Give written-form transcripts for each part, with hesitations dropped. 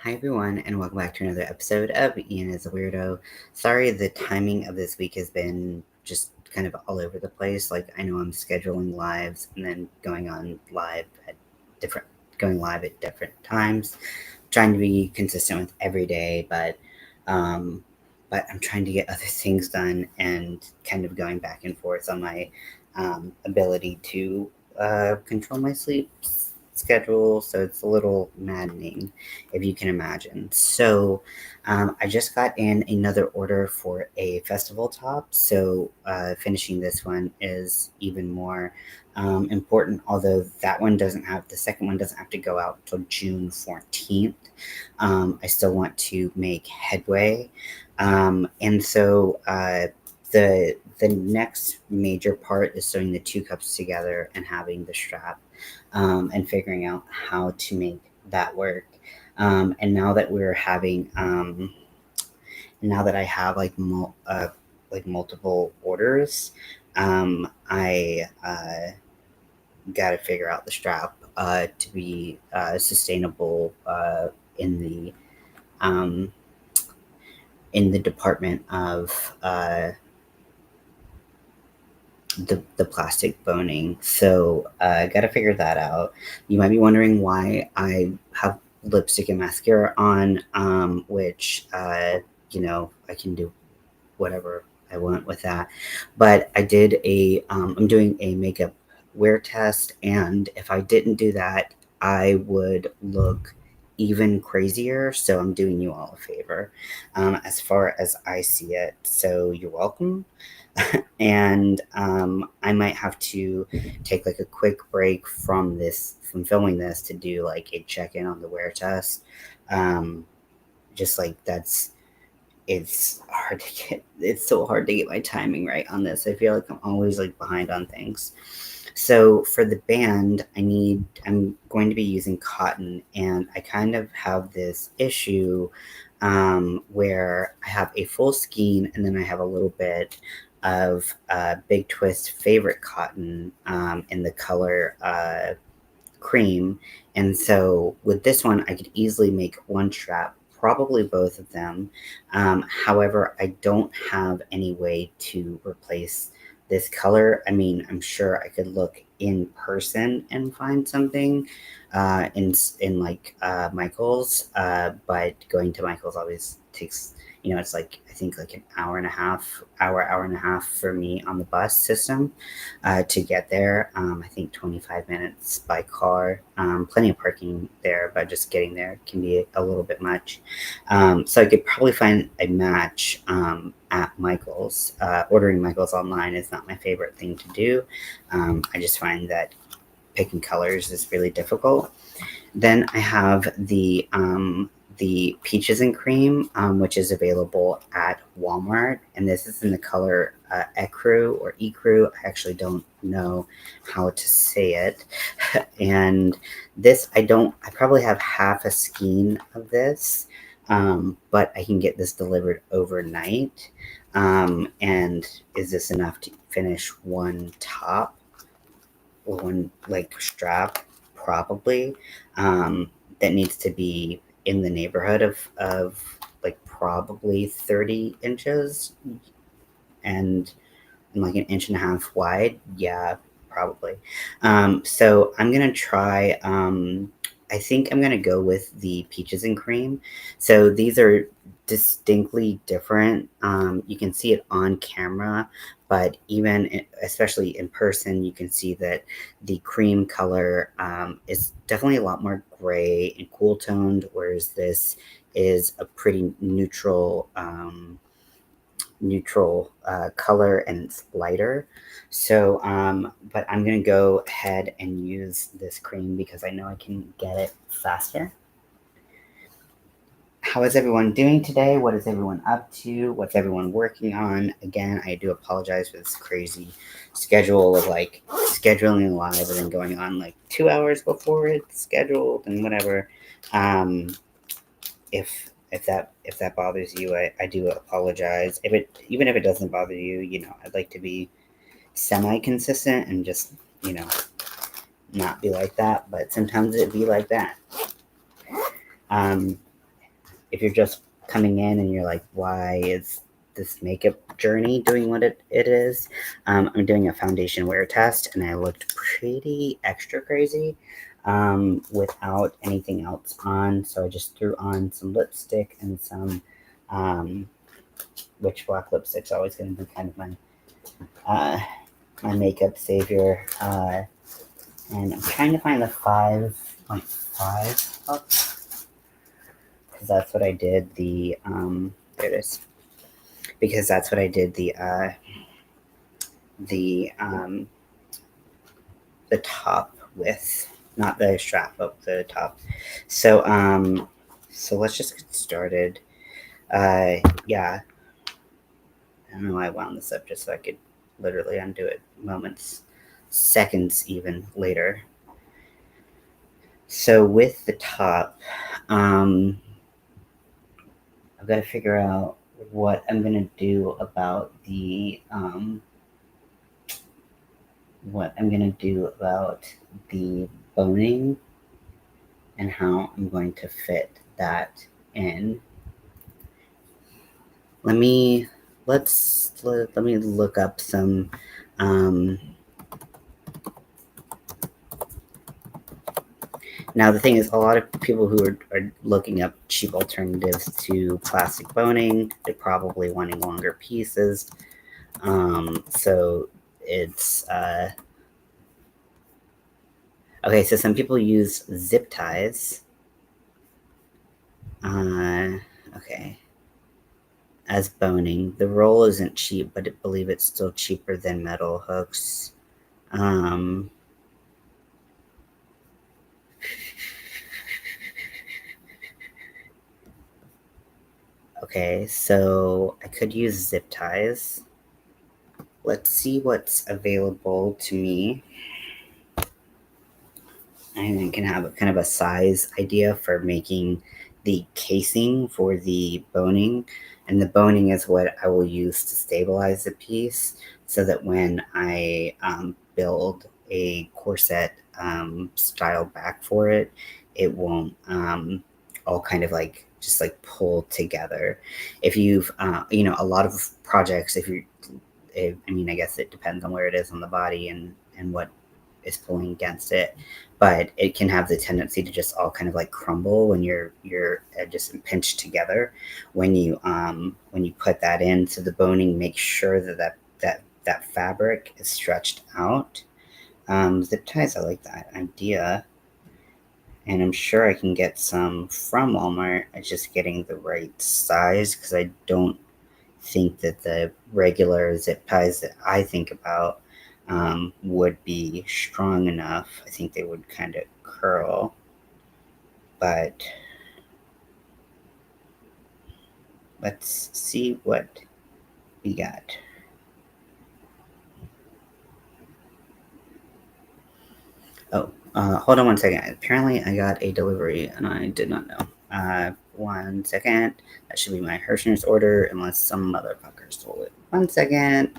Hi everyone, and welcome back to another episode of Ian is a Weirdo. Sorry, the timing of this week has been just kind of all over the place. Like, I know I'm scheduling lives and then going live at different times, trying to be consistent with every day, um, but I'm trying to get other things done and kind of going back and forth on my ability to control my sleep schedule. So it's a little maddening, if you can imagine. So I just got in another order for a festival top. So finishing this one is even more important, although the second one doesn't have to go out until June 14th. I still want to make headway. And so the next major part is sewing the two cups together and having the strap, and figuring out how to make that work. And now that now that I have like multiple orders, I got to figure out the strap to be sustainable in the um, department of the plastic boning. So I got to figure that out. You might be wondering why I have lipstick and mascara on, which I can do whatever I want with that. But I'm doing a makeup wear test, and if I didn't do that, I would look even crazier. So I'm doing you all a favor, as far as I see it. So you're welcome. And I might have to take like a quick break from filming this to do like a check-in on the wear test. Just like it's so hard to get my timing right on this. I feel like I'm always like behind on things. So for the band, I'm going to be using cotton, and I kind of have this issue where I have a full skein and then I have a little bit of Big Twist favorite cotton in the color cream. And so with this one, I could easily make one strap, probably both of them. However, I don't have any way to replace this color. I mean, I'm sure I could look in person and find something in like Michael's, but going to Michael's always takes, it's like I think like an hour and a half for me on the bus system to get there. I think 25 minutes by car. Plenty of parking there, but just getting there can be a little bit much. So I could probably find a match at Michael's. Ordering Michael's online is not my favorite thing to do. I just find that picking colors is really difficult. Then I have the peaches and cream, which is available at Walmart, and this is in the color ecru or ecru. I actually don't know how to say it. And this, I probably have half a skein of this, but I can get this delivered overnight. And is this enough to finish one top or one like strap? Probably. That needs to be in the neighborhood of like probably 30 inches and like an inch and a half wide. Yeah, probably. So I'm gonna try. I think I'm gonna go with the peaches and cream. So these are distinctly different. You can see it on camera, but especially in person, you can see that the cream color is definitely a lot more gray and cool toned, whereas this is a pretty neutral color, and it's lighter. So, but I'm going to go ahead and use this cream because I know I can get it faster. How is everyone doing today? What is everyone up to? What's everyone working on? Again, I do apologize for this crazy schedule of like scheduling live and then going on like 2 hours before it's scheduled and whatever. If that bothers you, I do apologize. Even if it doesn't bother you, I'd like to be semi-consistent and just, not be like that, but sometimes it'd be like that. if you're just coming in and you're like, why is this makeup journey doing what it is? I'm doing a foundation wear test, and I looked pretty extra crazy without anything else on. So I just threw on some lipstick and some, which black lipstick's always going to be kind of my makeup savior. And I'm trying to find the 5.5 up, because that's what I did the, there it is. Because that's what I did the top with, not the strap, but the top. So so let's just get started. Yeah, I don't know why I wound this up, just so I could literally undo it seconds even later. So with the top, I've got to figure out what I'm gonna do about the boning and how I'm going to fit that in. Let me look up some now the thing is, a lot of people who are looking up cheap alternatives to plastic boning, they're probably wanting longer pieces. So it's okay, so some people use zip ties. Okay. As boning. The roll isn't cheap, but I believe it's still cheaper than metal hooks. Okay, so I could use zip ties. Let's see what's available to me. I can have a kind of a size idea for making the casing for the boning. And the boning is what I will use to stabilize the piece, so that when I build a corset style back for it, it won't all kind of like just like pull together. If you've, a lot of projects, I mean, I guess it depends on where it is on the body and what is pulling against it, but it can have the tendency to just all kind of like crumble when you're just pinched together when you put that in. So the boning makes sure that fabric is stretched out. Zip ties, I like that idea, and I'm sure I can get some from Walmart. It's just getting the right size, because I don't think that the regular zip ties that I think about would be strong enough. I think they would kind of curl, but let's see what we got. Oh, hold on one second. Apparently I got a delivery and I did not know. 1 second. That should be my Hirschner's order, unless some motherfucker stole it. 1 second.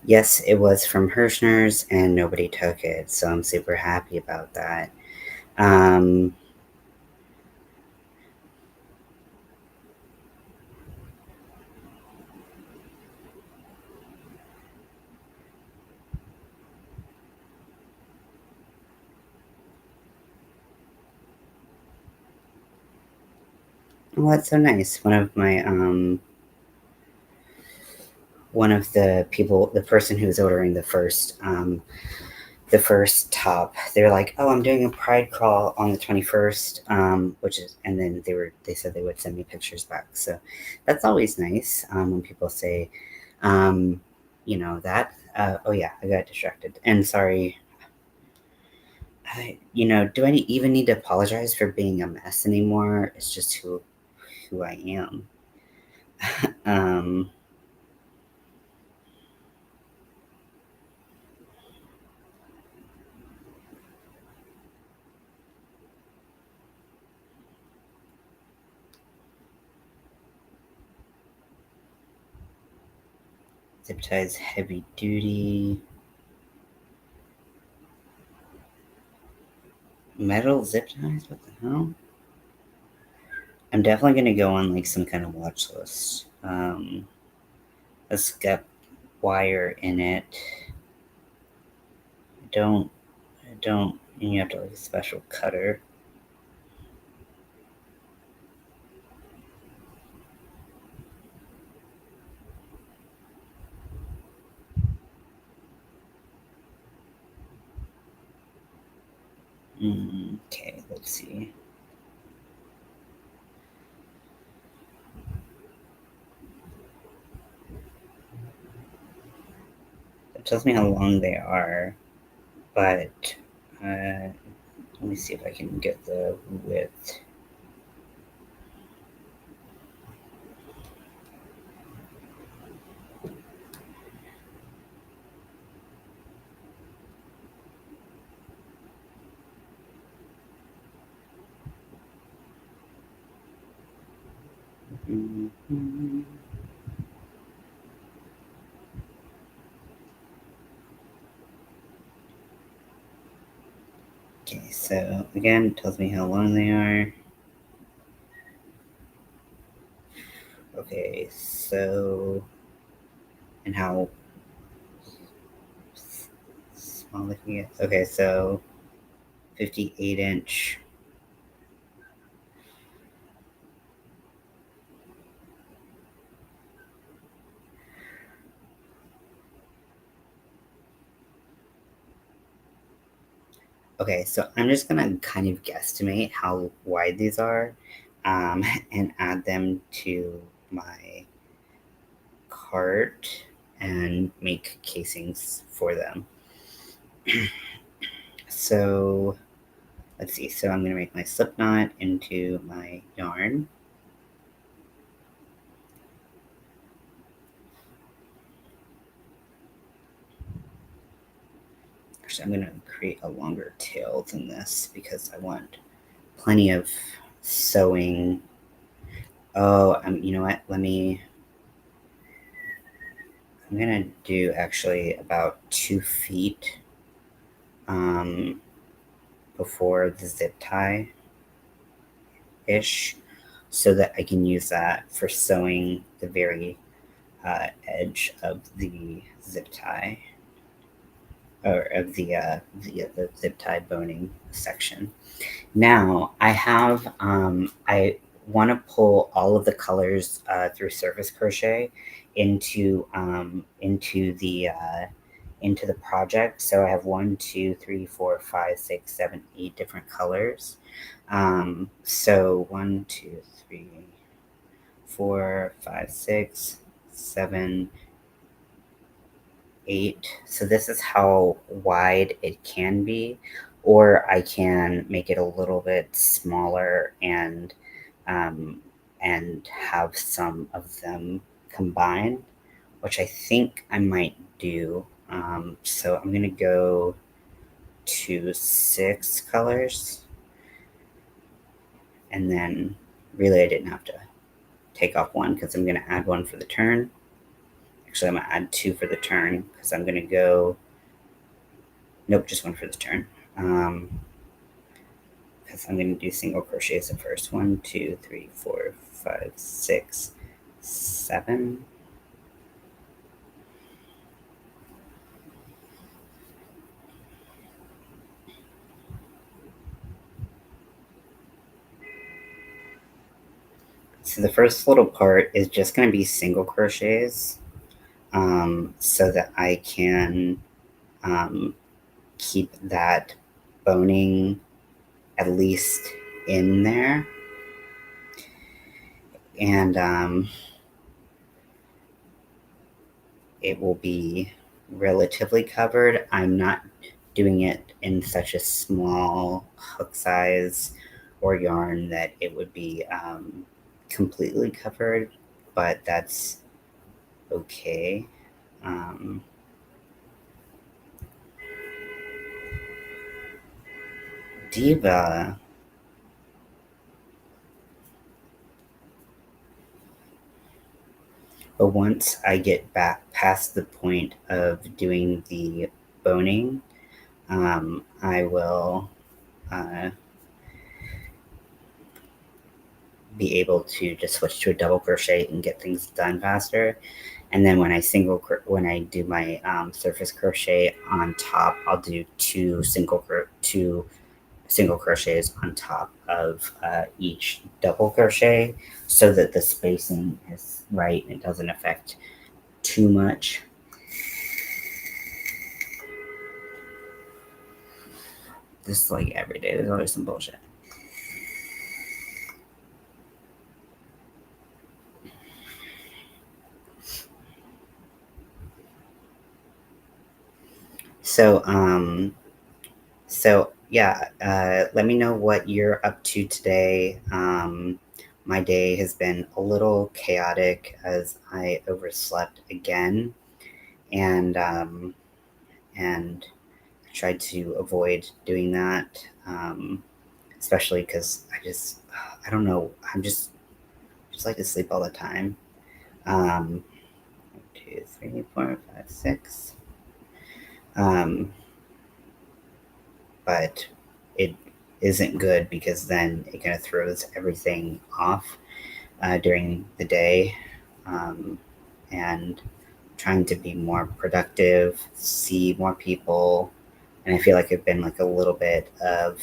Yes, it was from Hirschner's and nobody took it, so I'm super happy about that. Um, well, that's so nice. One of the people, the person who was ordering the first top, they were like, "Oh, I'm doing a pride crawl on the 21st," which is, and then they said they would send me pictures back. So that's always nice when people say, um, that. Oh yeah, I got distracted. And sorry, do I even need to apologize for being a mess anymore? It's just who I am. um, Zip ties heavy duty. Metal zip ties? What the hell? I'm definitely gonna go on like some kind of watch list. Let's get wire in it. I don't. You have to like a special cutter. Okay, let's see. It tells me how long they are, but let me see if I can get the width. Mm-hmm. Okay, so again, it tells me how long they are. Okay, so and how small they can get. Okay, so 58-inch. Okay, so I'm just gonna kind of guesstimate how wide these are, and add them to my cart and make casings for them. So let's see. So I'm gonna make my slip knot into my yarn. Actually, I'm gonna create a longer tail than this because I want plenty of sewing. Oh, you know what? I'm gonna do actually about 2 feet um, before the zip tie ish, so that I can use that for sewing the very edge of the zip tie, or of the zip tie boning section. Now I want to pull all of the colors through surface crochet into the project. So I have 1, 2, 3, 4, 5, 6, 7, 8 different colors. So 1, 2, 3, 4, 5, 6, 7, 8. So this is how wide it can be, or I can make it a little bit smaller um, and have some of them combine, which I think I might do. So I'm gonna go to 6 colors, and then really I didn't have to take off one because I'm gonna add one for the turn. Actually, I'm going to add 2 for the turn because I'm going to go, nope, just 1 for the turn. Because I'm going to do single crochets at first. 1, 2, 3, 4, 5, 6, 7. So the first little part is just going to be single crochets, so that I can keep that boning at least in there. And it will be relatively covered. I'm not doing it in such a small hook size or yarn that it would be completely covered, but that's okay. Diva. But once I get back past the point of doing the boning, I will be able to just switch to a double crochet and get things done faster. And then when I do my surface crochet on top, I'll do two single crochets on top of each double crochet, so that the spacing is right and it doesn't affect too much. This is like every day. There's always some bullshit. So yeah, let me know what you're up to today. My day has been a little chaotic as I overslept again, and tried to avoid doing that, especially because I don't know, just like to sleep all the time. 1, 2, 3, 4, 5, 6. But it isn't good because then it kind of throws everything off during the day, and trying to be more productive, see more people. And I feel like I've been like a little bit of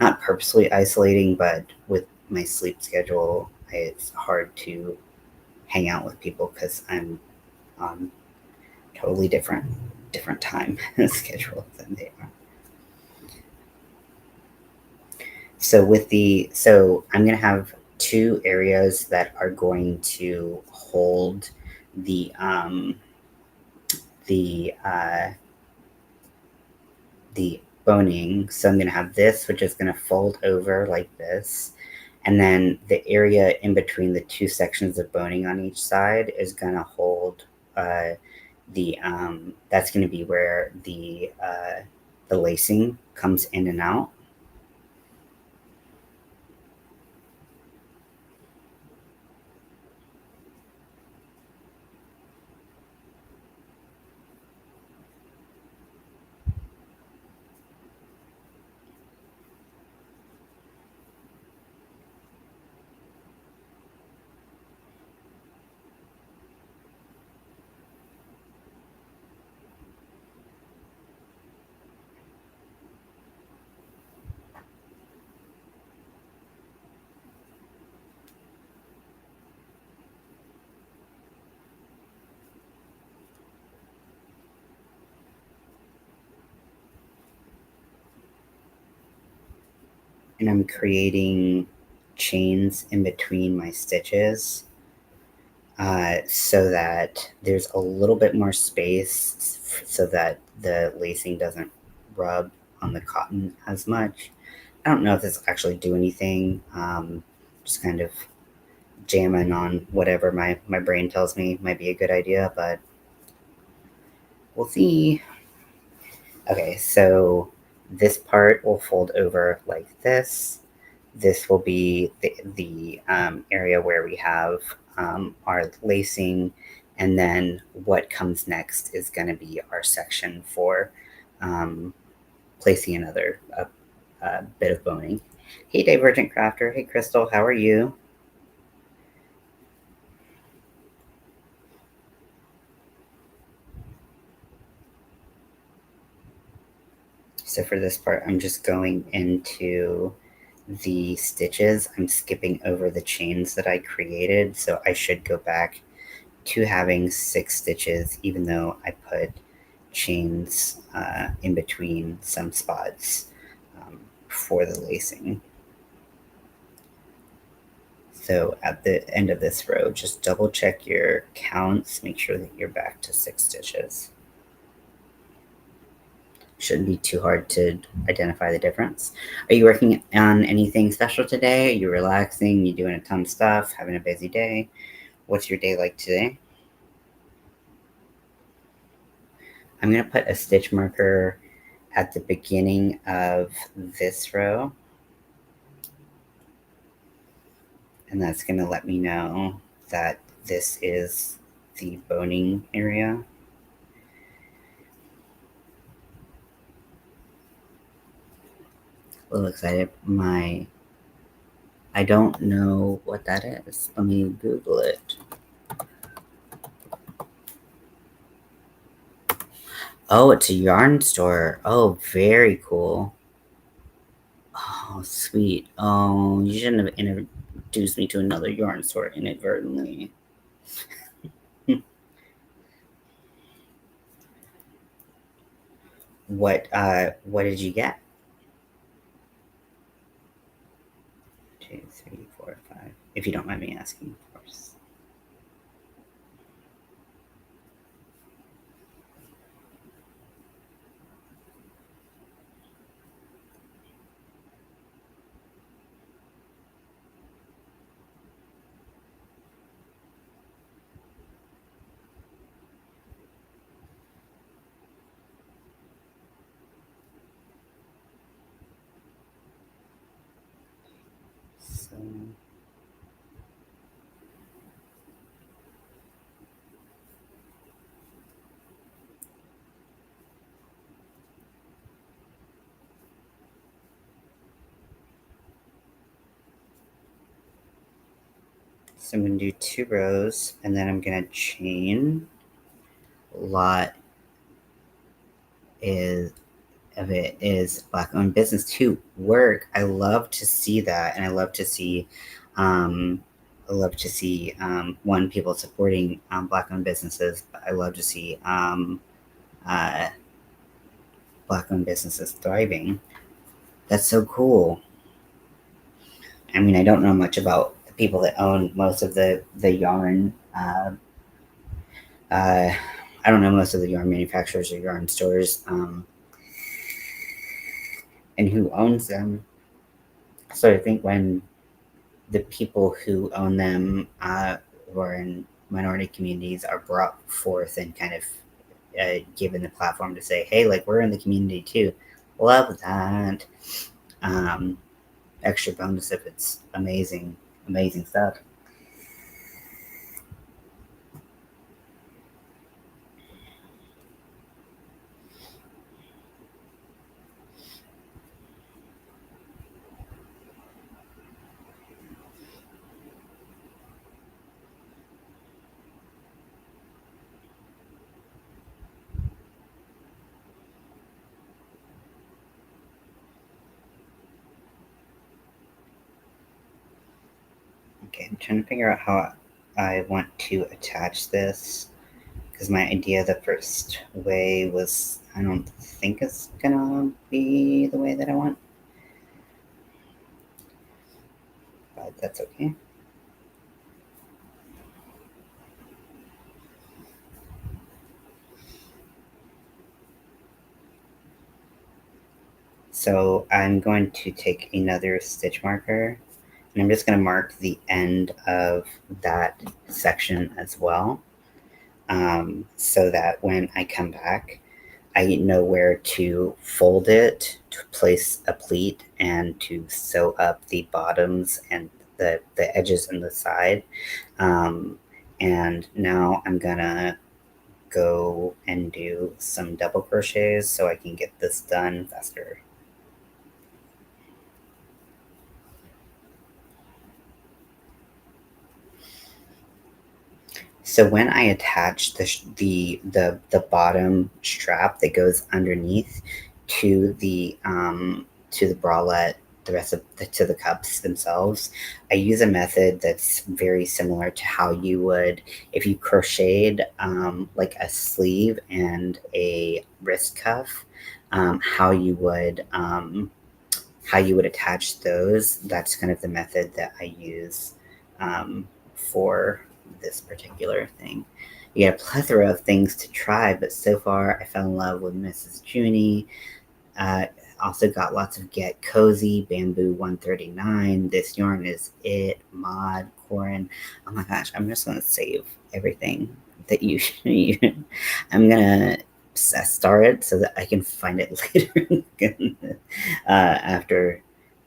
not purposely isolating, but with my sleep schedule, it's hard to hang out with people because I'm on totally different time schedule than they are. So I'm going to have 2 areas that are going to hold the boning. So I'm going to have this, which is going to fold over like this. And then the area in between the 2 sections of boning on each side is going to hold that's going to be where the lacing comes in and out. And I'm creating chains in between my stitches, so that there's a little bit more space so that the lacing doesn't rub on the cotton as much. I don't know if this will actually do anything. Just kind of jamming on whatever my brain tells me might be a good idea, but we'll see. Okay, so this part will fold over like this. This will be the area where we have our lacing, And then what comes next is going to be our section for placing another bit of boning. Hey, Divergent Crafter. Hey, Crystal. How are you? So for this part, I'm just going into the stitches. I'm skipping over the chains that I created. So I should go back to having 6 stitches, even though I put chains in between some spots for the lacing. So at the end of this row, just double check your counts, make sure that you're back to 6 stitches. Shouldn't be too hard to identify the difference. Are you working on anything special today? Are you relaxing? You doing a ton of stuff? Having a busy day? What's your day like today? I'm going to put a stitch marker at the beginning of this row. And that's going to let me know that this is the boning area. A little excited. I don't know what that is. Let me Google it. Oh, it's a yarn store. Oh, very cool. Oh, sweet. Oh, you shouldn't have introduced me to another yarn store inadvertently. What did you get? 2, 3, 4, 5. If you don't mind me asking, of course. So I'm going to do 2 rows, and then I'm going to chain. Lot of it is Black-owned business to work. I love to see that, and I love to see, one, people supporting Black-owned businesses. But I love to see Black-owned businesses thriving. That's so cool. I mean, I don't know much about the people that own most of the yarn. I don't know most of the yarn manufacturers or yarn stores, and who owns them. So I think when the people who own them, who are in minority communities, are brought forth and kind of given the platform to say, hey, like, we're in the community too. Love that. Extra bonus if it's amazing stuff. Okay, I'm trying to figure out how I want to attach this, because my idea the first way was, I don't think it's gonna be the way that I want, but that's okay. So I'm going to take another stitch marker, and I'm just going to mark the end of that section as well, so that when I come back, I know where to fold it, to place a pleat, and to sew up the bottoms and the edges and the side. And now I'm gonna go and do some double crochets so I can get this done faster. So when I attach the bottom strap that goes underneath to the bralette, the rest of to the cups themselves, I use a method that's very similar to how you would if you crocheted like a sleeve and a wrist cuff, how you would attach those. That's kind of the method that I use for this particular thing. You get a plethora of things to try, but so far I fell in love with Mrs. Junie. Uh, also got lots of Get Cozy, Bamboo 139. This yarn is it, Mod, Corin. Oh my gosh, I'm just gonna save everything that you. I'm gonna star it so that I can find it later after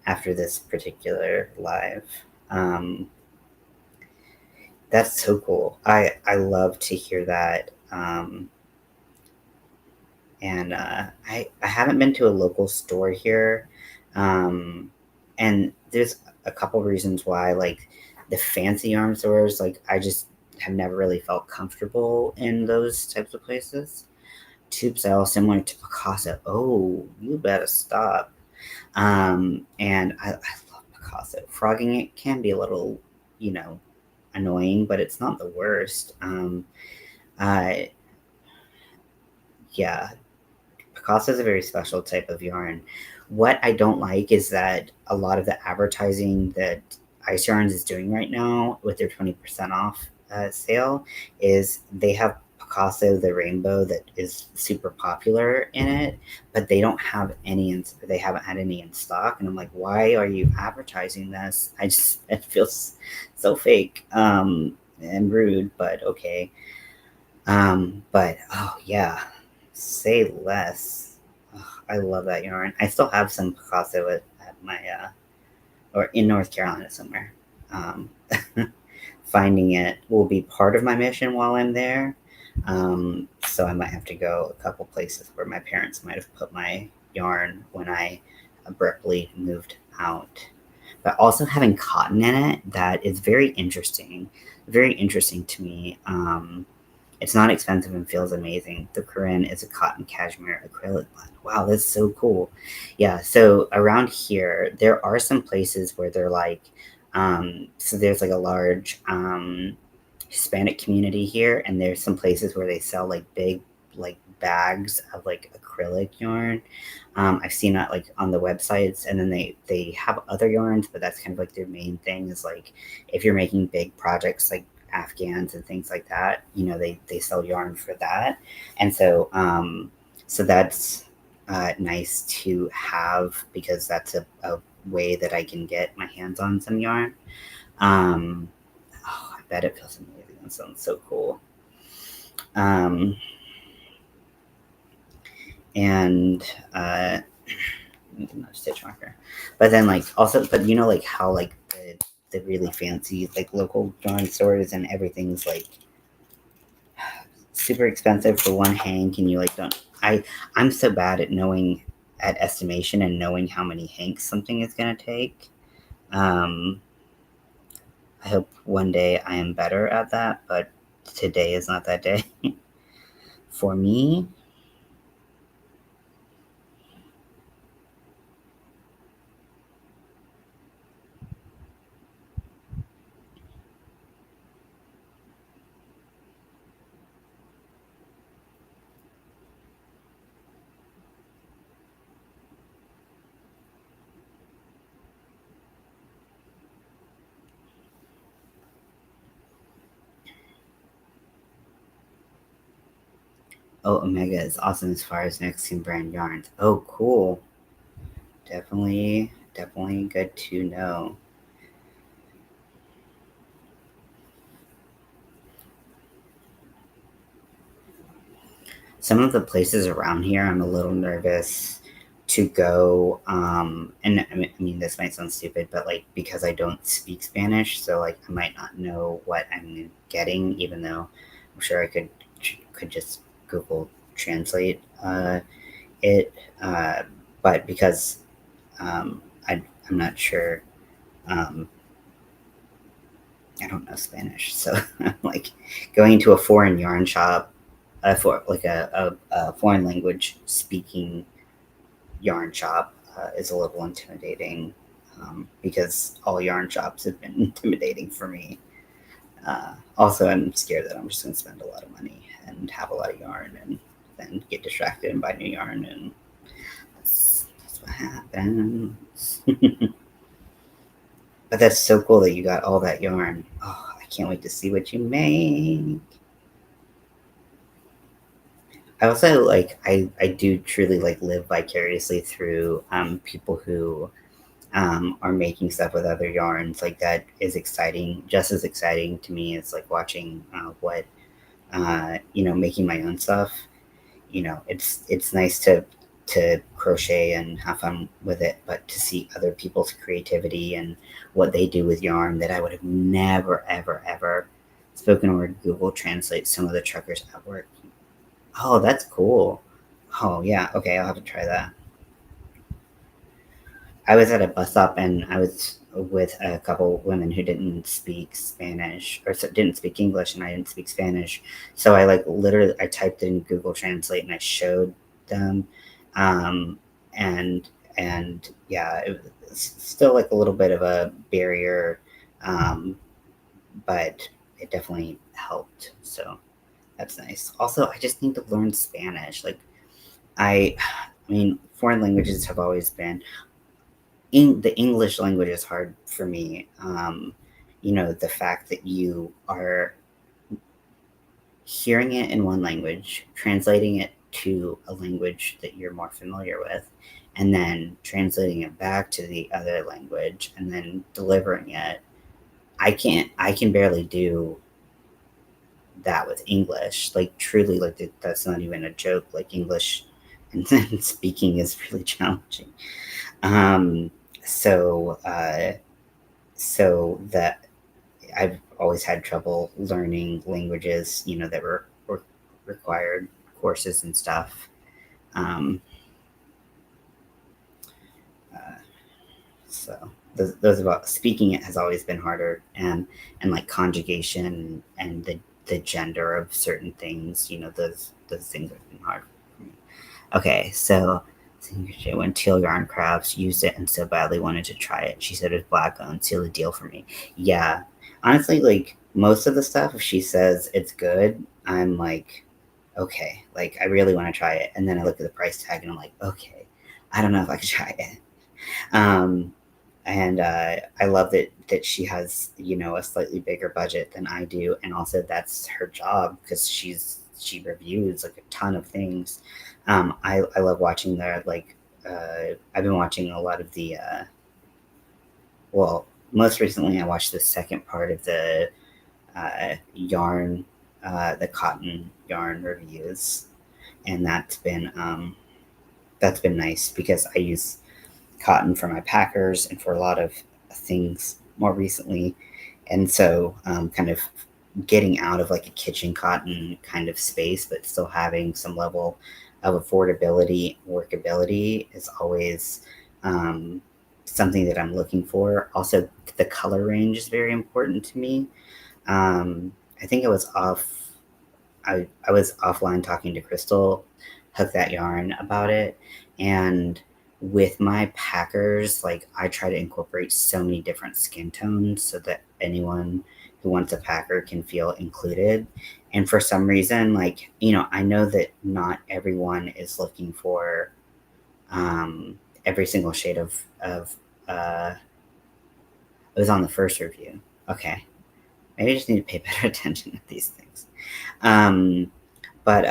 this particular live. Um, that's so cool. I love to hear that. And I haven't been to a local store here, and there's a couple reasons why. Like the fancy yarn stores, like I just have never really felt comfortable in those types of places. Tube style, similar to Picasso. Oh, you better stop. And I love Picasso. Frogging it can be a little, you know, annoying, but it's not the worst. Uh, yeah, Picasso is a very special type of yarn. What I don't like is that a lot of the advertising that Ice Yarns is doing right now with their 20% off sale is they have Picasso the rainbow that is super popular in it, but they don't have any. They haven't had any in stock, and I'm like, why are you advertising this? It feels so fake and rude, but okay. But oh yeah, say less. Ugh, I love that yarn. I still have some Picasso at my or in North Carolina somewhere. Um, Finding it will be part of my mission while I'm there. So I might have to go a couple places where my parents might have put my yarn when I abruptly moved out. But also having cotton in it, that is very interesting to me. It's not expensive and feels amazing. The Corinne is a cotton cashmere acrylic blend. Wow, that's so cool. Yeah, so around here, there are some places where they're like, so there's like a large Hispanic community here, and there's some places where they sell like big like bags of like acrylic yarn. I've seen that like on the websites, and then they have other yarns, but that's kind of like their main thing is like if you're making big projects like Afghans and things like that, you know, they sell yarn for that, and so that's nice to have because that's a way that I can get my hands on some yarn. Um, oh, I bet it feels amazing. That sounds so cool. Um, and another stitch marker, but then like also, but you know, like how like the really fancy like local yarn stores and everything's like super expensive for one hank, and you like don't. I'm so bad at knowing at estimation and knowing how many hanks something is gonna take. Um, I hope one day I am better at that, but today is not that day for me. Oh, Omega is awesome as far as Nexium brand yarns. Oh, cool. Definitely good to know. Some of the places around here, I'm a little nervous to go, and I mean, this might sound stupid, but like, because I don't speak Spanish, so like, I might not know what I'm getting, even though I'm sure I could just Google translate it, but because I'm not sure, um, I don't know Spanish, so I'm like going to a foreign yarn shop, for like a foreign language speaking yarn shop, is a little intimidating, because all yarn shops have been intimidating for me. Also, I'm scared that I'm just going to spend a lot of money and have a lot of yarn and then get distracted and buy new yarn, and that's what happens. But that's so cool that you got all that yarn. Oh, I can't wait to see what you make. I also like, I do truly like live vicariously through people who are making stuff with other yarns. Like, that is exciting, just as exciting to me as like watching what making my own stuff. It's nice to crochet and have fun with it, but to see other people's creativity and what they do with yarn that I would have never ever spoken word Google translate some of the truckers at work. Oh, that's cool. Oh yeah, okay, I'll have to try that. I was at a bus stop and I was with a couple women who didn't speak Spanish, or didn't speak English, and I didn't speak Spanish. So I like literally I typed in Google Translate and I showed them, um, and yeah, it was still like a little bit of a barrier, um, but it definitely helped. So that's nice. Also, I just need to learn Spanish. Like, I mean, foreign languages have always been the English language is hard for me. The fact that you are hearing it in one language, translating it to a language that you're more familiar with, and then translating it back to the other language and then delivering it. I can barely do that with English. Like, truly, like, that's not even a joke. Like, English and then speaking is really challenging. Um, so, so that I've always had trouble learning languages, that were required courses and stuff. Um, uh, so those about speaking it has always been harder, and like conjugation and the gender of certain things, those things have been hard for me. Okay, so when Teal Yarn Crafts used it and so badly wanted to try it. She said it was black owned, seal the deal for me. Yeah. Honestly, like, most of the stuff, if she says it's good, I'm like, okay, like, I really want to try it. And then I look at the price tag and I'm like, okay, I don't know if I could try it. Um, and I love that she has, a slightly bigger budget than I do, and also that's her job because she reviews like a ton of things. I love watching the like. I've been watching a lot of the. Well, most recently, I watched the second part of the yarn, the cotton yarn reviews, and that's been nice because I use cotton for my packers and for a lot of things more recently. And so, kind of getting out of like a kitchen cotton kind of space, but still having some level of affordability, workability is always something that I'm looking for. Also, the color range is very important to me. I think I was offline talking to Crystal, Hook That Yarn, about it. And with my packers, like, I try to incorporate so many different skin tones so that anyone who wants a packer can feel included. And for some reason, like, I know that not everyone is looking for every single shade uh, it was on the first review. Okay. Maybe I just need to pay better attention to these things. Um, but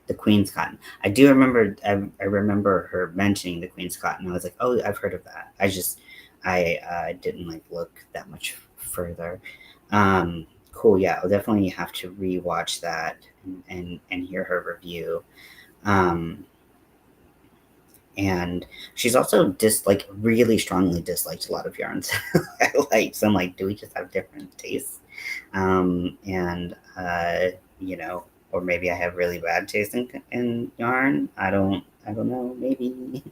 the Queen's Cotton. I do remember. I remember her mentioning the Queen's Cotton. I was like, oh, I've heard of that. I didn't like look that much further. Cool. Yeah, I'll definitely have to rewatch that and hear her review. Um, And she's also really strongly disliked a lot of yarns I like. So I'm like, do we just have different tastes? And you know, or maybe I have really bad taste in yarn. I don't know. Maybe.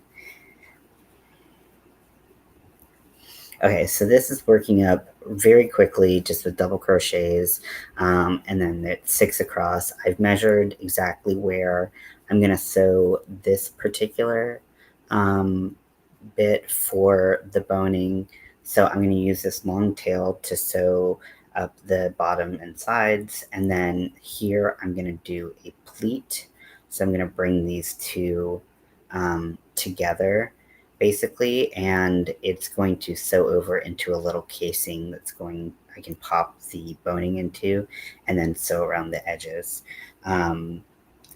Okay, so this is working up very quickly just with double crochets, and then it's 6 across. I've measured exactly where I'm going to sew this particular um, bit for the boning. So I'm going to use this long tail to sew up the bottom and sides, and then here I'm going to do a pleat. So I'm going to bring these two together basically, and it's going to sew over into a little casing I can pop the boning into, and then sew around the edges.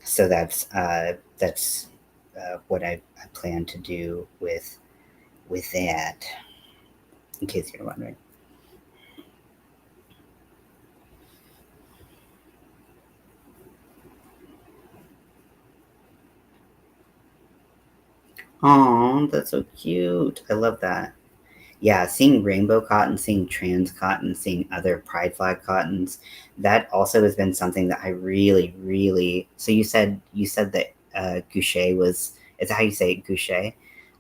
So that's what I plan to do with that, in case you're wondering. Oh, that's so cute. I love that. Yeah, seeing rainbow cotton, seeing trans cotton, seeing other pride flag cottons, that also has been something that I really, really. So you said that Goucher was, is that how you say it, Goucher?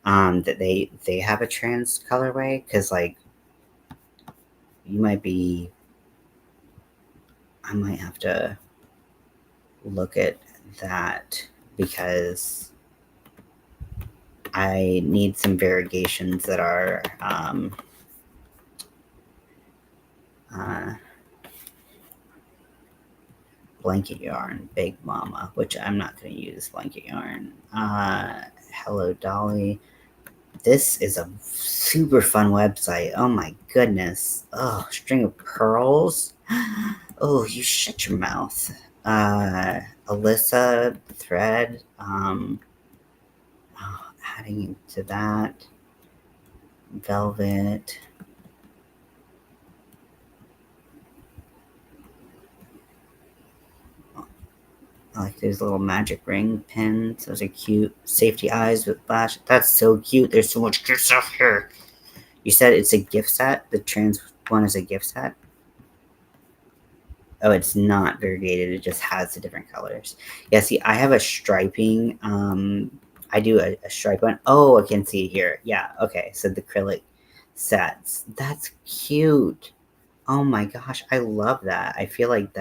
That they have a trans colorway, because like you might be, I might have to look at that because I need some variegations that are uh, blanket yarn, Big Mama, which I'm not going to use blanket yarn. Hello Dolly. This is a super fun website. Oh my goodness. Oh, string of pearls. Oh, you shut your mouth. Alyssa thread. Adding to that. Velvet. I like these little magic ring pins. Those are cute. Safety eyes with flash. That's so cute. There's so much good stuff here. You said it's a gift set? The trans one is a gift set? Oh, it's not variegated. It just has the different colors. Yeah, see, I have a striping. I do a stripe one. Oh, I can see here. Yeah, okay. So the acrylic sets. That's cute. Oh my gosh, I love that. I feel like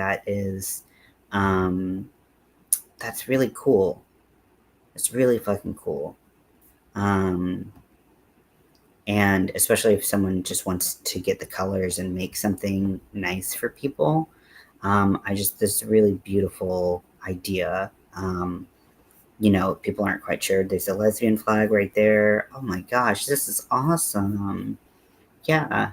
um, that's really cool. It's really fucking cool. Um, and especially if someone just wants to get the colors and make something nice for people. I just, this really beautiful idea. You know, people aren't quite sure. There's a lesbian flag right there. Oh my gosh, this is awesome. Yeah.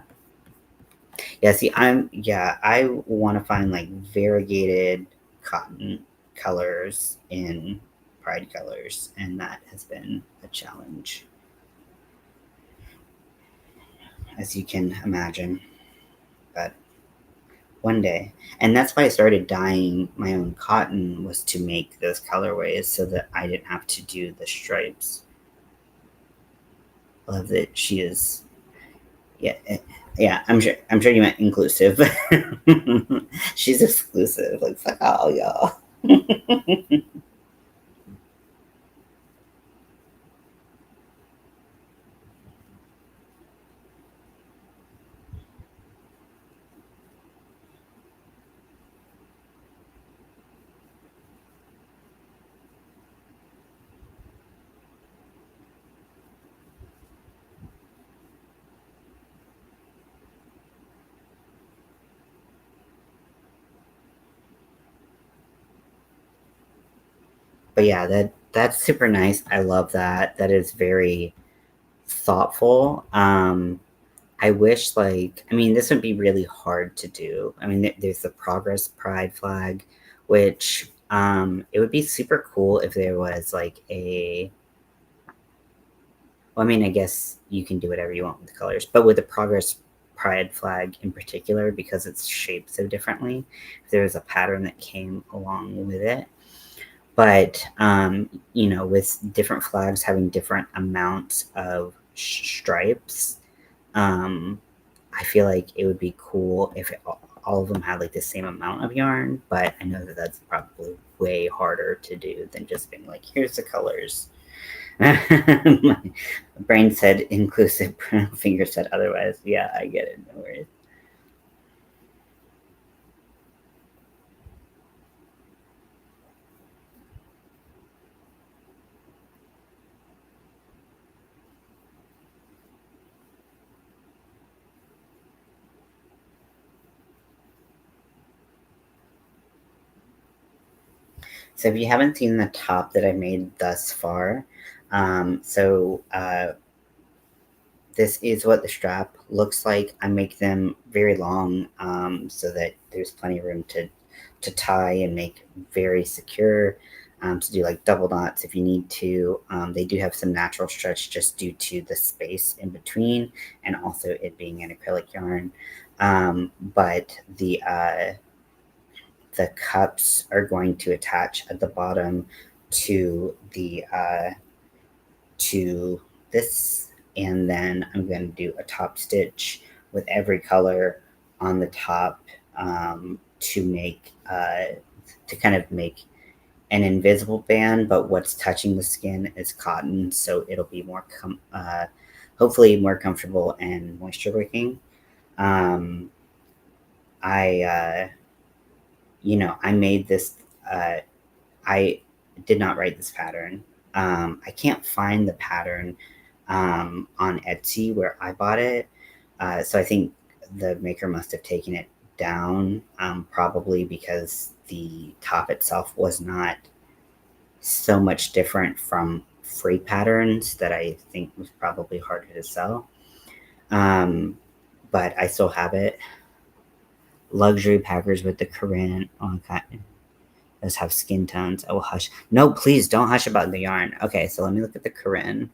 Yeah, see, I want to find like variegated cotton colors in pride colors, and that has been a challenge, as you can imagine. But one day. And that's why I started dyeing my own cotton, was to make those colorways so that I didn't have to do the stripes. Love that she is, yeah, yeah. I'm sure you meant inclusive. She's exclusive. Like fuck all y'all. But yeah, that's super nice. I love that. That is very thoughtful. I wish, like, I mean, this would be really hard to do. I mean, there's the Progress Pride flag, which it would be super cool if there was like a. Well, I mean, I guess you can do whatever you want with the colors, but with the Progress Pride flag in particular, because it's shaped so differently, if there was a pattern that came along with it. But, with different flags having different amounts of stripes, I feel like it would be cool if all of them had like the same amount of yarn, but I know that that's probably way harder to do than just being like, here's the colors. My brain said inclusive, finger said otherwise. Yeah, I get it. No worries. So if you haven't seen the top that I made thus far, this is what the strap looks like. I make them very long so that there's plenty of room to tie and make very secure. To do like double knots if you need to. They do have some natural stretch just due to the space in between and also it being an acrylic yarn. But the cups are going to attach at the bottom to to this, and then I'm going to do a top stitch with every color on the top to kind of make an invisible band, but what's touching the skin is cotton, so it'll be hopefully more comfortable and moisture wicking. Um, I I made this. I did not write this pattern. I can't find the pattern on Etsy where I bought it. So I think the maker must have taken it down, probably because the top itself was not so much different from free patterns that I think was probably harder to sell. But I still have it. Luxury packers with the Corinne on cotton. Does have skin tones. Oh, hush. No, please don't hush about the yarn. Okay, so let me look at the Corinne.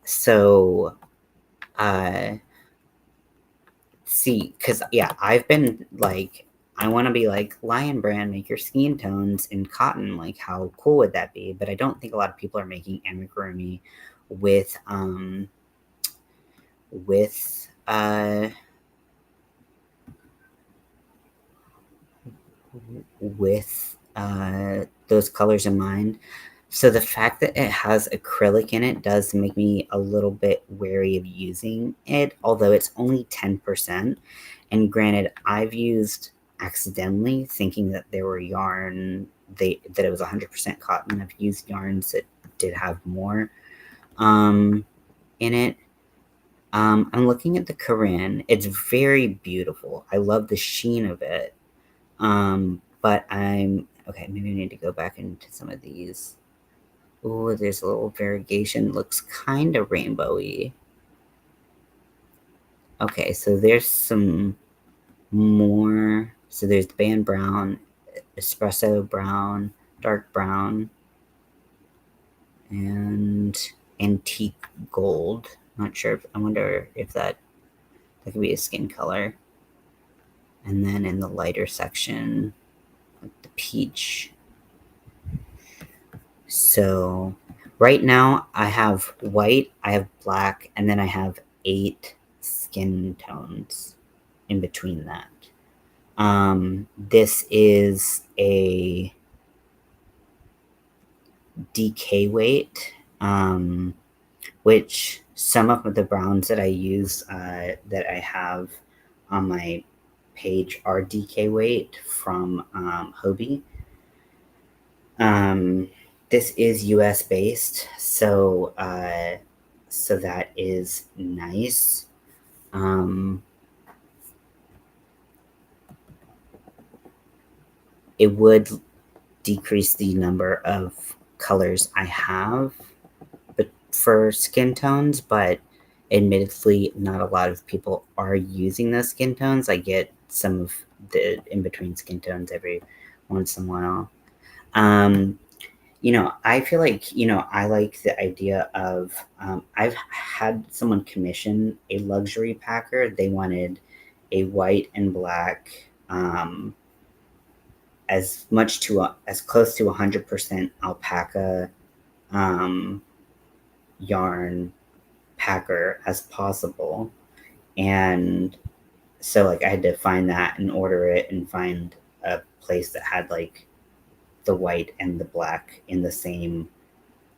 So, see, because, yeah, I've been, like, I want to be like, Lion Brand, make your skin tones in cotton. Like, how cool would that be? But I don't think a lot of people are making amigurumi with, with, uh, those colors in mind. So the fact that it has acrylic in it does make me a little bit wary of using it, although it's only 10%. And granted, I've used accidentally thinking that there were that it was 100% cotton. I've used yarns that did have more in it. I'm looking at the Corinne. It's very beautiful. I love the sheen of it. But okay, maybe I need to go back into some of these. Oh, there's a little variegation. Looks kind of rainbowy. Okay, so there's some more. So there's band brown, espresso brown, dark brown, and antique gold. Not sure. I wonder if that could be a skin color. And then in the lighter section, like the peach. So right now I have white, I have black, and then I have 8 skin tones in between that. This is a DK weight, which some of the browns that I use that I have on my page are DK weight from Hobie. This is US based, so that is nice. It would decrease the number of colors I have but for skin tones, but admittedly not a lot of people are using those skin tones. I get some of the in-between skin tones every once in a while. I feel like, I like the idea of, I've had someone commission a luxury packer. They wanted a white and black as close to 100% alpaca yarn packer as possible. And so like I had to find that and order it and find a place that had like the white and the black in the same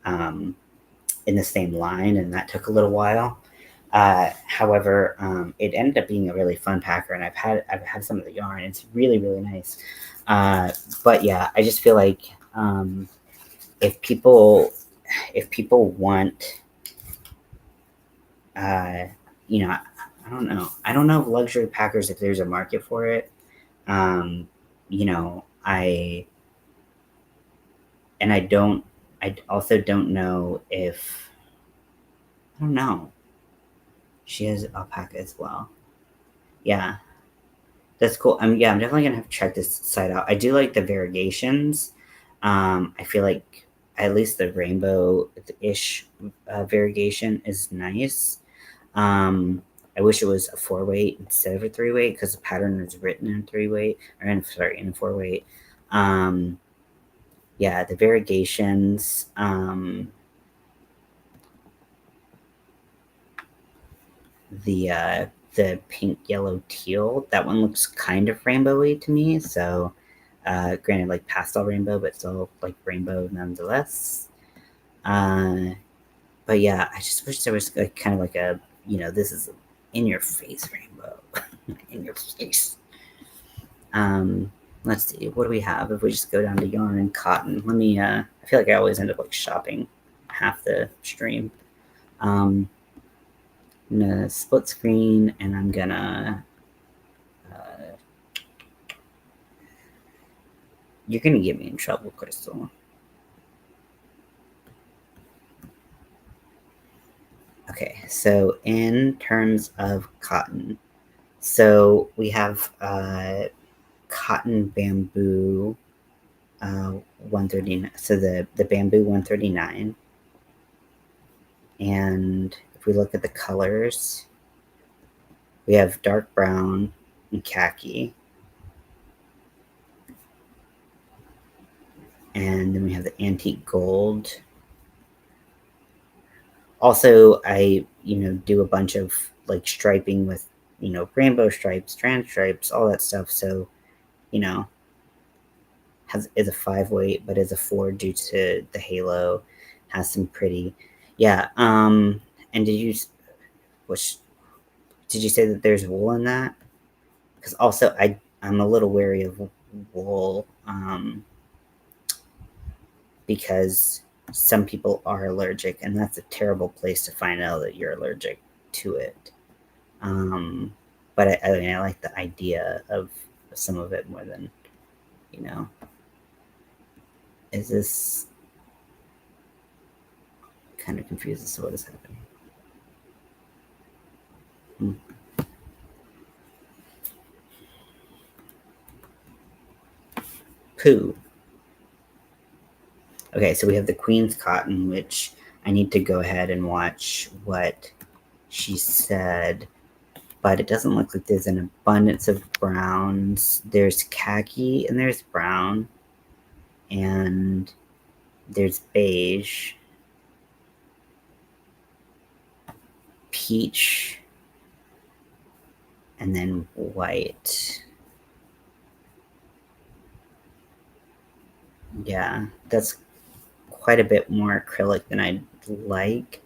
line, and that took a little while. However, it ended up being a really fun packer, and I've had some of the yarn. It's really, really nice. But yeah, I just feel like if people want, you know, I don't know. I don't know if luxury packers, if there's a market for it. You know, I also don't know if, I don't know. She has alpaca as well. Yeah, that's cool. Yeah, I'm definitely gonna have to check this site out. I do like the variegations. I feel like at least the rainbow-ish variegation is nice. I wish it was a 4-weight instead of a 3-weight because the pattern is written in 3-weight, or in 4-weight. Yeah, the variegations. The pink, yellow, teal, that one looks kind of rainbowy to me. So, granted, like pastel rainbow, but still like rainbow nonetheless. But yeah, I just wish there was like kind of like a, this is in your face rainbow, in your face. Let's see, what do we have? If we just go down to yarn and cotton, let me. I feel like I always end up like shopping half the stream. I'm gonna split screen, and I'm gonna. You're gonna get me in trouble, Crystal. Okay, so in terms of cotton, so we have cotton bamboo 139. So the bamboo 139, and if we look at the colors, we have dark brown and khaki, and then we have the antique gold. Also, I do a bunch of like striping with rainbow stripes, strand stripes, all that stuff. So is a 5-weight, but is a 4 due to the halo. Has some pretty, yeah. And did you say that there's wool in that? Because also I'm a little wary of wool, because some people are allergic, and that's a terrible place to find out that you're allergic to it. But I like the idea of some of it more than, is this kind of confused as to what is happening? Poo. Okay, so we have the Queen's Cotton, which I need to go ahead and watch what she said, but it doesn't look like there's an abundance of browns. There's khaki and there's brown, and there's beige, peach, and then white. Yeah, that's quite a bit more acrylic than I'd like.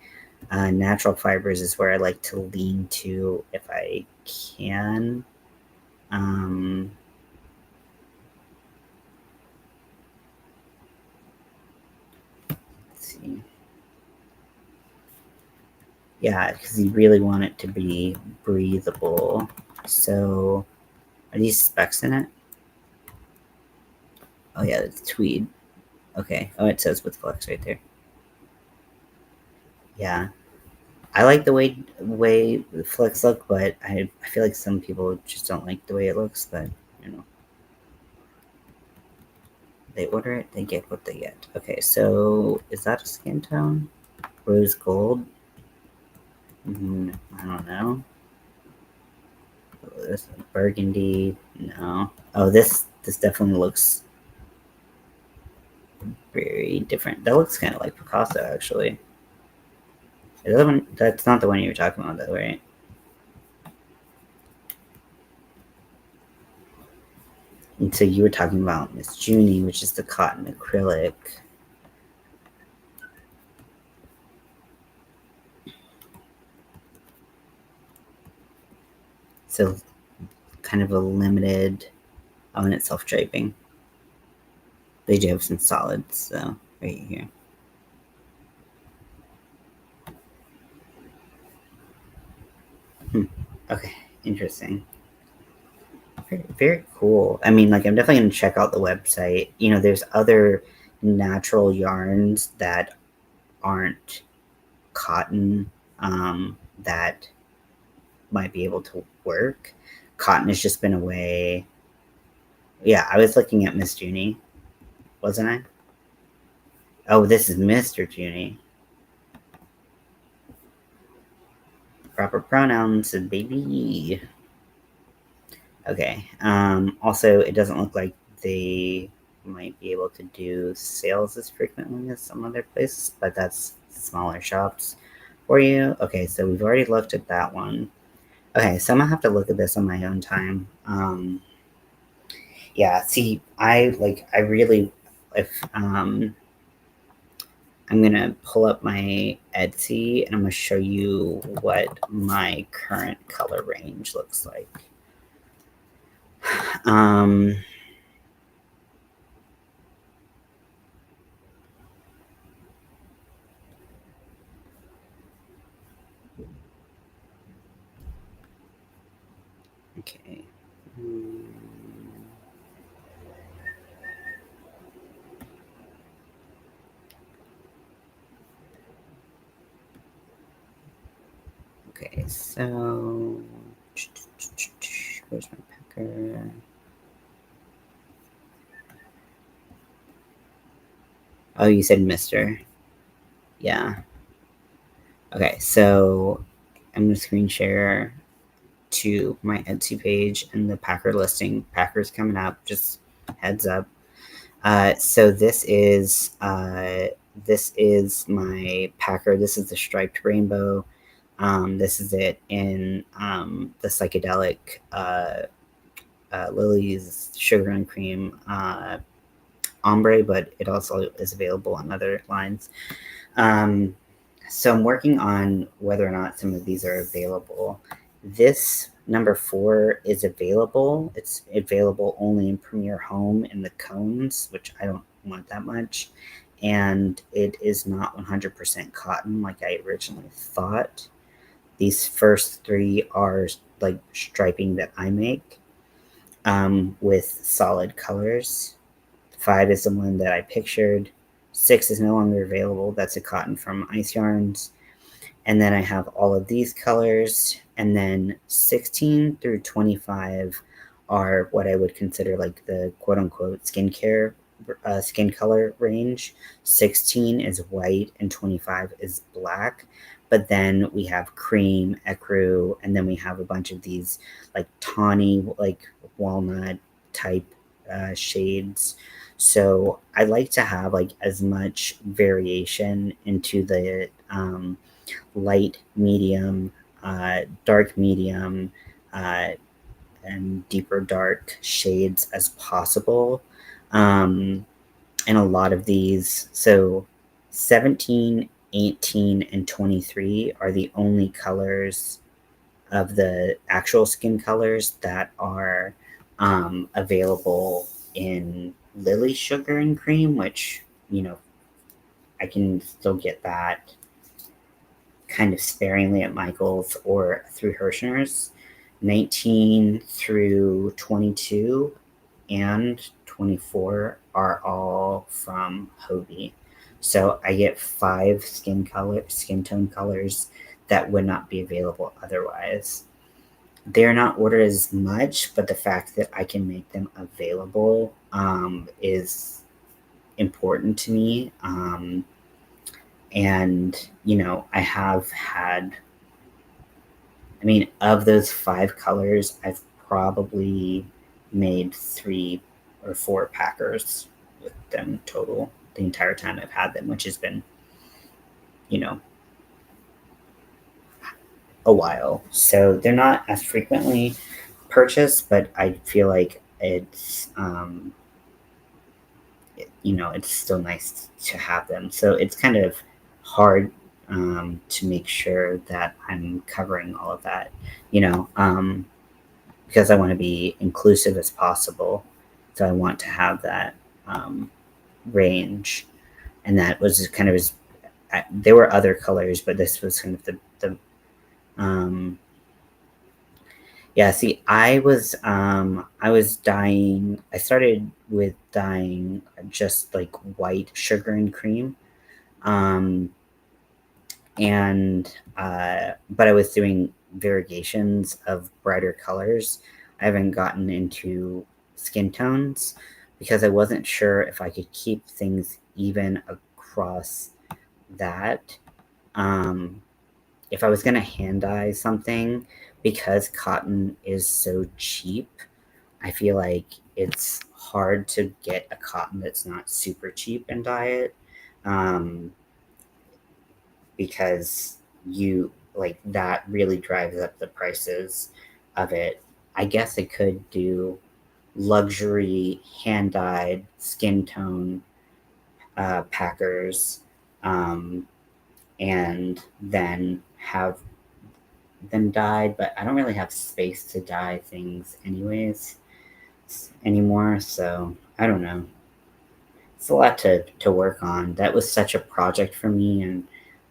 Natural fibers is where I like to lean to if I can. Let's see. Yeah, because you really want it to be breathable. So, are these specs in it? Oh yeah, it's tweed. Okay. Oh, it says with flex right there. Yeah, I like the way the flex look, but I feel like some people just don't like the way it looks. But they order it, they get what they get. Okay, so is that a skin tone? Rose gold? I don't know. This burgundy? No. Oh, this definitely looks very different. That looks kind of like Picasso, actually. Is that one? That's not the one you were talking about, though, right? And so you were talking about Miss Junie, which is the cotton acrylic. So kind of a limited, and it's self-draping. They do have some solids, so right here. Okay, interesting. Very, very cool. I mean, like, I'm definitely going to check out the website. You know, there's other natural yarns that aren't cotton that might be able to work. Cotton has just been a way. Yeah, I was looking at Miss Junie, wasn't I? Oh, this is Mr. Junie. Proper pronouns, baby. Okay. Also, it doesn't look like they might be able to do sales as frequently as some other places, but that's smaller shops for you. Okay, so we've already looked at that one. Okay, so I'm gonna have to look at this on my own time. Yeah, see, I really, if I'm gonna pull up my Etsy and I'm gonna show you what my current color range looks like. Okay. Okay, so where's my packer? Oh, you said Mister. Yeah. Okay, so I'm gonna screen share to my Etsy page and the packer listing. Packer's coming up. Just heads up. So this is my packer. This is the striped rainbow. This is it in the psychedelic Lily's sugar and cream ombre, but it also is available on other lines. So I'm working on whether or not some of these are available. This number 4 is available. It's available only in Premier Home in the cones, which I don't want that much. And it is not 100% cotton like I originally thought. These first 3 are like striping that I make with solid colors. 5 is the one that I pictured. 6 is no longer available. That's a cotton from Ice Yarns. And then I have all of these colors. And then 16 through 25 are what I would consider like the quote unquote skincare skin color range. 16 is white and 25 is black. But then we have cream, ecru, and then we have a bunch of these like tawny, like walnut type shades. So I like to have like as much variation into the light, medium, dark medium, and deeper dark shades as possible. And a lot of these, so 17, 18, and 23 are the only colors of the actual skin colors that are available in Lily Sugar and Cream, which, you know, I can still get that kind of sparingly at Michael's or through Hirschner's. 19 through 22 and 24 are all from Hobie. So I get 5 skin tone colors that would not be available otherwise. They're not ordered as much, but the fact that I can make them available is important to me. And, you know, I have had, I mean, of those 5 colors, I've probably made 3 or 4 packers with them total. the entire time I've had them, which has been, you know, a while. So they're not as frequently purchased, but I feel like it's, it's still nice to have them. So it's kind of hard to make sure that I'm covering all of that, because I want to be inclusive as possible. So I want to have that range. And that was kind of there were other colors, but this was kind of the yeah, see, I was dyeing. I started with dyeing just like white sugar and cream, um, and but I was doing variegations of brighter colors. I haven't gotten into skin tones because I wasn't sure if I could keep things even across that. Um, if I was gonna hand dye something, because cotton is so cheap, I feel like it's hard to get a cotton that's not super cheap and dye it, um, because you like that really drives up the prices of it. I guess I could do luxury hand dyed skin tone packers, um, and then have them dyed, but I don't really have space to dye things anyways anymore, so I don't know. It's a lot to work on. That was such a project for me, and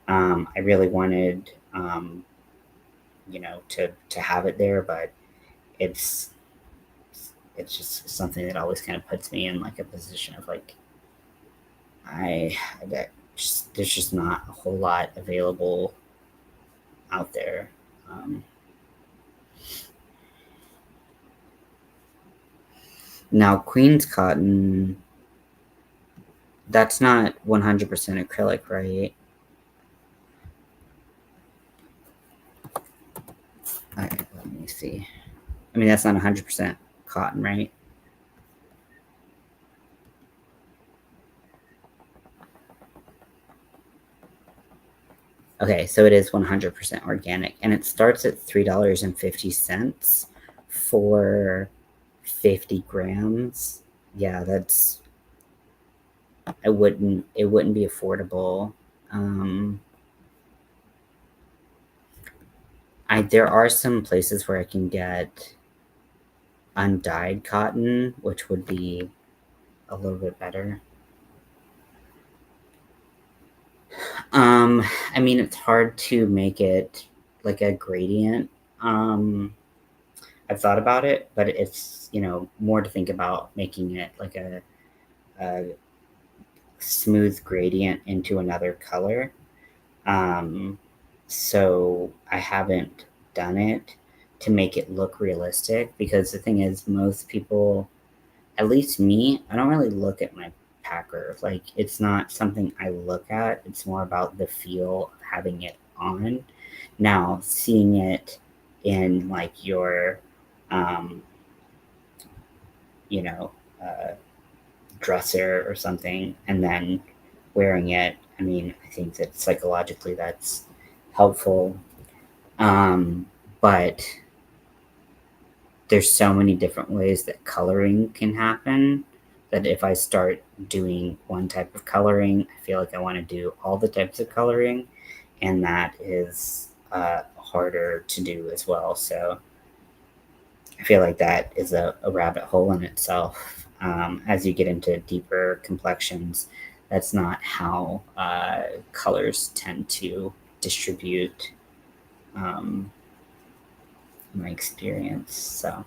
I really wanted, to have it there, but it's it's just something that always kind of puts me in like a position of like there's just not a whole lot available out there. Um, Now, Queen's cotton, that's not 100% acrylic, right? Let me see. I mean, that's not 100% cotton, right? Okay, so it is 100% organic, and it starts at $3.50 for 50 grams. Yeah, it wouldn't be affordable. Um, there are some places where I can get undyed cotton, which would be a little bit better. Um, I mean, it's hard to make it like a gradient. I've thought about it, but it's, more to think about making it like a smooth gradient into another color. Um, so I haven't done it to make it look realistic, because the thing is, most people, at least me, I don't really look at my packer. Like, it's not something I look at. It's more about the feel of having it on. Now, seeing it in like your, um, you know, uh, dresser or something, and then wearing it, I mean, I think that psychologically that's helpful. But there's so many different ways that coloring can happen that if I start doing one type of coloring, I feel like I want to do all the types of coloring, and that is harder to do as well. So I feel like that is a rabbit hole in itself. As you get into deeper complexions, that's not how colors tend to distribute, um, in my experience. So,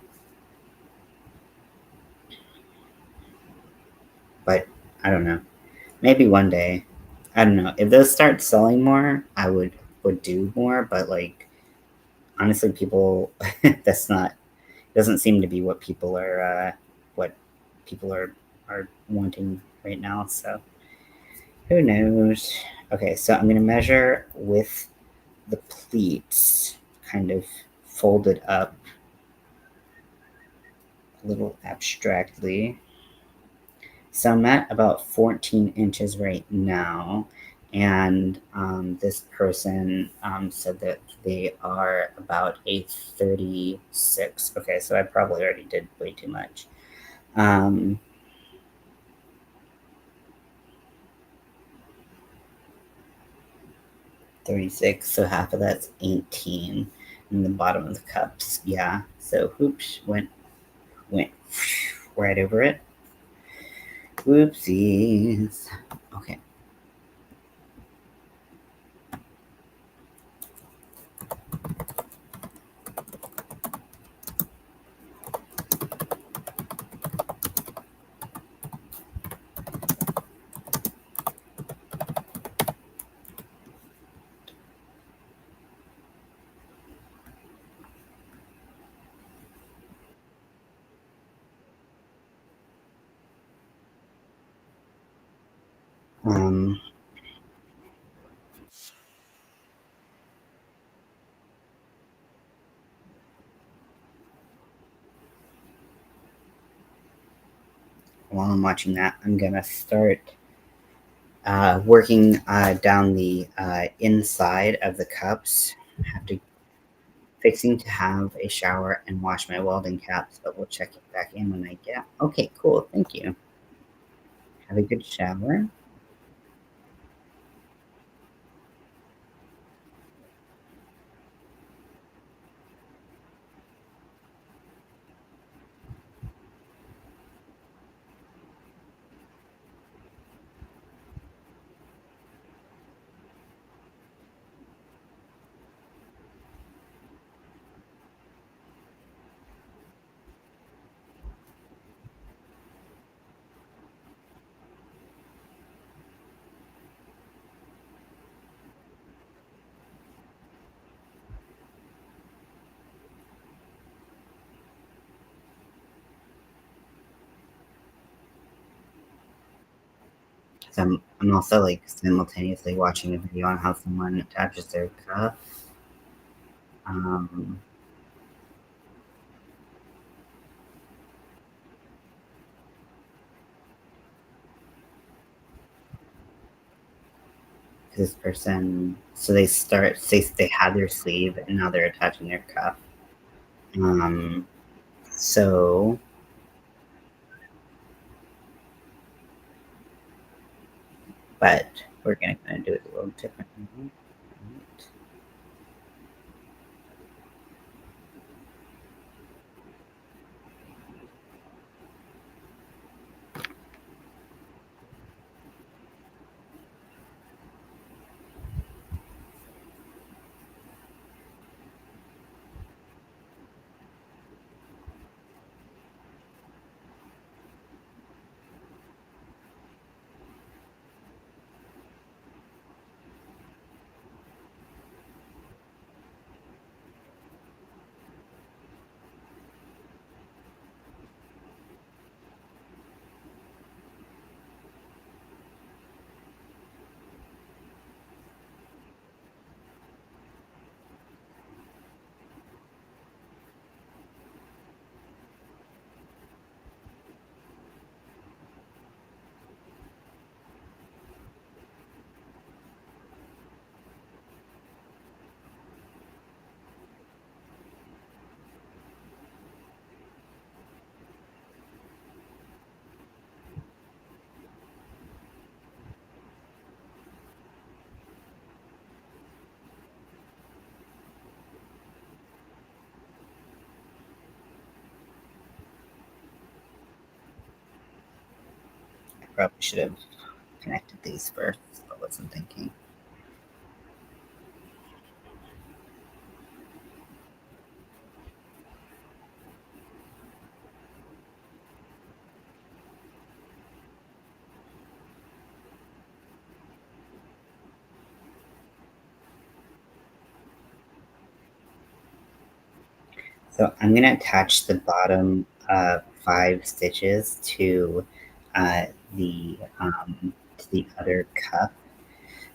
but I don't know. Maybe one day. I don't know. If those start selling more, I would do more. But like, honestly, people, that's not, doesn't seem to be what people are wanting right now. So who knows? Okay, so I'm gonna measure with the pleats kind of folded up a little abstractly. So I'm at about 14 inches right now, and this person said that they are about a 36. Okay, so I probably already did way too much. Um, 36, so half of that's 18, and the bottom of the cups, yeah. So whoops, went right over it. Whoopsies. Okay. Um, while I'm watching that, I'm gonna start working down the inside of the cups. I have to fixing to have a shower and wash my welding caps, but we'll check it back in when I get out. Okay, cool. Thank you. Have a good shower. So I'm also like simultaneously watching a video on how someone attaches their cup. Um, this person, so they had their sleeve and now they're attaching their cuff. Um, so, but we're gonna kind of do it a little differently. I probably should have connected these first. I wasn't thinking. So I'm gonna attach the bottom 5 stitches uh, the to the other cuff.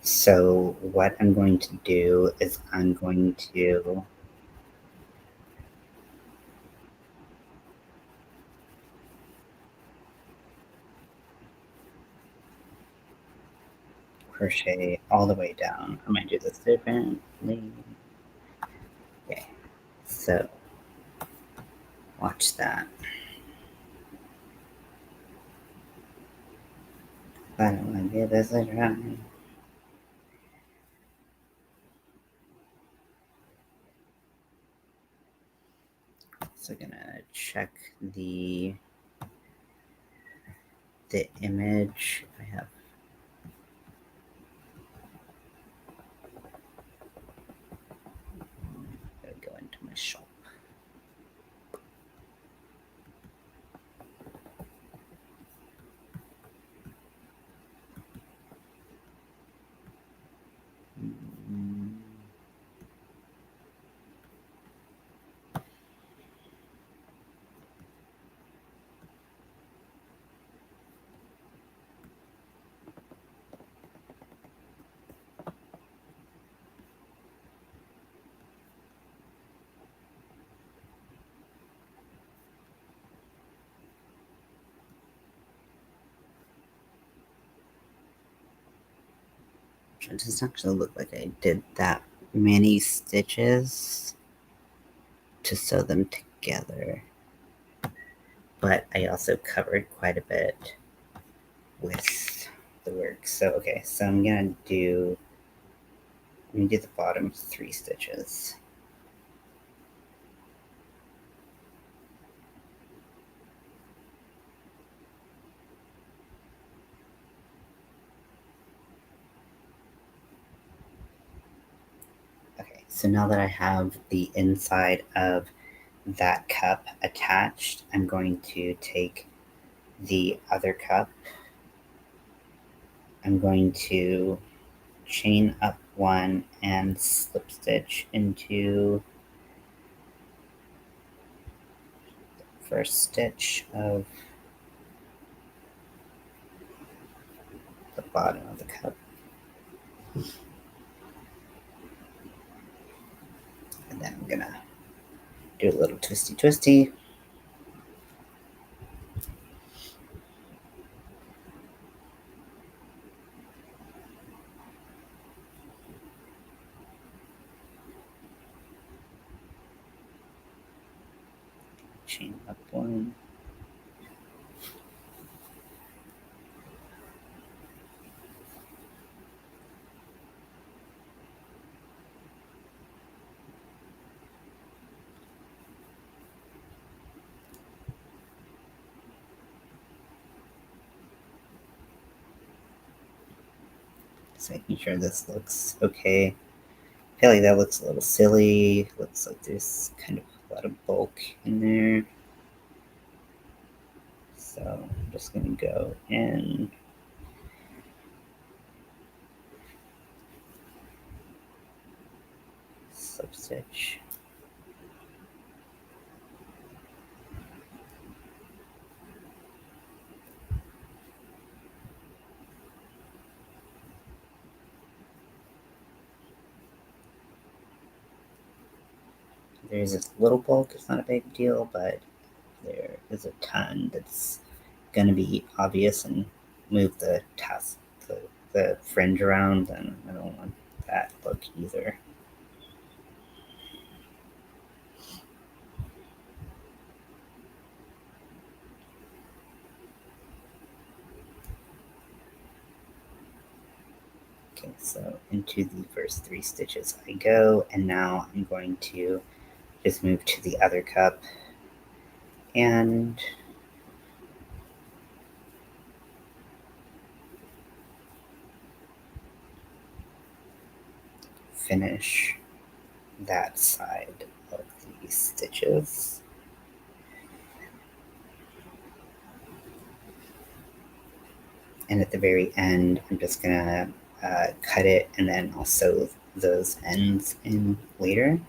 So what I'm going to do is I'm going to crochet all the way down. I might do this differently. Okay, so watch that. I don't want to give this a try. So gonna check the image. I have gotta go into my shop. It doesn't actually look like I did that many stitches to sew them together, but I also covered quite a bit with the work. So okay, so I'm gonna do the bottom 3 stitches. Okay, so now that I have the inside of that cup attached, I'm going to take the other cup. I'm going to chain up 1 and slip stitch into the first stitch of the bottom of the cup. And then I'm gonna do a little twisty twisty. Chain up 1. Just making sure this looks okay. I feel like that looks a little silly. Looks like there's kind of a lot of bulk in there. So I'm just gonna go in. Slip stitch. There's this little bulk, it's not a big deal, but there is a ton that's gonna be obvious and move the task, the fringe around, and I don't want that look either. Okay, so into the first 3 stitches I go, and now I'm going to just move to the other cup and finish that side of these stitches. And at the very end, I'm just gonna cut it, and then I'll sew those ends in later.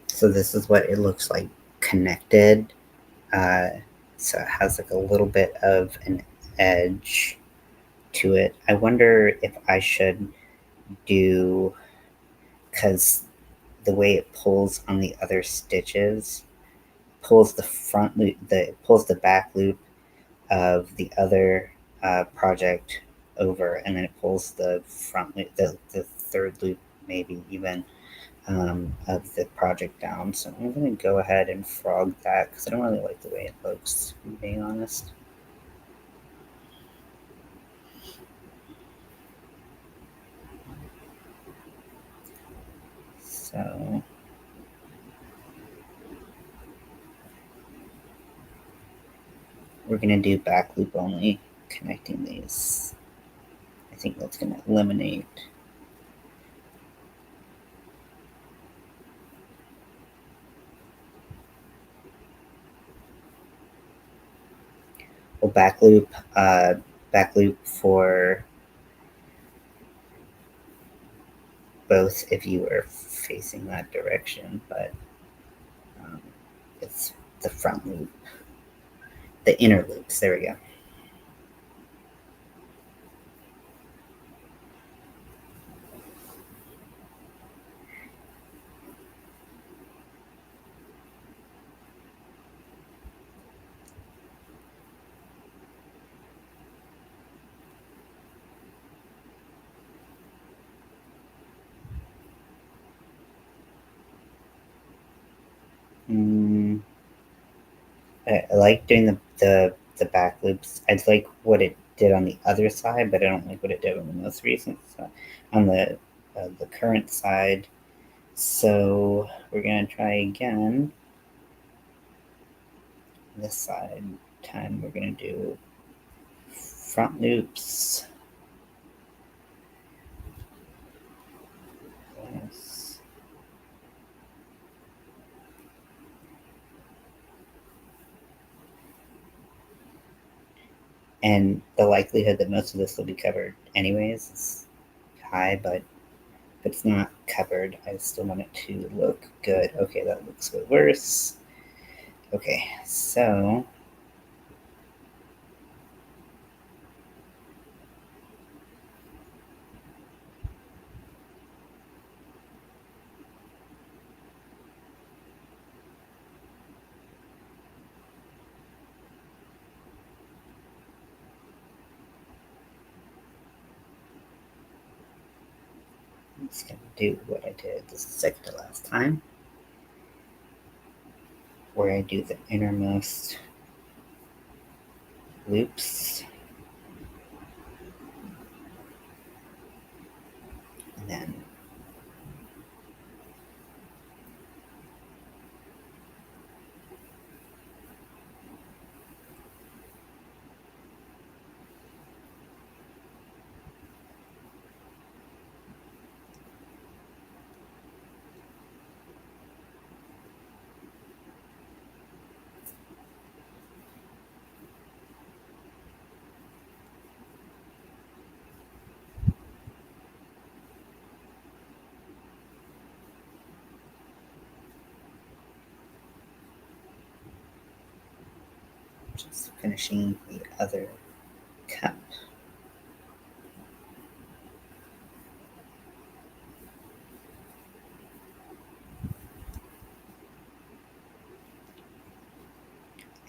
So this is what it looks like connected. so it has like a little bit of an edge to it. I wonder if I should do, because the way it pulls on the other stitches pulls the front loop, pulls the back loop of the other project over, and then it pulls the front loop, the third loop, maybe even of the project down. So I'm going to go ahead and frog that because I don't really like the way it looks, to be being honest. So we're going to do back loop only, connecting these. I think that's going to eliminate. Well, back loop for both if you were facing that direction, but it's the front loop, the inner loops. There we go. I like doing the back loops. I like what it did on the other side, but I don't like what it did on the most recent side, on the current side. So we're gonna try again. This side time we're gonna do front loops. Yes. And the likelihood that most of this will be covered anyways is high, but if it's not covered, I still want it to look good. Okay, that looks way worse. Okay, so I'm just gonna do what I did the second to last time, where I do the innermost loops, and then just finishing the other cup.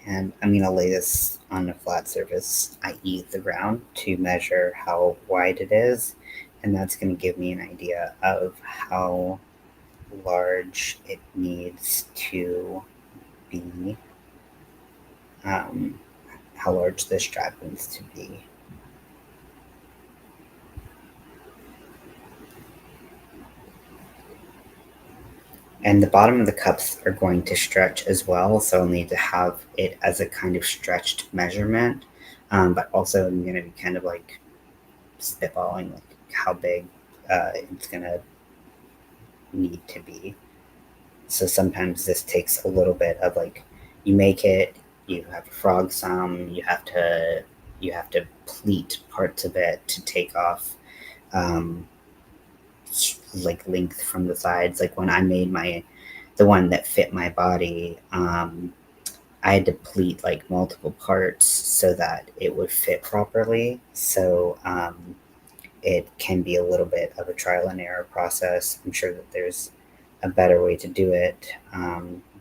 And I'm going to lay this on a flat surface, i.e. the ground, to measure how wide it is. And that's going to give me an idea of how large it needs to be, how large the strap needs to be. And the bottom of the cups are going to stretch as well, so I'll need to have it as a kind of stretched measurement. But also I'm going to be kind of like spitballing like how big it's going to need to be. So sometimes this takes a little bit of like, you make it, you have a frog some, you have to pleat parts of it to take off like length from the sides. Like when I made the one that fit my body, I had to pleat like multiple parts so that it would fit properly. So it can be a little bit of a trial and error process. I'm sure that there's a better way to do it,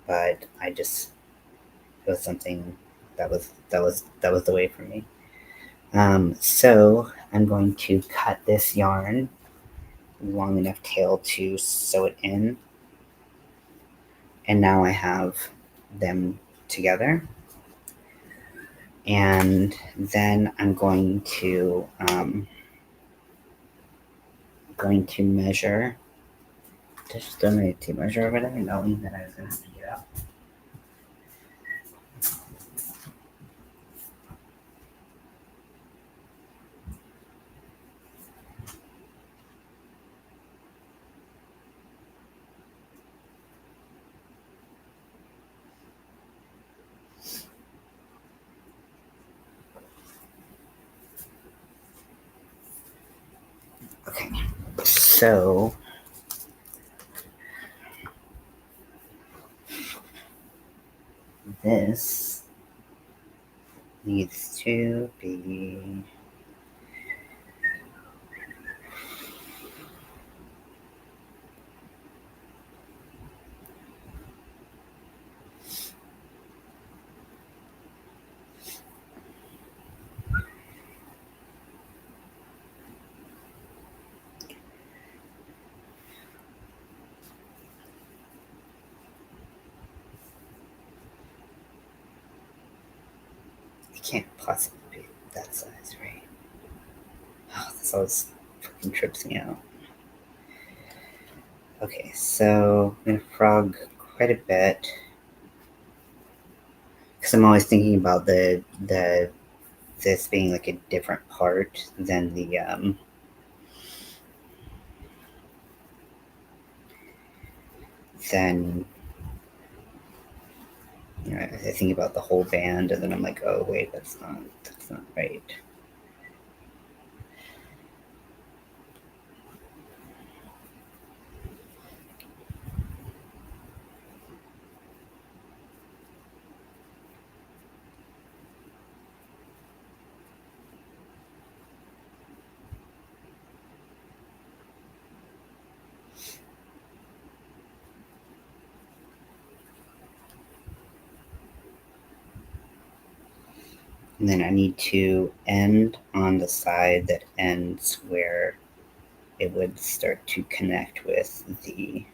but it was something that was the way for me. So I'm going to cut this yarn long enough tail to sew it in, and now I have them together. And then I'm going to measure. Just don't need to measure over there, knowing that I was going to have to get out. Okay, so this needs to be it can't possibly be that size, right? Oh, this always fucking trips me out. Okay, so I'm gonna frog quite a bit because I'm always thinking about the this being like a different part than the than I think about the whole band, and then I'm like, oh wait, that's not right. And then I need to end on the side that ends where it would start to connect with the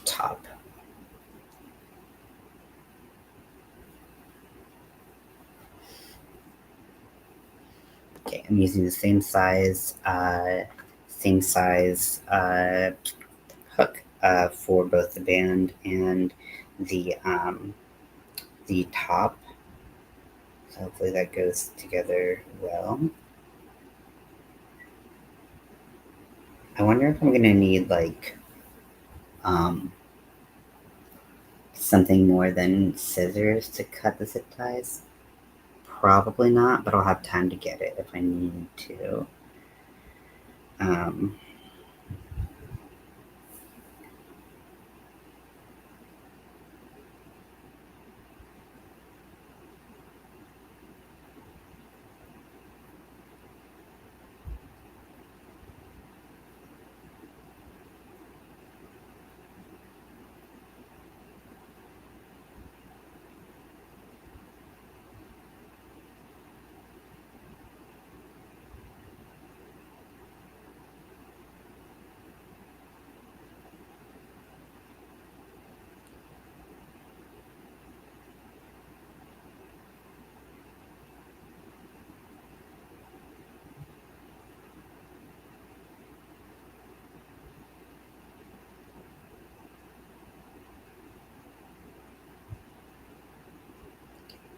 top. Okay, I'm using the same size hook for both the band and the top. So hopefully that goes together well. I wonder if I'm gonna need like something more than scissors to cut the zip ties. Probably not, but I'll have time to get it if I need to. Um,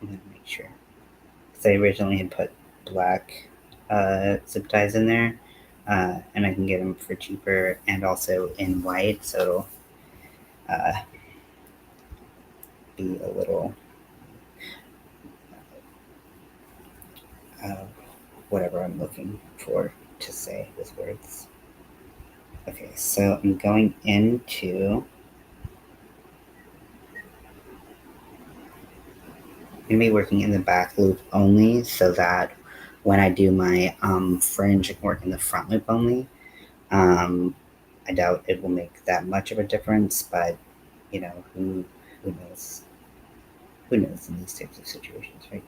I'm gonna make sure. Because I originally had put black zip ties in there, and I can get them for cheaper and also in white, so it'll be a little uh, whatever I'm looking for to say with words. Okay, so I'm going into, I'm going to be working in the back loop only so that when I do my fringe, I can work in the front loop only. I doubt it will make that much of a difference, but you know, who knows? Who knows in these types of situations, right?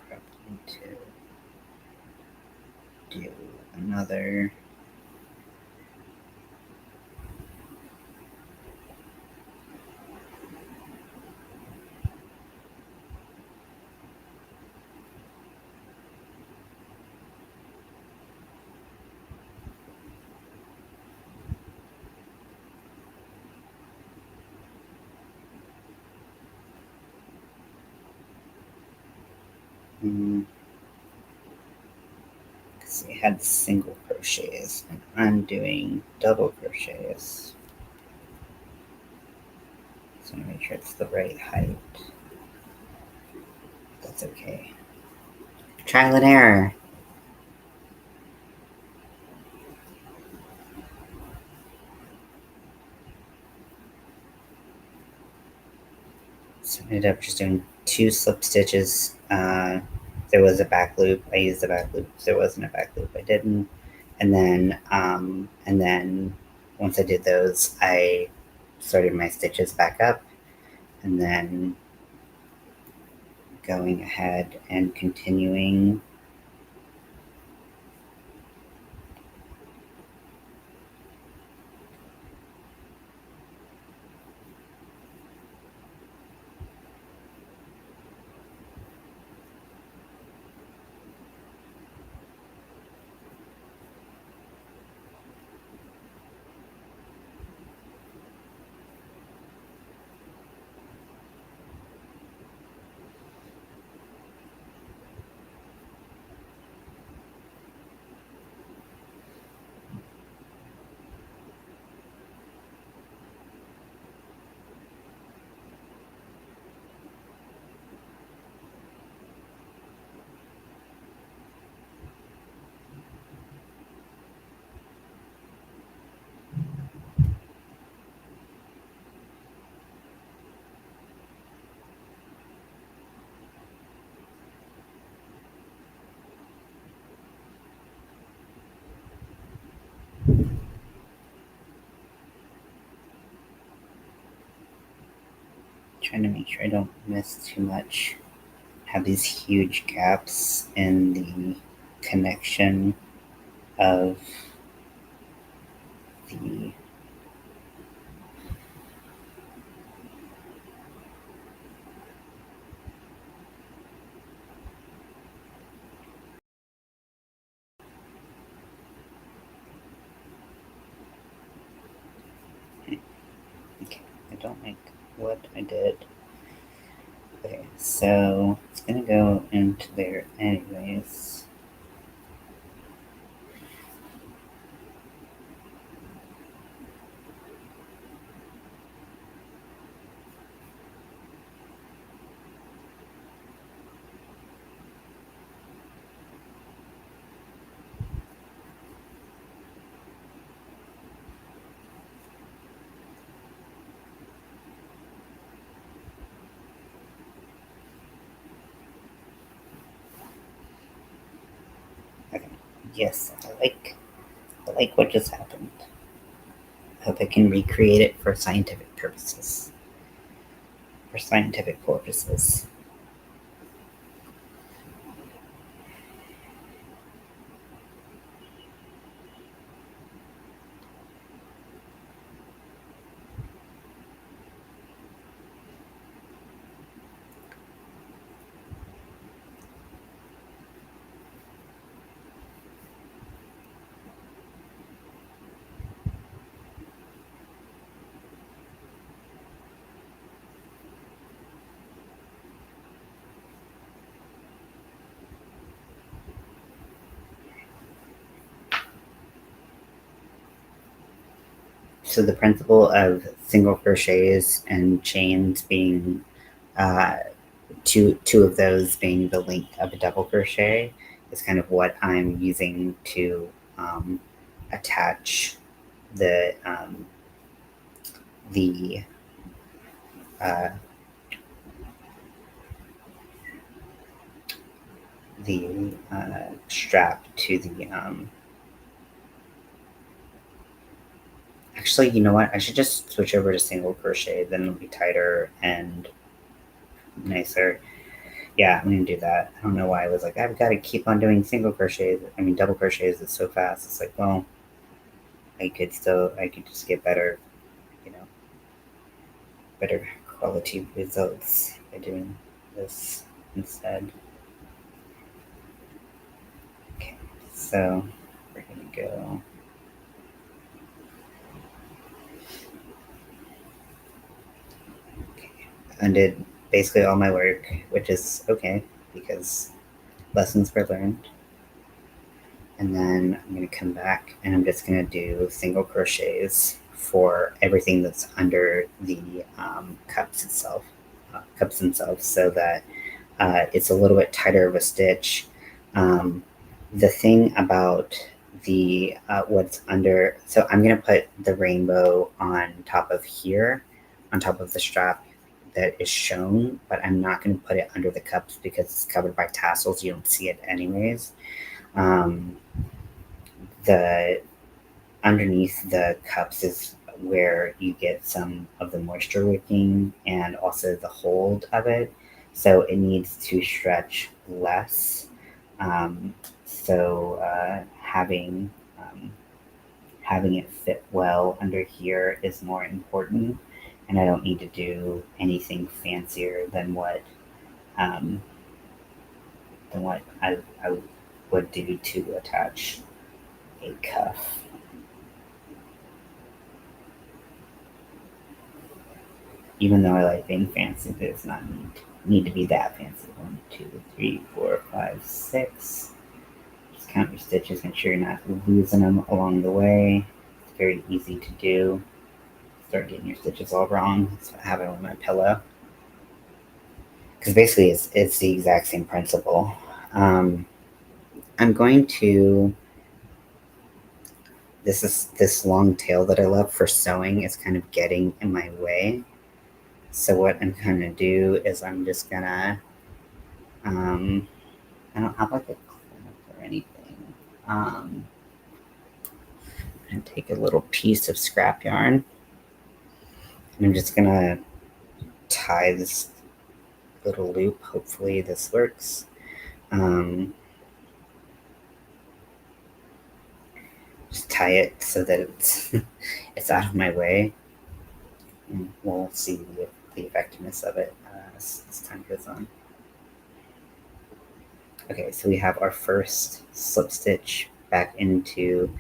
Probably to do another. Because I had single crochets and I'm doing double crochets. So I make sure it's the right height. That's okay. Trial and error. So I ended up just doing 2 slip stitches. There was a back loop. I used the back loop. If there wasn't a back loop, I didn't. And then once I did those, I started my stitches back up, and then going ahead and continuing. Trying to make sure I don't miss too much. Have these huge gaps in the connection of the. Okay, I don't like what I did. Okay, so it's gonna go into there anyways. Okay, yes, I like what just happened. I hope I can recreate it for scientific purposes. For scientific purposes. so the principle of single crochets and chains being two of those being the length of a double crochet is kind of what I'm using to attach the the uh, strap to the actually, you know what, I should just switch over to single crochet, then it'll be tighter and nicer. Yeah, I'm gonna do that. I don't know why I was like, I've got to keep on doing single crochets. I mean, double crochets is so fast. It's like, well, I could just get better, you know, better quality results by doing this instead. Okay, so we're gonna go. Okay. Undid basically all my work, which is okay because lessons were learned. And then I'm going to come back and I'm just going to do single crochets for everything that's under the cups themselves, so that it's a little bit tighter of a stitch. The thing about the what's under, so I'm going to put the rainbow on top of here, on top of the strap that is shown, but I'm not going to put it under the cups because it's covered by tassels. You don't see it anyways. The underneath the cups is where you get some of the moisture wicking and also the hold of it, so it needs to stretch less. So having it fit well under here is more important, and I don't need to do anything fancier um, than what I would do to attach a cuff. Even though I like being fancy, but it's not need to be that fancy. 1, 2, 3, 4, 5, 6. Just count your stitches, make sure you're not losing them along the way. It's very easy to do. Start getting your stitches all wrong. That's what happened with my pillow. Because basically, it's the exact same principle. I'm going to. This long tail that I love for sewing is kind of getting in my way. So what I'm gonna do is I'm just gonna I don't have like a clip or anything. I'm gonna take a little piece of scrap yarn and I'm just gonna tie this little loop. Hopefully this works. Just tie it so that it's it's out of my way, and we'll see the effectiveness of it as time goes on. Okay, so we have our first slip stitch back into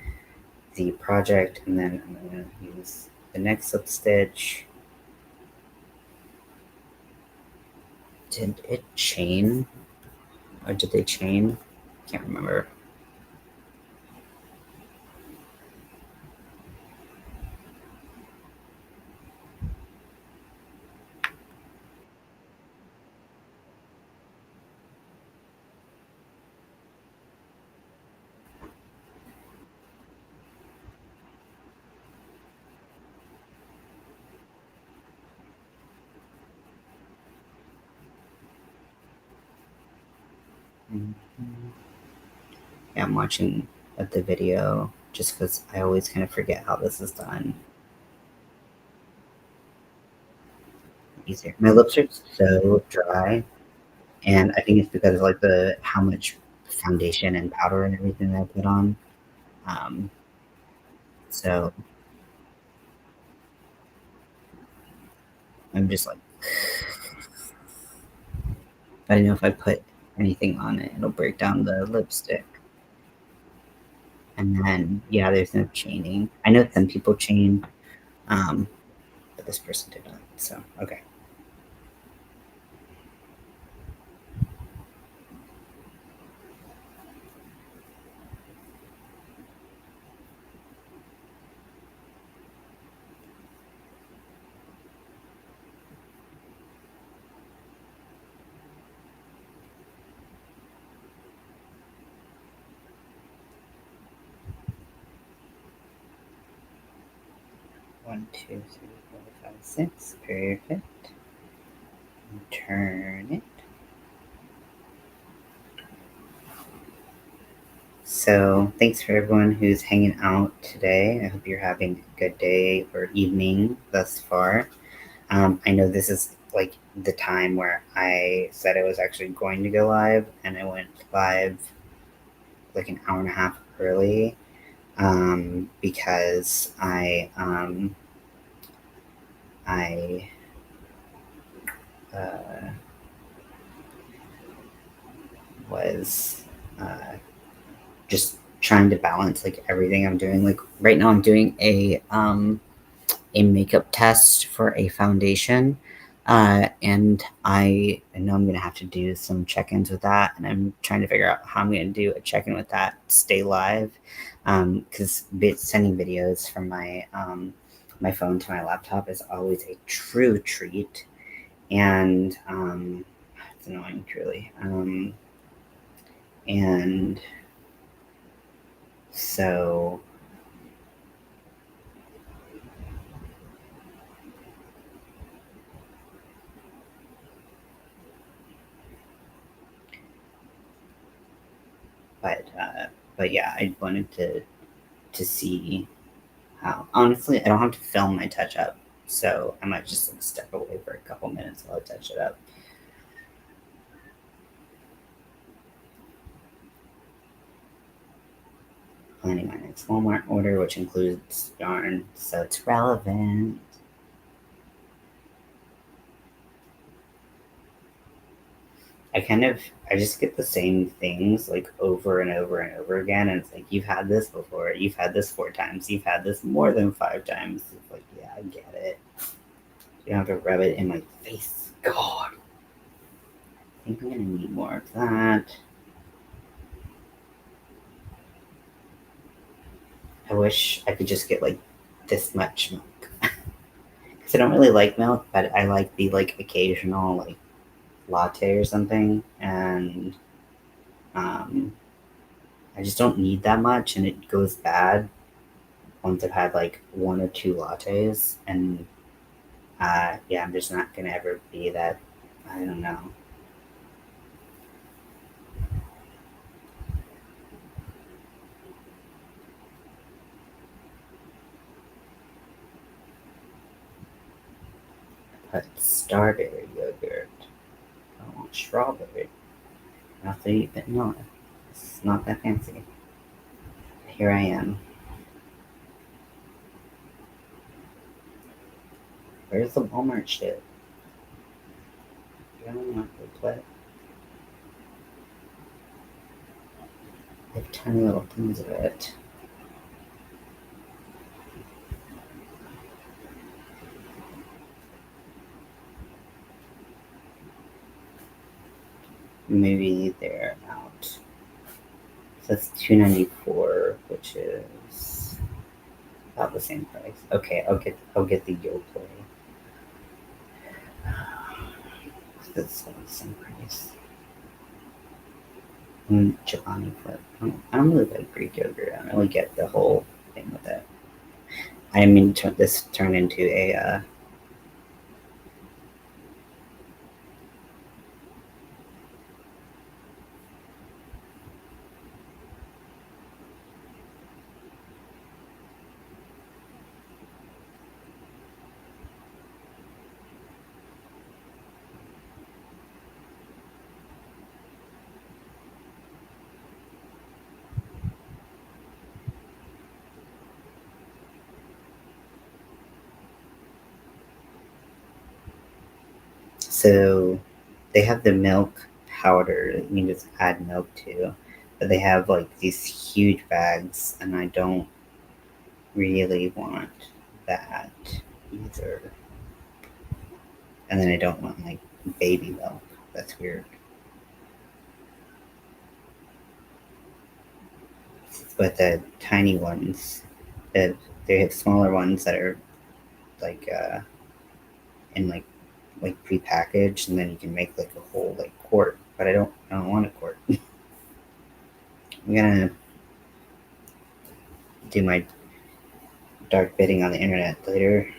the project, and then I'm going to use the next slip stitch. Did it chain? Or did they chain? Can't remember. Mm-hmm. Yeah, I'm watching the video just because I always kind of forget how this is done. Easier. My lips are so dry, and I think it's because of like the how much foundation and powder and everything that I put on. Um, so I'm just like, I don't know if I put anything on it, it'll break down the lipstick. And then, yeah, there's no chaining. I know some people chain, um, but this person did not. So, okay. 1, 2, 3, 4, 5, 6. Perfect. Turn it. So thanks for everyone who's hanging out today. I hope you're having a good day or evening thus far. I know this is like the time where I said I was actually going to go live, and I went live like an hour and a half early because I was just trying to balance like everything I'm doing. Like right now, I'm doing a makeup test for a foundation. And I know I'm going to have to do some check-ins with that. And I'm trying to figure out how I'm going to do a check-in with that, stay live. Because sending videos from my phone to my laptop is always a true treat. And it's annoying, truly. And so... But yeah, I wanted to see how. Honestly, I don't have to film my touch up, so I might just like step away for a couple minutes while I touch it up. Planning my next Walmart order, which includes yarn, so it's relevant. I just get the same things like over and over and over again, and it's like, you've had this before, you've had this 4 times, you've had this more than 5 times. It's like, yeah, I get it. You don't have to rub it in my face. God. I think I'm gonna need more of that. I wish I could just get like this much milk. Because I don't really like milk, but I like the like occasional like latte or something, and I just don't need that much, and it goes bad once I've had like 1 or 2 lattes, and yeah, I'm just not gonna ever be that. I don't know. But strawberry yogurt. I want strawberry. I'll say, but no, it's not that fancy. Here I am. Where's the Walmart shit? I don't know what. They have tiny little things of it. Maybe they're out. So that's $2.94, which is about the same price. Okay, I'll get the Yoplait. That's about the same price. And Chobani Flip. I don't really like Greek yogurt. I don't really get the whole thing with it. I mean, this turned into a so they have the milk powder that you can just add milk to, but they have like these huge bags, and I don't really want that either. And then I don't want like baby milk. That's weird. But the tiny ones, they have smaller ones that are like in like prepackaged, and then you can make like a whole like quart. But I don't want a quart. I'm gonna do my dark bidding on the internet later.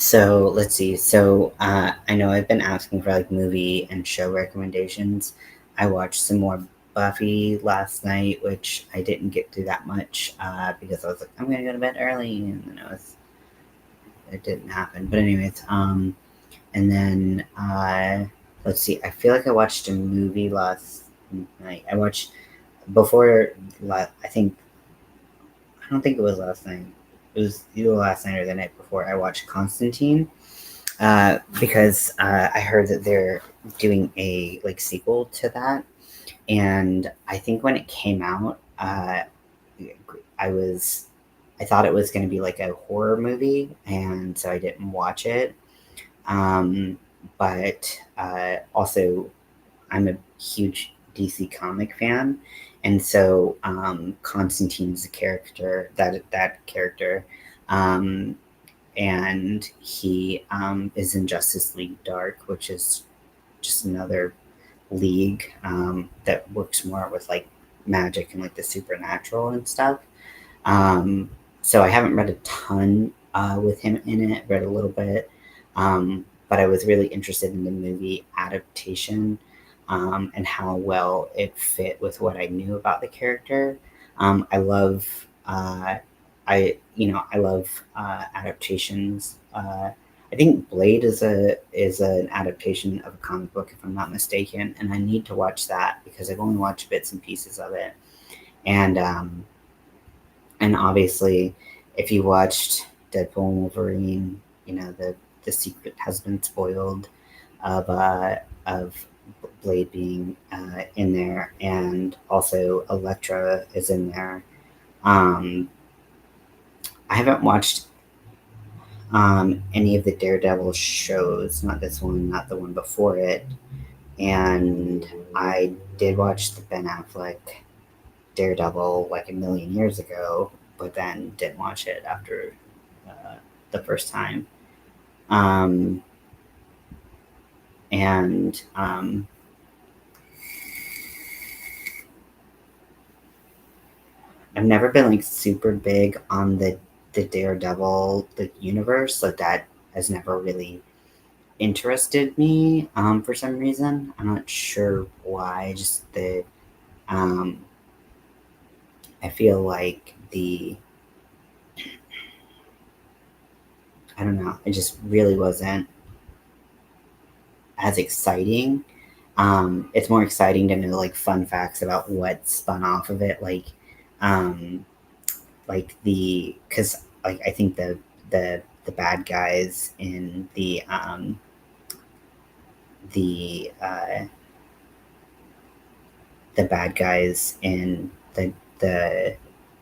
So let's see. So I know I've been asking for like movie and show recommendations. I watched some more Buffy last night, which I didn't get through that much because I was like, I'm gonna go to bed early, and then it didn't happen. But anyways, and then let's see. I feel like I watched a movie last night. I watched before. I think I don't think it was last night. It was either last night or the night before. I watched Constantine because I heard that they're doing a like sequel to that, and I think when it came out, I was I thought it was going to be like a horror movie, and so I didn't watch it. Um, but also, I'm a huge DC comic fan, and so Constantine's a character that character. Um, and he is in Justice League Dark, which is just another league that works more with like magic and like the supernatural and stuff. Um, so I haven't read a ton with him in it. Read a little bit, but I was really interested in the movie adaptation and how well it fit with what I knew about the character. I love I love adaptations. I think Blade is an adaptation of a comic book, if I'm not mistaken, and I need to watch that because I've only watched bits and pieces of it. And and obviously, if you watched Deadpool and Wolverine, you know the secret has been spoiled of Blade being in there, and also Elektra is in there. Um, I haven't watched any of the Daredevil shows, not this one, not the one before it, and I did watch the Ben Affleck Daredevil like a million years ago, but then didn't watch it after uh, the first time. Um, and I've never been like super big on the Daredevil the universe, like that has never really interested me for some reason. I'm not sure why. Just the um, I feel like the I don't know. It just really wasn't as exciting. It's more exciting to know like fun facts about what spun off of it, um, like the because like I think the bad guys in the the bad guys in the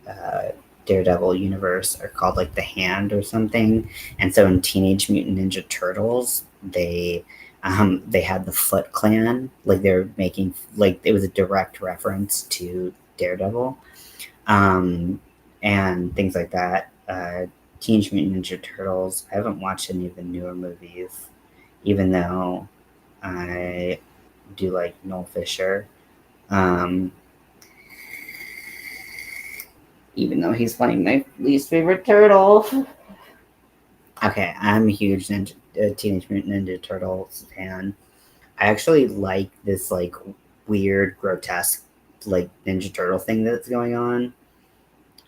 uh, Daredevil universe are called like the Hand or something, and so in Teenage Mutant Ninja Turtles they had the Foot Clan, like they're making like it was a direct reference to Daredevil, um, and things like that. Teenage Mutant Ninja Turtles. I haven't watched any of the newer movies, even though I do like Noel Fisher. Um, even though he's playing my least favorite turtle. Okay, I'm a huge Teenage Mutant Ninja Turtles fan. I actually like this like weird, grotesque like Ninja Turtle thing that's going on.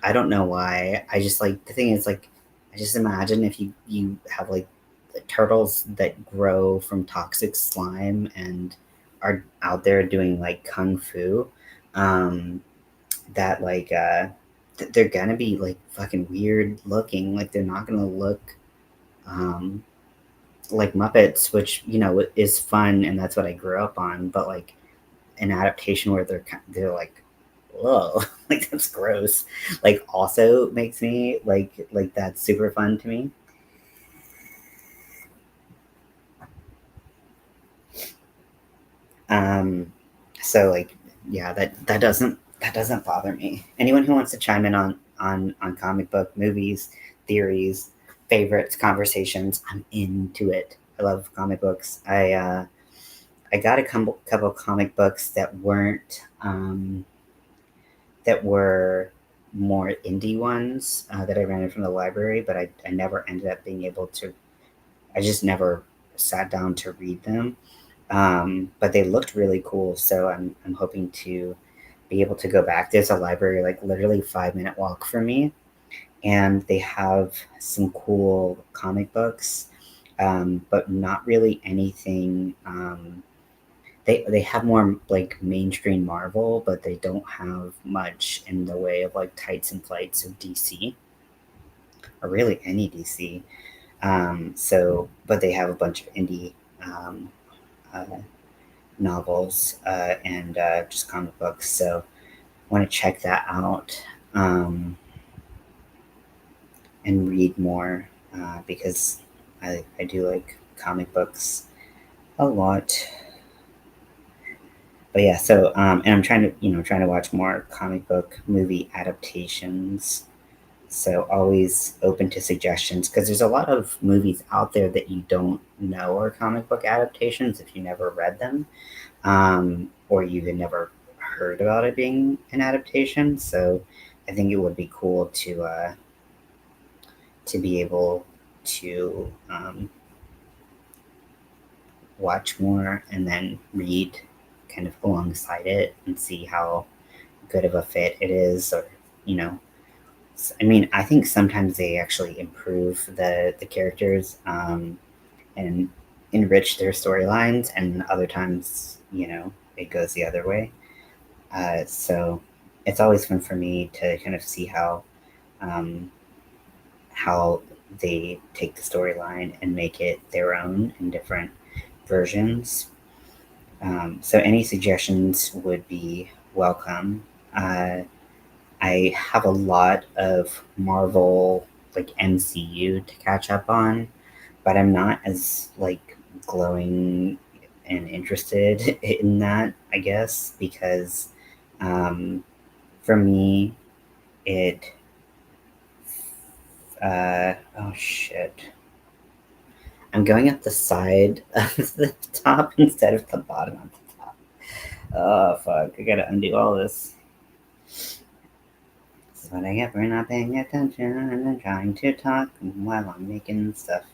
I don't know why. I just like the thing is like I just imagine if you have like the turtles that grow from toxic slime and are out there doing like kung fu, um, that like they're gonna be like fucking weird looking. Like they're not gonna look like Muppets, which is fun, and that's what I grew up on. But like an adaptation where they're like, whoa, like that's gross. Like also makes me like that's super fun to me. Um, so like, yeah, that doesn't bother me. Anyone who wants to chime in on comic book movies, theories, favorites, conversations, I'm into it. I love comic books. I got a couple comic books that were more indie ones that I rented from the library, but I never ended up being able to. I just never sat down to read them. But they looked really cool, so I'm hoping to be able to go back. There's a library like literally 5 minute walk from me, and they have some cool comic books, but not really anything. They have more like mainstream Marvel, but they don't have much in the way of like tights and flights of DC or really any DC. But they have a bunch of indie um, uh, novels and just comic books. So I want to check that out and read more because I do like comic books a lot. But yeah, so and I'm trying to watch more comic book movie adaptations. So always open to suggestions because there's a lot of movies out there that you don't know are comic book adaptations if you never read them, or you had never heard about it being an adaptation. So I think it would be cool to be able to watch more and then read kind of alongside it and see how good of a fit it is, or you know. I mean, I think sometimes they actually improve the characters and enrich their storylines, and other times, it goes the other way. So it's always fun for me to kind of see um, how they take the storyline and make it their own in different versions. So any suggestions would be welcome. Uh, I have a lot of Marvel like MCU to catch up on, but I'm not as like glowing and interested in that, I guess, because um, for me it oh shit. I'm going up the side of the top instead of the bottom of the top. Oh fuck, I gotta undo all this. This is what I get for not paying attention and then trying to talk while I'm making stuff.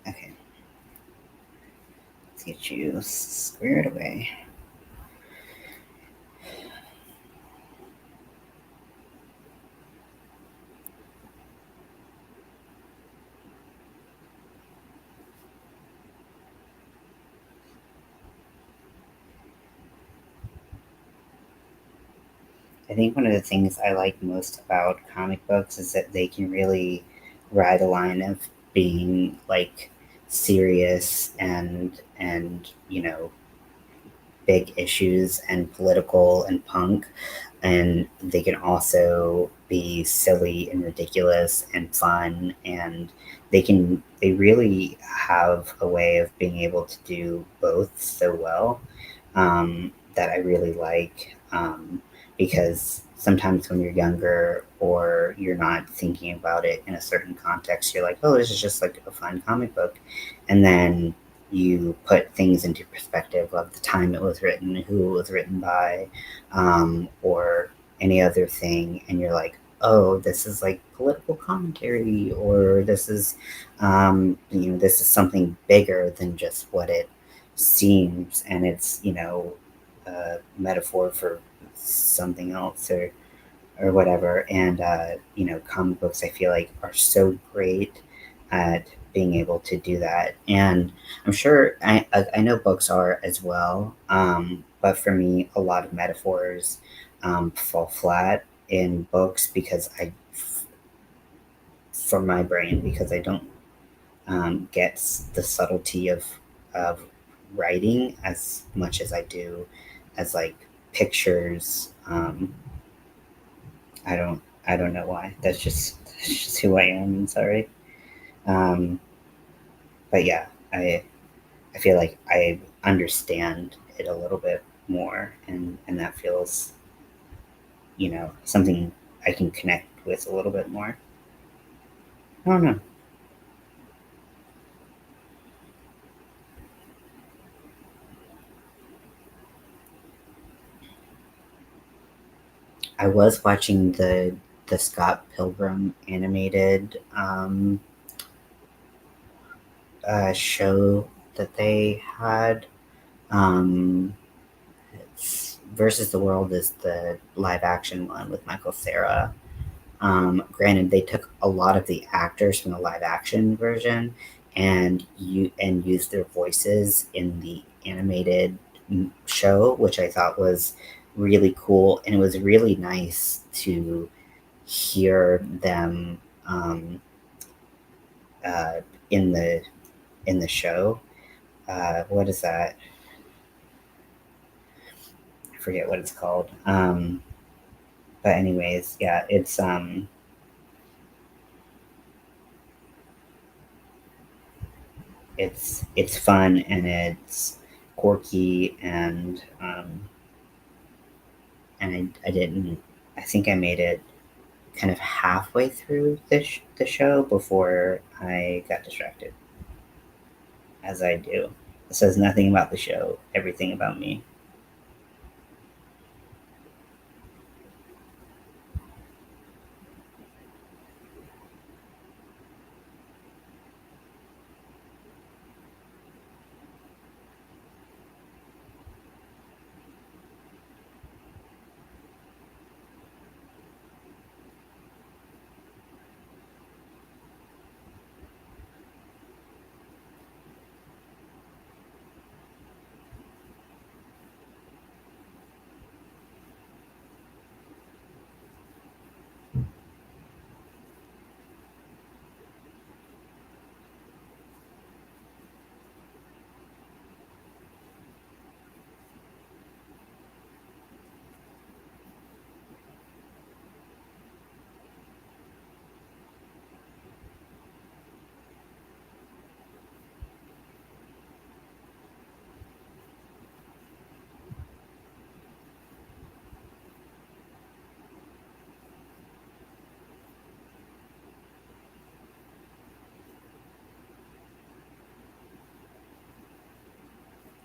Okay, let's get you squared away. I think one of the things I like most about comic books is that they can really ride a line of being like serious and big issues and political and punk, and they can also be silly and ridiculous and fun, and they really have a way of being able to do both so well, that I really like, because sometimes when you're younger or you're not thinking about it in a certain context, you're like, oh, this is just like a fun comic book, and then you put things into perspective of the time it was written, who it was written by, or any other thing, and you're like, oh, this is like political commentary, or this is something bigger than just what it seems, and it's a metaphor for something else, or whatever. And comic books I feel like are so great at being able to do that. And I'm sure I know books are as well, but for me, a lot of metaphors fall flat in books because for my brain, because I don't get the subtlety of writing as much as I do as like pictures. I don't know why. That's just who I am. I'm sorry. Um, but yeah, I feel like I understand it a little bit more, and that feels, something I can connect with a little bit more. I don't know. I was watching the Scott Pilgrim animated show that they had. Um, Versus the World is the live action one with Michael Cera. Granted, they took a lot of the actors from the live action version and used their voices in the animated show, which I thought was really cool, and it was really nice to hear them uh, in the show. What is that? I forget what it's called. But anyways, yeah, it's fun and it's quirky and I didn't. I think I made it kind of halfway through the show before I got distracted, as I do. It says nothing about the show, everything about me.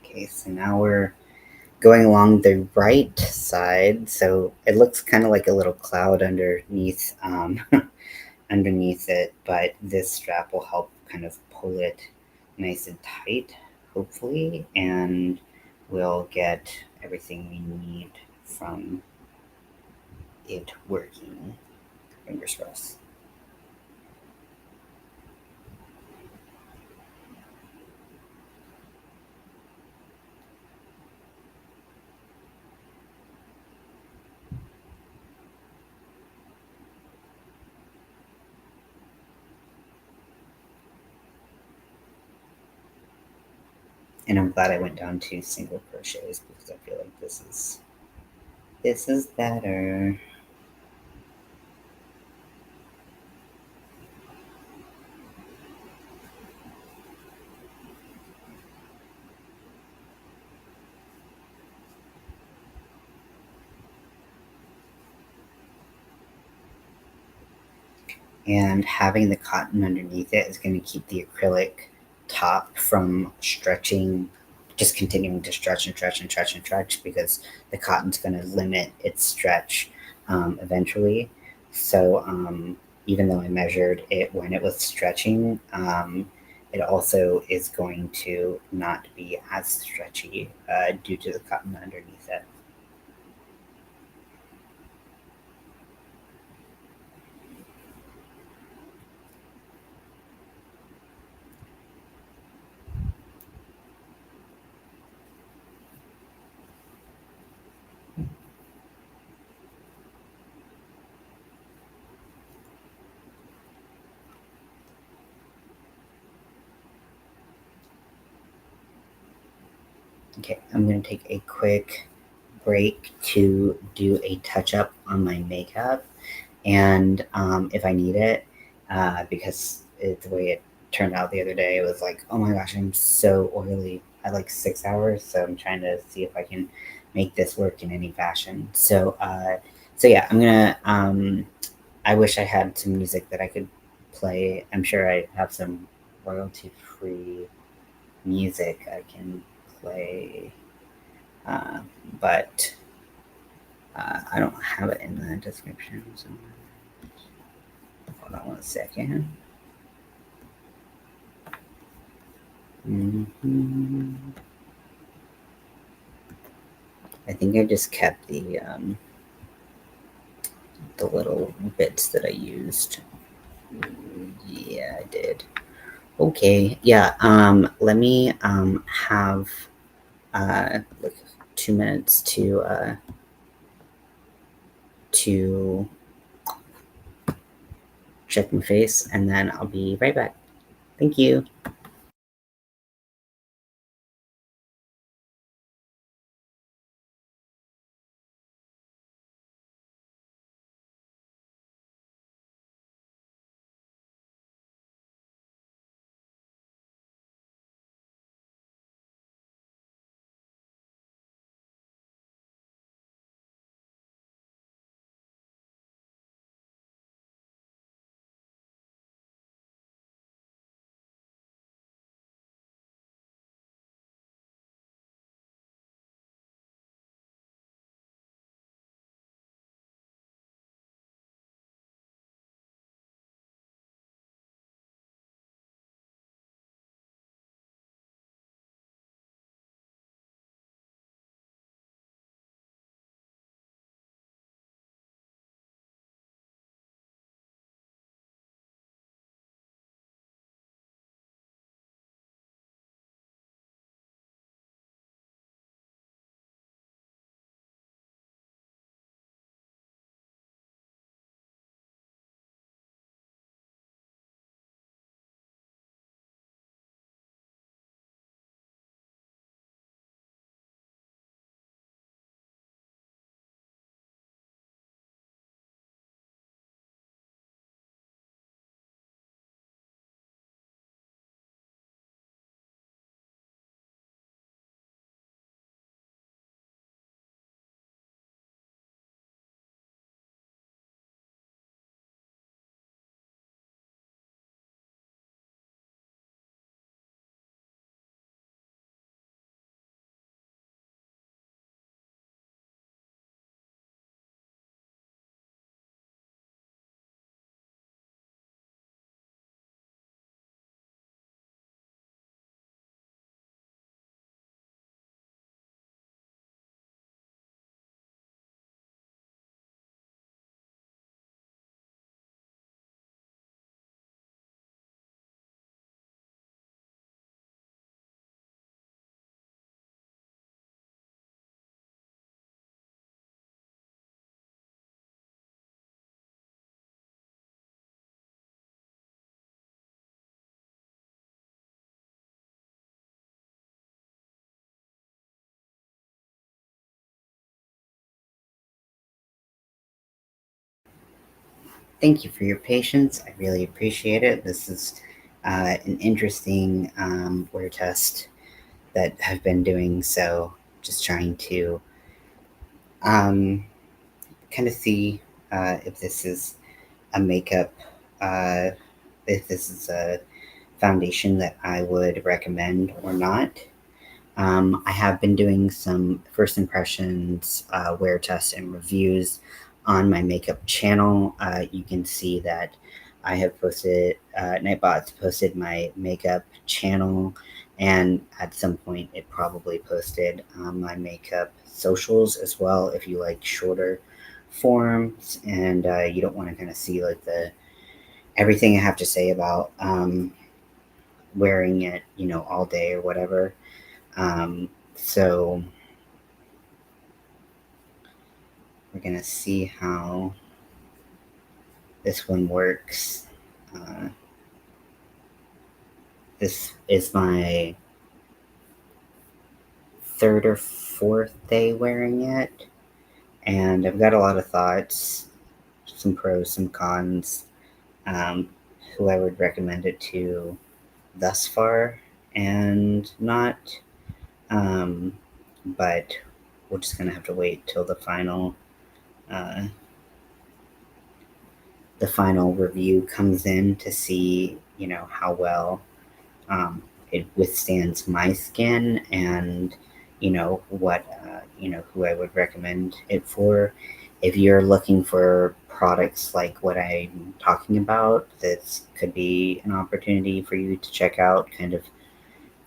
Okay, so now we're going along the right side, so it looks kind of like a little cloud underneath underneath it, but this strap will help kind of pull it nice and tight, hopefully, and we'll get everything we need from it working. Fingers crossed. And I'm glad I went down to single crochets because I feel like this is better. And having the cotton underneath it is going to keep the acrylic top from stretching, just continuing to stretch and stretch and stretch and stretch because the cotton's going to limit its stretch eventually. So even though I measured it when it was stretching, it also is going to not be as stretchy due to the cotton underneath it. Okay, I'm going to take a quick break to do a touch up on my makeup, and if I need it, because the way it turned out the other day, it was like, oh my gosh, I'm so oily. I had like 6 hours, so I'm trying to see if I can make this work in any fashion. So yeah, I'm gonna. I wish I had some music that I could play. I'm sure I have some royalty free music I can play, uh, but I don't have it in the description. So hold on one second. I think I just kept the little bits that I used. Yeah, I did. Okay, yeah. Let me have like 2 minutes to check my face, and then I'll be right back. Thank you. Thank you for your patience. I really appreciate it. This is an interesting wear test that I've been doing. So just trying to um, kind of see if this is a makeup, uh, if this is a foundation that I would recommend or not. I have been doing some first impressions, wear tests, and reviews on my makeup channel. You can see that I have posted, Nightbot's posted my makeup channel, and at some point it probably posted my makeup socials as well if you like shorter forms and you don't want to kind of see like the everything I have to say about wearing it, all day or whatever. So we're gonna see how this one works. Uh, this is my third or fourth day wearing it, and I've got a lot of thoughts, some pros, some cons, who I would recommend it to thus far, and not. But we're just gonna have to wait till uh, the final review comes in to see, how well it withstands my skin, and what who I would recommend it for. If you're looking for products like what I'm talking about, this could be an opportunity for you to check out kind of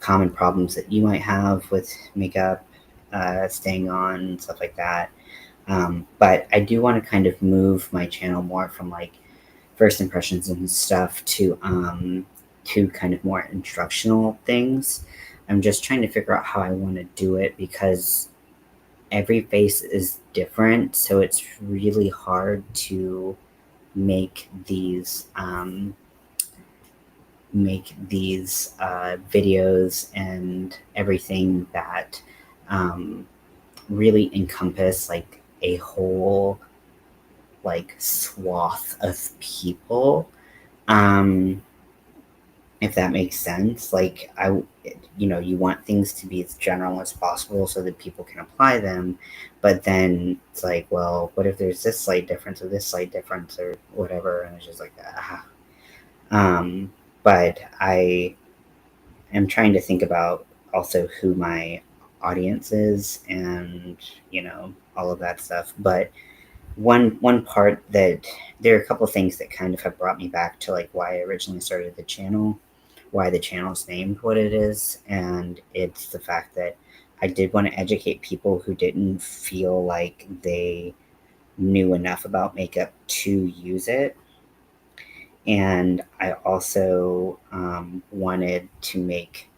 common problems that you might have with makeup, staying on, stuff like that. But I do want to kind of move my channel more from like first impressions and stuff to kind of more instructional things. I'm just trying to figure out how I want to do it because every face is different, so it's really hard to make these videos and everything that really encompass like a whole like swath of people. Um, if that makes sense. Like you want things to be as general as possible so that people can apply them, but then it's like, well, what if there's this slight difference or this slight difference or whatever, and it's just like, ah. Um, but I am trying to think about also who my audience is and all of that stuff. But one part that there are a couple of things that kind of have brought me back to like why I originally started the channel, why the channel's named what it is, and it's the fact that I did want to educate people who didn't feel like they knew enough about makeup to use it. And I also wanted to make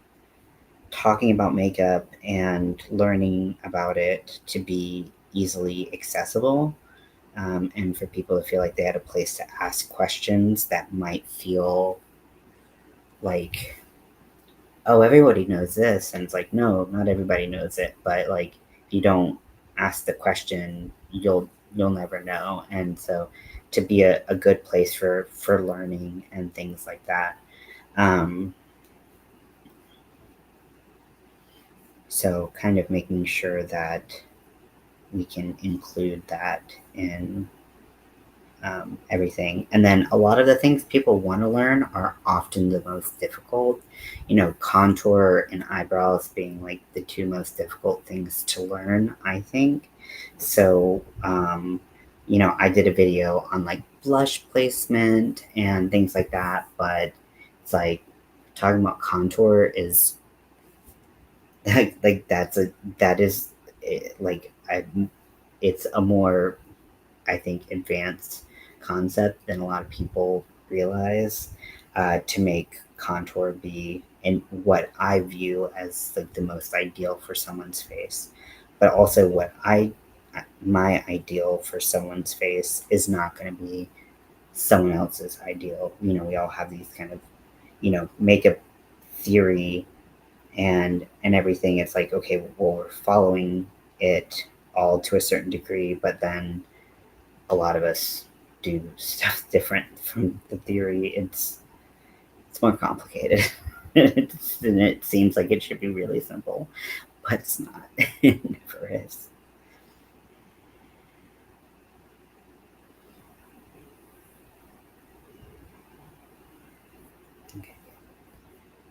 talking about makeup and learning about it to be easily accessible, and for people to feel like they had a place to ask questions that might feel like, oh, everybody knows this, and it's like, no, not everybody knows it, but like if you don't ask the question, you'll never know. And so to be a good place for learning and things like that. um, so kind of making sure that we can include that in everything. And then a lot of the things people want to learn are often the most difficult. Contour and eyebrows being like the two most difficult things to learn, I think. So, I did a video on like blush placement and things like that, but it's like talking about contour is like that is like it's a more, I think, advanced concept than a lot of people realize, to make contour be in what I view as like the most ideal for someone's face. But also my ideal for someone's face is not going to be someone else's ideal. We all have these kind of, makeup theory and everything. It's like, okay, well, we're following it all to a certain degree, but then a lot of us do stuff different from the theory. It's more complicated. And it seems like it should be really simple, but it's not. It never is. Okay.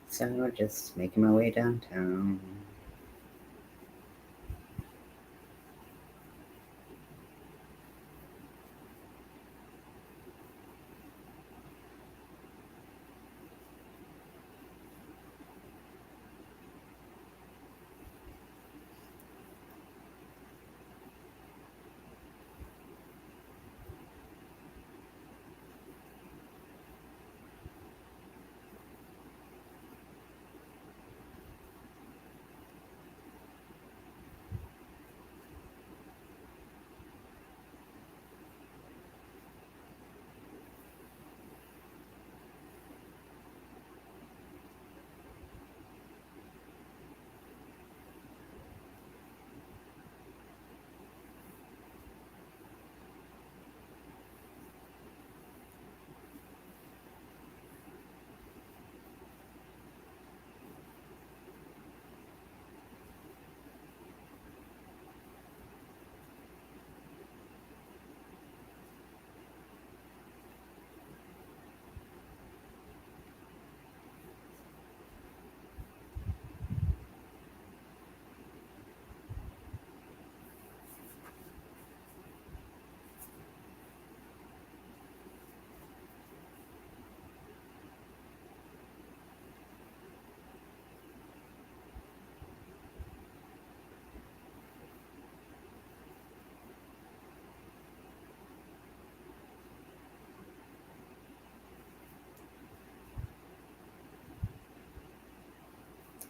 So just making my way downtown.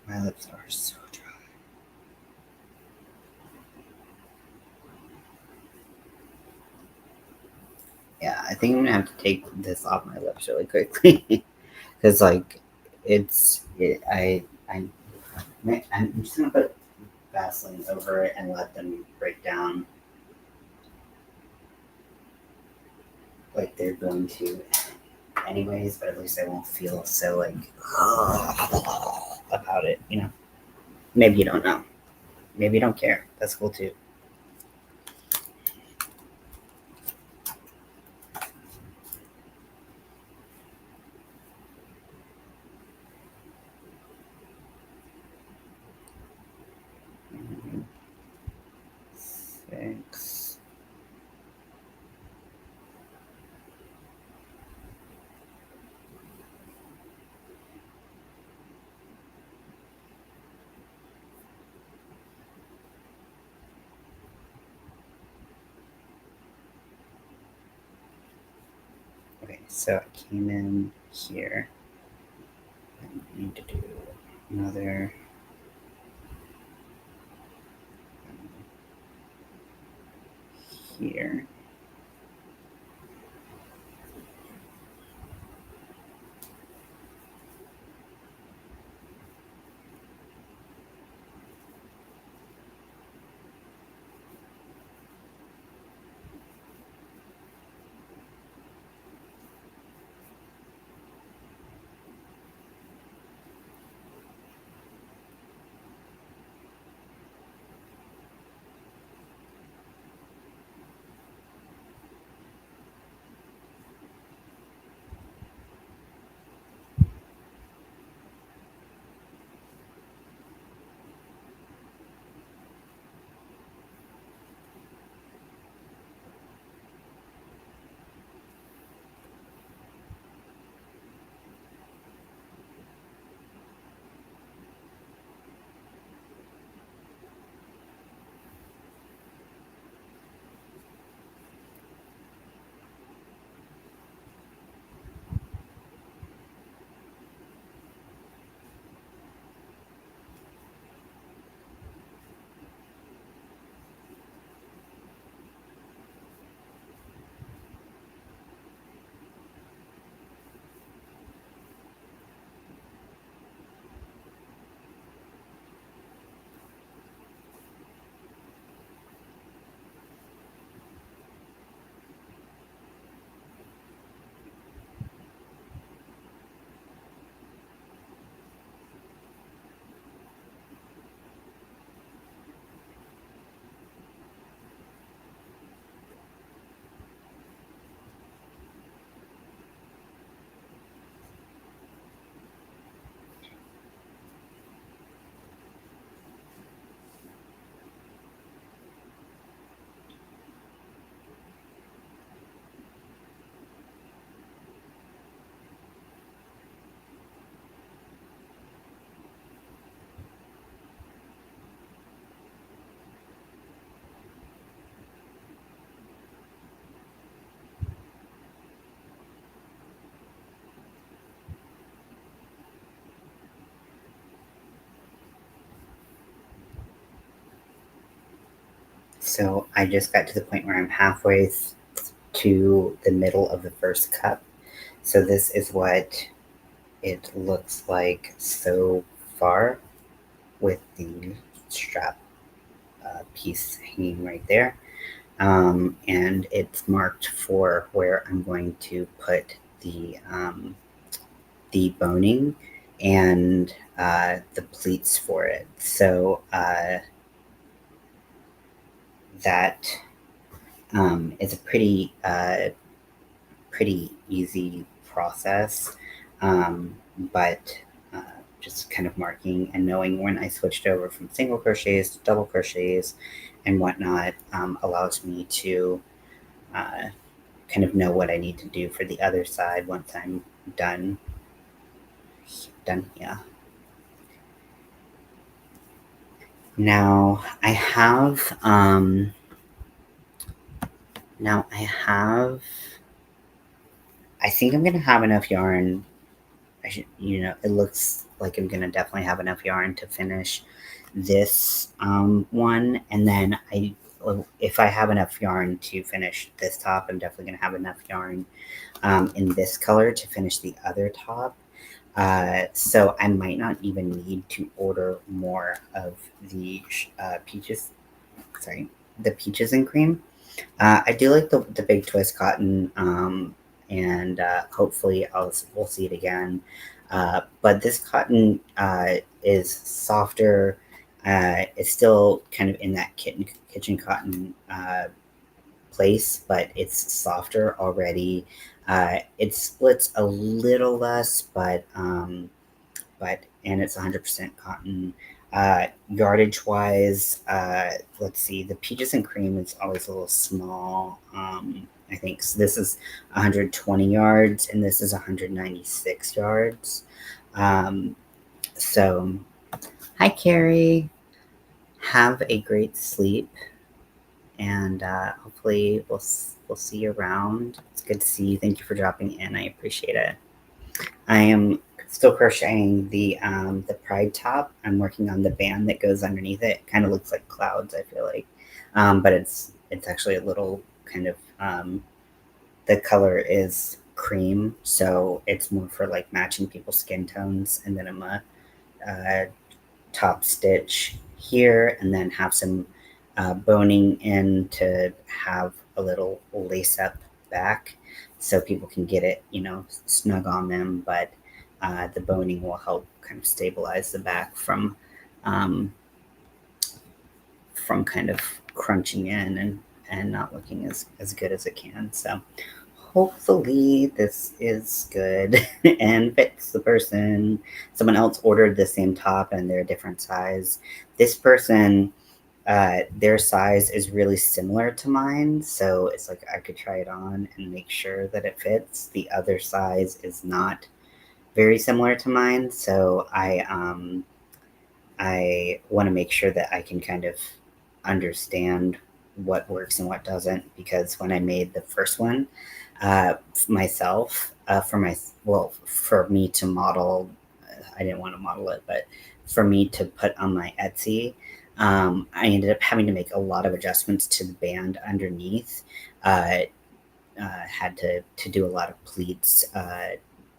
My lips are so dry. Yeah, I think I'm gonna have to take this off my lips really quickly because like I'm just gonna put Vaseline over it and let them break down like they're going to anyways, but at least I won't feel so like about it, you know. Maybe you don't know. Maybe you don't care. That's cool too. Six. Okay, so I came in here. I need to do another here. So I just got to the point where I'm halfway to the middle of the first cup. So this is what it looks like so far with the strap piece hanging right there. And it's marked for where I'm going to put the boning and the pleats for it. So that is a pretty easy process, but just kind of marking and knowing when I switched over from single crochets to double crochets and whatnot allows me to uh, kind of know what I need to do for the other side once I'm done. Yeah. Now I have now I have I think I'm gonna have enough yarn. I should, it looks like I'm gonna definitely have enough yarn to finish this one, and then if I have enough yarn to finish this top, I'm definitely gonna have enough yarn in this color to finish the other top. So I might not even need to order more of the peaches. Sorry, the peaches and cream. I do like the big twist cotton, and hopefully we'll see it again. But this cotton is softer. It's still kind of in that kitchen cotton place, but it's softer already. It splits a little less, but and it's 100% cotton. Yardage wise, let's see, the peaches and cream is always a little small. I think so this is 120 yards and this is 196 yards. So, hi, Carrie. Have a great sleep, and hopefully we'll see you around. It's good to see you. Thank you for dropping in. I appreciate it. I am still crocheting the pride top. I'm working on the band that goes underneath it. It kind of looks like clouds, I feel like, but it's actually a little kind of the color is cream, so it's more for like matching people's skin tones. And then I'm a top stitch here, and then have some boning in to have a little lace up back so people can get it, snug on them. But the boning will help kind of stabilize the back um, from kind of crunching in and not looking as good as it can. So hopefully this is good and fits the person. Someone else ordered the same top and they're a different size. This person, their size is really similar to mine, so it's like I could try it on and make sure that it fits. The other size is not very similar to mine, so I want to make sure that I can kind of understand what works and what doesn't, because when I made the first one myself, for me to model, I didn't want to model it, but for me to put on my Etsy, I ended up having to make a lot of adjustments to the band underneath. Had to do a lot of pleats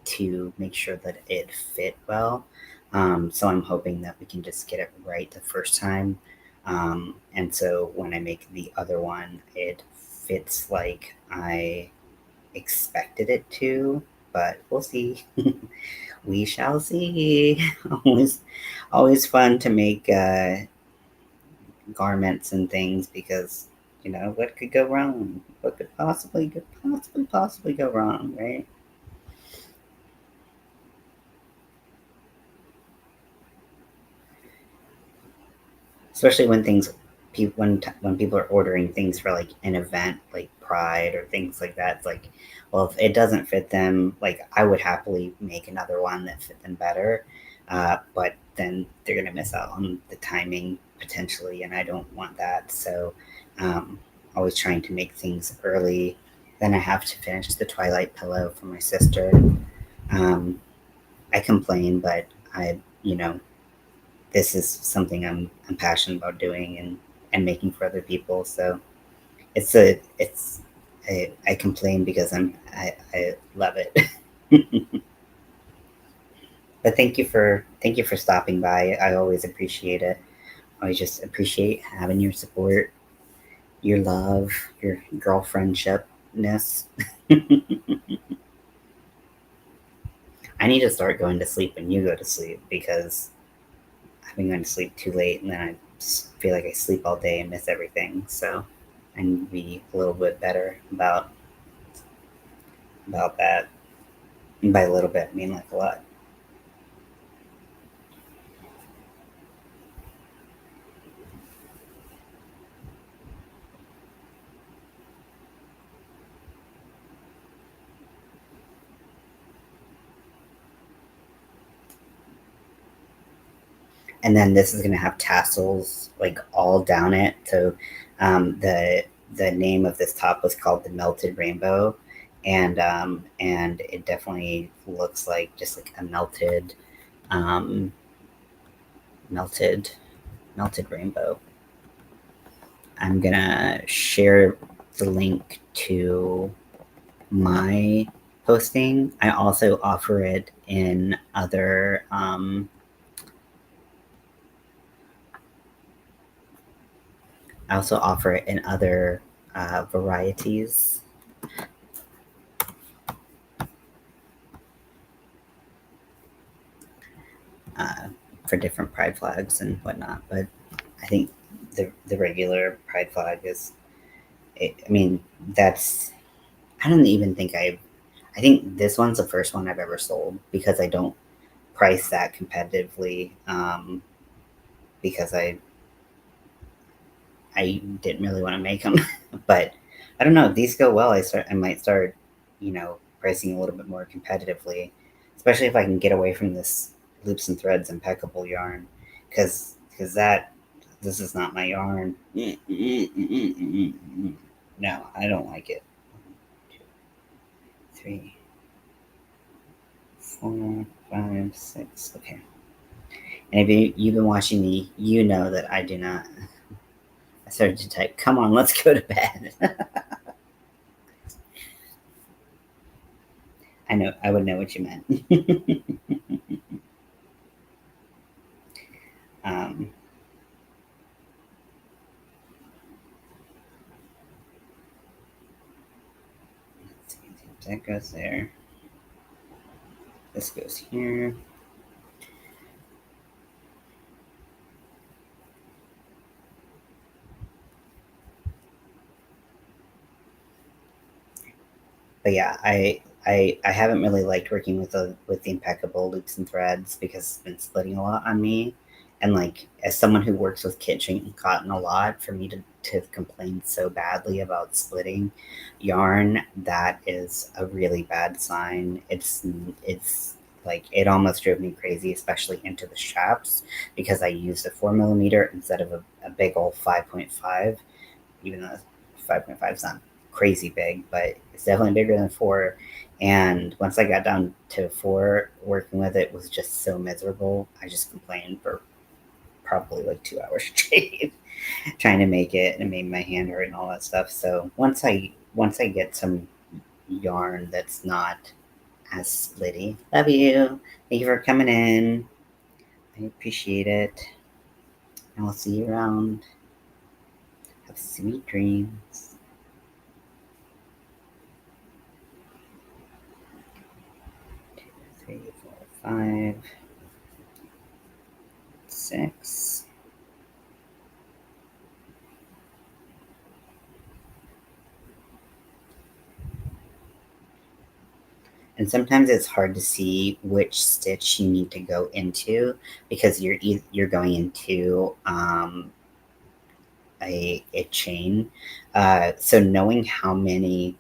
to make sure that it fit well. So I'm hoping that we can just get it right the first time. And so when I make the other one, it fits like I expected it to, but we'll see. We shall see. Always fun to make garments and things, because what could go wrong? What could possibly go wrong, right? Especially when when people are ordering things for like an event like Pride or things like that. It's like, well, if it doesn't fit them, like I would happily make another one that fit them better, but then they're gonna miss out on the timing potentially, and I don't want that. So always trying to make things early. Then I have to finish the Twilight pillow for my sister. I complain, but this is something I'm passionate about doing and making for other people. So I complain because I love it. But thank you for stopping by. I always appreciate it. I just appreciate having your support, your love, your girlfriendshipness. I need to start going to sleep when you go to sleep, because I've been going to sleep too late, and then I just feel like I sleep all day and miss everything. So I need to be a little bit better about that. And by a little bit, I mean like a lot. And then this is going to have tassels like all down it. So the name of this top was called the Melted Rainbow, and it definitely looks like just like a melted melted rainbow. I'm gonna share the link to my posting. I also offer it in other varieties. For different pride flags and whatnot, but I think the regular pride flag is, I mean, that's, I don't even think I think this one's the first one I've ever sold because I don't price that competitively, because I didn't really want to make them. But I don't know if these go well. I might start, pricing a little bit more competitively, especially if I can get away from this loops and threads impeccable yarn, because this is not my yarn. No, I don't like it. 1, 2, 3, 4, 5, 6. Okay. And if you've been watching me, you know that I do not. I started to type, come on, let's go to bed. I would know what you meant. um, let's see, that goes there. This goes here. But yeah, I haven't really liked working with the impeccable loops and threads because it's been splitting a lot on me. And like, as someone who works with kitchen and cotton a lot, for me to complain so badly about splitting yarn, that is a really bad sign. It's like, it almost drove me crazy, especially into the straps, because I used a 4mm instead of a big old 5.5, even though 5.5 is not crazy big, but it's definitely bigger than 4. And once I got down to 4, working with it was just so miserable. I just complained for probably like 2 hours straight trying to make it, and it made my hand hurt and all that stuff. So once I get some yarn that's not as splitty, love you. Thank you for coming in. I appreciate it. And I'll see you around. Have sweet dreams. 2, 3, 4, 5, 6. And sometimes it's hard to see which stitch you need to go into because you're going into a chain. So knowing how many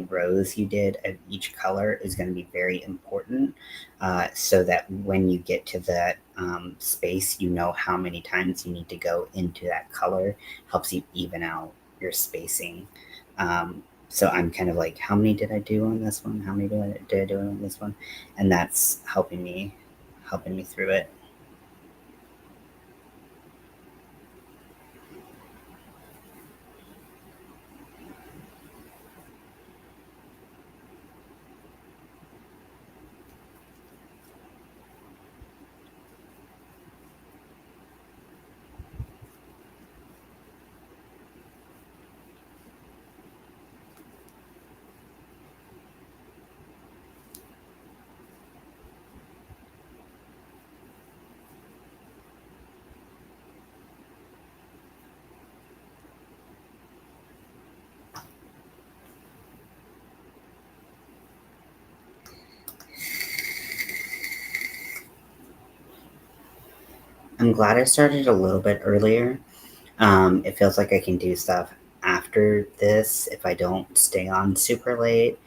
rows you did of each color is going to be very important, so that when you get to that space, you know how many times you need to go into that color. Helps you even out your spacing. So I'm kind of like, how many did I do on this one? How many did I do on this one? And that's helping me through it. I'm glad I started a little bit earlier. It feels like I can do stuff after this if I don't stay on super late.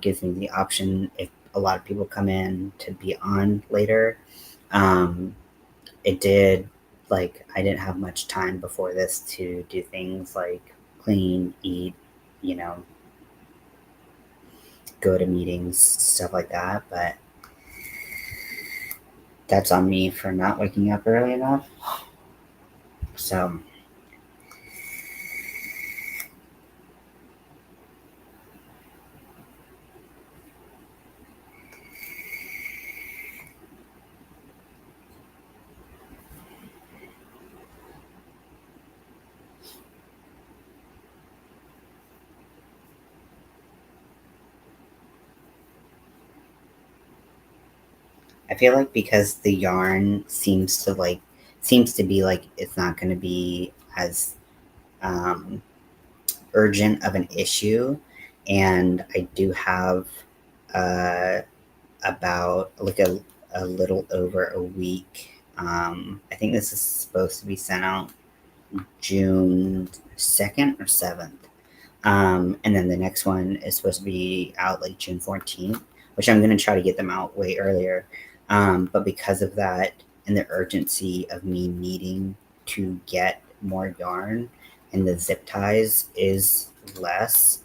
Gives me the option, if a lot of people come in, to be on later. It did, like, I didn't have much time before this to do things like clean, eat, you know, go to meetings, stuff like that. But that's on me for not waking up early enough. So I feel like because the yarn seems to be like it's not going to be as um, urgent of an issue, and I do have uh, about like a little over a week. I think this is supposed to be sent out June 2nd or 7th. And then the next one is supposed to be out like June 14th, which I'm going to try to get them out way earlier. But because of that and the urgency of me needing to get more yarn and the zip ties is less,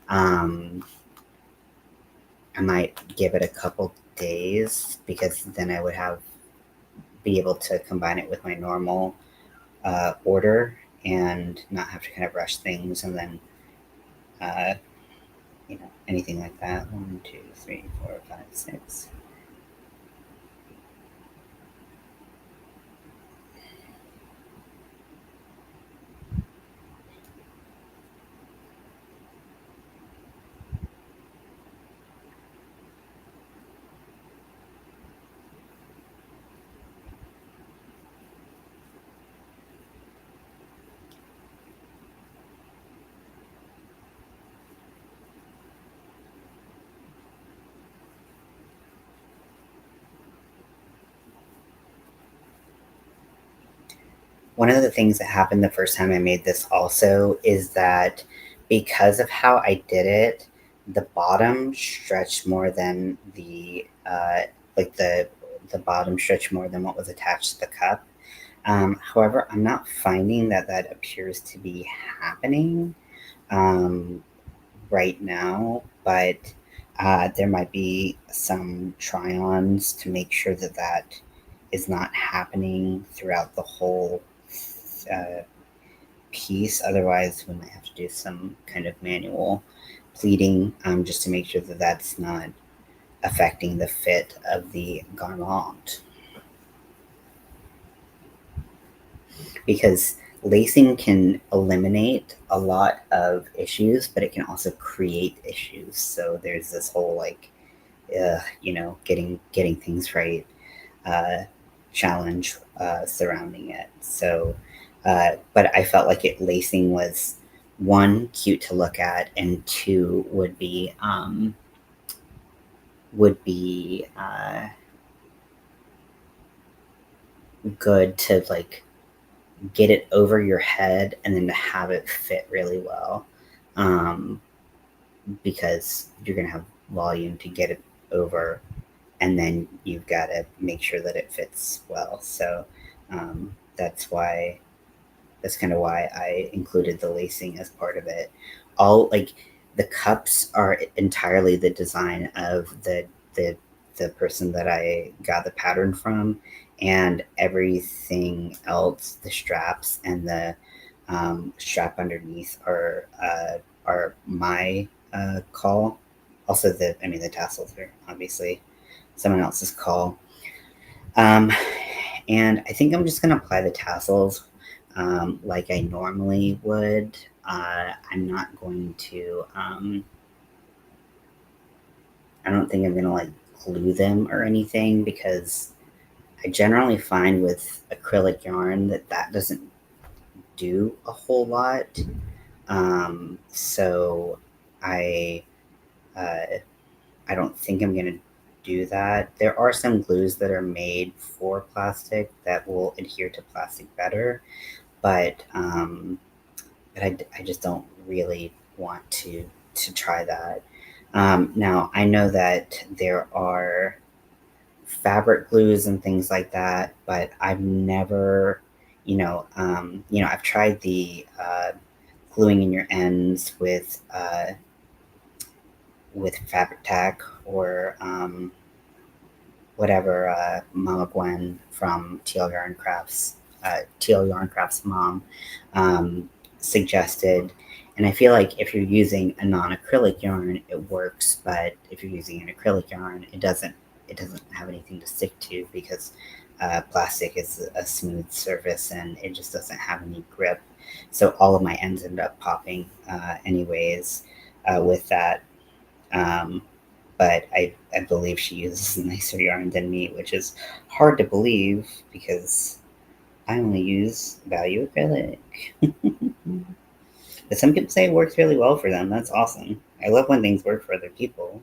um, I might give it a couple days because then I would be able to combine it with my normal order and not have to kind of rush things and then uh, anything like that. 1, 2, 3, 4, 5, 6. One of the things that happened the first time I made this also is that because of how I did it, the bottom stretched more than like the bottom stretched more than what was attached to the cup. However, I'm not finding that that appears to be happening um, right now, but there might be some try-ons to make sure that that is not happening throughout the whole uh, piece. Otherwise, we might have to do some kind of manual pleating just to make sure that that's not affecting the fit of the garment. Because lacing can eliminate a lot of issues, but it can also create issues. So there's this whole like, getting things right uh, challenge surrounding it. So, but I felt like lacing was one cute to look at, and two would be good to like get it over your head and then to have it fit really well, um, because you're gonna have volume to get it over, and then you've got to make sure that it fits well. So that's why that's kind of why I included the lacing as part of it. All like the cups are entirely the design of the the person that I got the pattern from, and everything else, the straps and the strap underneath are my call. Also, the tassels are obviously someone else's call. Um, and I think I'm just gonna apply the tassels like I normally would. I'm not going to. I don't think I'm gonna like glue them or anything because I generally find with acrylic yarn that that doesn't do a whole lot. So I uh, I don't think I'm gonna do that. There are some glues that are made for plastic that will adhere to plastic better, but I just don't really want to try that. Now I know that there are fabric glues and things like that, but I've never, I've tried the gluing in your ends with fabric tack or whatever Mama Gwen from Teal Yarn Crafts mom suggested. And I feel like if you're using a non-acrylic yarn, it works, but if you're using an acrylic yarn, it doesn't have anything to stick to because plastic is a smooth surface and it just doesn't have any grip. So all of my ends end up popping anyways with that. Um, but I believe she uses nicer yarn than me, which is hard to believe because I only use value acrylic. But some people say it works really well for them. That's awesome. I love when things work for other people.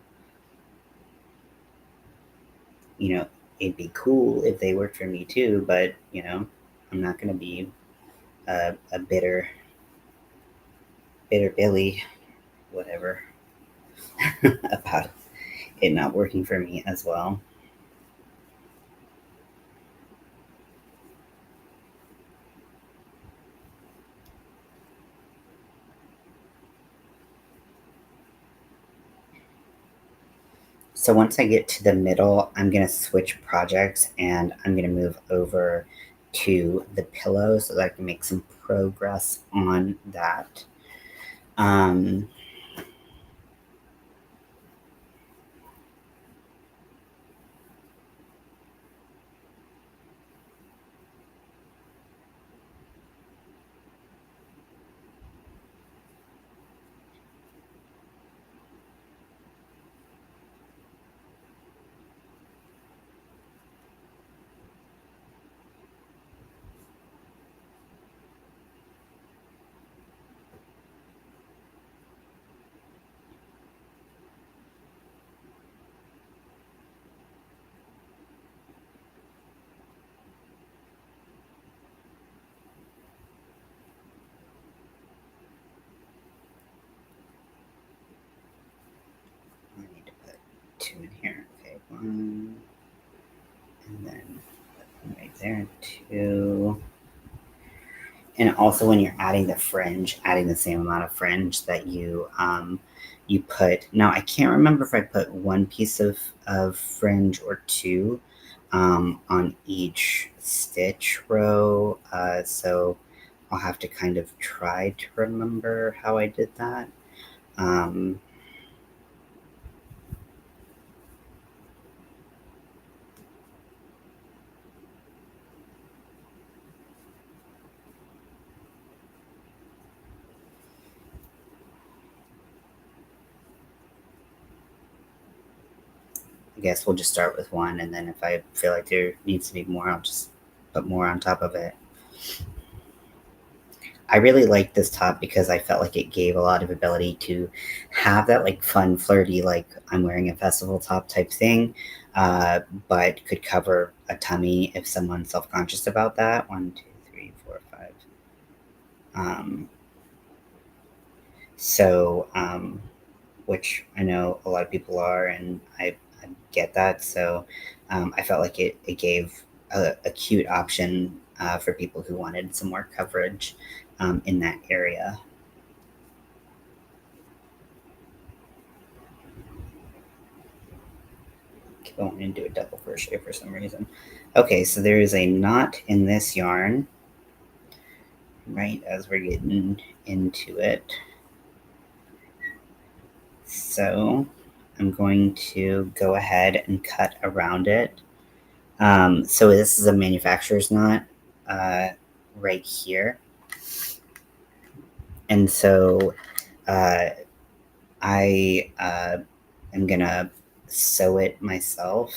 You know, it'd be cool if they worked for me too, but you know, I'm not gonna be a bitter Billy, whatever, about it not working for me as well. So once I get to the middle, I'm going to switch projects and I'm going to move over to the pillow so that I can make some progress on that. Um, I need to put 2 in here. Okay, 1, and then right there, 2. And also when you're adding the fringe, adding the same amount of fringe that you put. Now I can't remember if I put 1 piece of fringe or 2 on each stitch row. So I'll have to kind of try to remember how I did that. Um, I guess we'll just start with 1, and then if I feel like there needs to be more, I'll just put more on top of it. I really liked this top because I felt like it gave a lot of ability to have that like fun, flirty, like I'm wearing a festival top type thing, but could cover a tummy if someone's self conscious about that. 1, 2, 3, 4, 5. Um, so, which I know a lot of people are, and I get that. So I felt like it gave a cute option for people who wanted some more coverage in that area. Going into a double crochet for some reason. Okay, so there is a knot in this yarn right as we're getting into it. So I'm going to go ahead and cut around it. So this is a manufacturer's knot right here. And so uh, I am going to sew it myself.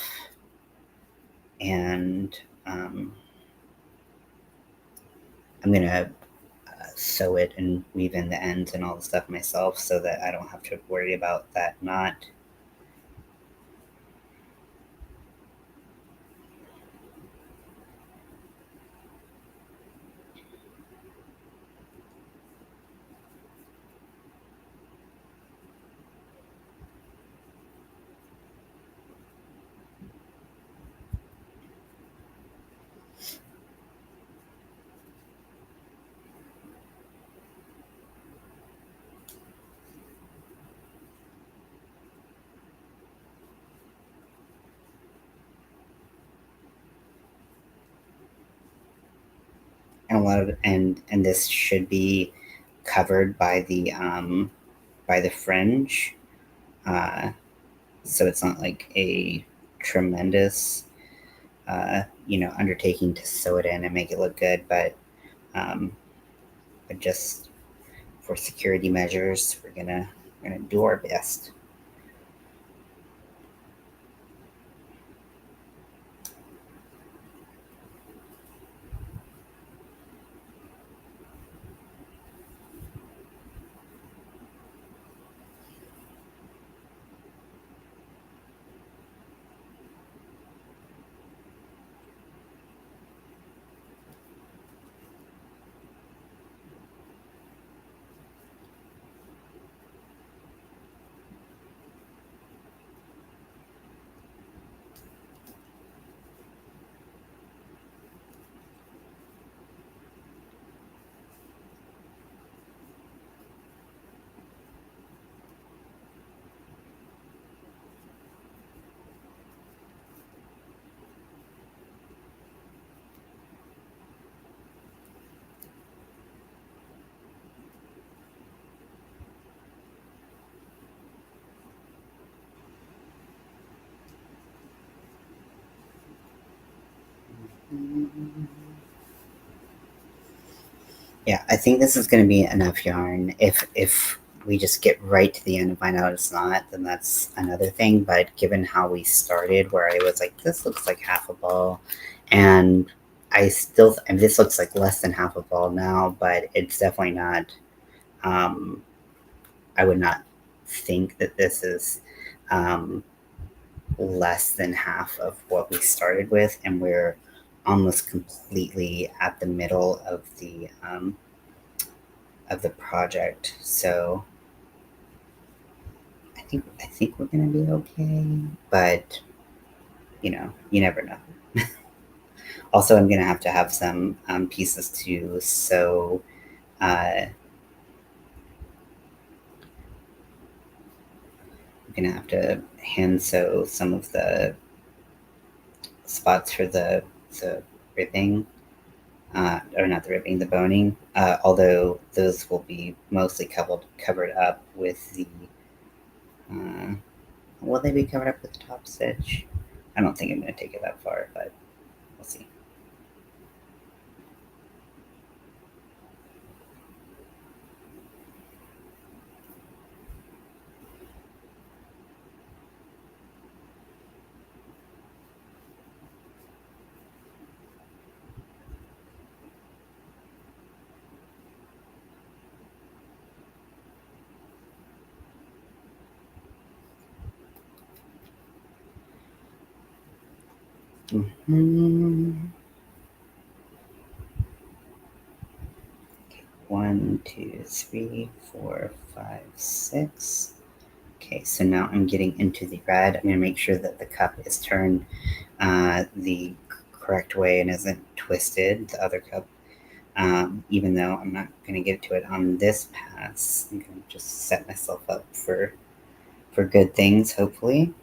And I'm going to sew it and weave in the ends and all the stuff myself so that I don't have to worry about that knot. lot of, and this should be covered by the fringe, so it's not like a tremendous undertaking to sew it in and make it look good, um, but just for security measures, we're gonna do our best. Yeah, I think this is going to be enough yarn. If we just get right to the end and find out it's not, then that's another thing. But given how we started, where I was like, this looks like half a ball, and and this looks like less than half a ball now, but it's definitely not. Um, I would not think that this is um, less than half of what we started with, and we're almost completely at the middle of the project. So I think we're gonna be okay, but you never know. Also, I'm gonna have to have some pieces to sew. I'm gonna have to hand sew some of the spots for the ribbing, or not the ribbing, the boning. Although those will be mostly covered up with the. Uh, will they be covered up with the top stitch? I don't think I'm gonna take it that far, but we'll see. Mm-hmm. Okay, 1, 2, 3, 4, 5, 6. Okay, so now I'm getting into the red. I'm going to make sure that the cup is turned the correct way and isn't twisted, the other cup. Even though I'm not going to get to it on this pass, I'm going to just set myself up for good things, hopefully.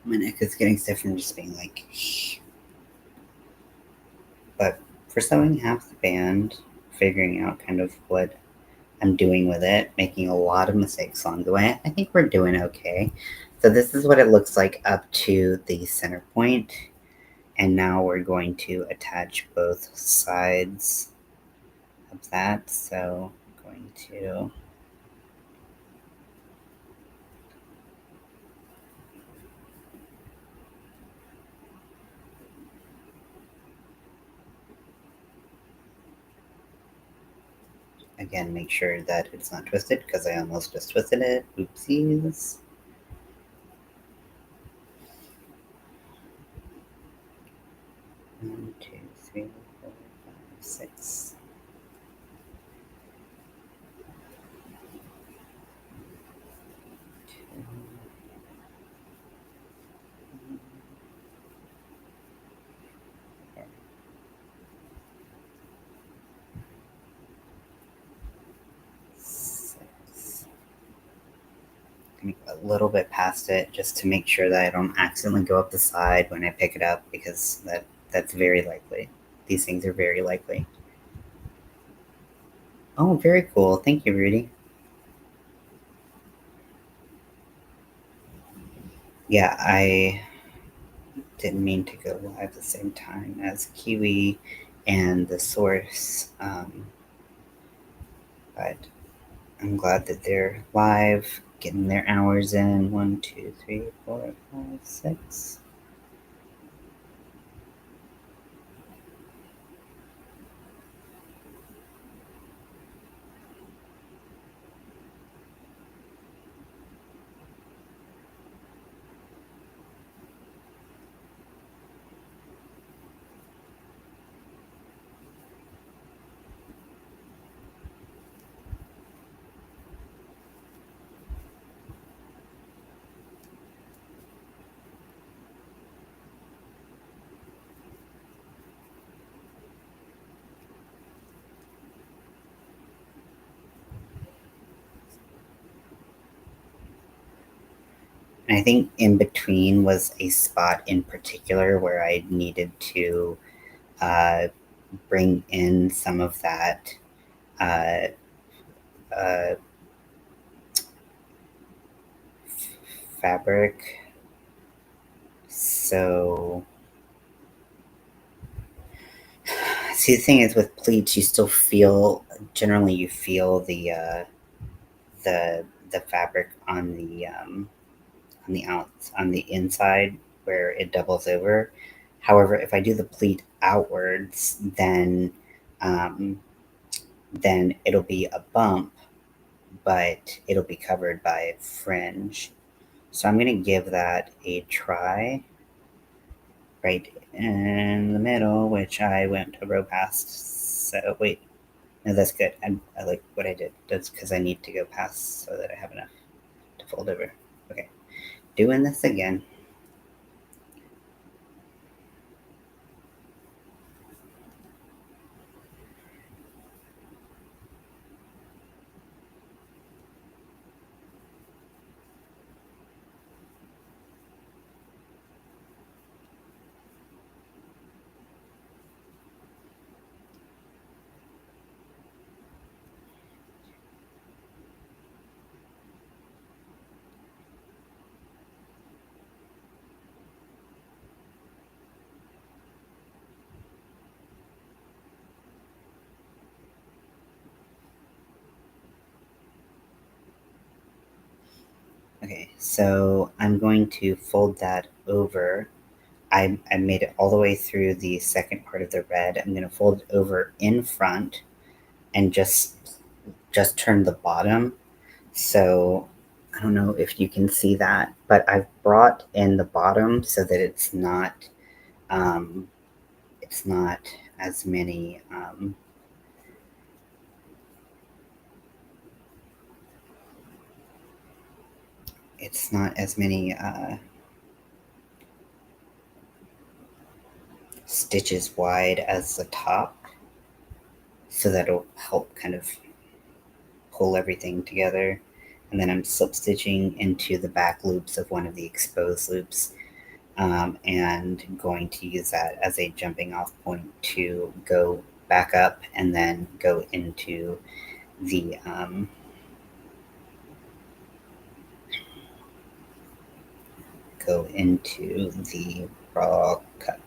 My neck is getting stiff from just being like, but for sewing half the band, figuring out kind of what I'm doing with it, making a lot of mistakes along the way, I think we're doing okay. So this is what it looks like up to the center point. And now we're going to attach both sides of that. So I'm going to again, make sure that it's not twisted because I almost just twisted it. Oopsies. One, two, three, four, five, six. Six. A little bit past it just to make sure that I don't accidentally go up the side when I pick it up, because that's very likely. These things are very likely. Oh, very cool. Thank you, Rudy. Yeah, I didn't mean to go live at the same time as Kiwi and the source, but I'm glad that they're live, getting their hours in. 1, 2, 3, 4, 5, 6. And I think in between was a spot in particular where I needed to bring in some of that uh, uh, fabric. So, see, the thing is with pleats, you still feel, generally, you feel the fabric on the inside where it doubles over. However, if I do the pleat outwards, um, then it'll be a bump, but it'll be covered by fringe. So I'm gonna give that a try right in the middle, which I went a row past. So wait, no, that's good. I like what I did. That's because I need to go past so that I have enough to fold over. Okay, doing this again. Okay, so I'm going to fold that over. I made it all the way through the second part of the red. I'm going to fold it over in front and just turn the bottom. So I don't know if you can see that, but I've brought in the bottom so that it's not as many it's not as many stitches wide as the top, so that'll help kind of pull everything together. And then I'm slip stitching into the back loops of one of the exposed loops, and going to use that as a jumping off point to go back up and then go into the raw cut.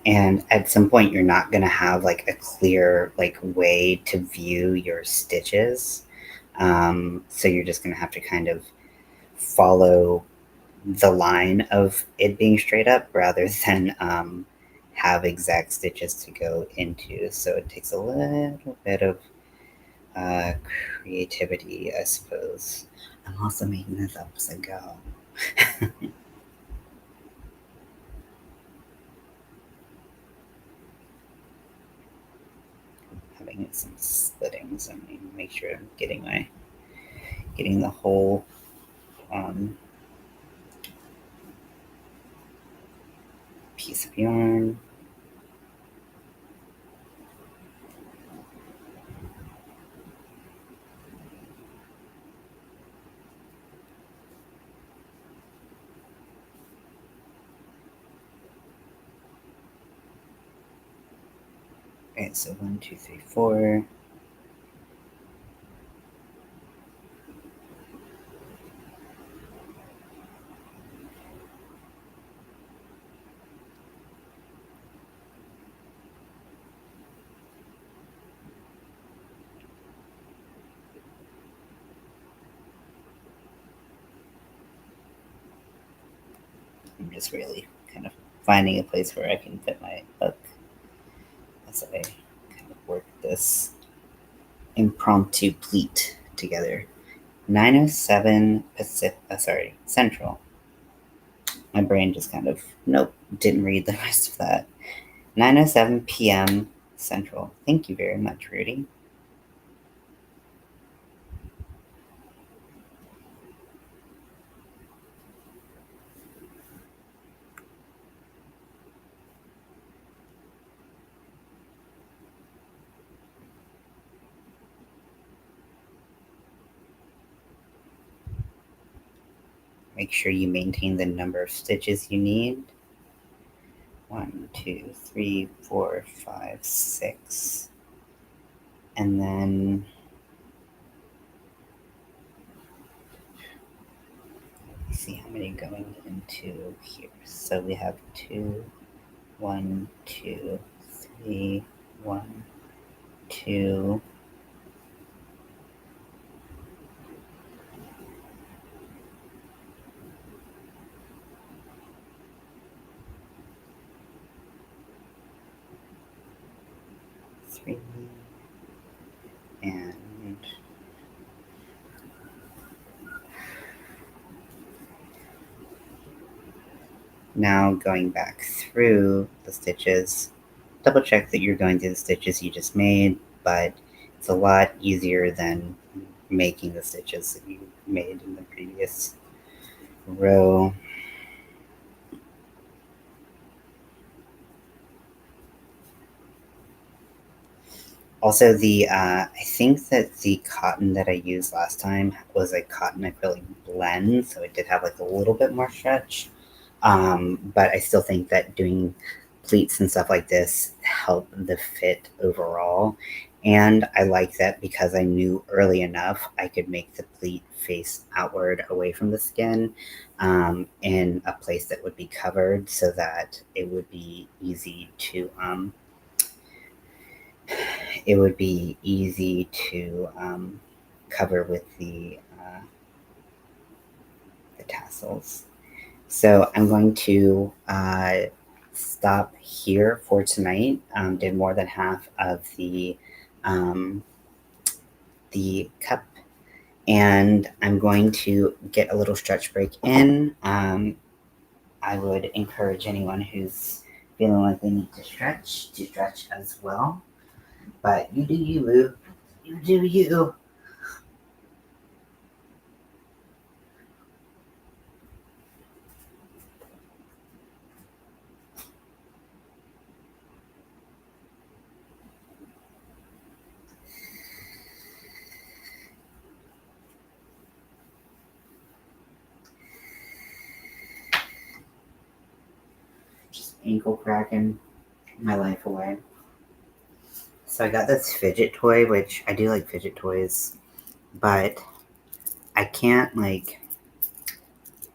And at some point you're not going to have like a clear like way to view your stitches. So you're just going to have to kind of follow the line of it being straight up rather than have exact stitches to go into. So it takes a little bit of creativity, I suppose. I'm also making this up as I go. Having some splittings. I mean, make sure I'm getting the whole piece of yarn. Okay, so 1, 2, 3, 4. I'm just really kind of finding a place where I can fit my hook as I kind of work this impromptu pleat together. 9:07 Pacific, Central. My brain just kind of, nope, didn't read the rest of that. 9:07 p.m. Central. Thank you very much, Rudy. Make sure you maintain the number of stitches you need. 1, 2, 3, 4, 5, 6. And then see how many going into here. So we have 2, 1, 2, 3, 1, 2. Three, and now going back through the stitches, double check that you're going through the stitches you just made, but it's a lot easier than making the stitches that you made in the previous row. Also, I think that the cotton that I used last time was a cotton acrylic blend, so it did have like a little bit more stretch. But I still think that doing pleats and stuff like this help the fit overall. And I like that because I knew early enough I could make the pleat face outward away from the skin in a place that would be covered so that it would be easy to cover with the tassels. So I'm going to stop here for tonight. Did more than half of the cup, and I'm going to get a little stretch break in. I would encourage anyone who's feeling like they need to stretch as well. But you do you, Lou. You do you. Just ankle cracking my life away. So I got this fidget toy, which I do like fidget toys, but I can't like.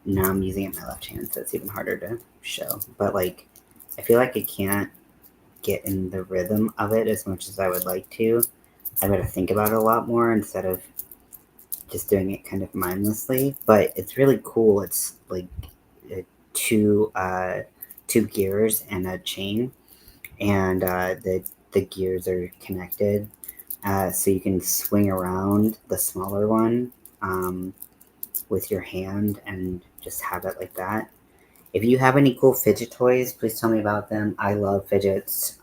Now I'm using it in my left hand, so it's even harder to show. But like, I feel like I can't get in the rhythm of it as much as I would like to. I gotta think about it a lot more instead of just doing it kind of mindlessly. But it's really cool. It's like uh, two two gears and a chain, and the gears are connected, so you can swing around the smaller one with your hand and just have it like that. If you have any cool fidget toys, please tell me about them. I love fidgets.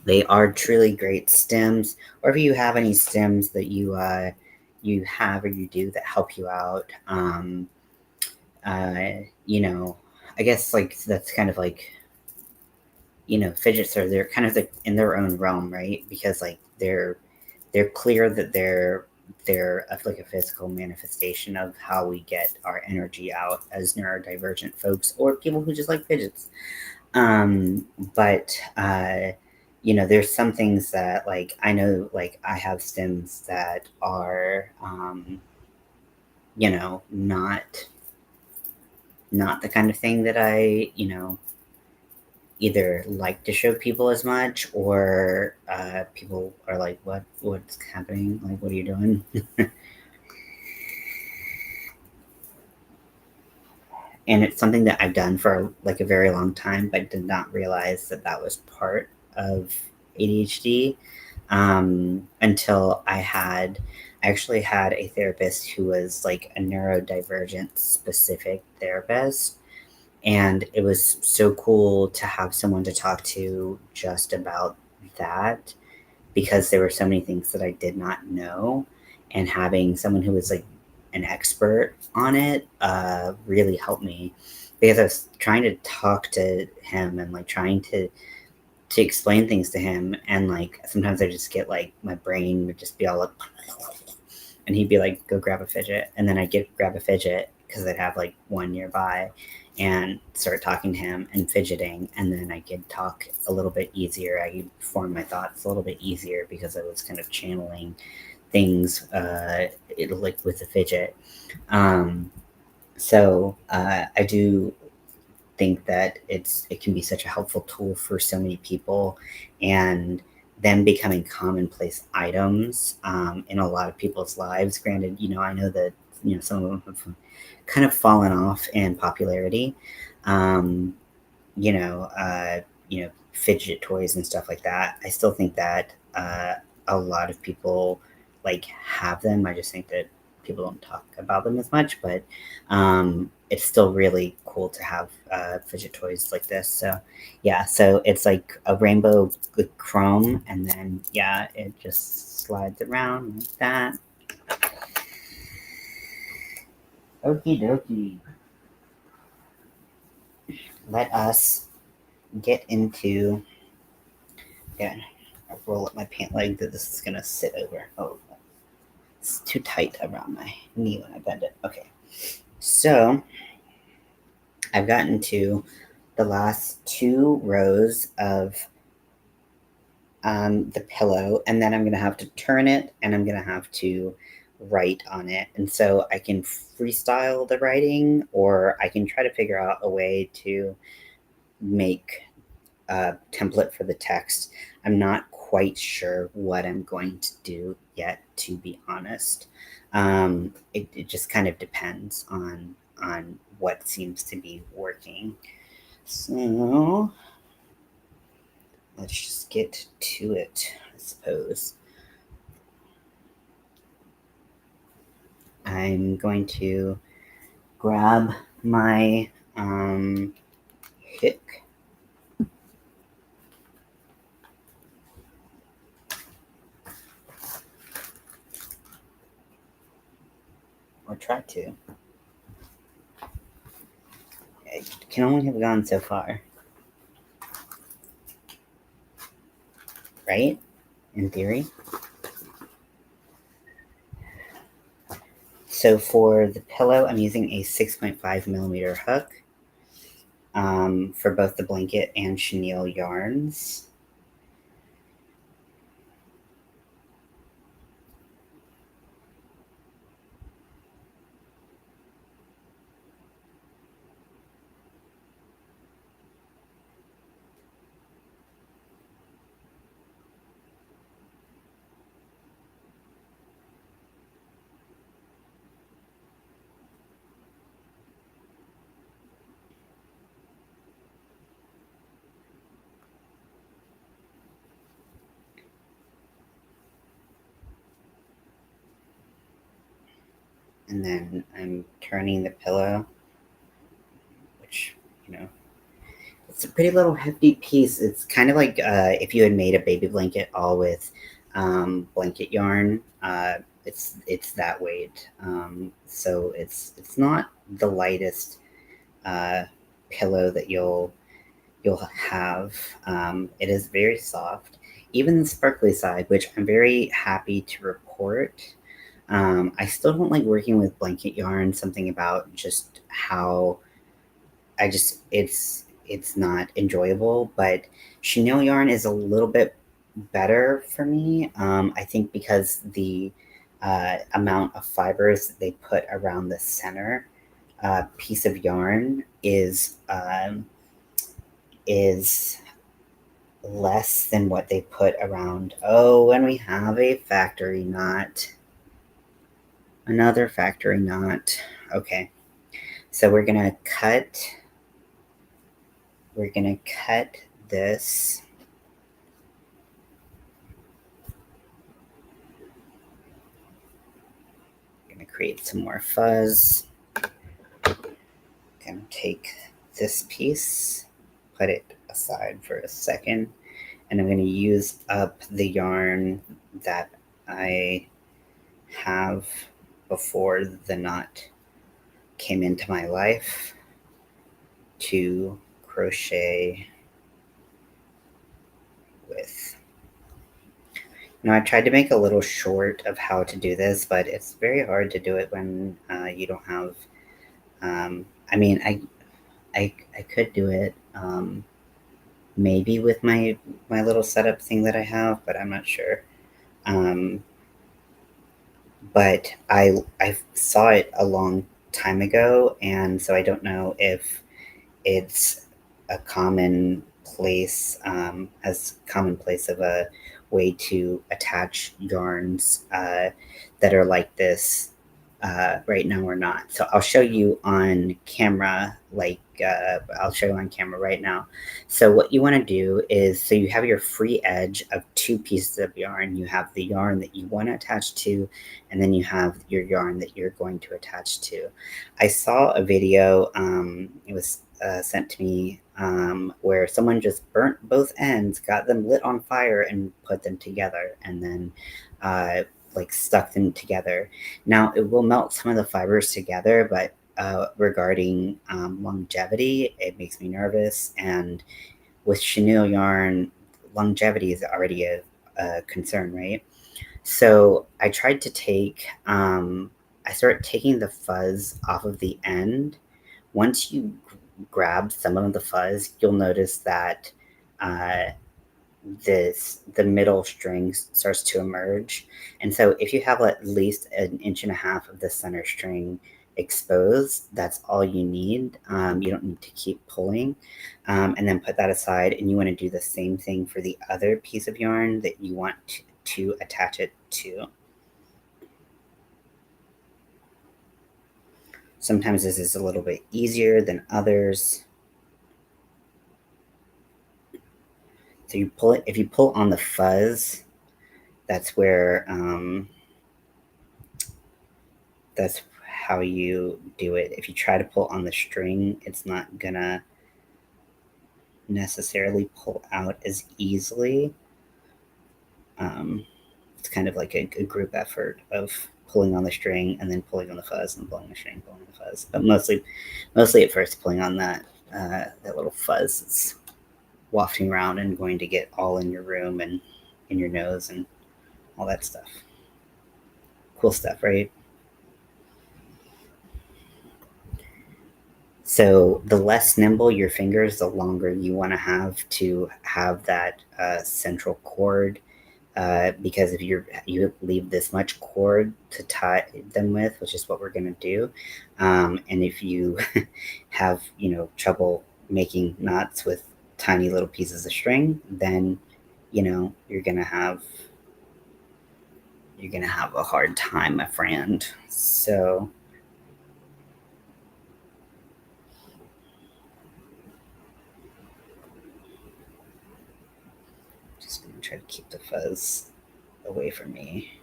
They are truly great stems. Or if you have any stems that you have or you do that help you out, you know, I guess like that's kind of like, you know, fidgets are they're kind of like in their own realm, right? Because like they're clear that they're like a physical manifestation of how we get our energy out as neurodivergent folks or people who just like fidgets. But you know, there's some things that like I know, like I have stems that are you know, not the kind of thing that I, you know, either like to show people as much or people are like, what's happening? Like, what are you doing? And it's something that I've done for like a very long time, but did not realize that that was part of ADHD until I actually had a therapist who was like a neurodivergent specific therapist. And it was so cool to have someone to talk to just about that because there were so many things that I did not know. And having someone who was like an expert on it really helped me because I was trying to talk to him and like trying to explain things to him. And like sometimes I just get like my brain would just be all like, and he'd be like, go grab a fidget. And then I'd grab a fidget because I'd have like one nearby and start talking to him and fidgeting. And then I could talk a little bit easier. I could form my thoughts a little bit easier because I was kind of channeling things like with the fidget. Um, so I do think that it can be such a helpful tool for so many people, and them becoming commonplace items in a lot of people's lives. Granted, you know, I know that you know some of them have kind of fallen off in popularity. Um, you know, fidget toys and stuff like that. I still think that a lot of people like have them. I just think that people don't talk about them as much, but it's still really cool to have fidget toys like this. So yeah, so it's like a rainbow with chrome, and then yeah, it just slides around like that. Okie dokie. Let us get into. Yeah, I roll up my pant leg that this is gonna sit over. Oh, it's too tight around my knee when I bend it. Okay, so I've gotten to the last two rows of the pillow, and then I'm gonna have to turn it, and I'm gonna have to write on it. And so I can freestyle the writing, or I can try to figure out a way to make template for the text. I'm not quite sure what I'm going to do yet, to be honest. It just kind of depends on what seems to be working. So let's just get to it, I suppose. I'm going to grab my hook. Or try to. It can only have gone so far. Right? In theory. So for the pillow, I'm using a 6.5 millimeter hook for both the blanket and chenille yarns. and then I'm turning the pillow, which, it's a pretty little hefty piece. It's kind of like if you had made a baby blanket all with blanket yarn. It's that weight. So it's not the lightest pillow that you'll have. It is very soft. Even the sparkly side, which I'm very happy to report. I still don't like working with blanket yarn. Something about just how it's not enjoyable. But chenille yarn is a little bit better for me. I think because the amount of fibers that they put around the center piece of yarn is less than what they put around. Oh, and we have a factory knot. Another factory knot. Okay. So we're going to cut this. Going to create some more fuzz. Going to take this piece, put it aside for a second, and I'm going to use up the yarn that I have before the knot came into my life to crochet with. I tried to make a little short of how to do this, but it's very hard to do it when you don't have. I mean, I could do it maybe with my little setup thing that I have, but I'm not sure. But I saw it a long time ago, and so I don't know if it's a commonplace of a way to attach yarns that are like this right now or not. So I'll show you on camera, I'll show you on camera right now. So what you want to do is, so you have your free edge of two pieces of yarn. You have the yarn that you want to attach to, and then you have your yarn that you're going to attach to. I saw a video, it was sent to me, where someone just burnt both ends, got them lit on fire, and put them together, and then stuck them together. Now it will melt some of the fibers together, but regarding longevity, it makes me nervous. And with chenille yarn, longevity is already a concern, right? So I tried to I started taking the fuzz off of the end. Once you grab some of the fuzz, you'll notice that uh, the middle string starts to emerge. And so if you have at least 1.5 inches of the center string exposed, that's all you need. You don't need to keep pulling. And then put that aside, and you want to do the same thing for the other piece of yarn that you want to attach it to. Sometimes this is a little bit easier than others. So you pull it, if you pull on the fuzz, that's where that's how you do it. If you try to pull on the string, it's not gonna necessarily pull out as easily. It's kind of like a group effort of pulling on the string and then pulling on the fuzz and pulling the string, pulling on the fuzz. But mostly at first pulling on that little fuzz that's wafting around and going to get all in your room and in your nose and all that stuff. Cool stuff, right? So the less nimble your fingers, the longer you want to have that central cord. Because if you leave this much cord to tie them with, which is what we're going to do, and if you have trouble making knots with tiny little pieces of string, then you're gonna have a hard time, my friend. So just gonna try to keep the fuzz away from me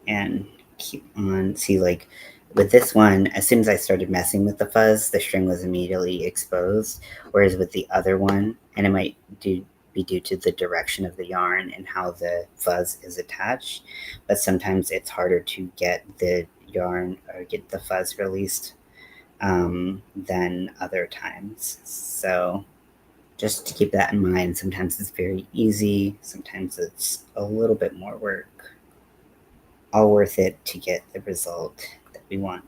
and keep on, see, like with this one, as soon as I started messing with the fuzz, the string was immediately exposed. Whereas with the other one, and it might be due to the direction of the yarn and how the fuzz is attached, but sometimes it's harder to get the yarn or get the fuzz released than other times. So just to keep that in mind, sometimes it's very easy, sometimes it's a little bit more work. All worth it to get the result that we want.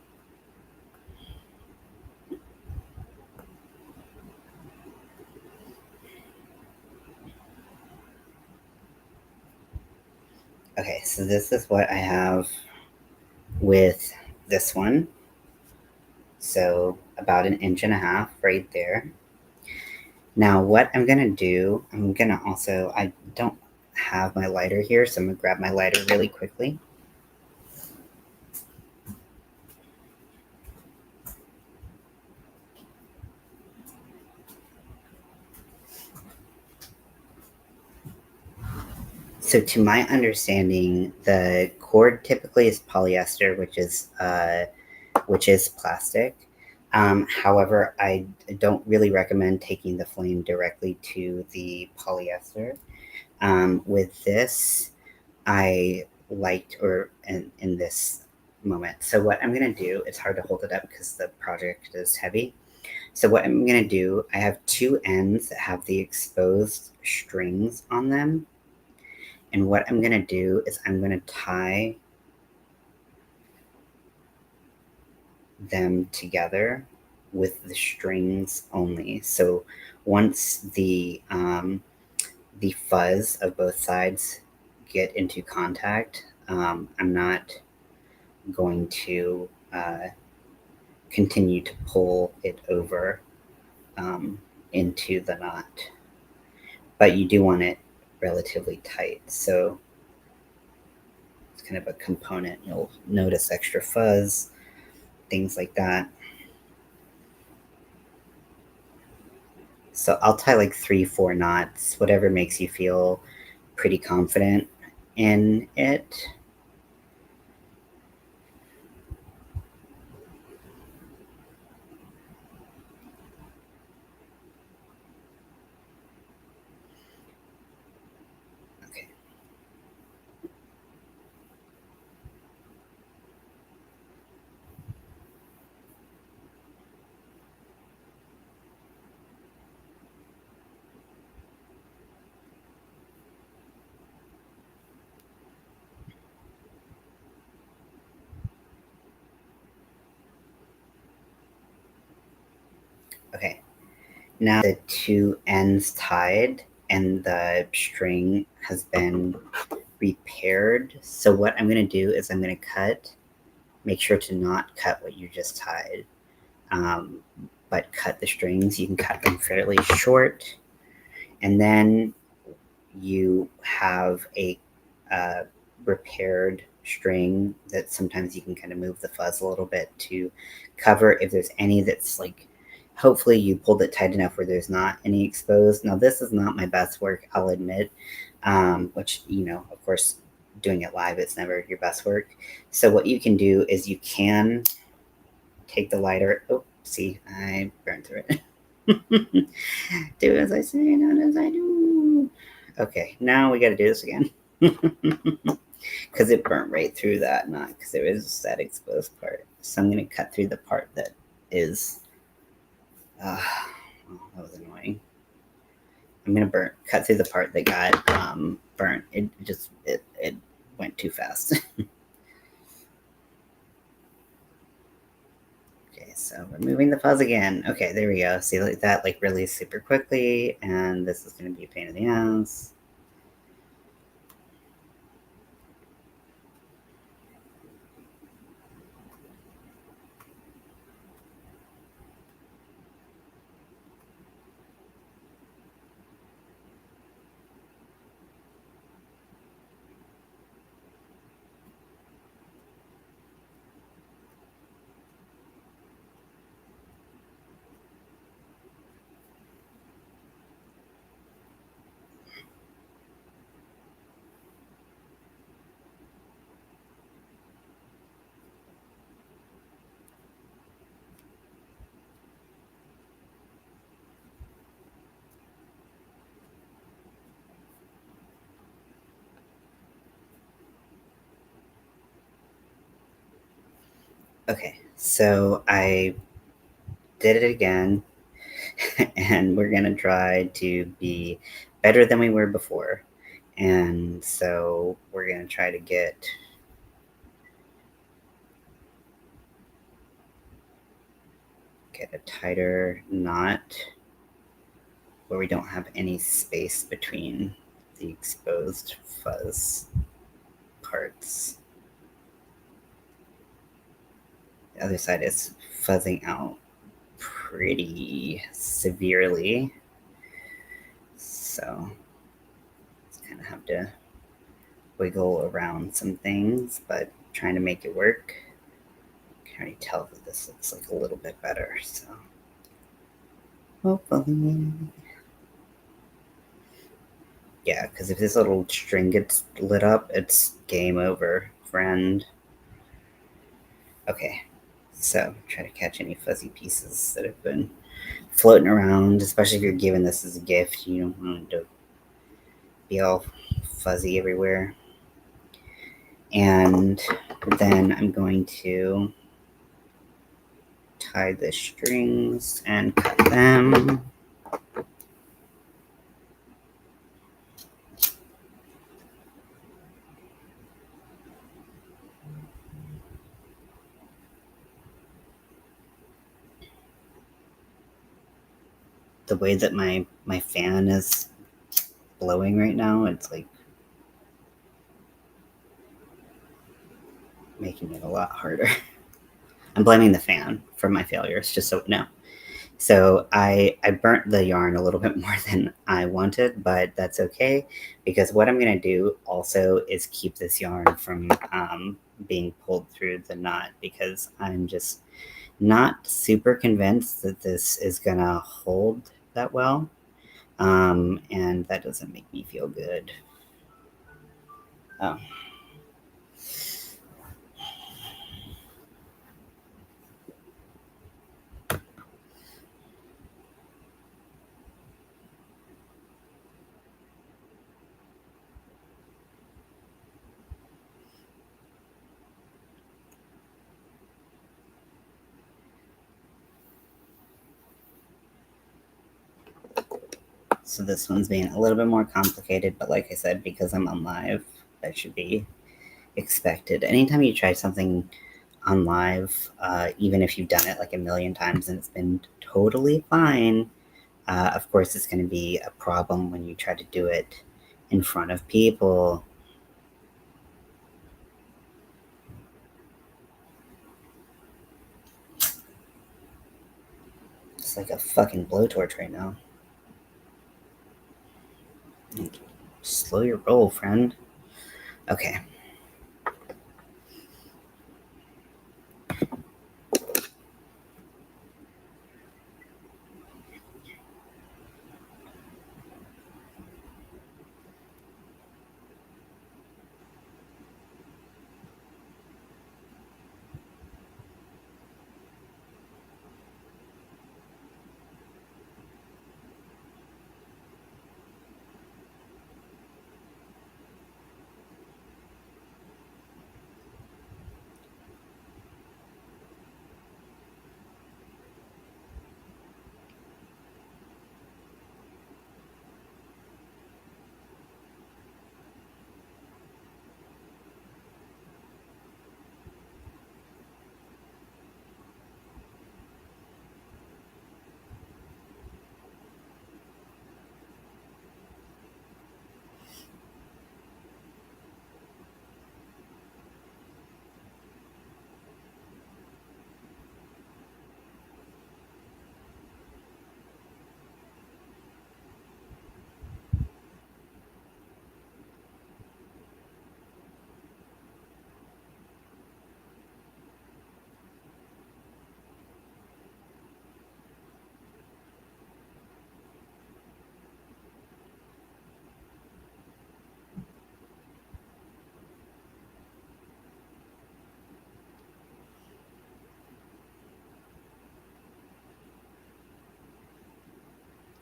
Okay, so this is what I have with this one. So about 1.5 inches right there. Now what I'm gonna do, I'm gonna also, I don't have my lighter here, so I'm gonna grab my lighter really quickly. So to my understanding, the cord typically is polyester, which is plastic. However, I don't really recommend taking the flame directly to the polyester. With this, I liked, or in this moment. So what I'm gonna do, it's hard to hold it up because the project is heavy. So what I'm gonna do, I have two ends that have the exposed strings on them. And what I'm gonna do is I'm gonna tie them together with the strings only. So once the fuzz of both sides get into contact, I'm not going to continue to pull it over into the knot. But you do want it relatively tight. So it's kind of a component. You'll notice extra fuzz, things like that. So I'll tie like 3-4 knots, whatever makes you feel pretty confident in it. Okay. Okay. Now the two ends tied and the string has been repaired. So what I'm going to do is I'm going to cut, make sure to not cut what you just tied, but cut the strings. You can cut them fairly short. And then you have a repaired string that sometimes you can kind of move the fuzz a little bit to cover if there's any that's like, hopefully you pulled it tight enough where there's not any exposed. Now this is not my best work, I'll admit, which, you know, of course, doing it live, it's never your best work. So what you can do is you can take the lighter, oh, see, I burned through it. Do as I say, not as I do. Okay, now we got to do this again. Because it burnt right through that knot because there is that exposed part. So I'm going to cut through the part that is, oh, that was annoying. I'm going to cut through the part that got burnt. It just, it went too fast. Okay, so removing the fuzz again. Okay, there we go. See, like that, like really super quickly, and this is going to be a pain in the ass. Okay, so I did it again, and we're gonna try to be better than we were before. And so we're gonna try to get a tighter knot where we don't have any space between the exposed fuzz parts. The other side is fuzzing out pretty severely, so just kind of have to wiggle around some things, but trying to make it work. I can already tell that this looks like a little bit better, so hopefully. Yeah, because if this little string gets lit up, it's game over, friend. Okay, so try to catch any fuzzy pieces that have been floating around, especially if you're giving this as a gift. You don't want to be all fuzzy everywhere. And then I'm going to tie the strings and cut them. The way that my fan is blowing right now, it's like making it a lot harder. I'm blaming the fan for my failures, just so no. So I burnt the yarn a little bit more than I wanted, but that's okay because what I'm going to do also is keep this yarn from being pulled through the knot because I'm just not super convinced that this is going to hold that well. And that doesn't make me feel good. Oh. So this one's being a little bit more complicated, but like I said, because I'm on live, that should be expected. Anytime you try something on live, even if you've done it like a million times and it's been totally fine, of course it's going to be a problem when you try to do it in front of people. It's like a fucking blowtorch right now. Slow your roll, friend. Okay.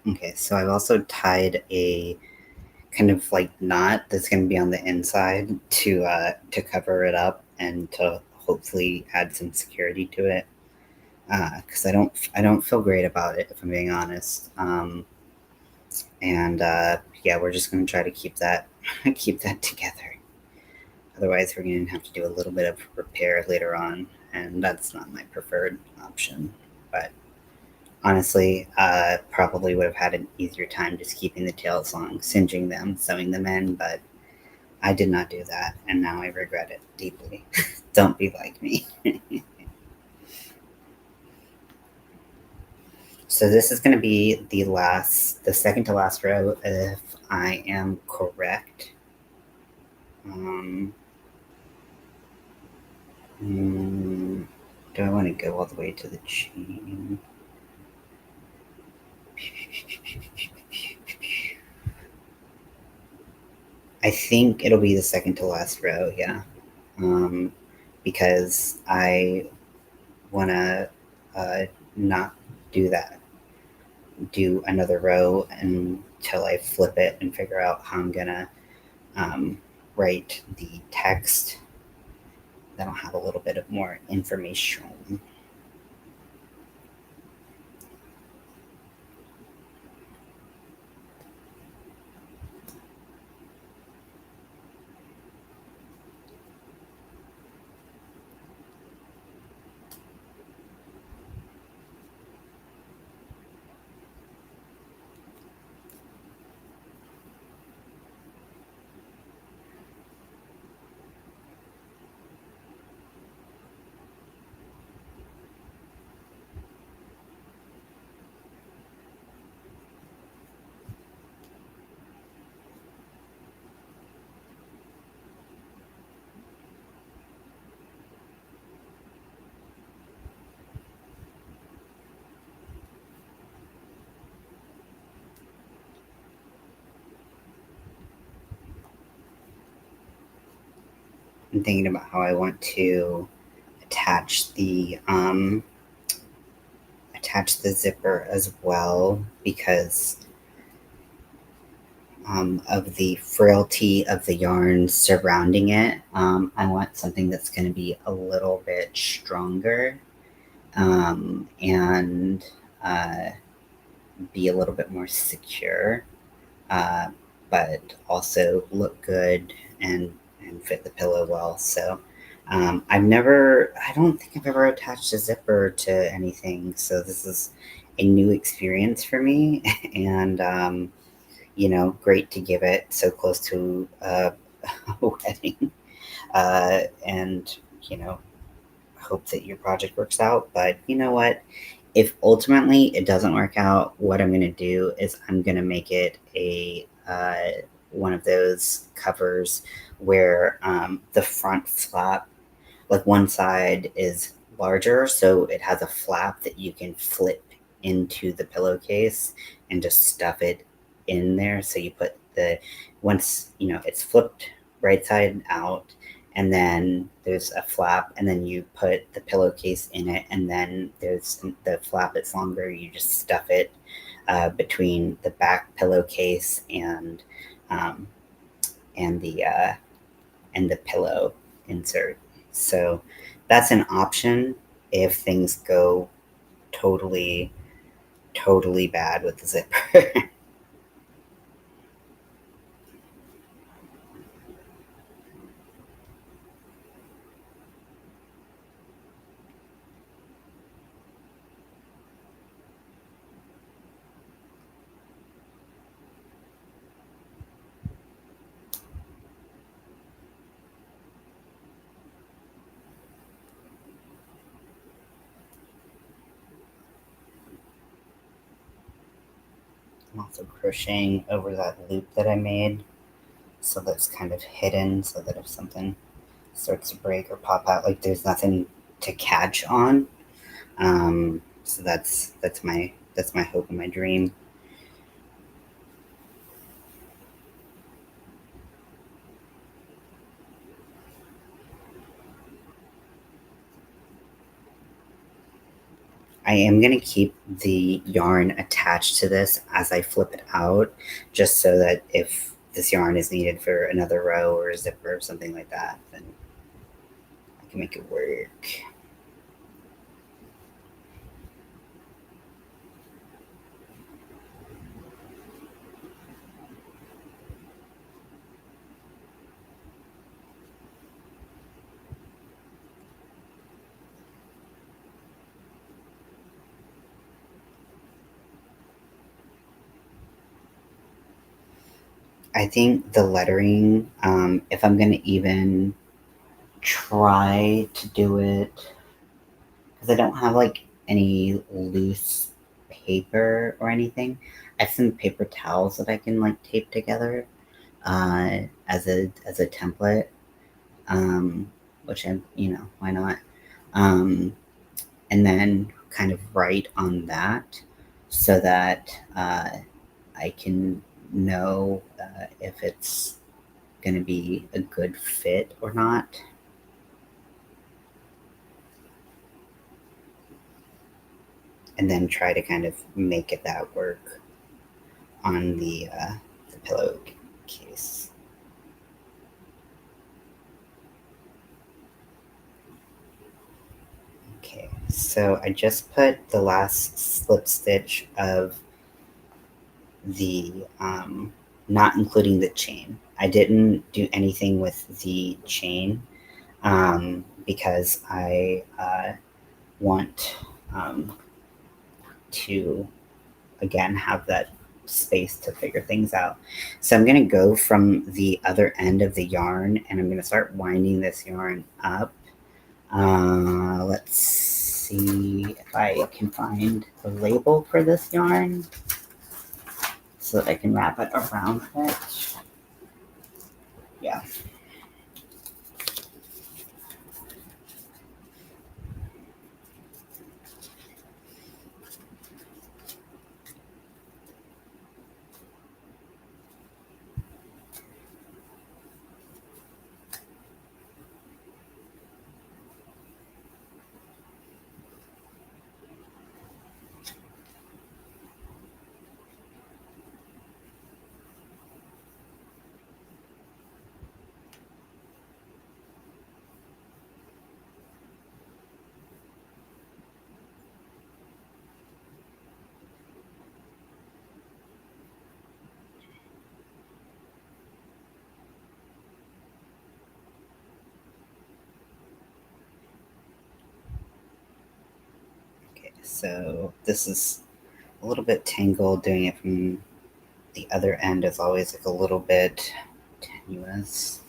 Okay, so I've also tied a kind of like knot that's going to be on the inside to cover it up and to hopefully add some security to it, because I don't feel great about it, if I'm being honest. And yeah, we're just going to try to keep that keep that together. Otherwise, we're going to have to do a little bit of repair later on, and that's not my preferred option. But honestly, probably would have had an easier time just keeping the tails long, singeing them, sewing them in, but I did not do that, and now I regret it deeply. Don't be like me. So this is going to be the second to last row, if I am correct. Do I want to go all the way to the chain? I think it'll be the second to last row, yeah. Because I want to not do that. Do another row until I flip it and figure out how I'm going to write the text. That'll have a little bit of more information. I'm thinking about how I want to attach the zipper as well, because of the frailty of the yarn surrounding it. I want something that's going to be a little bit stronger, and be a little bit more secure, but also look good and fit the pillow well. So I don't think I've ever attached a zipper to anything. So this is a new experience for me, and great to give it so close to a wedding, and hope that your project works out. But you know what? If ultimately it doesn't work out, what I'm going to do is I'm going to make it a one of those covers where the front flap, like one side is larger, so it has a flap that you can flip into the pillowcase and just stuff it in there. So you put once it's flipped right side out, and then there's a flap, and then you put the pillowcase in it, and then there's the flap that's longer. You just stuff it between the back pillowcase um, and the pillow insert. So that's an option if things go totally bad with the zipper. I'm also crocheting over that loop that I made, so that's kind of hidden, so that if something starts to break or pop out, like there's nothing to catch on. So that's my hope and my dream. I am going to keep the yarn attached to this as I flip it out, just so that if this yarn is needed for another row or a zipper or something like that, then I I can make it work. I think the lettering, if I'm going to even try to do it, because I don't have like any loose paper or anything. I have some paper towels that I can like tape together as a template, which I, why not? Um, and then kind of write on that so that I can know if it's going to be a good fit or not. And then try to kind of make it that work on the pillowcase. Okay, so I just put the last slip stitch of the, not including the chain. I didn't do anything with the chain because I want to, again, have that space to figure things out. So I'm going to go from the other end of the yarn and I'm going to start winding this yarn up. Let's see if I can find the label for this yarn so that I can wrap it around it. Yeah. Okay, so this is a little bit tangled. Doing it from the other end is always like a little bit tenuous.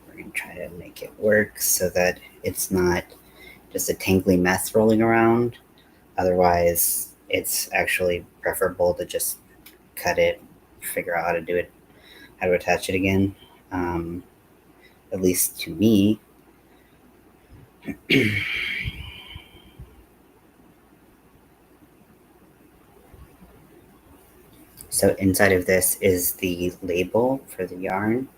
We're going to try to make it work so that it's not just a tangly mess rolling around. Otherwise, it's actually preferable to just cut it, figure out how to do it, how to attach it again. At least to me. So inside of this is the label for the yarn.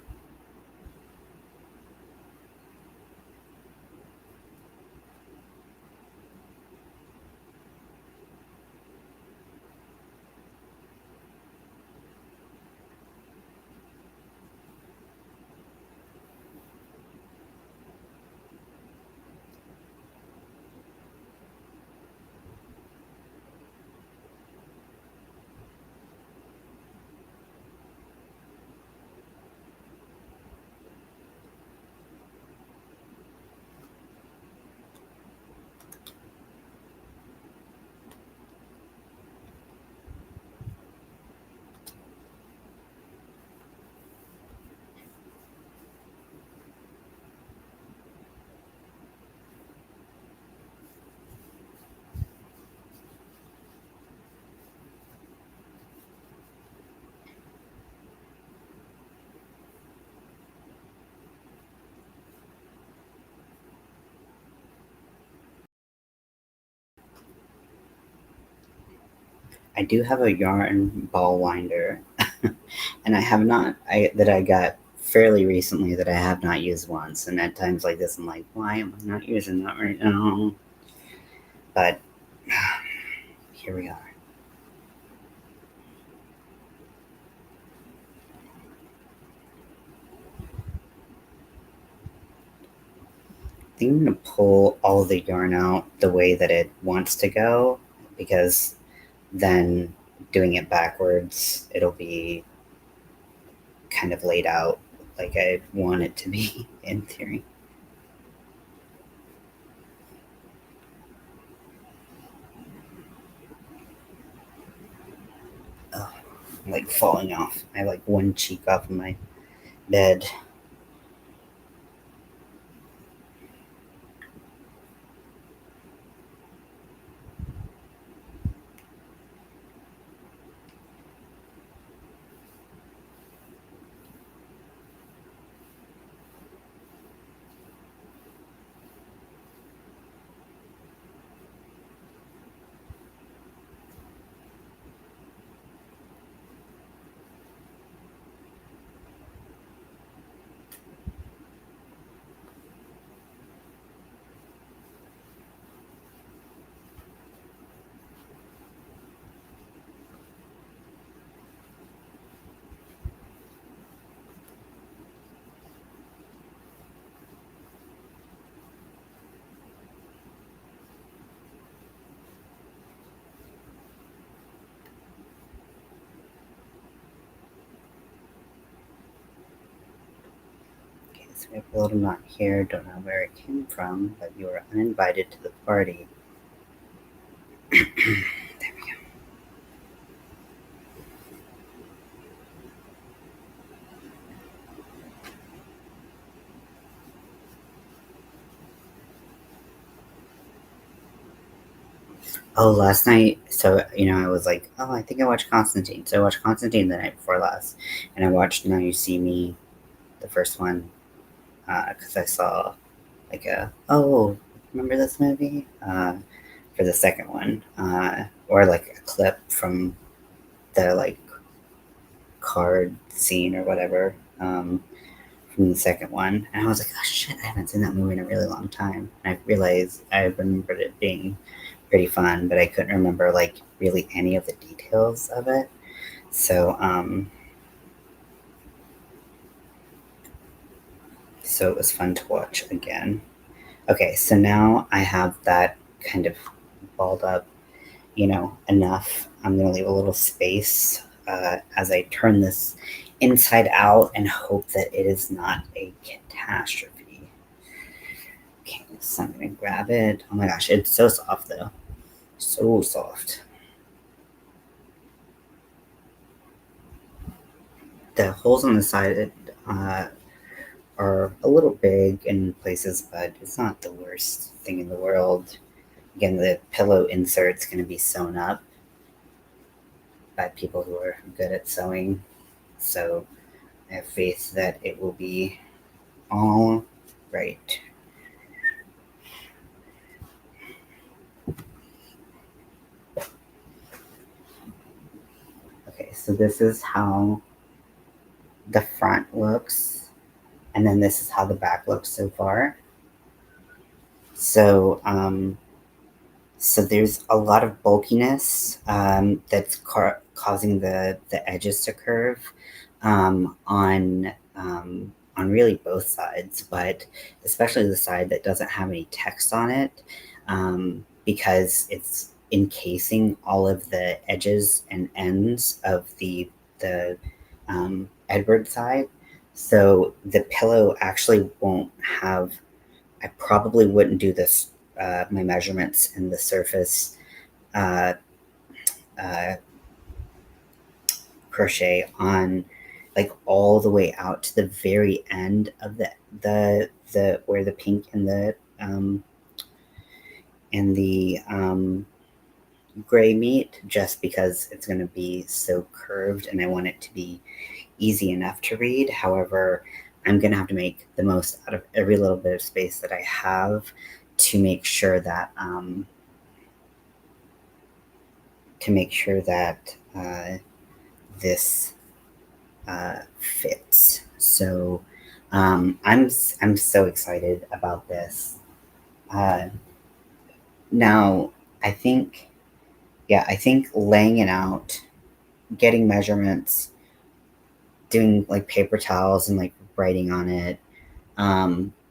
I do have a yarn ball winder, and I have not. That I got fairly recently that I have not used once. And at times like this, I'm like, why am I not using that right now? But here we are. think I'm going to pull all the yarn out the way that it wants to go, because then doing it backwards, it'll be kind of laid out like I want it to be in theory. Oh, I'm like falling off. I have like one cheek off of my bed. So we have a little knot here. Don't know where it came from, but you were uninvited to the party. There we go. Oh, last night, so, I was like, oh, I think I watched Constantine. So I watched Constantine the night before last, and I watched Now You See Me, the first one, because I saw, like, remember this movie? For the second one, or, like, a clip from the, like, card scene or whatever, from the second one, and I was like, oh, shit, I haven't seen that movie in a really long time. And I realized I remembered it being pretty fun, but I couldn't remember, like, really any of the details of it. So it was fun to watch again. Okay, so now I have that kind of balled up, enough. I'm going to leave a little space as I turn this inside out and hope that it is not a catastrophe. Okay, so I'm going to grab it. Oh my gosh, it's so soft though. So soft. The holes on the side are a little big in places, but it's not the worst thing in the world. Again, the pillow insert's going to be sewn up by people who are good at sewing, so I have faith that it will be all right. Okay, so this is how the front looks, and then this is how the back looks so far. So there's a lot of bulkiness that's causing the edges to curve on really both sides, but especially the side that doesn't have any text on it, because it's encasing all of the edges and ends of the Edward side. So the pillow actually won't have. I probably wouldn't do this, my measurements in the surface uh, uh, crochet on, like, all the way out to the very end of the where the pink and the gray meet, just because it's going to be so curved and I want it to be easy enough to read. However, I'm going to have to make the most out of every little bit of space that I have to make sure that this fits. So I'm so excited about this. Now I think, laying it out, getting measurements, doing like paper towels and like writing on it,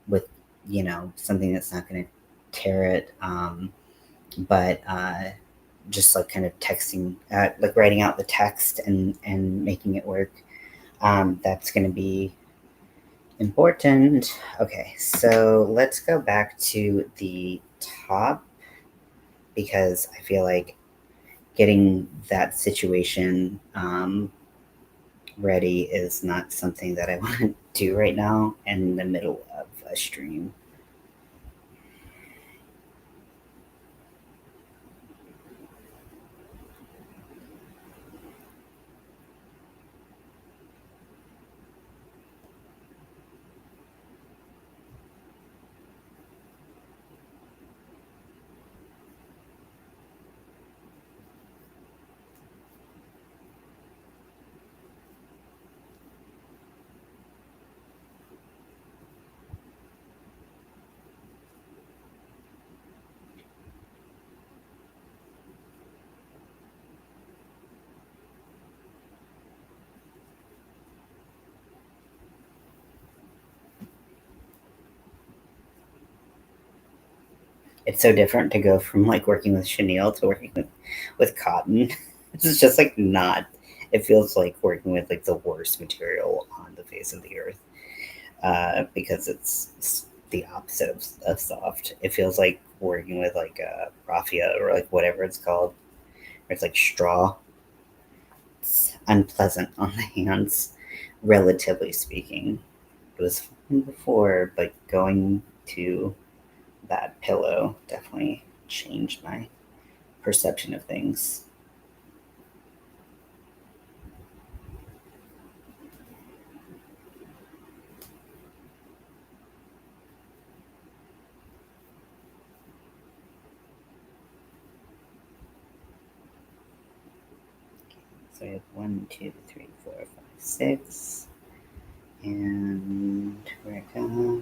with you know, something that's not going to tear it. But just like kind of texting, like writing out the text and making it work. That's going to be important. Okay, so let's go back to the top because I feel like getting that situation ready is not something that I want to do right now in the middle of a stream. It's so different to go from like working with chenille to working with cotton. This is just like not. It feels like working with like the worst material on the face of the earth because it's the opposite of soft. It feels like working with like raffia or like whatever it's called. It's like straw. It's unpleasant on the hands, relatively speaking. It was fun before, but going to that pillow definitely changed my perception of things. So we have 1, 2, 3, 4, 5, 6. And we're gonna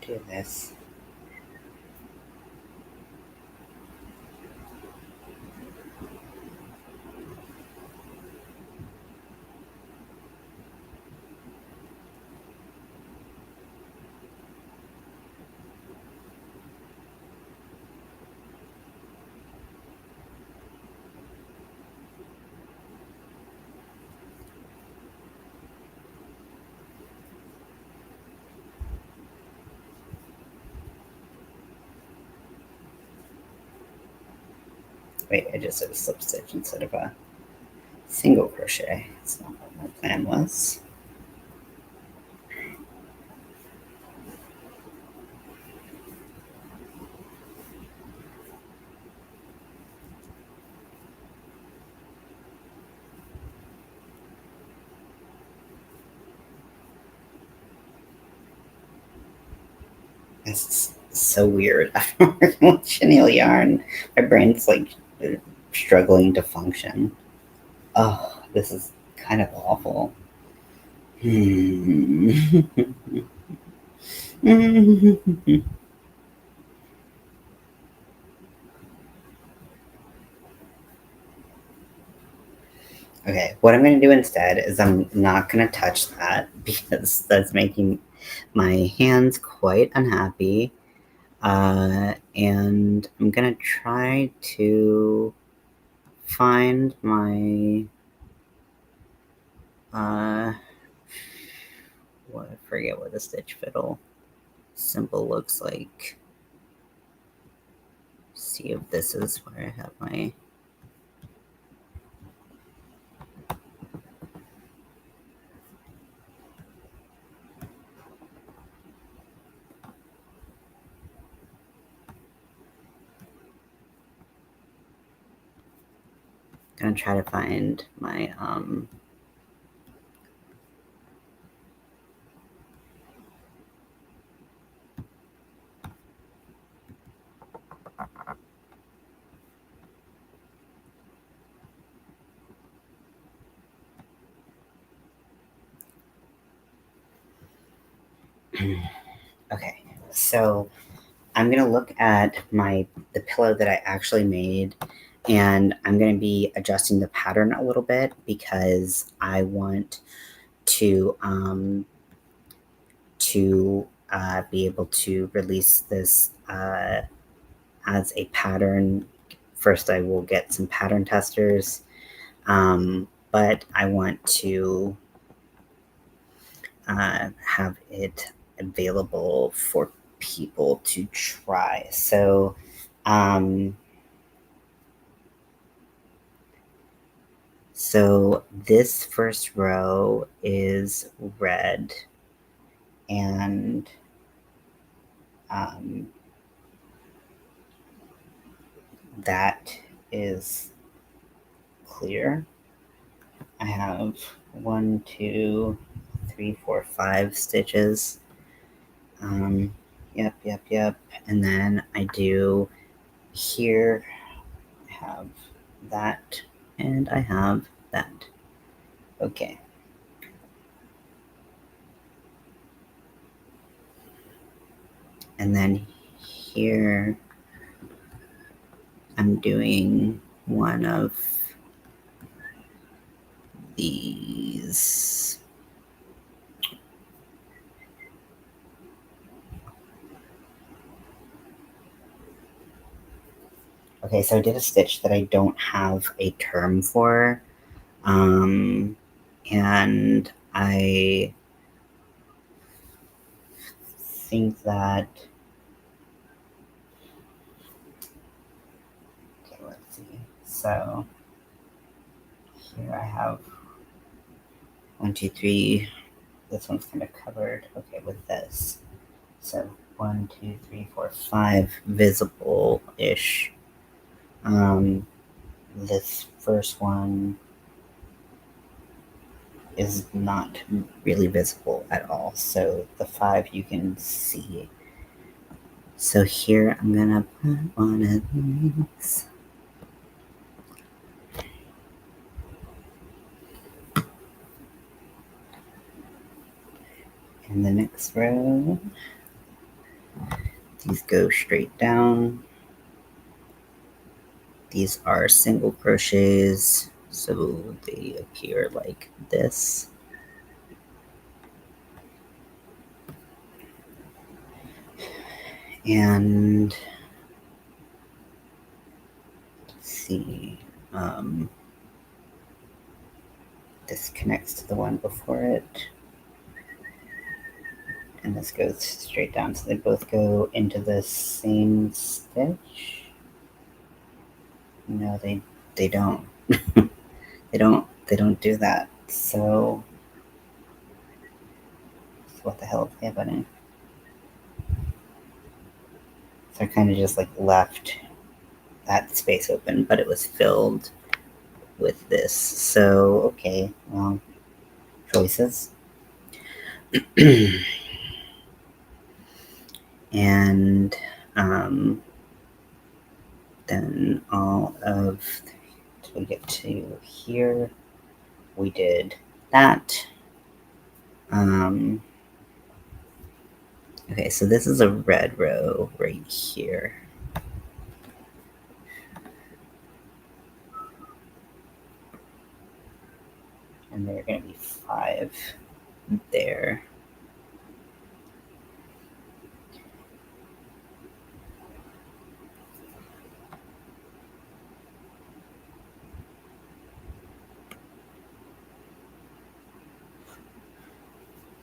do this. Wait, I just did a slip stitch instead of a single crochet. That's not what my plan was. It's so weird. I'm working with chenille yarn. My brain's like struggling to function. Oh, this is kind of awful. Okay, what I'm going to do instead is I'm not going to touch that because that's making my hands quite unhappy. And I'm going to try to find my, I forget what the stitch fiddle symbol looks like. See if this is where I have my gonna try to find my okay, so I'm gonna look at the pillow that I actually made, and I'm gonna be adjusting the pattern a little bit because I want to be able to release this as a pattern. First, I will get some pattern testers, but I want to have it available for people to try. So, so this first row is red, and that is clear. I have 1, 2, 3, 4, 5 stitches. Yep. And then I do here, I have that, and I have that. Okay. And then here, I'm doing one of these. Okay, so I did a stitch that I don't have a term for, and I think that, okay, let's see. So here I have 1, 2, 3. This one's kind of covered. Okay, with this. So 1, 2, 3, 4, 5 visible-ish. This first one is not really visible at all. So the 5 you can see. So here I'm gonna put one of these. In the next row, these go straight down. These are single crochets, so they appear like this. And let's see, this connects to the one before it. And this goes straight down, so they both go into the same stitch. No, they don't. they don't do that. So what the hell is happening? So I kind of just like left that space open, but it was filled with this. So okay, well, choices. And then all of, till we get to here, we did that. Okay, so this is a red row right here. And there are going to be 5 there.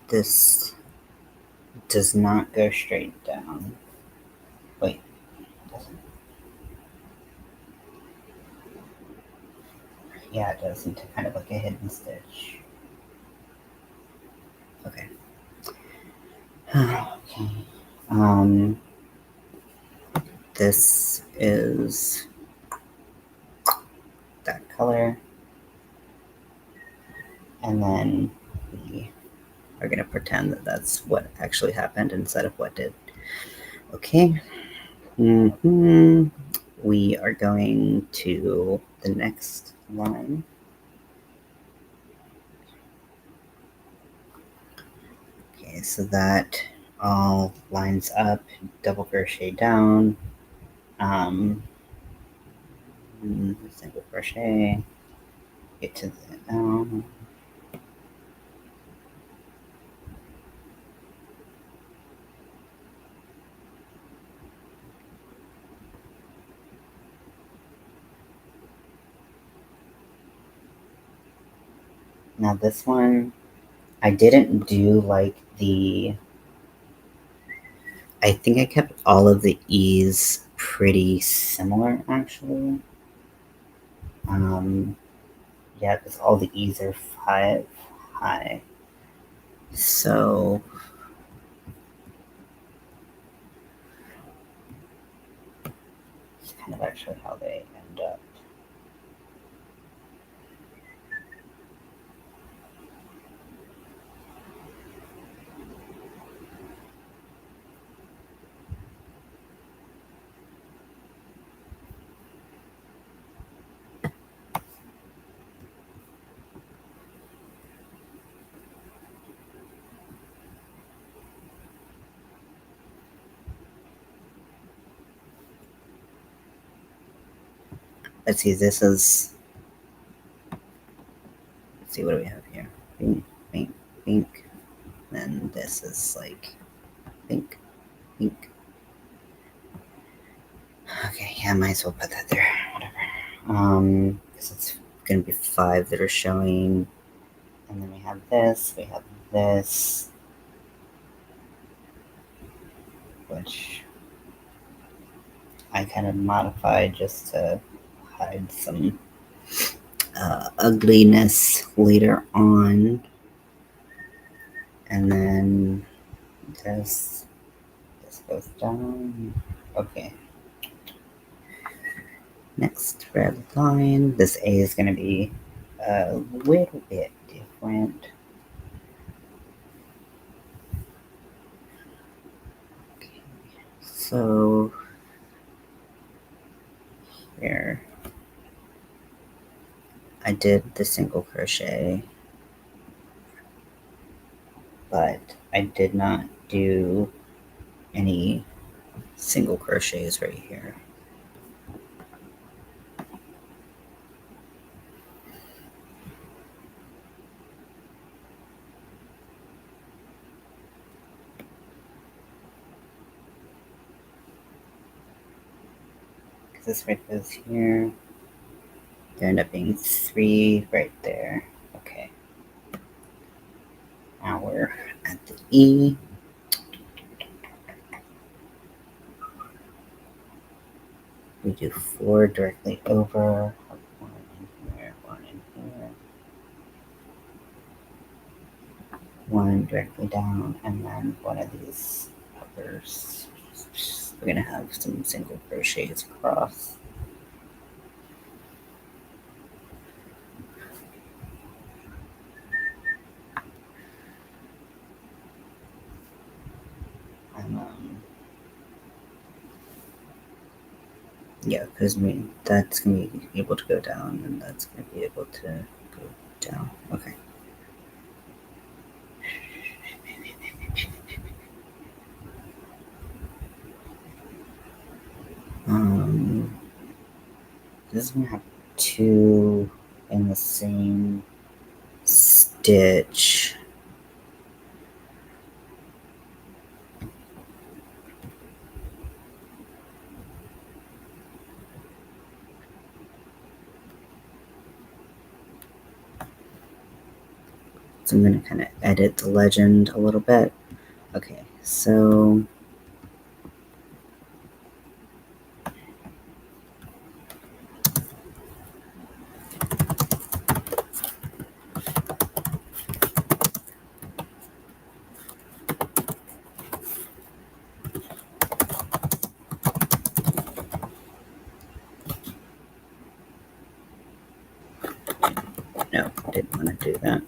This does not go straight down. Wait, does it? Yeah, it does into kind of like a hidden stitch. Okay. Okay. This is that color. And then we are going to pretend that that's what actually happened instead of what did. Okay. We are going to the next line. Okay, so that all lines up, double crochet down, single crochet, get to the Now this one, I didn't do like I think I kept all of the E's pretty similar actually. Yeah, because all the E's are 5 high. So it's kind of actually how they end up. Let's see, this is, let's see, what do we have here? Pink, pink, pink. Then this is like pink, pink. Okay, yeah, might as well put that there. Whatever. Because it's gonna be 5 that are showing. And then we have this, which I kind of modified just to hide some ugliness later on. And then this goes down. Okay. Next red line. This A is going to be a little bit different. Okay. So here I did the single crochet, but I did not do any single crochets right here. This right goes here. There end up being 3 right there. Okay. Now we're at the E. We do 4 directly over. 1 in here, 1 in here. 1 directly down, and then one of these others. We're gonna have some single crochets across. And yeah, because that's gonna be able to go down, and that's gonna be able to go down. Okay. This is gonna have 2 in the same stitch. So I'm gonna kind of edit the legend a little bit. Okay, so no, didn't want to do that.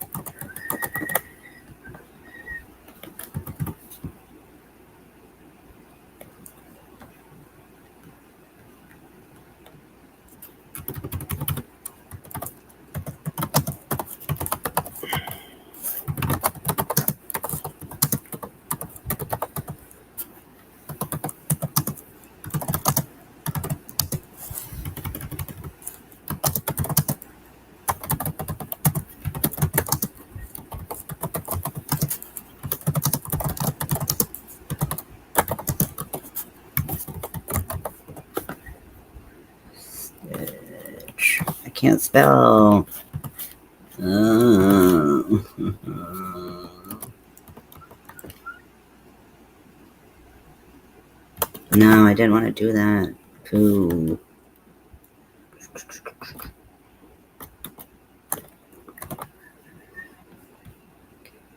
Stitch. I can't spell. No, I didn't want to do that. Pooh.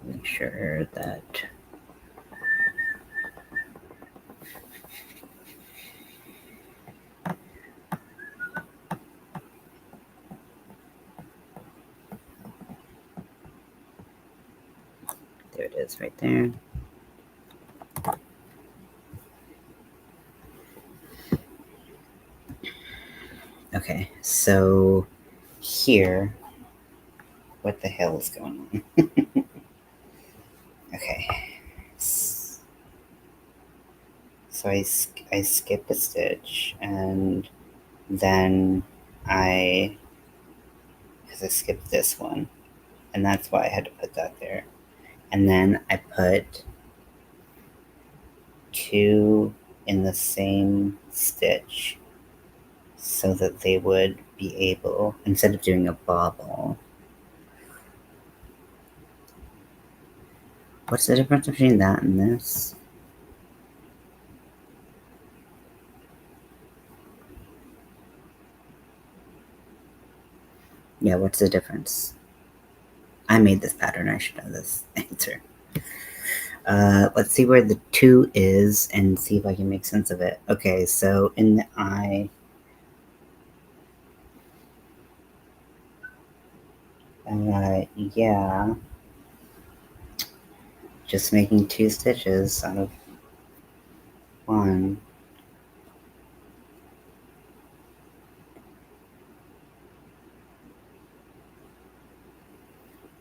Make sure that there it is right there. Okay, so here, what the hell is going on? Okay, so I skipped a stitch, and then because I skipped this one, and that's why I had to put that there. And then I put 2 in the same stitch so that they would be able, instead of doing a bobble. What's the difference between that and this? Yeah, what's the difference? I made this pattern. I should know this answer. Let's see where the 2 is and see if I can make sense of it. Okay, so in the eye, yeah, just making 2 stitches out of 1.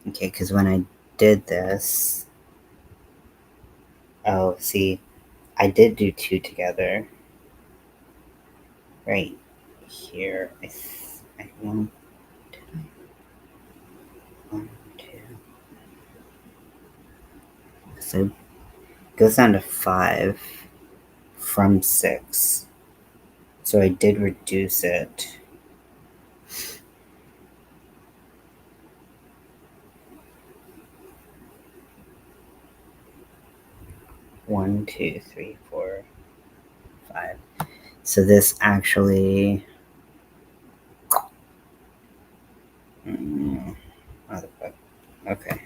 Okay, because when I did this, oh, see, I did do 2 together. Right here. I want 1, 2. So it goes down to 5 from 6. So I did reduce it. One, 2, 3, 4, 5. So this actually. Okay.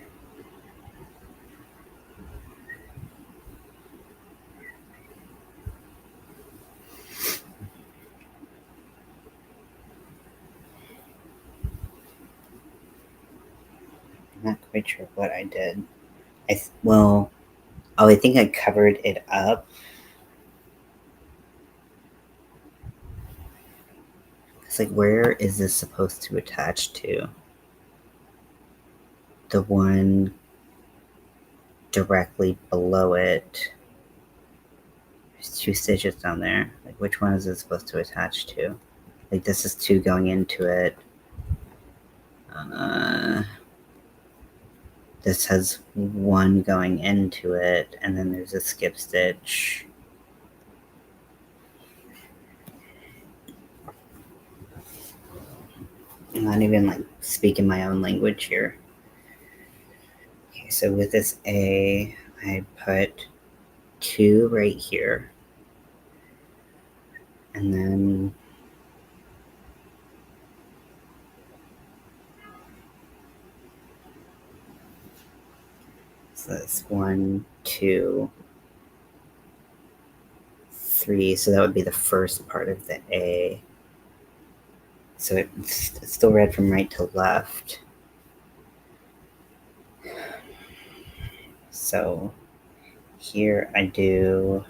I'm not quite sure what I did. I think I covered it up. It's like, where is this supposed to attach to? The one directly below it. There's 2 stitches down there. Like, which one is it supposed to attach to? Like, this is 2 going into it. This has 1 going into it, and then there's a skip stitch. I'm not even like speaking my own language here. Okay, so with this A, I put 2 right here, and then so that's 1, 2, 3. So that would be the first part of the A. So it's still read from right to left. So here I do.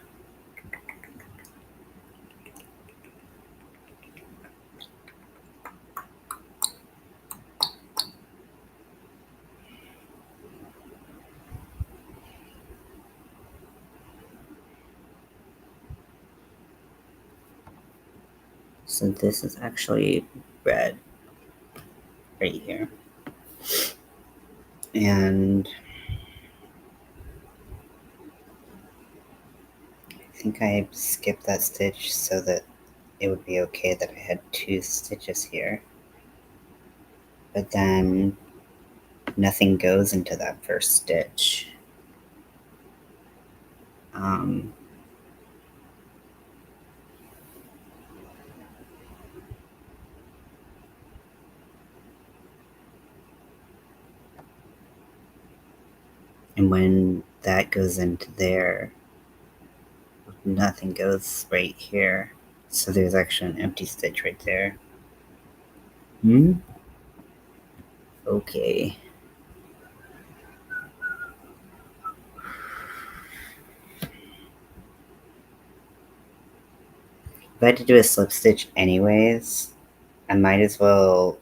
So this is actually red right here. And I think I skipped that stitch so that it would be okay that I had 2 stitches here. But then nothing goes into that first stitch. And when that goes into there, nothing goes right here. So there's actually an empty stitch right there. Okay. If I had to do a slip stitch anyways, I might as well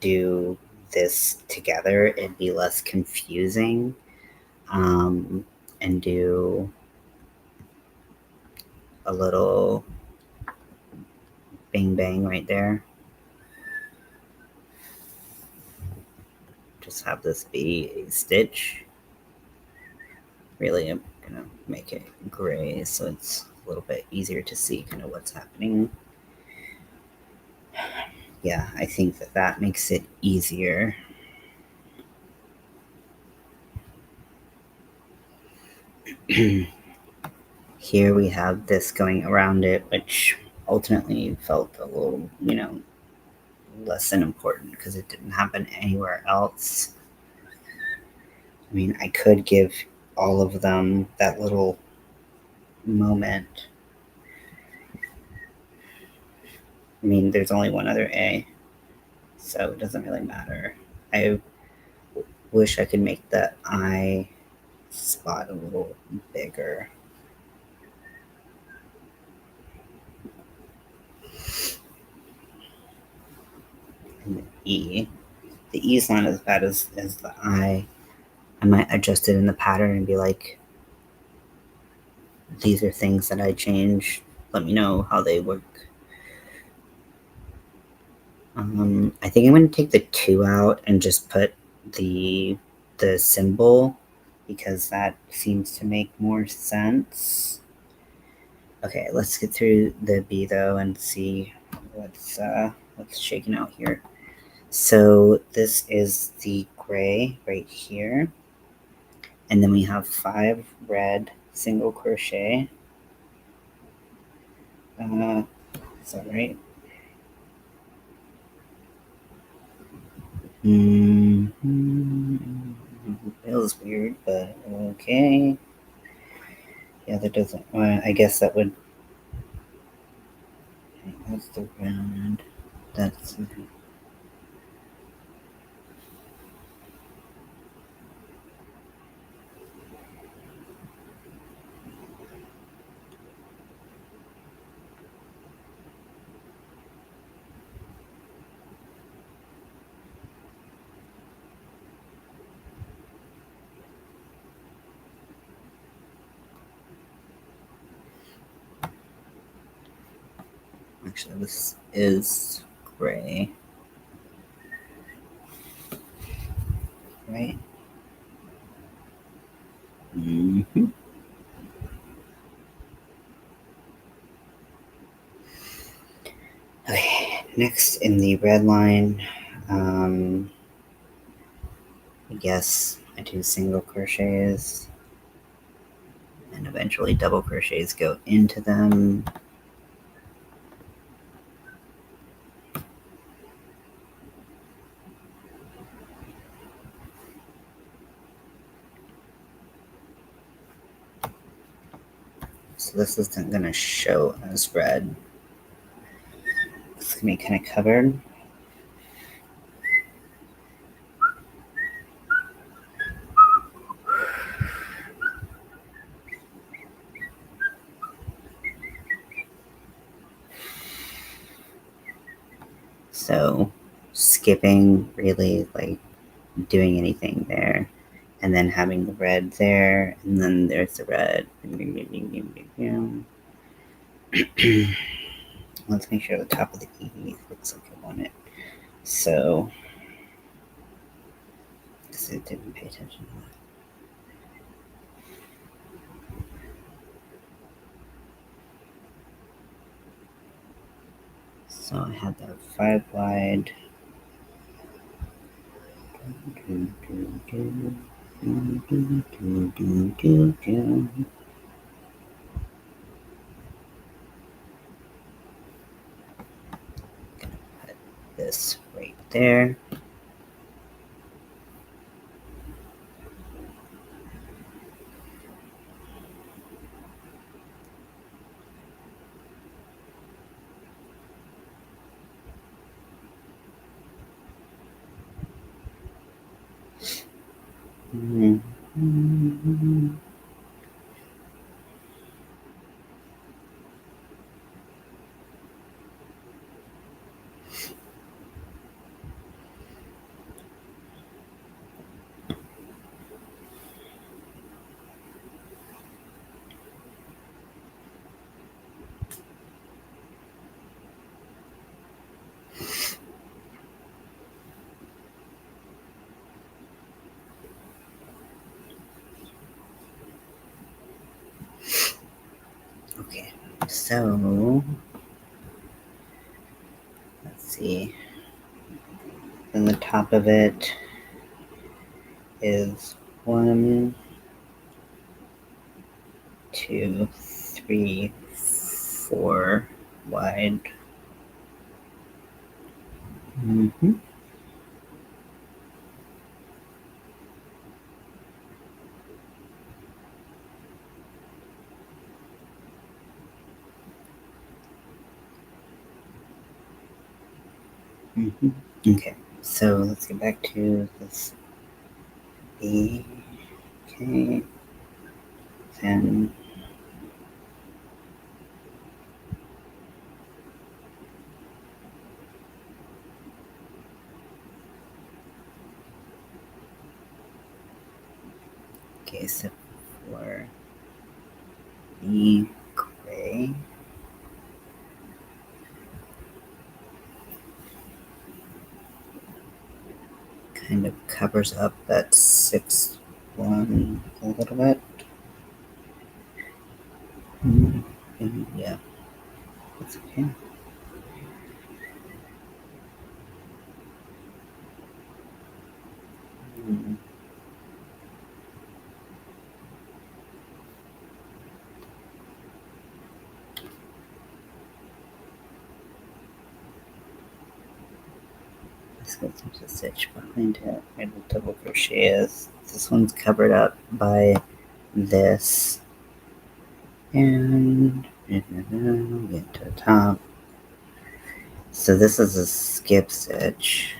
do this together. It'd be less confusing. And do a little bang bang right there. Just have this be a stitch. Really, I'm gonna make it gray so it's a little bit easier to see kind of what's happening. Yeah, I think that makes it easier. Here we have this going around it, which ultimately felt a little, less than important because it didn't happen anywhere else. I mean, I could give all of them that little moment. I mean, there's only one other A, so it doesn't really matter. I wish I could make the I spot a little bigger. And the E. The E is not as bad as the I. I might adjust it in the pattern and be like, these are things that I change. Let me know how they work. I think I'm going to take the 2 out and just put the symbol because that seems to make more sense. Okay, let's get through the B though and see what's shaking out here. So this is the gray right here. And then we have 5 red single crochet. Is that right? Feels weird, but okay. Yeah, that doesn't. I guess that would. That's the round. That's. Actually, this is gray. Right? Okay, next in the red line, I guess I do single crochets and eventually double crochets go into them. So this isn't going to show as red. It's going to be kind of covered. So skipping really like doing anything there and then having the red there and then there's the red. Let's make sure the top of the E looks like I want it. So because it didn't pay attention to that. So I had that 5 wide. Put this right there. Okay, so let's see. Then the top of it is 1, 2, 3, 4 wide. Okay, so let's get back to this B. Okay, then okay, so for the gray, kind of covers up that 6th one a little bit. Yeah, that's okay. Let's get some stitch behind it. Where the double crochet is. This one's covered up by this, and get to the top. So this is a skip stitch.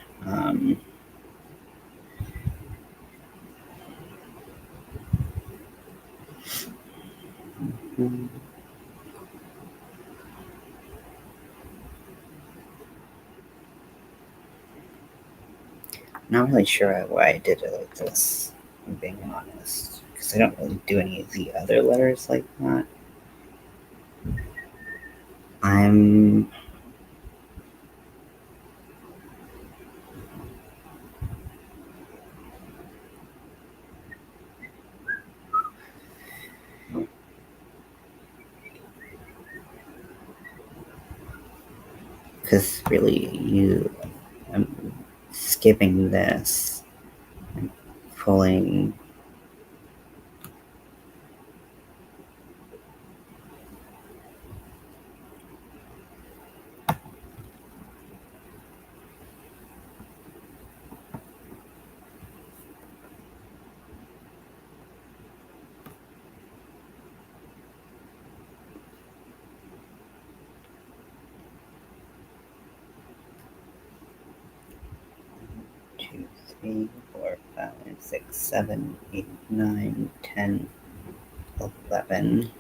Not really sure why I did it like this, if I'm being honest, because I don't really do any of the other letters like that. I'm because really I'm skipping this and pulling. Two, 3, 4, 5, 6, 7, 8, 9, 10, 11.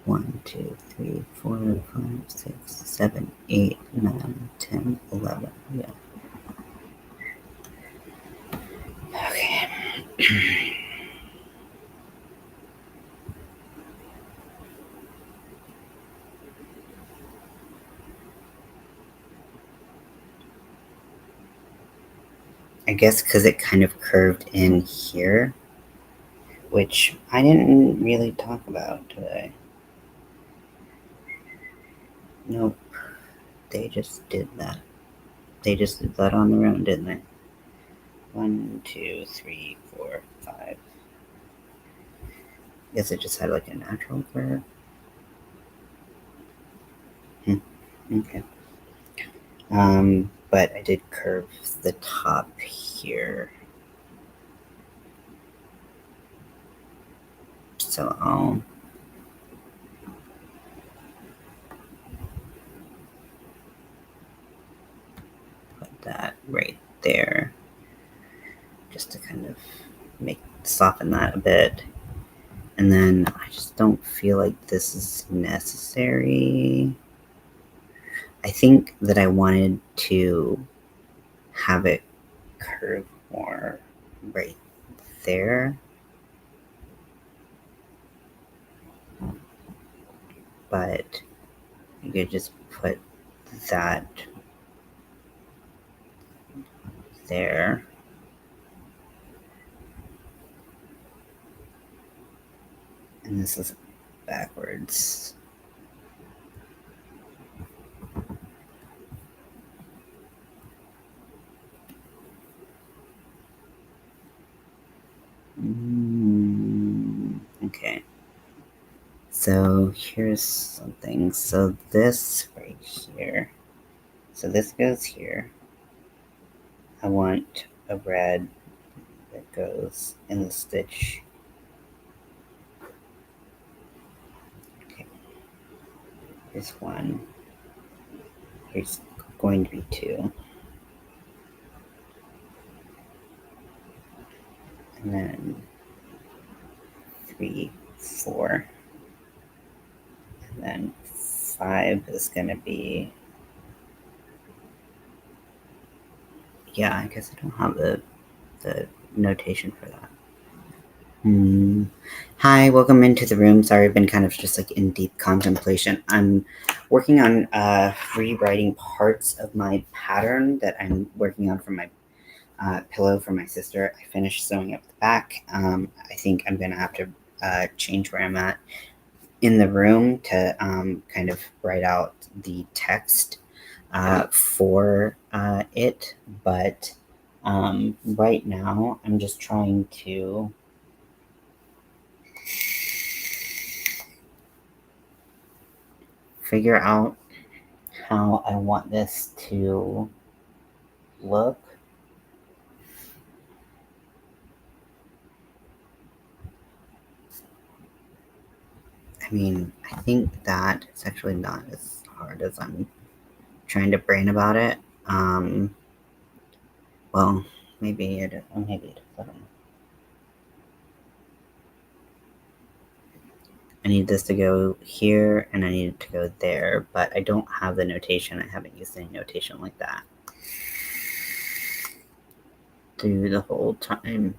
1, 2, 3, 4, 5, 6, 7, 8, 9, 10, 11. Yeah. Okay. I guess because it kind of curved in here, which I didn't really talk about today. Nope. They just did that. They just did that on their own, didn't they? 1, 2, 3, 4, 5. I guess it just had like a natural curve. Okay. But I did curve the top here. So I'll put that right there just to kind of soften that a bit. And then I just don't feel like this is necessary. I think that I wanted to have it curve more right there. But you could just put that there. And this is backwards. Okay. So here's something. So this right here. So this goes here. I want a red that goes in the stitch. Okay. Here's one. Here's going to be two. And then 3, 4. And then 5 is going to be... Yeah, I guess I don't have the notation for that. Hi, welcome into the room. Sorry, I've been kind of just like in deep contemplation. I'm working on rewriting parts of my pattern that I'm working on for my pillow for my sister. I finished sewing up the back. I think I'm gonna have to change where I'm at in the room to kind of write out the text for it. But right now, I'm just trying to figure out how I want this to look. I mean, I think that it's actually not as hard as I'm trying to brain about it. Well, maybe it is. Maybe it is. I don't know. I need this to go here, and I need it to go there, but I don't have the notation. I haven't used any notation like that through the whole time.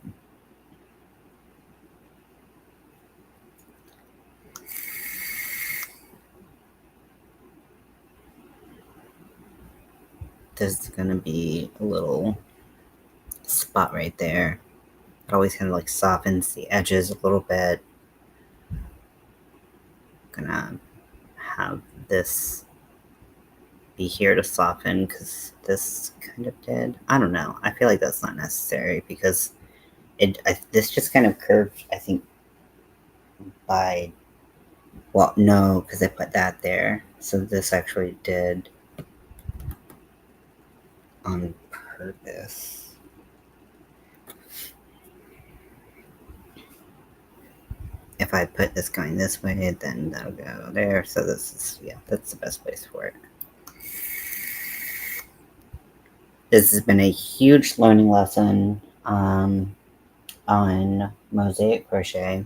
There's gonna be a little spot right there. It always kind of like softens the edges a little bit. I'm gonna have this be here to soften because this kind of did. I don't know. I feel like that's not necessary because this just kind of curved, I think, by... Well, no, because I put that there. So this actually did on purpose. If I put this going this way, then that'll go there. So this is, yeah, that's the best place for it. This has been a huge learning lesson on mosaic crochet,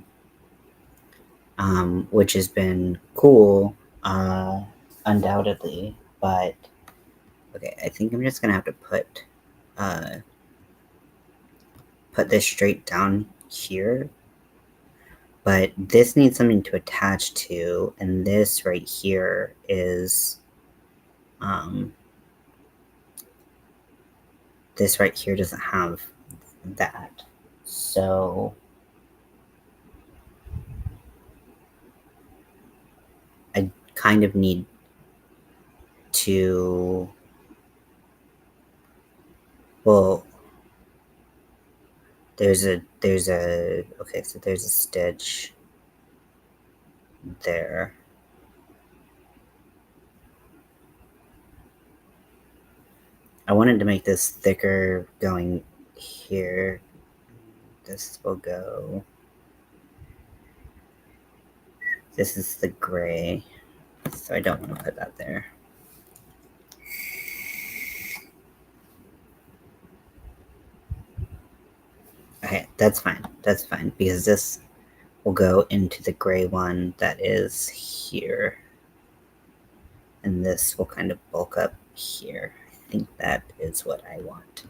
which has been cool, undoubtedly. But okay, I think I'm just gonna have to put this straight down here. But this needs something to attach to, and this right here is this right here doesn't have that. So I kind of need to... Well, there's a okay, so there's a stitch there. I wanted to make this thicker going here. This will go. This is the gray, so I don't want to put that there. Okay, that's fine. That's fine because this will go into the gray one that is here. And this will kind of bulk up here. I think that is what I want.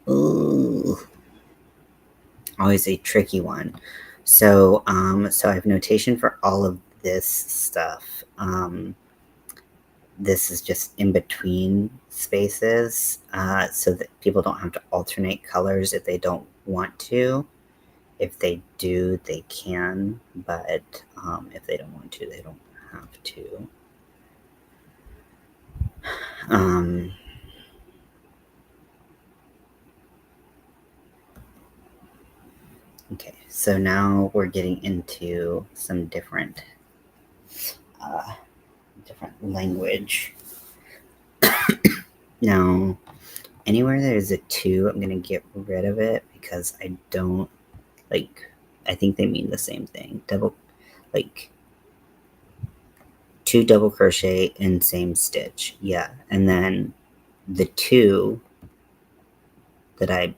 Ooh. Always a tricky one. So, so I have notation for all of this stuff. This is just in between spaces, so that people don't have to alternate colors if they don't want to. If they do, they can, but if they don't want to, they don't have to. Okay, so now we're getting into some different language. Now, anywhere there's a 2, I'm going to get rid of it because I don't, like, I think they mean the same thing. Double, like, 2 double crochet in same stitch. Yeah, and then the 2 that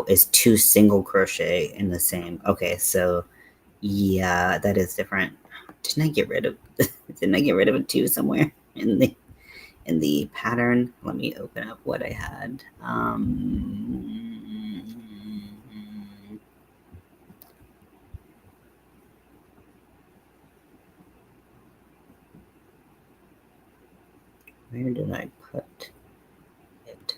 is 2 single crochet in the same. Okay, so yeah, that is different. Didn't I get rid of a 2 somewhere in the pattern? Let me open up what I had. Where did I put it?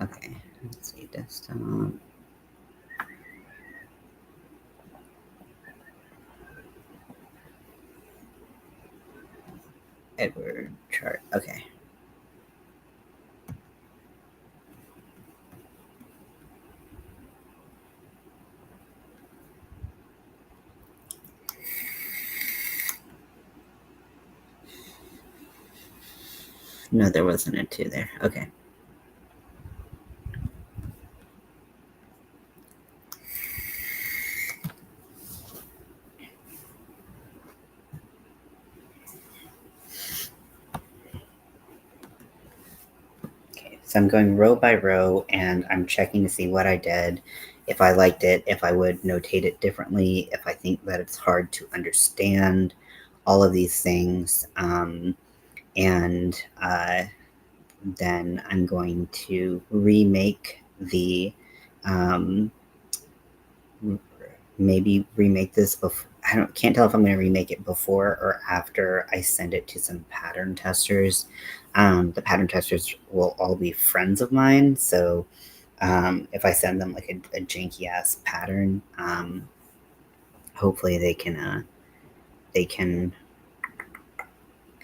Okay, let's see, desktop. Edward chart. Okay. No, there wasn't a 2 there. Okay. So I'm going row by row and I'm checking to see what I did, if I liked it, if I would notate it differently, if I think that it's hard to understand, all of these things. And then I'm going to remake the, maybe remake this before. Can't tell if I'm going to remake it before or after I send it to some pattern testers. The pattern testers will all be friends of mine, so if I send them like a janky ass pattern, hopefully they can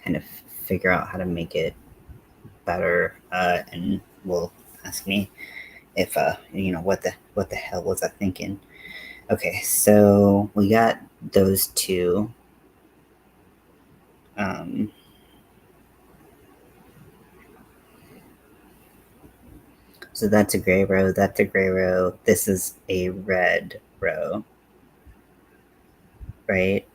kind of figure out how to make it better, and will ask me if what the hell was I thinking. Okay, so we got those 2. So that's a gray row, that's a gray row, this is a red row, right?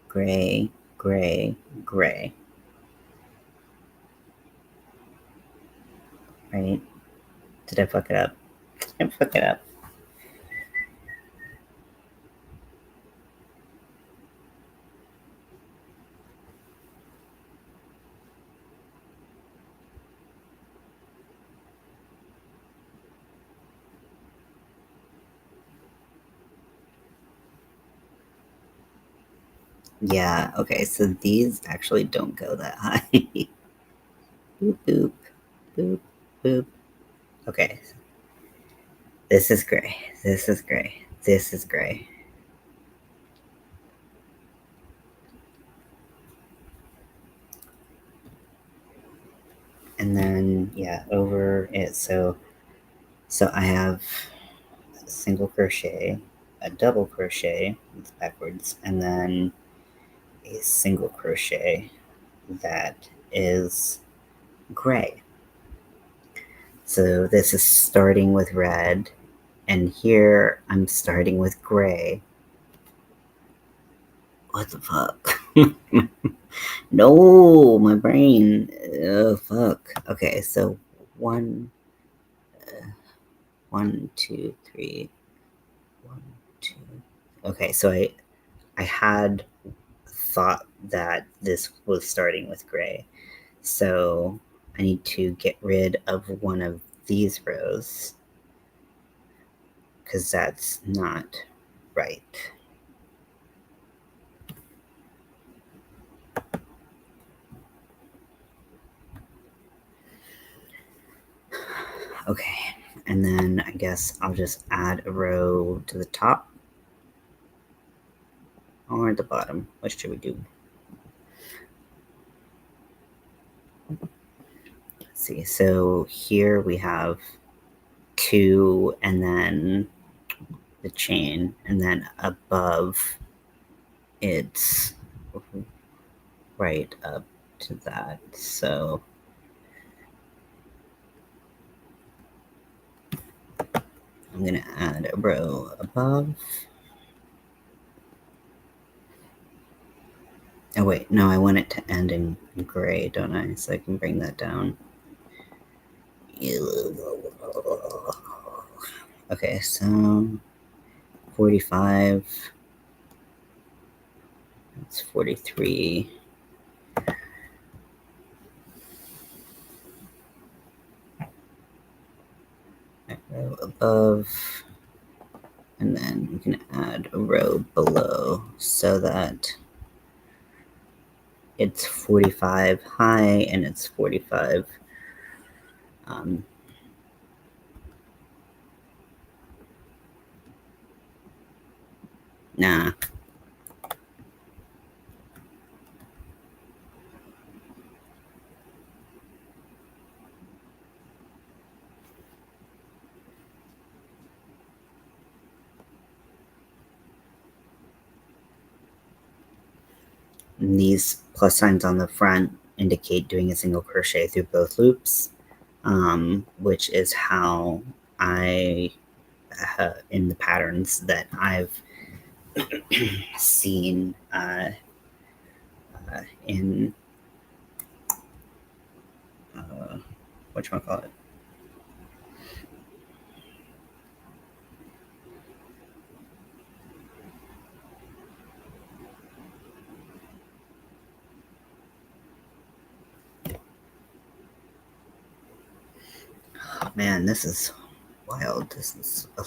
Gray, gray, gray. Right? Did I fuck it up? I fuck it up. Yeah, okay, so these actually don't go that high. Boop, boop, boop, boop. Okay. This is gray. This is gray. This is gray. And then, yeah, over it. So I have a single crochet, a double crochet, it's backwards, and then a single crochet that is gray. So this is starting with red, and here I'm starting with gray. What the fuck? No, my brain. Oh, fuck. Okay, so 1, 1, 2, 3, 1, 2. Okay, so I had thought that this was starting with gray. So I need to get rid of one of these rows because that's not right. Okay, and then I guess I'll just add a row to the top or at the bottom. What should we do? Let's see, so here we have 2 and then the chain, and then above it's right up to that. So I'm gonna add a row above. Oh wait, no, I want it to end in gray, don't I? So I can bring that down. Okay, so 45. That's 43. Row above, and then we can add a row below so that it's 45 high and it's 45 nah. And these plus signs on the front indicate doing a single crochet through both loops, which is how I, in the patterns that I've seen in whatchamacallit? Oh, man, this is wild. This is a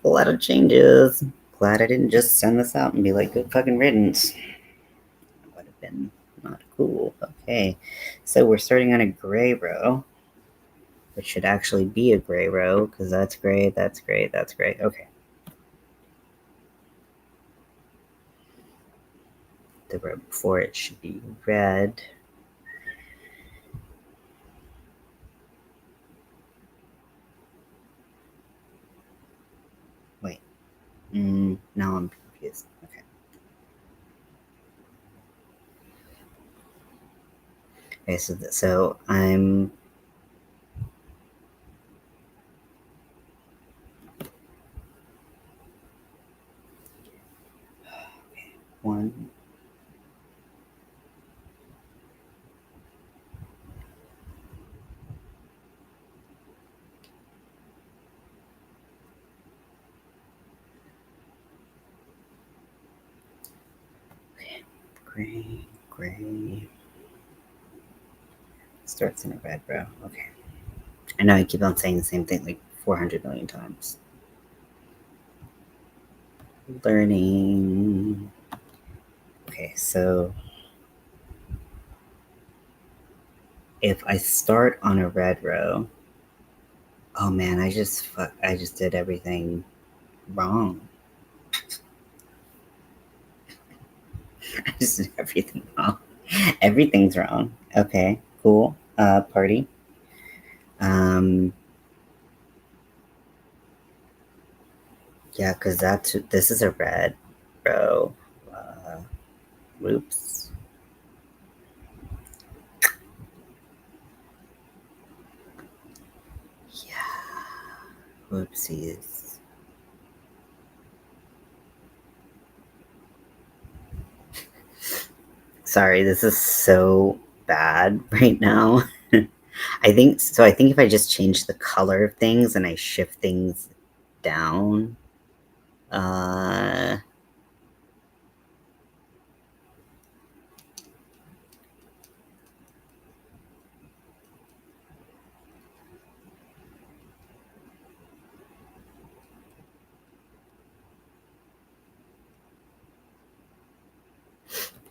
lot of changes. Glad I didn't just send this out and be like, good fucking riddance. That would have been not cool. Okay, so we're starting on a gray row, which should actually be a gray row because that's gray, that's gray, that's gray. Okay. The row before it should be red. Wait. Now I'm confused. Okay. Okay, so I'm one. Okay. Gray, gray. Starts in a red row. Okay. I know I keep on saying the same thing like 400 million times. Learning. Okay, so if I start on a red row, Oh man, I just did everything wrong. I just did everything wrong. Everything's wrong. Okay, cool. Party. Yeah, because this is a red, bro. Oops. Yeah. Whoopsies. Sorry, this is so bad right now. I think if I just change the color of things and I shift things down,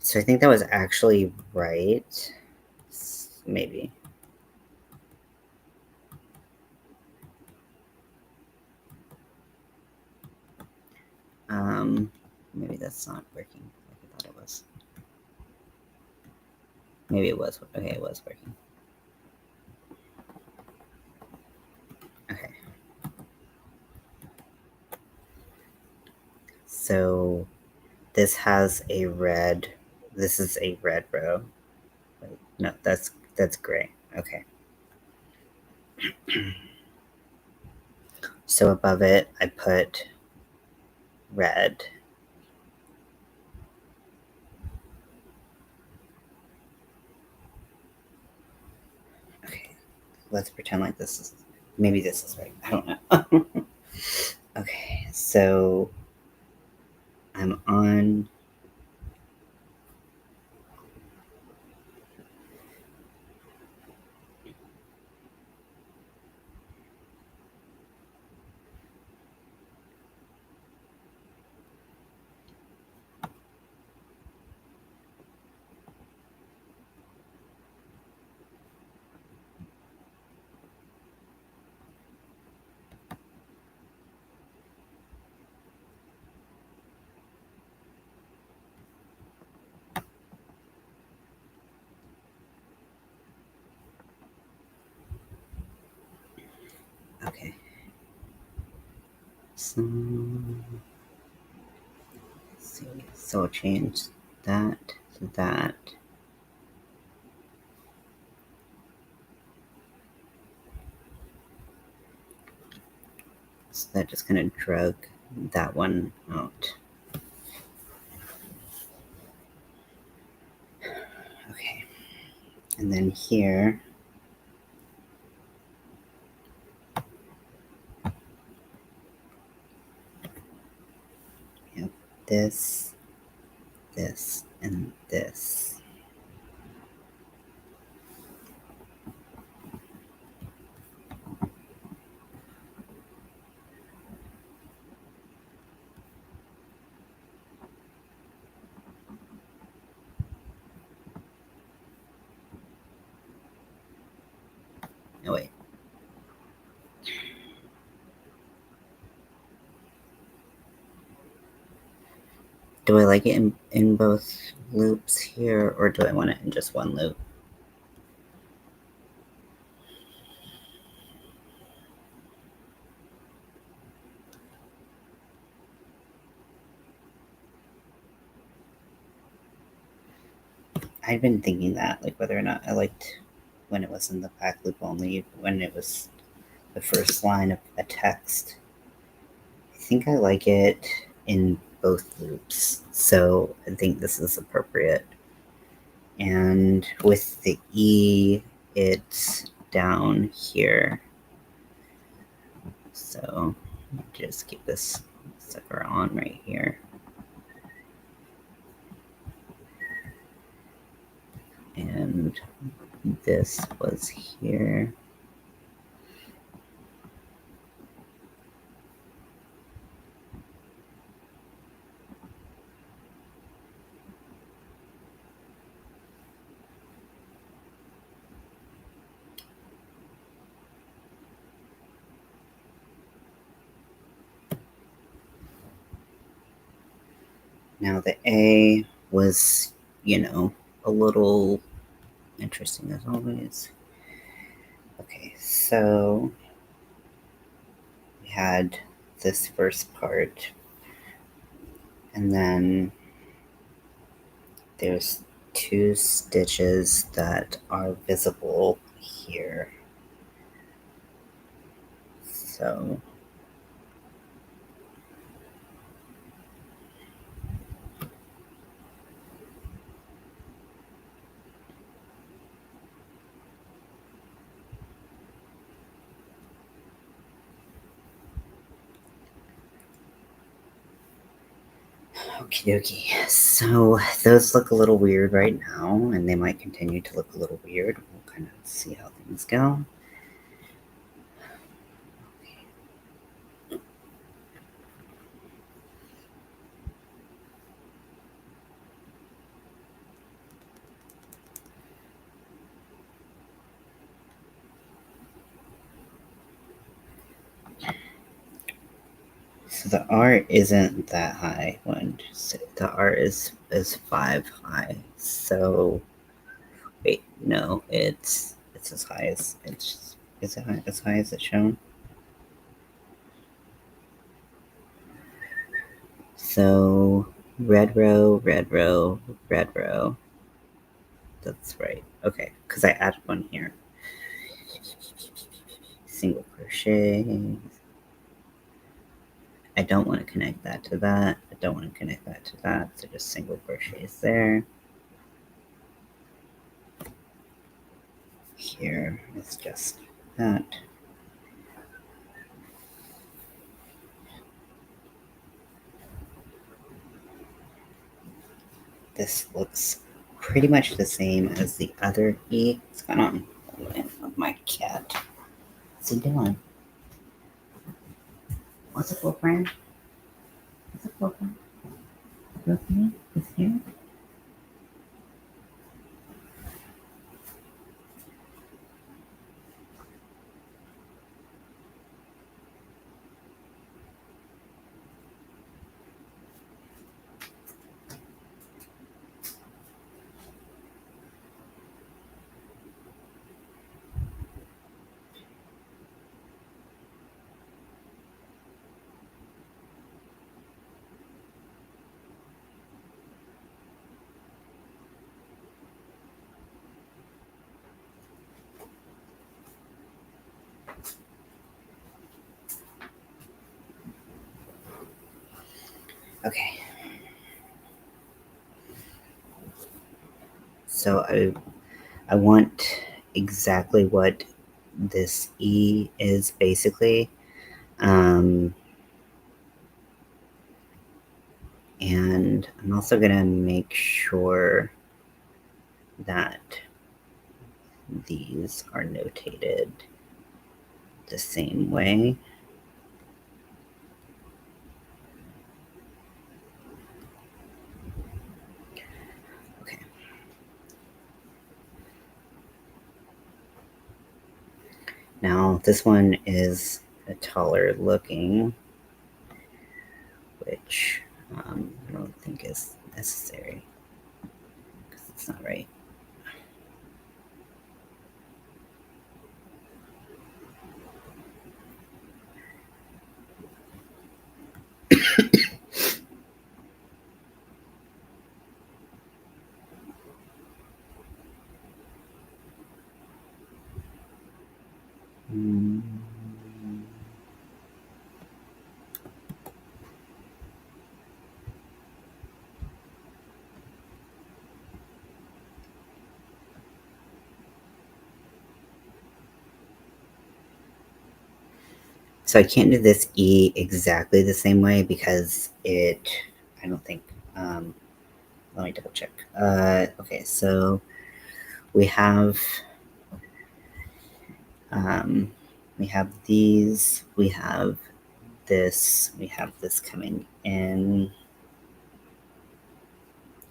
so I think that was actually right. Maybe. Maybe that's not working like I thought it was. Maybe it was. Okay, it was working. Okay. So this has a red. This is a red row. Wait, no, that's gray. Okay. So above it, I put red. Okay, let's pretend like this is, maybe this is right. I don't know. Okay, so I'm on. Okay. So, let's see. So I'll change that to that. So that just kind of drug that one out. Okay. And then here, we have this, this, and this. Oh, wait. Do I like it in both loops here, or do I want it in just one loop? I've been thinking that, like whether or not I liked when it was in the back loop only, when it was the first line of a text. I think I like it in both loops, so I think this is appropriate. And with the E, it's down here. So just keep this sucker on right here. And this was here. Now the A was, a little interesting as always. Okay, so we had this first part, and then there's 2 stitches that are visible here. So okie dokie. So those look a little weird right now, and they might continue to look a little weird. We'll kind of see how things go. So the R isn't that high. The R is 5 high. So wait, no, it's as high as is it as high as it's shown? So red row, red row, red row. That's right. Okay, because I added one here. Single crochet. I don't want to connect that to that. I don't want to connect that to that. So just single crochets there. Here is just that. This looks pretty much the same as the other E. What's going on with my cat? What's he doing? What's up, little friend? What's up, little friend? Look at me. He's here. Okay. So I want exactly what this E is basically. And I'm also going to make sure that these are notated the same way. Okay. Now this one is a taller looking, which I don't think is necessary because it's not right. So I can't do this E exactly the same way because I don't think, let me double check. Okay, so we have these, we have this coming in.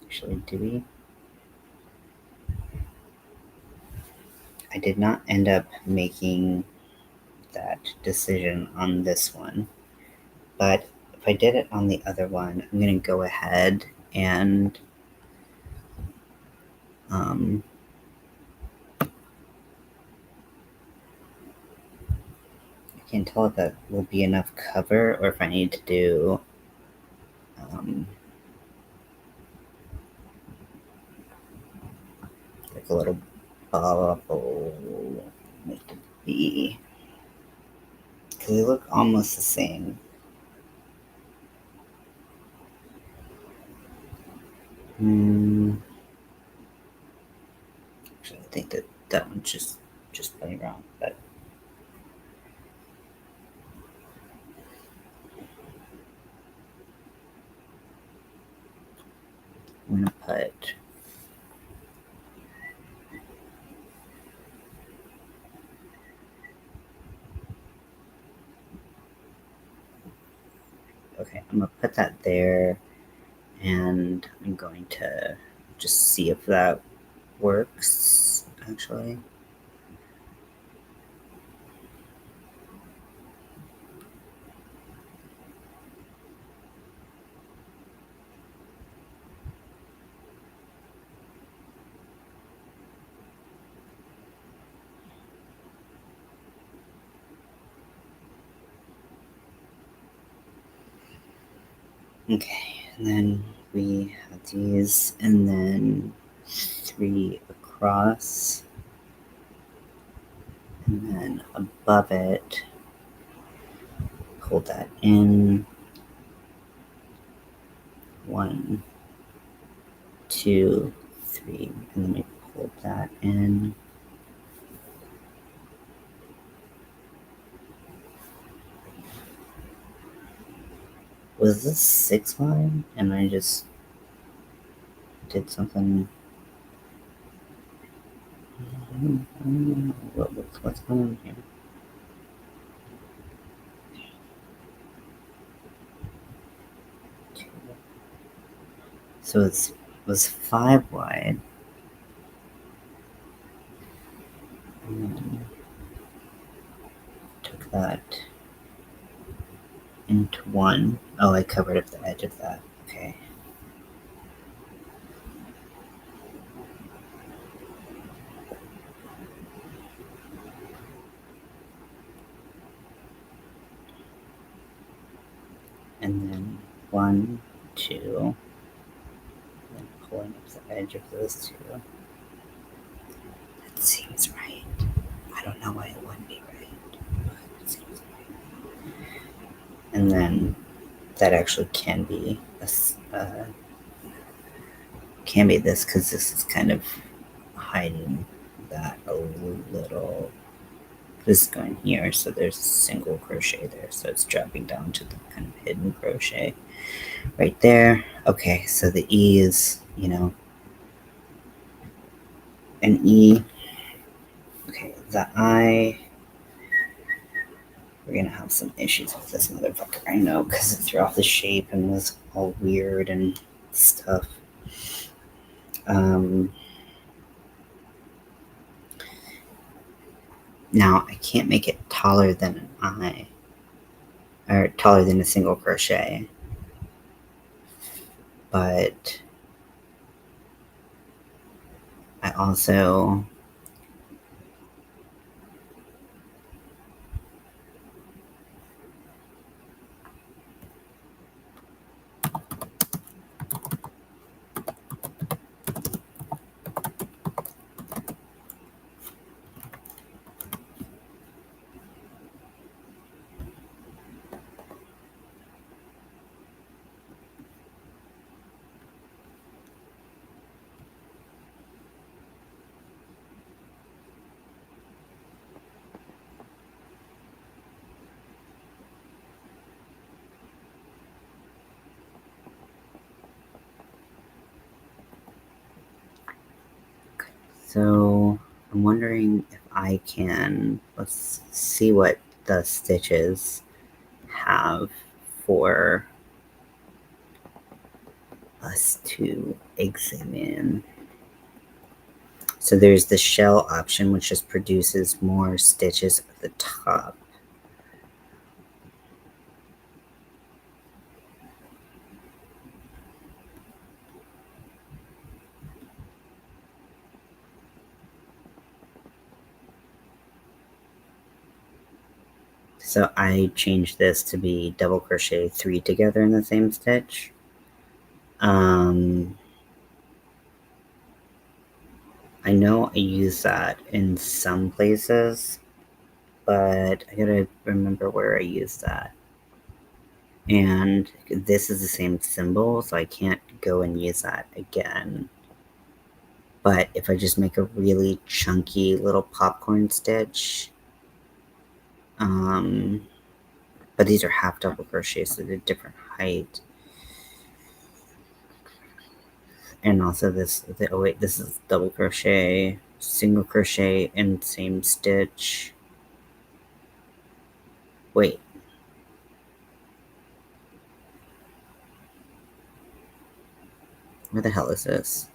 Actually, do we? I did not end up making that decision on this one, but if I did it on the other one, I'm going to go ahead and I can't tell if that will be enough cover or if I need to do like a little bubble with the bee, because they look almost the same. Actually, I think that one's just plain wrong, but I'm gonna put I'm gonna put that there, and I'm going to just see if that works actually. Okay, and then we have these, and then 3 across, and then above it, pull that in. 1, 2, 3, and then we pull that in. Was this 6 line? And I just did something. What's going on here? So it was 5 wide. And then took that into 1. Oh, I covered up the edge of that. Okay. And then 1, 2, and pulling up the edge of those 2. That seems right. I don't know why it wouldn't be right, but it seems right. And then that actually can be this because this is kind of hiding that a little. This is going here, so there's a single crochet there, so it's dropping down to the kind of hidden crochet right there. Okay, so the E is, an E. Okay, the I, we're gonna have some issues with this motherfucker, I know, because it threw off the shape and was all weird and stuff. Now, I can't make it taller than an I, or taller than a single crochet, but I also So I'm wondering if I can, let's see what the stitches have for us to examine. So there's the shell option, which just produces more stitches at the top. So I changed this to be double crochet 3 together in the same stitch. I know I use that in some places, but I gotta remember where I use that. And this is the same symbol, so I can't go and use that again. But if I just make a really chunky little popcorn stitch, but these are half double crochet, so they're different height. And also this is double crochet, single crochet, and same stitch. Wait. Where the hell is this?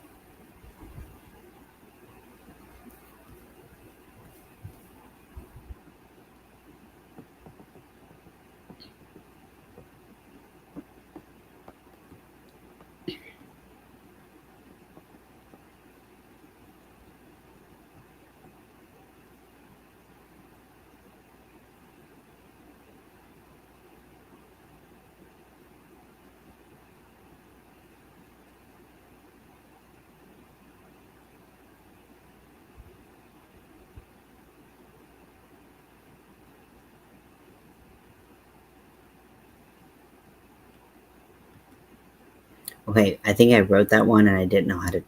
Okay, I think I wrote that one and I didn't know how to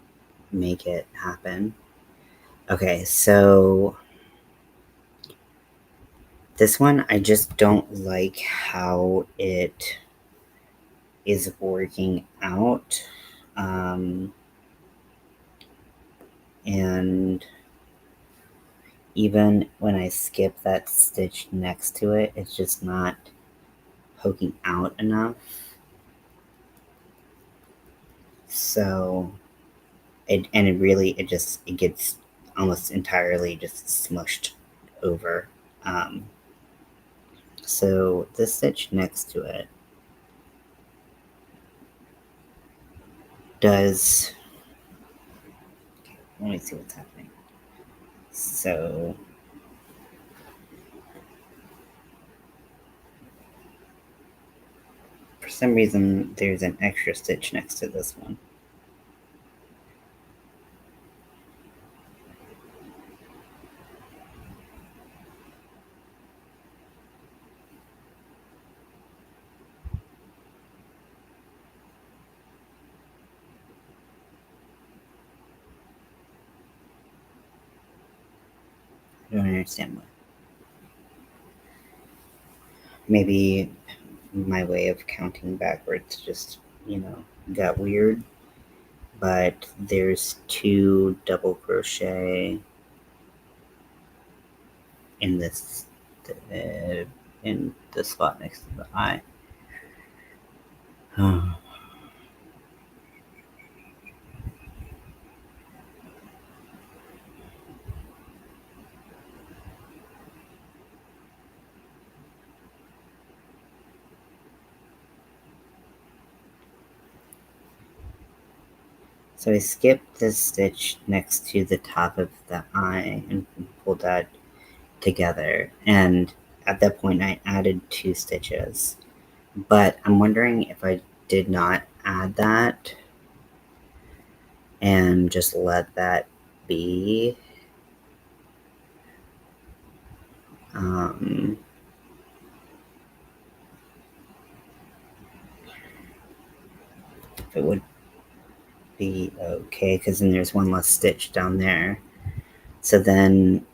make it happen. Okay, so this one, I just don't like how it is working out. And even when I skip that stitch next to it, it's just not poking out enough. So it gets almost entirely just smushed over. So this stitch next to it does, let me see what's happening. So for some reason there's an extra stitch next to this one. I don't understand why. Maybe my way of counting backwards just, got weird. But there's 2 double crochet in this in the spot next to the eye. So I skipped this stitch next to the top of the eye and pulled that together. And at that point, I added 2 stitches. But I'm wondering if I did not add that and just let that be. It would be okay, because then there's one less stitch down there. So then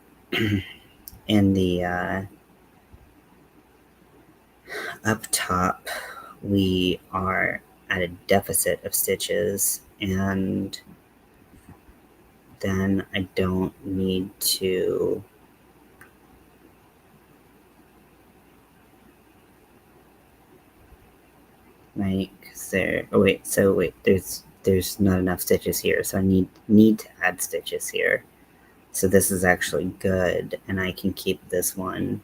in the up top, we are at a deficit of stitches, and then I don't need to make there. Oh wait, so wait, there's not enough stitches here, so I need to add stitches here. So this is actually good, and I can keep this one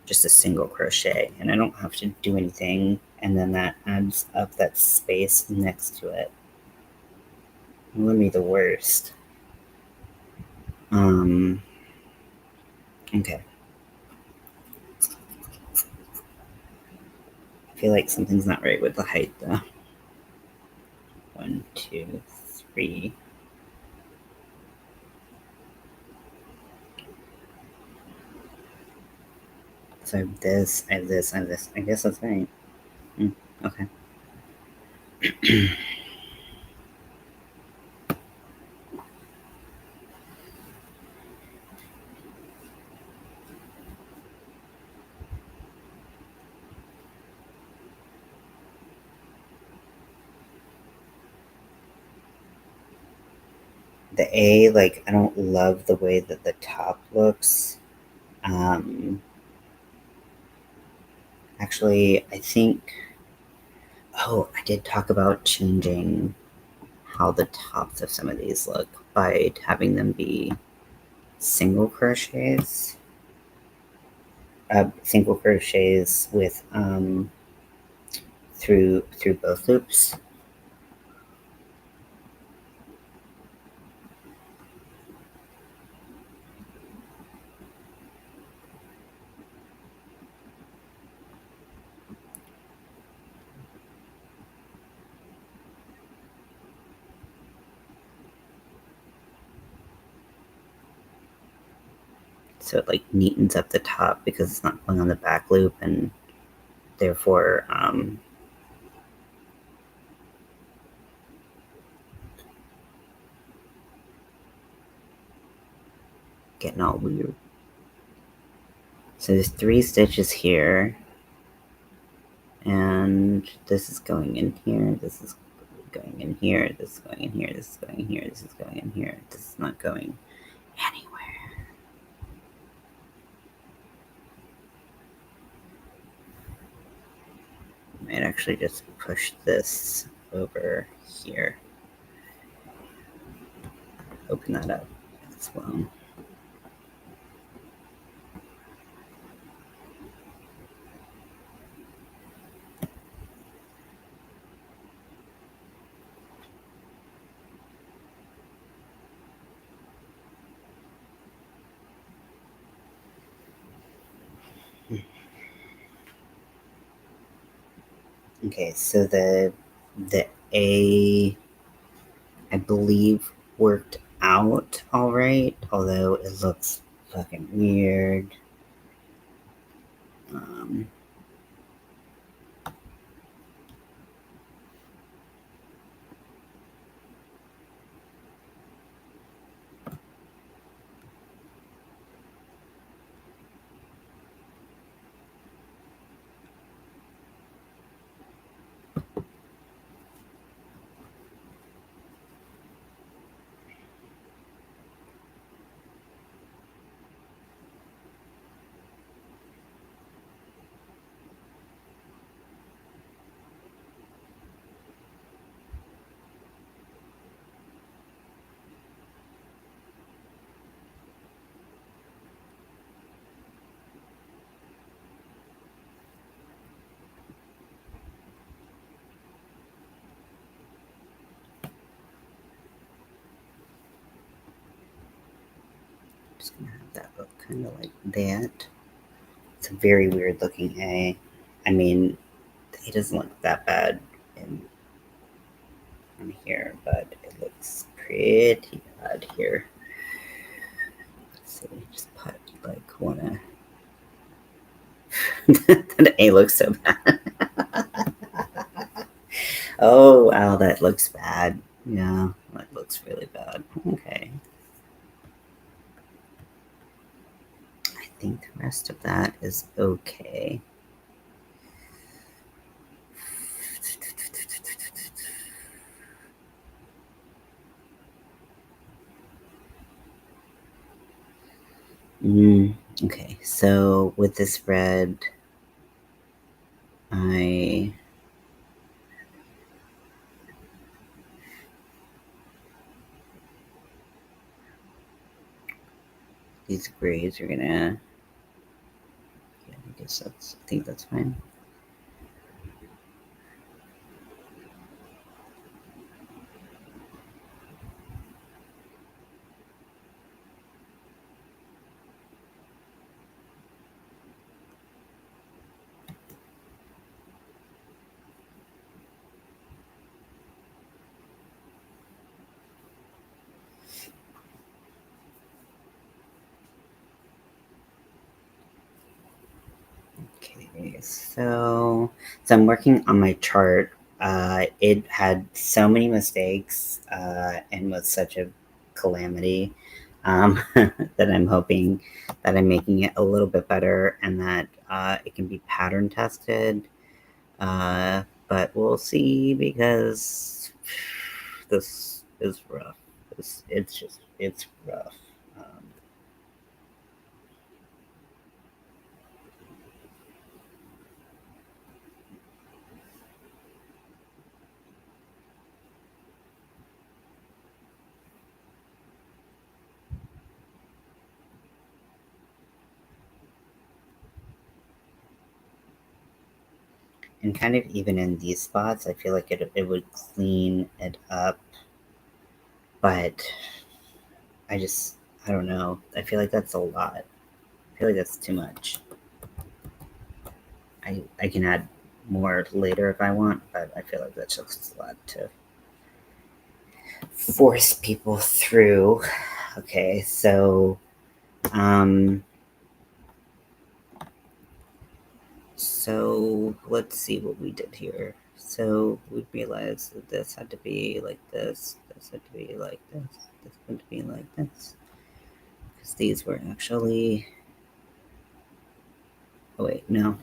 just a single crochet, and I don't have to do anything, and then that adds up that space next to it. Let me the worst. Okay. feel like something's not right with the height though. 1, 2, 3. So I have this, I have this, I have this. I guess that's right. Okay. The A, like, I don't love the way that the top looks. Actually, I think, oh, I did talk about changing how the tops of some of these look by having them be single crochets. Single crochets with through both loops. So it like neatens up the top because it's not going on the back loop, and therefore getting all weird. So there's 3 stitches here, and this is going in here, this is going in here, this is going in here, this is going in here, this is going in here, this is not going anywhere. I might actually just push this over here. Open that up as well. Okay, so the A, I believe, worked out all right, although it looks fucking weird. Just gonna have that look kind of like that. It's a very weird looking A. I mean, it doesn't look that bad on here, but it looks pretty bad here. Let's see, just put like one. That A looks so bad. Oh wow, that looks bad. Yeah, that looks really bad. Okay. I think the rest of that is okay. Okay, so with this red, these grays are gonna, yeah, I think that's fine. Okay, so I'm working on my chart. It had so many mistakes and was such a calamity that I'm hoping that I'm making it a little bit better and that it can be pattern tested. But we'll see because this is rough. It's rough. And kind of even in these spots, I feel like it would clean it up, but I just, I don't know. I feel like that's a lot. I feel like that's too much. I can add more later if I want, but I feel like that's just a lot to force people through. Okay, so um so let's see what we did here. So we realized that this had to be like this had to be like this had to be like this. Because these were actually, oh wait, no.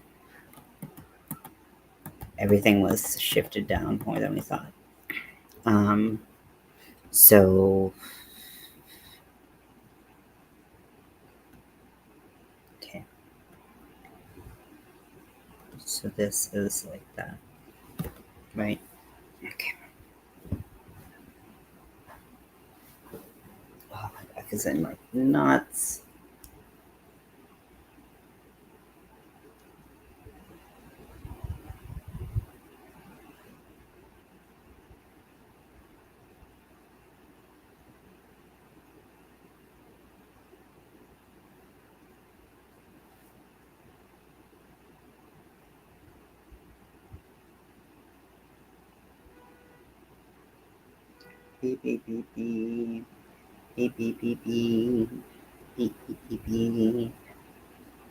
Everything was shifted down more than we thought. Um so okay. So this is like that. Right? Okay. Oh my back is in like knots. Beep beep beep beep. Beep beep beep beep. Beep beep beep beep.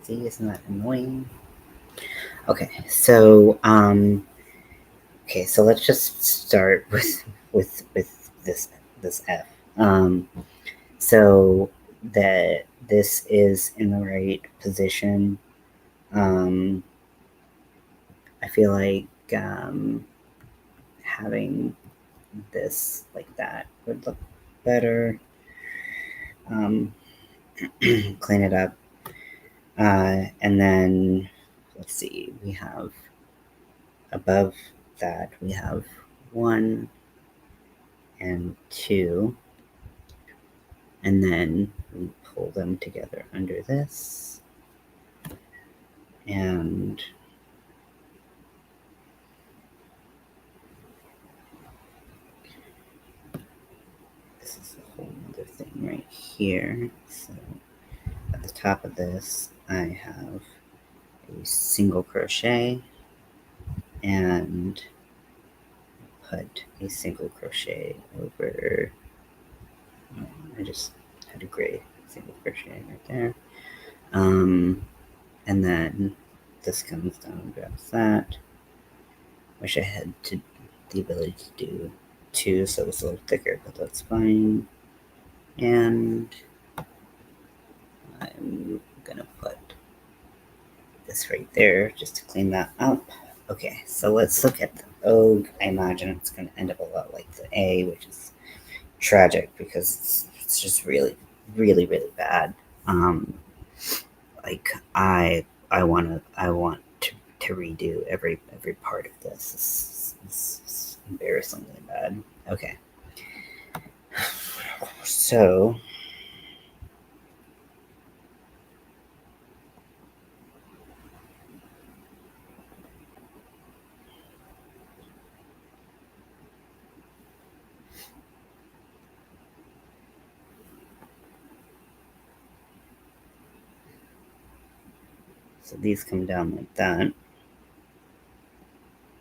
See, isn't that annoying? Okay, so okay, so let's just start with this F. So that this is in the right position. Um, I feel like having this like that would look better. Um, clean it up. And then let's see, we have above that, we have 1 and 2. And then we pull them together under this. And this is a whole other thing right here. So at the top of this, I have a single crochet and put a single crochet over. I just had a gray single crochet right there. And then this comes down and grabs that. Wish I had the ability to do 2, so it's a little thicker, but that's fine. And I'm gonna put this right there just to clean that up. Okay, so let's look at the O. I imagine it's gonna end up a lot like the A, which is tragic because it's just really, really, really bad. Like I want to redo every part of this. It's embarrassingly bad. Okay, so these come down like that,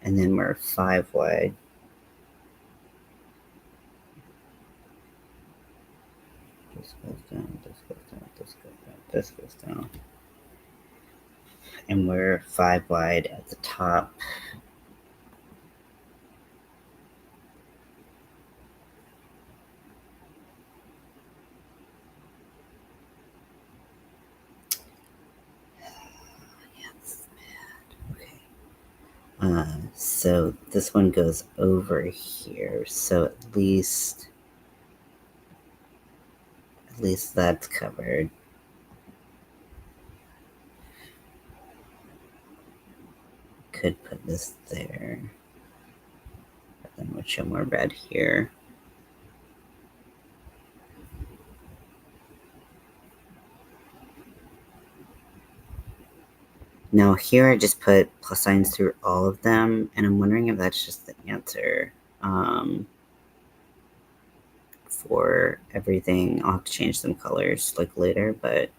and then we're 5 wide. This goes down, this goes down, this goes down, this goes down. and we're 5 wide at the top. So this one goes over here, so at least that's covered. Could put this there, but then we'll show more red here. Now here I just put plus signs through all of them, and I'm wondering if that's just the answer for everything. I'll have to change some colors like later, but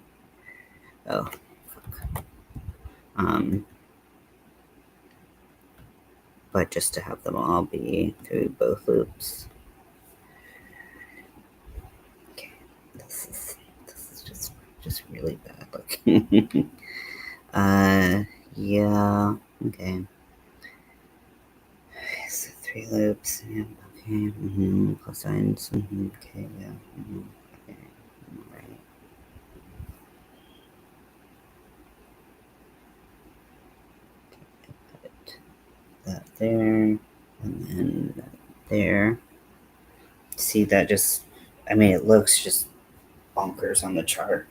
oh, fuck. But just to have them all be through both loops. Okay, this is just really bad looking. Yeah, okay. So 3 loops, yeah, okay, plus signs, okay, yeah, okay, right. Put that there, and then that there. See, that just, I mean, it looks just bonkers on the chart.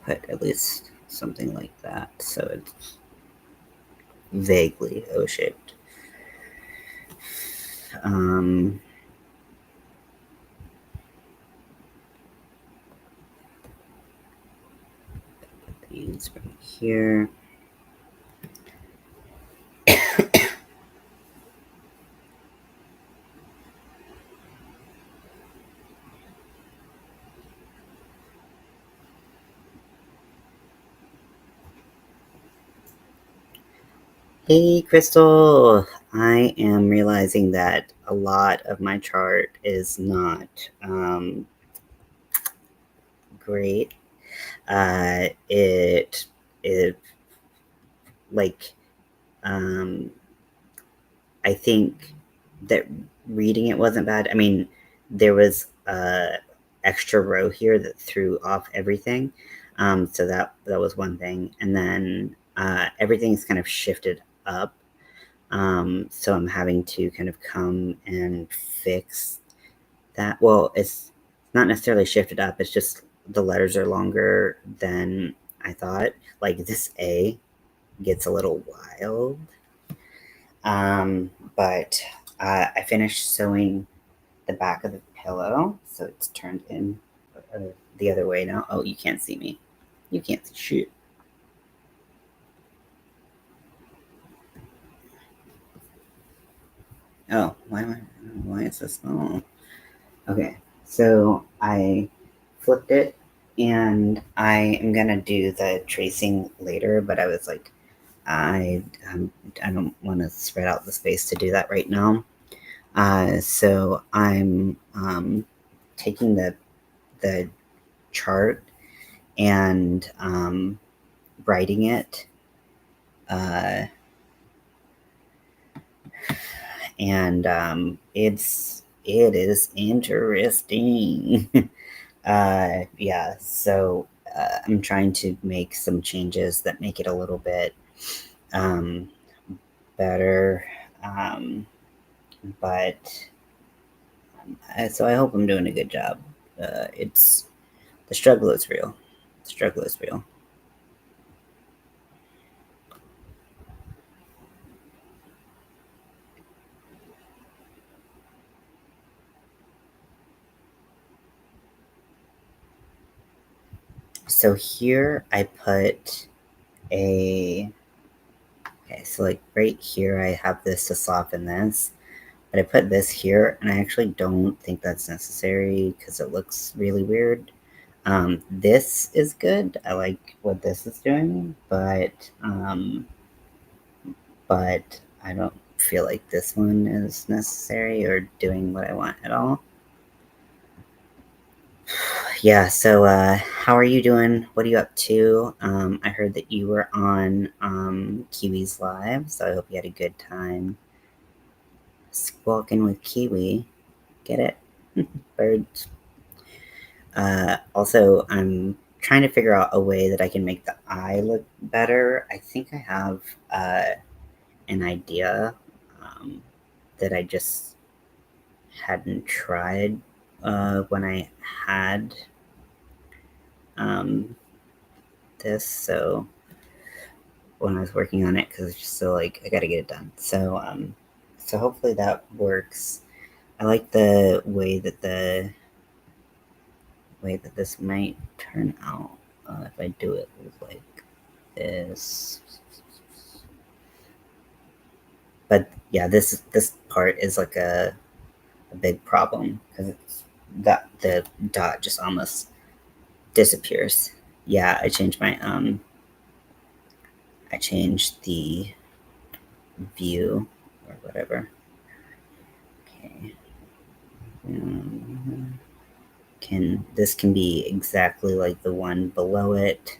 Put at least something like that, so it's vaguely O-shaped. These right here. Hey, Crystal! I am realizing that a lot of my chart is not great. It like, I think that reading it wasn't bad. I mean, there was a extra row here that threw off everything. So that was one thing. And then everything's kind of shifted up. So I'm having to kind of come and fix that. Well, it's not necessarily shifted up. It's just the letters are longer than I thought. Like this A gets a little wild. But I finished sewing the back of the pillow, so it's turned in the other way now. Oh, you can't see me. You can't see shit. Oh, why is this small? Okay, so I flipped it, and I am gonna do the tracing later, but I was like, I don't want to spread out the space to do that right now. So I'm taking the chart and writing it, and it is interesting. Yeah, so I'm trying to make some changes that make it a little bit better, but so I hope I'm doing a good job. It's the struggle is real. The struggle is real. So here I put okay, so like right here I have this to soften this, but I put this here, and I actually don't think that's necessary because it looks really weird. This is good. I like what this is doing, but I don't feel like this one is necessary or doing what I want at all. Yeah, so how are you doing? What are you up to? I heard that you were on Kiwi's live, so I hope you had a good time. Squawking with Kiwi. Get it? Birds. Also, I'm trying to figure out a way that I can make the eye look better. I think I have an idea that I just hadn't tried when I had this. So when I was working on it, because it's just so like I got to get it done. So hopefully that works. I like the way that this might turn out if I do it like this. But yeah, this part is like a big problem because it's that the dot just almost disappears. Yeah, I changed the view or whatever. Okay. This can be exactly like the one below it.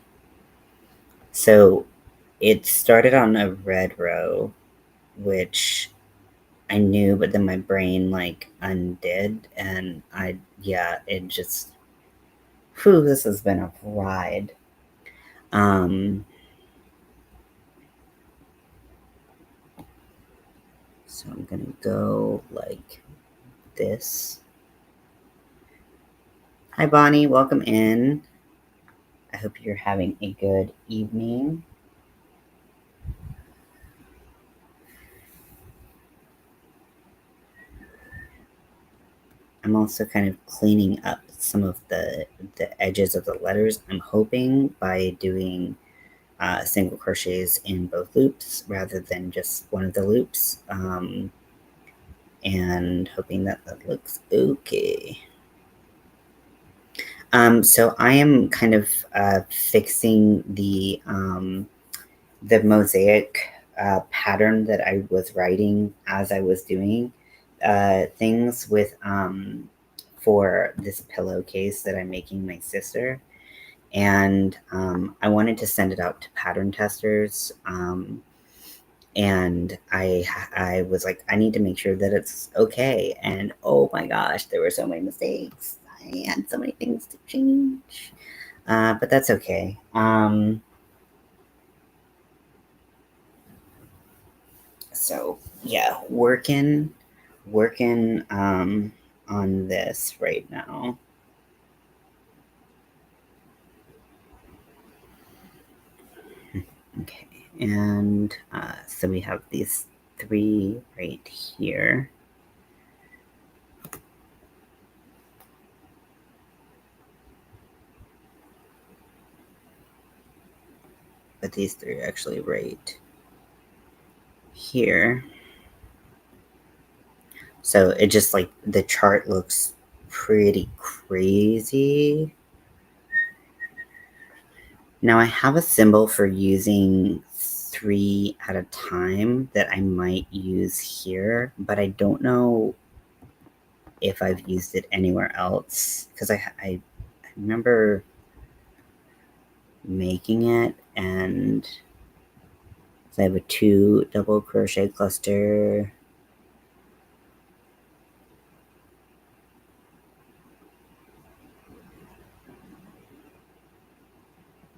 So it started on a red row, which I knew, but then my brain like undid, and it just, whew, this has been a ride. So I'm gonna go like this. Hi Bonnie, welcome in. I hope you're having a good evening. I'm also kind of cleaning up some of the edges of the letters. I'm hoping by doing single crochets in both loops rather than just one of the loops, and hoping that looks okay. So I am kind of fixing the mosaic pattern that I was writing as I was doing things with for this pillowcase that I'm making my sister. And I wanted to send it out to pattern testers. And I was like, I need to make sure that it's okay. And oh my gosh, there were so many mistakes. I had so many things to change, but that's okay. So yeah, working on this right now. Okay, and so we have these three right here. But these three are actually right here. So it just like the chart looks pretty crazy. Now I have a symbol for using 3 at a time that I might use here, but I don't know if I've used it anywhere else because I remember making it, and so I have a 2 double crochet cluster.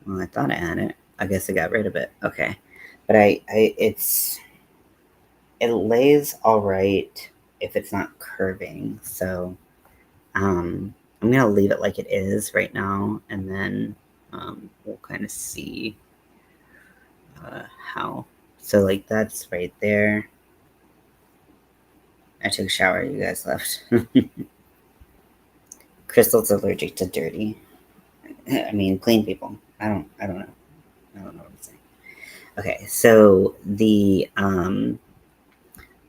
Well, I thought I had it. I guess I got rid of it. Okay, but it lays all right if it's not curving. So I'm gonna leave it like it is right now, and then we'll kind of see how. So like that's right there. I took a shower. You guys left. Crystal's allergic to dirty. I mean, clean people. I don't know. I don't know what I'm saying. Okay, so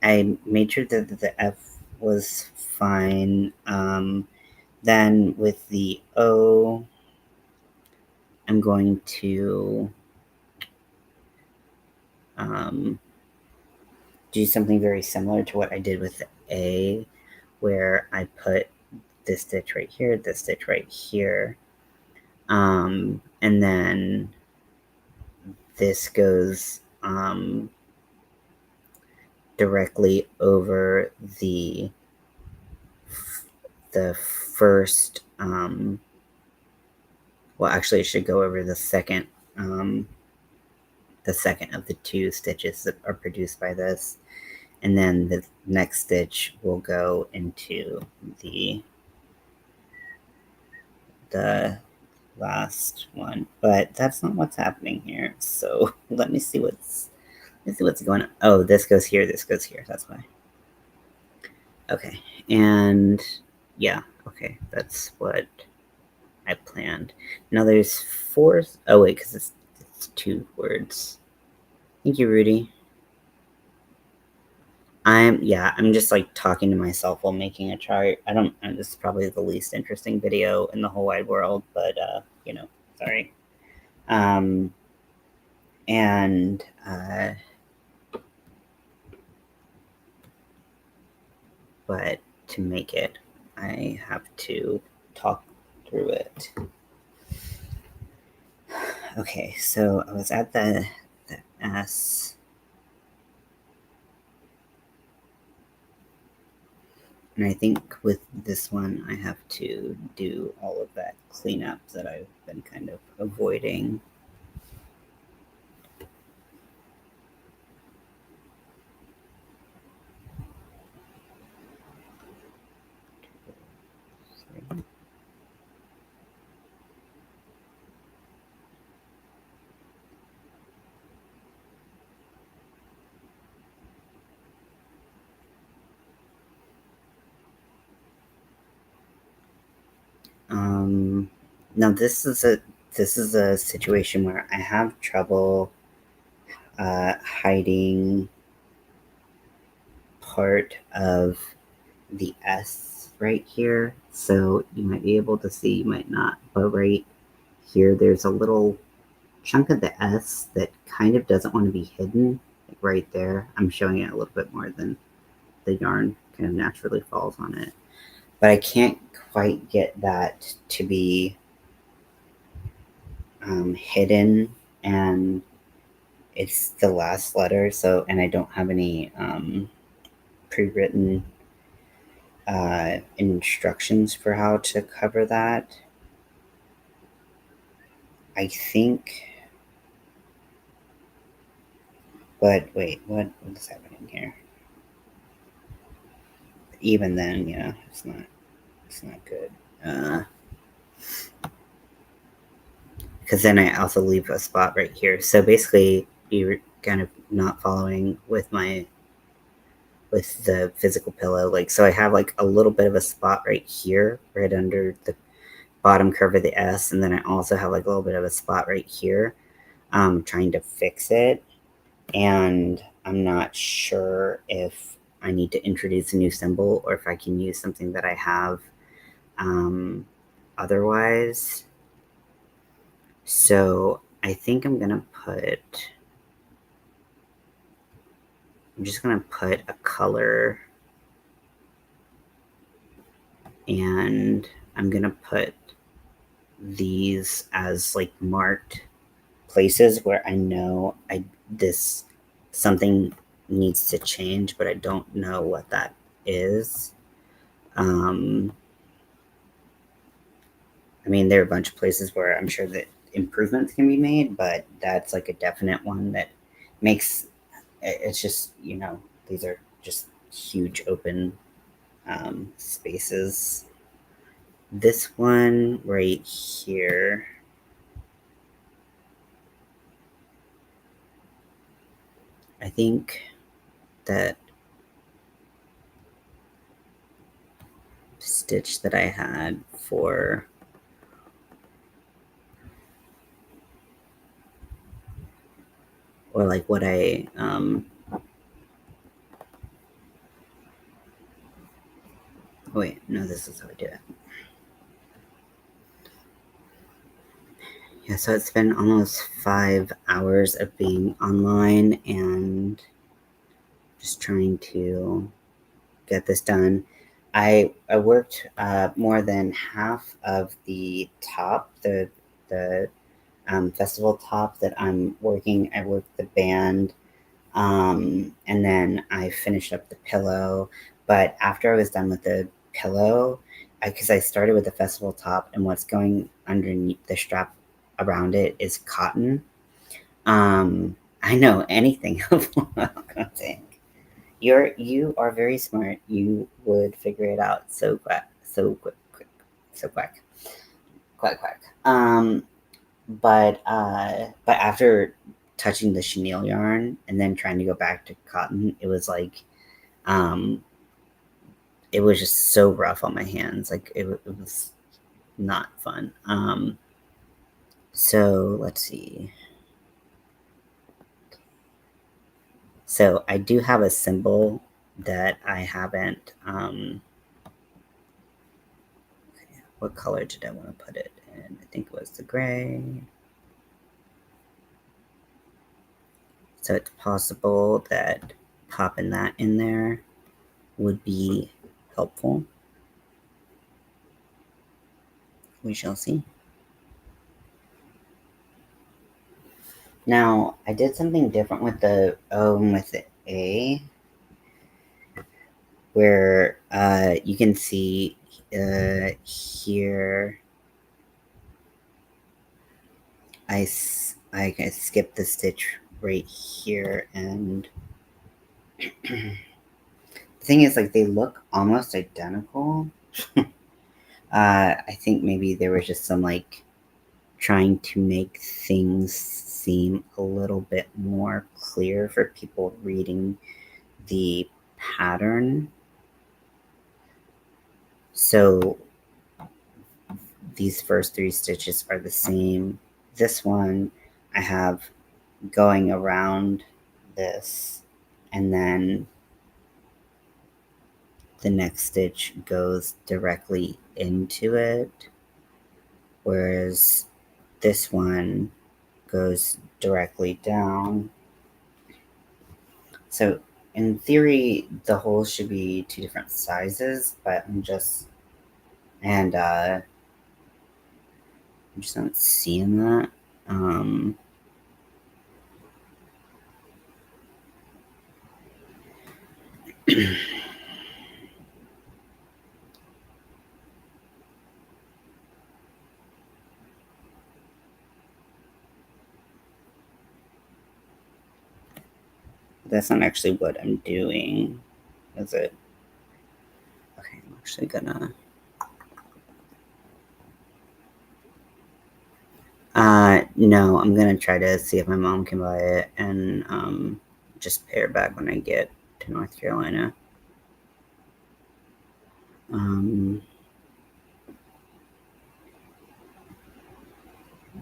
I made sure that the F was fine. Then with the O, I'm going to do something very similar to what I did with the A, where I put this stitch right here, this stitch right here. And then this goes directly over the first, well, actually it should go over the second of the two stitches that are produced by this. And then the next stitch will go into the last one, but that's not what's happening here. So let me see what's going on. Oh, this goes here, this goes here. That's why. Okay, and yeah, okay, that's what I planned. Now there's 4. Oh wait, because it's 2 words. Thank you, Rudy. I'm just like talking to myself while making a chart. This is probably the least interesting video in the whole wide world, but you know, sorry. But to make it, I have to talk through it. Okay, so I was at the S. And I think with this one, I have to do all of that cleanup that I've been kind of avoiding. Now this is a situation where I have trouble hiding part of the S right here. So you might be able to see, you might not, but right here there's a little chunk of the S that kind of doesn't want to be hidden, like right there. I'm showing it a little bit more than the yarn kind of naturally falls on it. But I can't quite get that to be hidden, and it's the last letter, so, and I don't have any pre-written instructions for how to cover that. I think, but wait, what is happening here? Even then, you know, it's not good. Because then I also leave a spot right here. So basically, you're kind of not following with the physical pillow. Like, so I have like a little bit of a spot right here, right under the bottom curve of the S, and then I also have like a little bit of a spot right here. Trying to fix it, and I'm not sure if I need to introduce a new symbol or if I can use something that I have otherwise. So I think I'm just gonna put a color, and I'm gonna put these as like marked places where I know something needs to change, but I don't know what that is. I mean, there are a bunch of places where I'm sure that improvements can be made, but that's like a definite one that makes it's just, you know, these are just huge open spaces. This one right here, I think that stitch that I had for or like what I wait, no, this is how I do it. Yeah, so it's been almost 5 hours of being online and just trying to get this done. I worked more than half of the top, the festival top that I'm working. I worked the band, and then I finished up the pillow. But after I was done with the pillow, because I started with the festival top, and what's going underneath the strap around it is cotton. I know anything of cotton. You are very smart. You would figure it out so quick, so quick, quick. But after touching the chenille yarn and then trying to go back to cotton, it was like, um, it was just so rough on my hands. Like it was not fun. So let's see. So I do have a symbol that I haven't. What color did I want to put it in? I think it was the gray. So it's possible that popping that in there would be helpful. We shall see. Now, I did something different with the O and with the A, where you can see here, I skipped the stitch right here, and the thing is, like, they look almost identical. I think maybe there was just some, like, trying to make things seem a little bit more clear for people reading the pattern. So these first 3 stitches are the same. This one I have going around this, and then the next stitch goes directly into it, whereas this one goes directly down. So in theory, the holes should be 2 different sizes, but I'm just not seeing that. That's not actually what I'm doing, is it? Okay, I'm actually gonna... no, I'm gonna try to see if my mom can buy it and just pay her back when I get to North Carolina.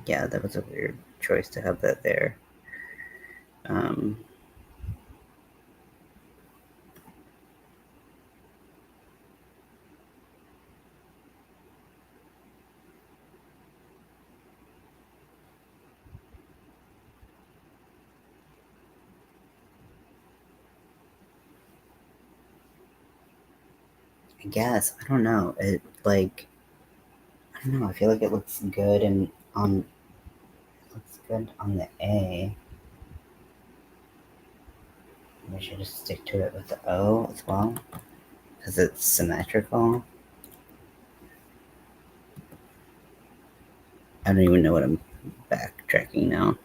Yeah, that was a weird choice to have that there. I guess, I don't know. It, like, I don't know. I feel like it looks good on the A. We should just stick to it with the O as well, because it's symmetrical. I don't even know what I'm backtracking now.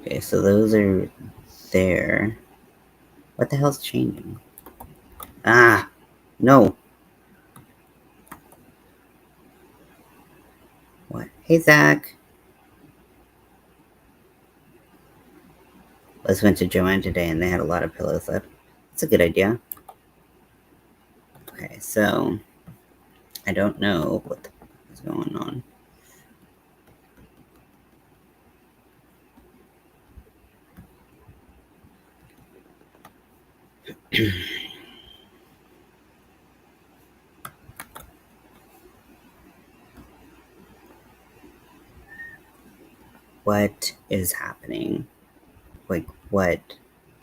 Okay, so those are there. What the hell's changing? Ah, no. What? Hey, Zach. Let's went to Joanne today and they had a lot of pillows left. That's a good idea. Okay, so I don't know what is going on. What is happening? Like, what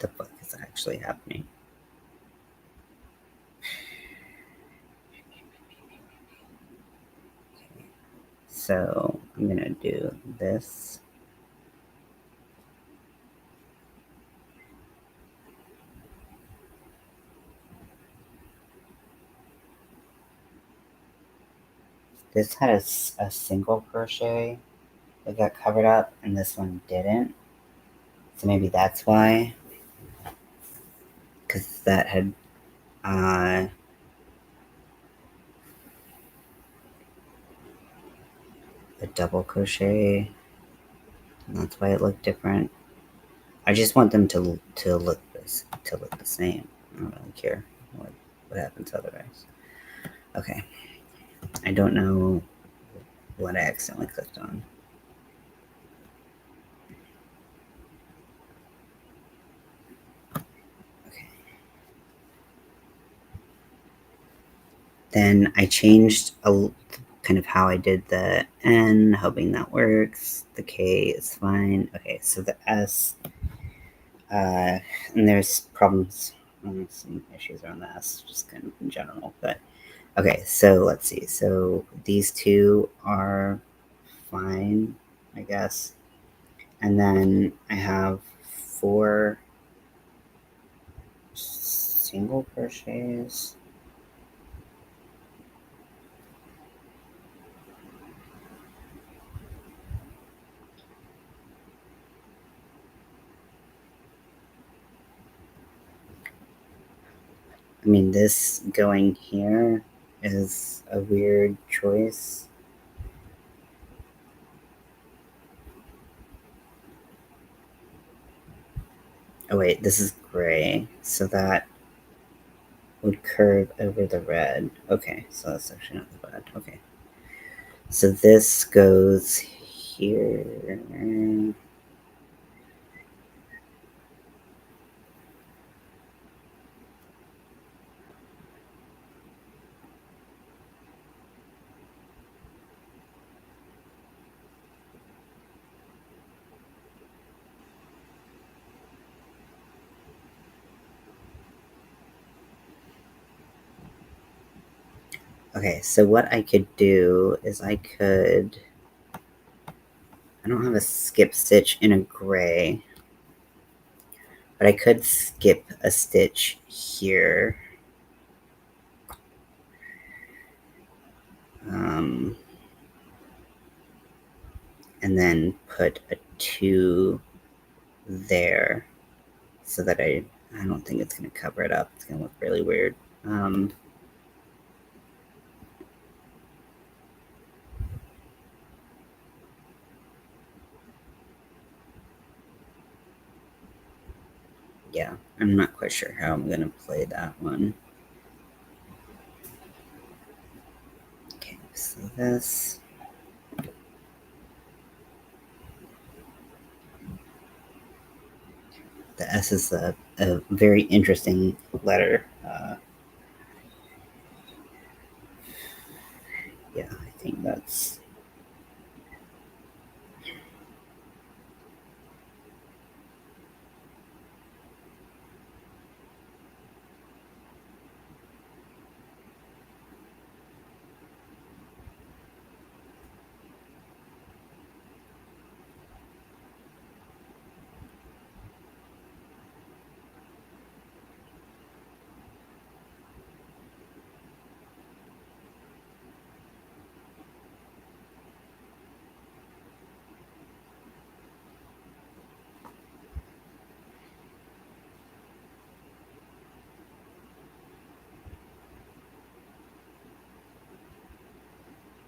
the fuck is actually happening? Okay. So I'm gonna do this. This had a single crochet that got covered up, and this one didn't. So maybe that's why. Because that had a double crochet, and that's why it looked different. I just want them to look the same. I don't really care what happens otherwise. Okay. I don't know what I accidentally clicked on. Okay. Then I changed kind of how I did the N, hoping that works. The K is fine. Okay, so the S, and there's problems, some issues around the S, just kind of in general. But okay, so let's see. So these two are fine, I guess. And then I have 4 single crochets. I mean, this going here is a weird choice. Oh wait, this is gray, so that would curve over the red. Okay, so that's actually not that bad. Okay. So this goes here. Okay, so what I could do is I don't have a skip stitch in a gray, but I could skip a stitch here. And then put a 2 there so that I don't think it's going to cover it up. It's going to look really weird. Yeah, I'm not quite sure how I'm going to play that one. Okay, so this. The S is a very interesting letter. Yeah, I think that's.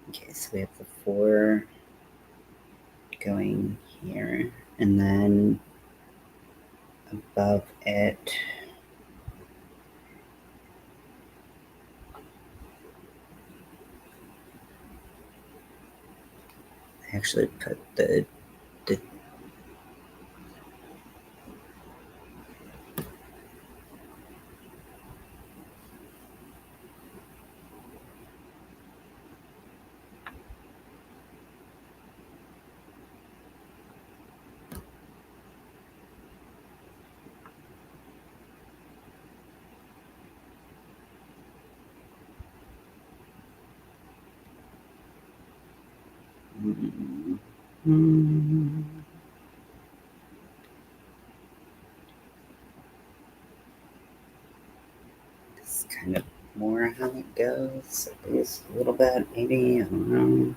Okay, so we have the 4 going here, and then above it. I actually put the This is kind of more how it goes. At least a little bit, maybe. I don't know.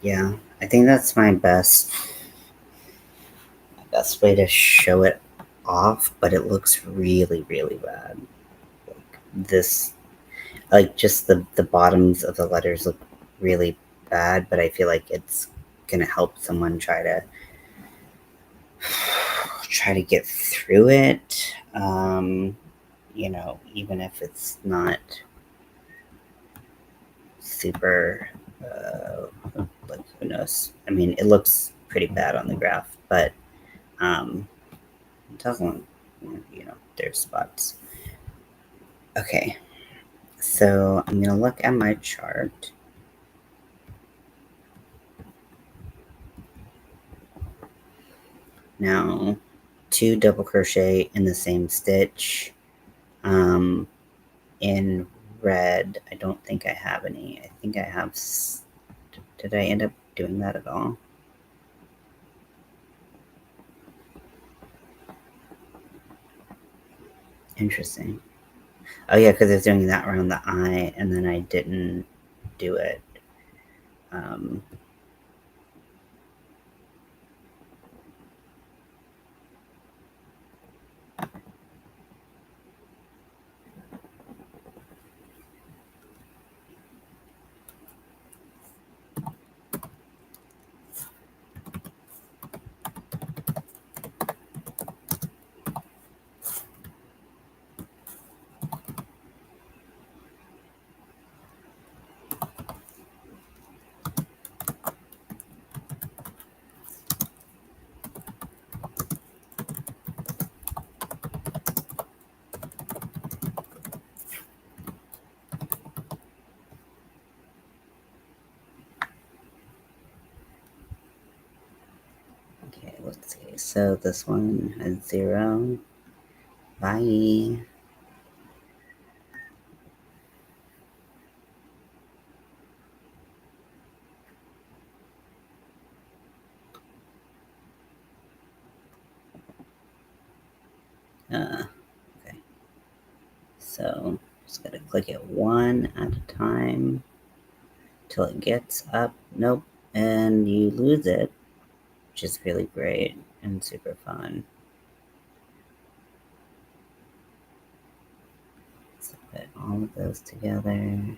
Yeah, I think that's my best way to show it off, but it looks really, really bad. Like this, like just the bottoms of the letters look really bad, but I feel like it's gonna help someone try to get through it. You know, even if it's not super, like who knows? I mean, it looks pretty bad on the graph, but it doesn't. You know, there's spots. Okay, so I'm gonna look at my chart. Now, 2 double crochet in the same stitch. In red, I don't think I have any. I think I have. Did I end up doing that at all? Interesting. Oh yeah, because I was doing that around the eye, and then I didn't do it. Um, okay, let's see. So this one has 0. Bye. Okay. So just gotta click it one at a time till it gets up. Nope. And you lose it, which is really great and super fun. So put all of those together.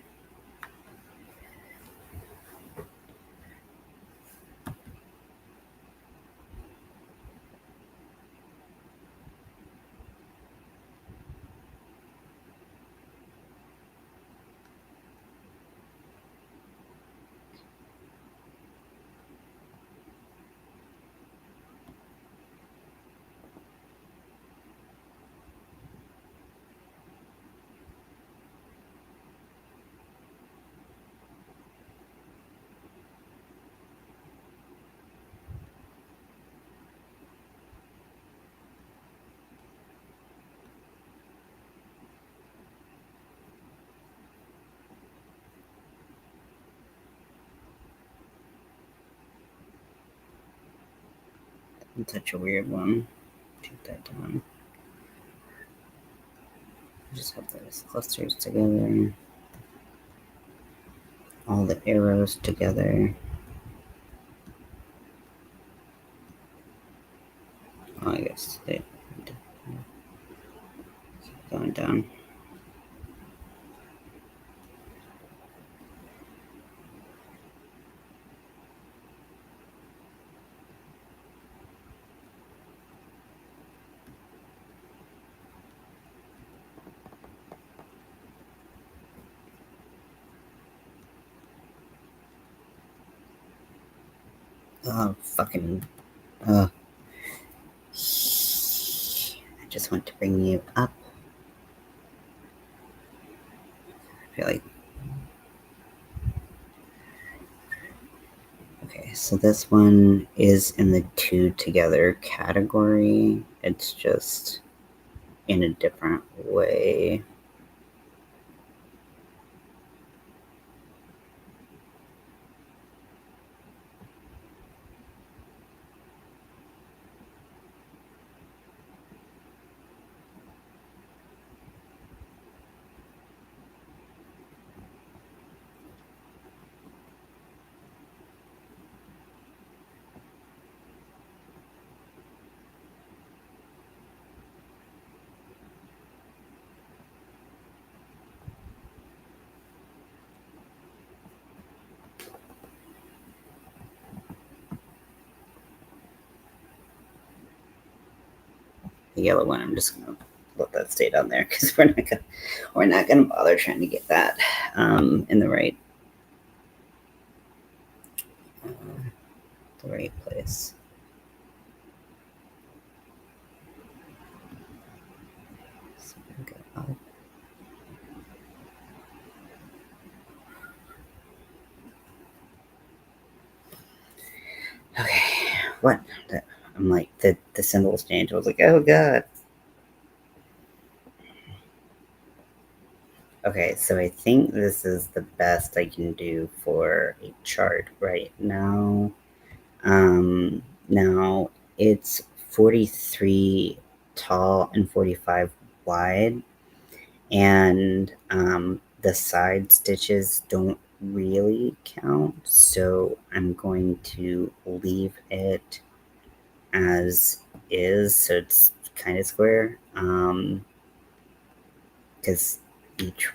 Such a weird one. Take that down. Just have those clusters together. All the arrows together. Oh, I guess they keep going down. Oh, fucking. I just want to bring you up. I feel like. Okay, so this one is in the two together category. It's just in a different way. The yellow one, I'm just gonna let that stay down there because we're not gonna bother trying to get that in the right place. So go up. Okay, what? I'm like the symbols changed. I was like, oh god. Okay, so I think this is the best I can do for a chart right now. Now it's 43 tall and 45 wide, and the side stitches don't really count, so I'm going to leave it as is, so it's kind of square, because each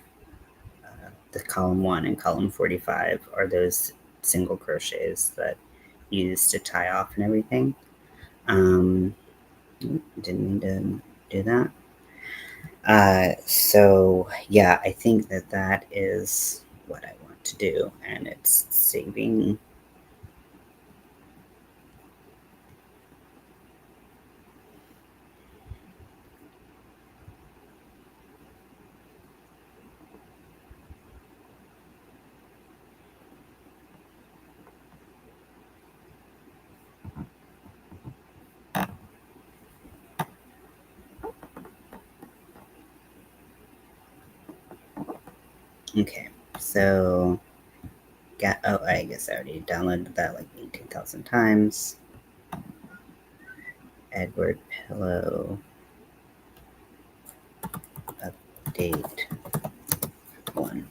the column 1 and column 45 are those single crochets that you use to tie off and everything. Didn't mean to do that. So yeah, I think that is what I want to do, and it's saving. Okay, so I guess I already downloaded that like 18,000 times. Edward Pillow update 1.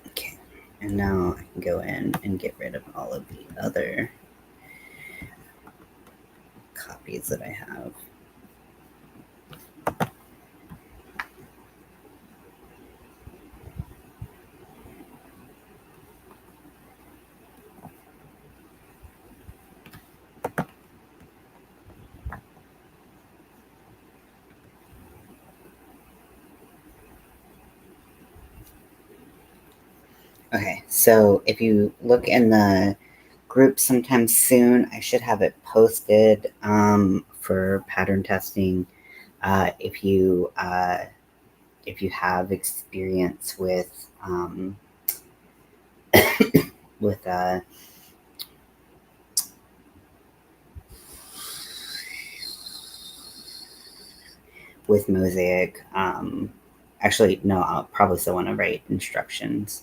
Okay, and now I can go in and get rid of all of the other copies that I have. Okay, so if you look in the group sometime soon, I should have it posted for pattern testing. If you have experience with with with Mosaic, actually no, I'll probably still want to write instructions.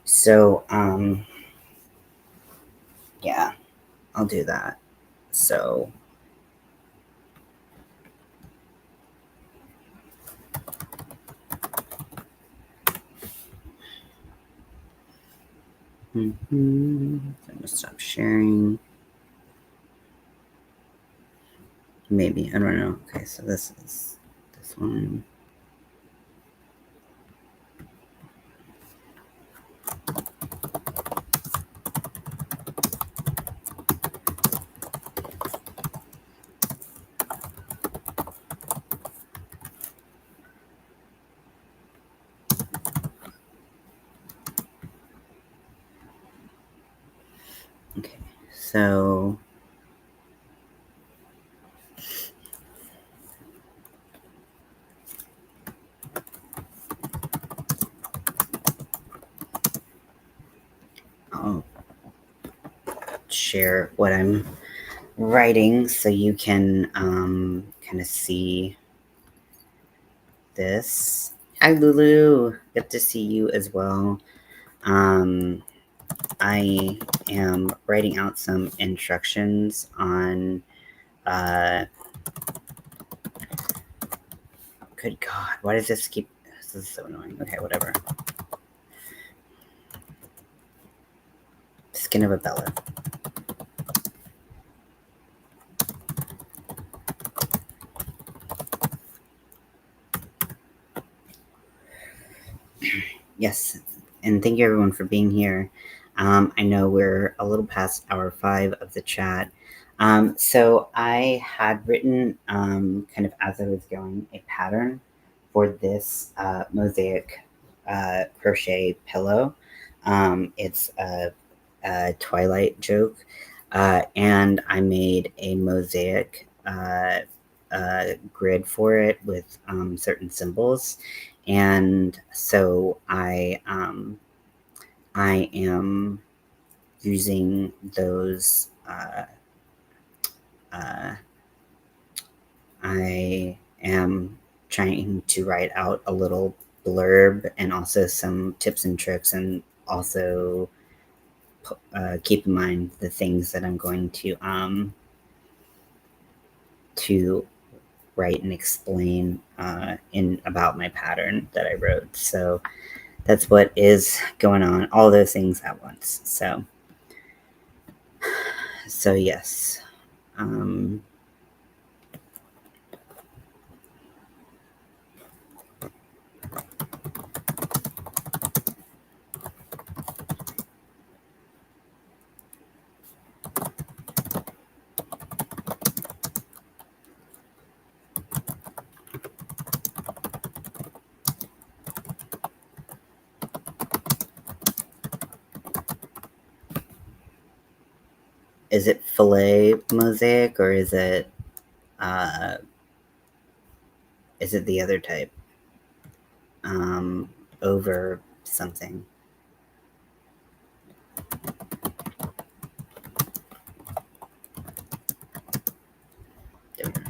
So yeah, I'll do that. So I'm gonna stop sharing. Maybe, I don't know. Okay, so this is this one. Okay, so I'll share what I'm writing so you can kind of see this. Hi, Lulu. Good to see you as well. I am writing out some instructions on, good God, why does this keep, this is so annoying. Okay, whatever. Skin of a Bella. Yes, and thank you everyone for being here. I know we're a little past hour 5 of the chat. So I had written, kind of as I was going, a pattern for this mosaic crochet pillow. It's a Twilight joke, and I made a mosaic grid for it with certain symbols. And so I am using those. I am trying to write out a little blurb and also some tips and tricks, and also keep in mind the things that I'm going to write and explain in about my pattern that I wrote. So that's what is going on, all those things at once. So yes. Is it filet mosaic, or is it the other type? Over something.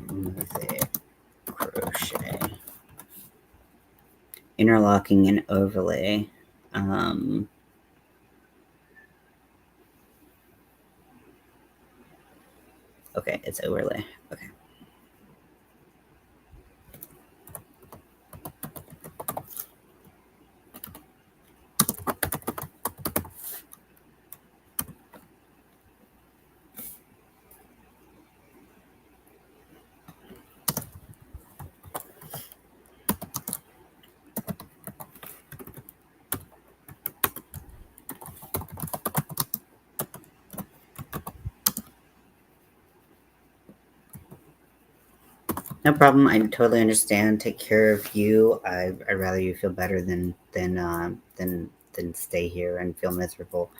Mosaic crochet. Interlocking and overlay. Okay, it's overlay. Okay. No problem. I totally understand. Take care of you. I'd rather you feel better than stay here and feel miserable.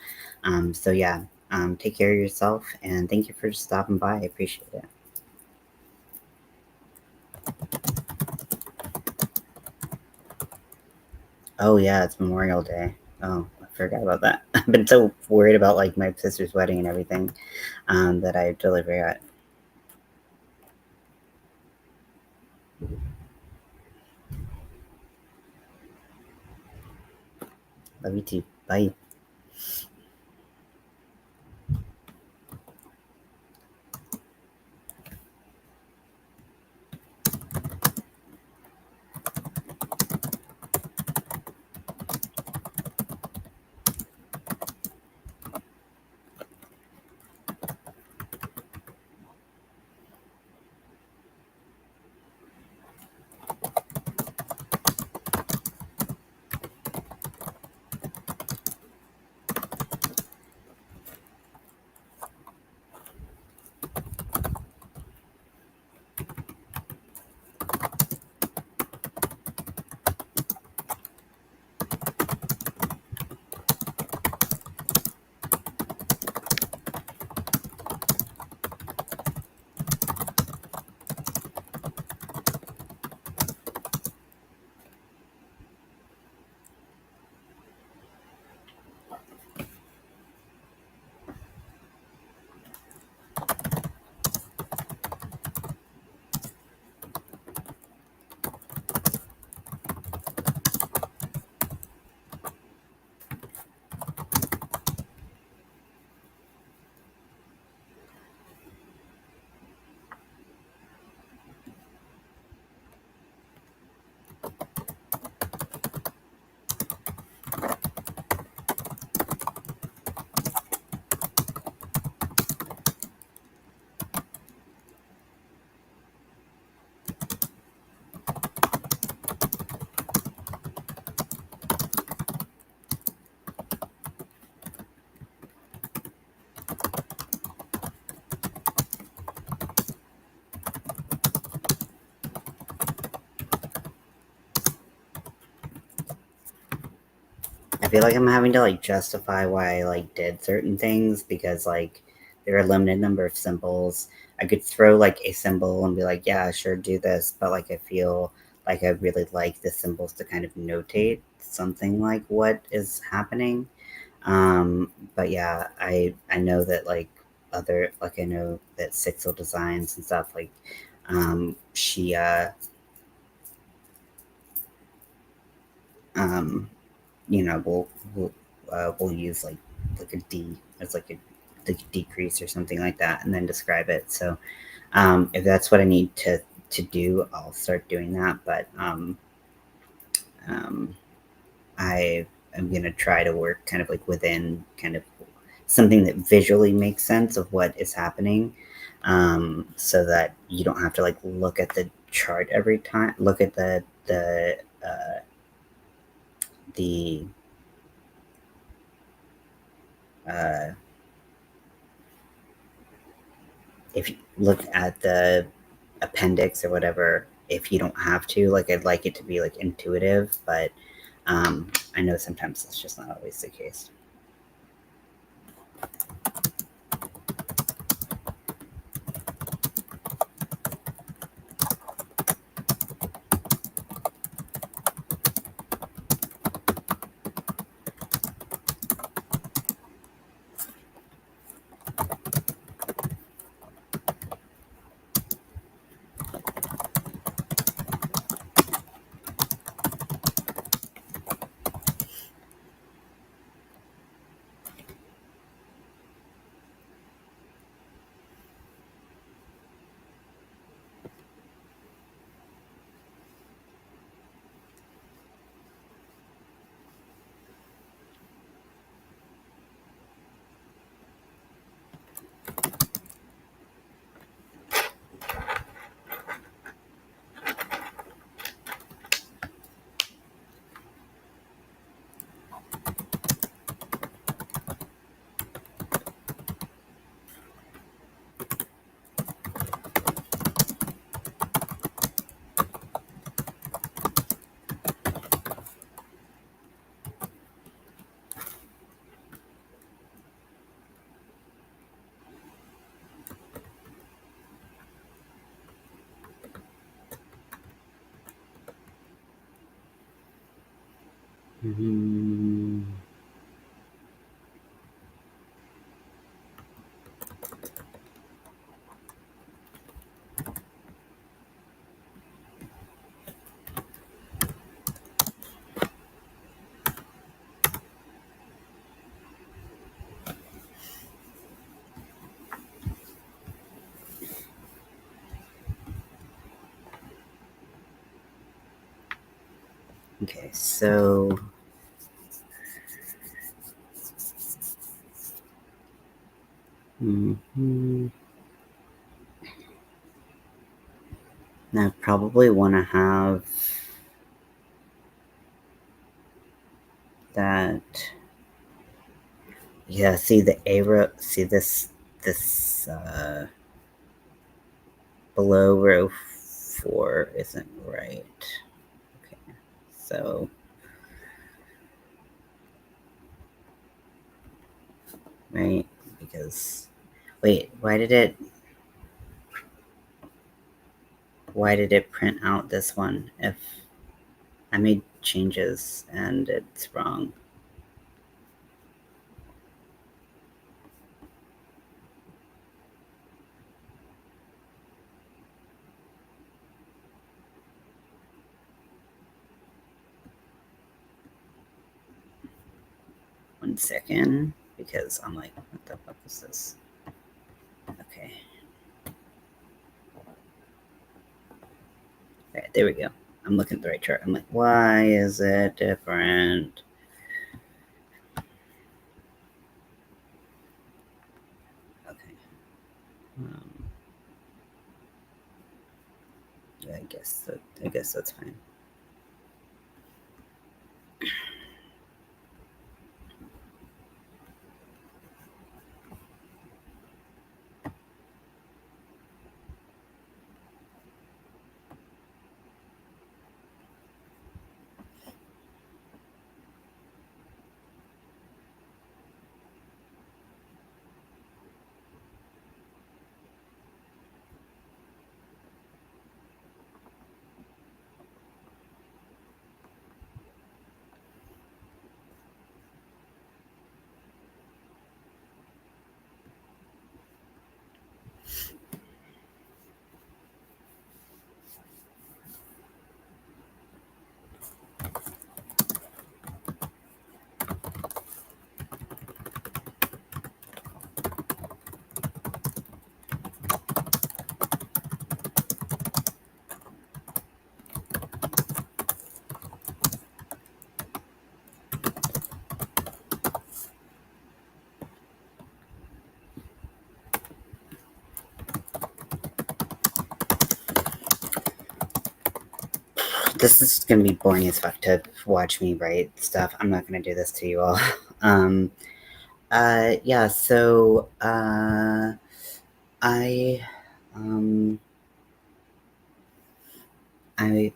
So yeah, take care of yourself, and thank you for stopping by. I appreciate it. Oh yeah, it's Memorial Day. Oh, I forgot about that. I've been so worried about like my sister's wedding and everything, that I totally forgot. Love you too. Bye. feel like I'm having to like justify why I like did certain things because like there are a limited number of symbols. I could throw like a symbol and be like, yeah, sure, do this, but like I feel like I really like the symbols to kind of notate something like what is happening. But yeah, I know that like other like I know that Sixel Designs and stuff like she you know we'll use like a D as like a decrease or something like that and then describe it. So if that's what I need to do, I'll start doing that. But um, I am gonna try to work kind of like within kind of something that visually makes sense of what is happening, so that you don't have to like look at the chart every time. Look at the uh, if you look at the appendix or whatever, if you don't have to, like I'd like it to be like intuitive, but I know sometimes that's just not always the case. Mm-hmm. Okay, so now I probably want to have that. Yeah, see the arrow. See this below row 4 isn't right. Okay, so right because wait, why did it print out this one if I made changes and it's wrong? One second, because I'm like, what the fuck is this? Okay. All right, there we go. I'm looking at the right chart. I'm like, why is it different? Okay. Yeah, I guess that's fine. this is gonna be boring as fuck to watch me write stuff. I'm not gonna do this to you all. Yeah, so I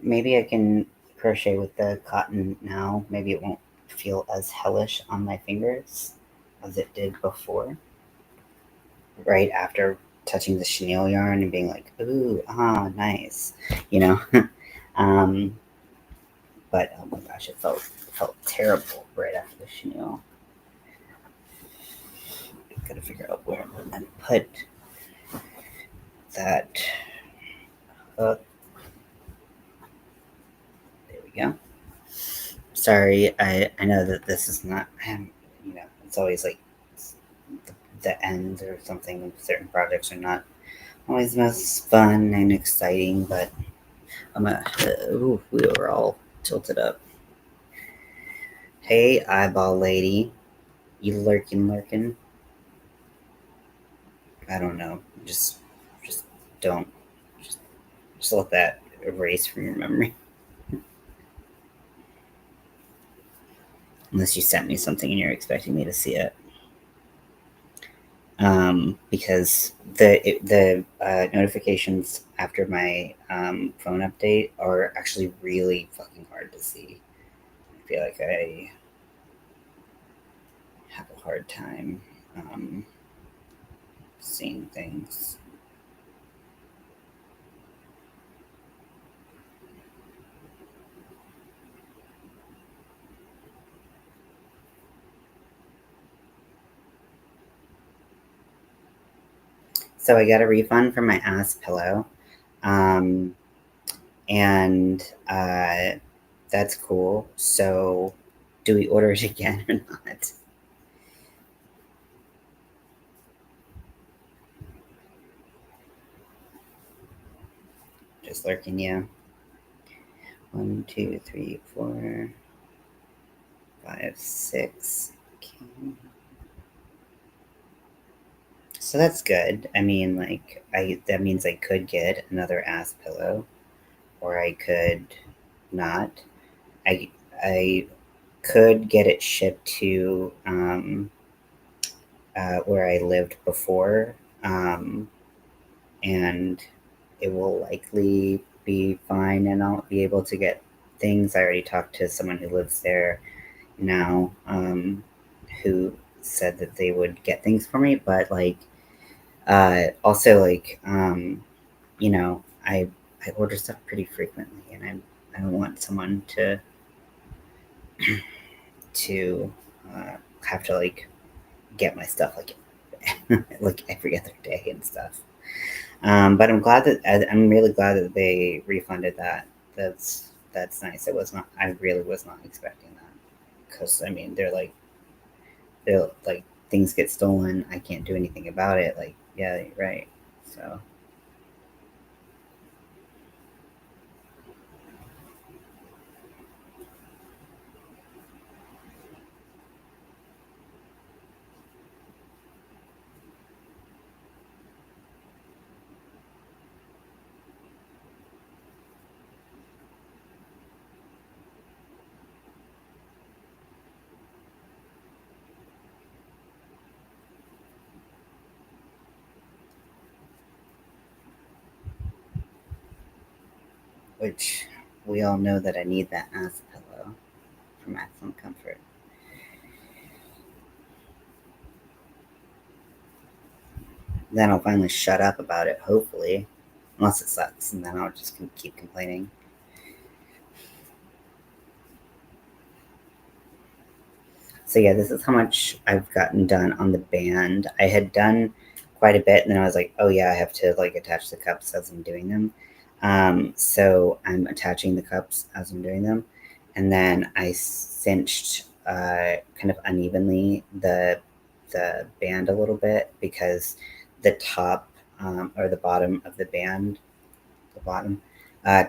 maybe I can crochet with the cotton now. Maybe it won't feel as hellish on my fingers as it did before. Right after touching the chenille yarn and being like, ooh, nice, you know. But oh my gosh, it felt terrible right after the chenille. Gotta figure out where I'm gonna put that hook. There we go. Sorry, I know that this is not, it's always like the ends or something. Certain projects are not always the most fun and exciting, but we were all tilted up. Hey, eyeball lady, you lurking? I don't know. Just don't. Just let that erase from your memory. Unless you sent me something and you're expecting me to see it. Because the notifications after my phone update are actually really fucking hard to see. I feel like I have a hard time seeing things. So I got a refund for my ass pillow. And that's cool. So do we order it again or not? Just lurking, yeah. 1, 2, 3, 4, 5, 6. Okay. So that's good. I mean, like, that means I could get another ass pillow, or I could not. I could get it shipped to where I lived before, and it will likely be fine, and I'll be able to get things. I already talked to someone who lives there now, who said that they would get things for me, but like, also like, I order stuff pretty frequently, and I don't want someone to have to like get my stuff like like every other day and stuff. But I'm really glad that they refunded that. That's nice. It was not. I really was not expecting that, because I mean they're like, things get stolen. I can't do anything about it. Like, yeah, you're right. So which we all know that I need that ass pillow for maximum comfort. Then I'll finally shut up about it, hopefully. Unless it sucks, and then I'll just keep complaining. So yeah, this is how much I've gotten done on the band. I had done quite a bit, and then I was like, oh yeah, I have to like attach the cups as I'm doing them. So I'm attaching the cups as I'm doing them, and then I cinched kind of unevenly the band a little bit, because the top or the bottom of the bottom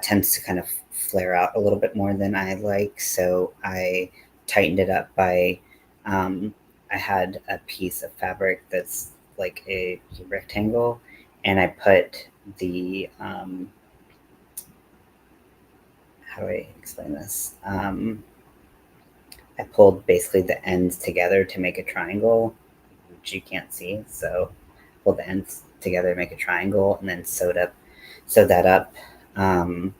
tends to kind of flare out a little bit more than I like. So I tightened it up by I had a piece of fabric that's like a rectangle, and I put the how do I explain this? I pulled basically the ends together to make a triangle, which you can't see. So pull the ends together to make a triangle, and then sewed that up. I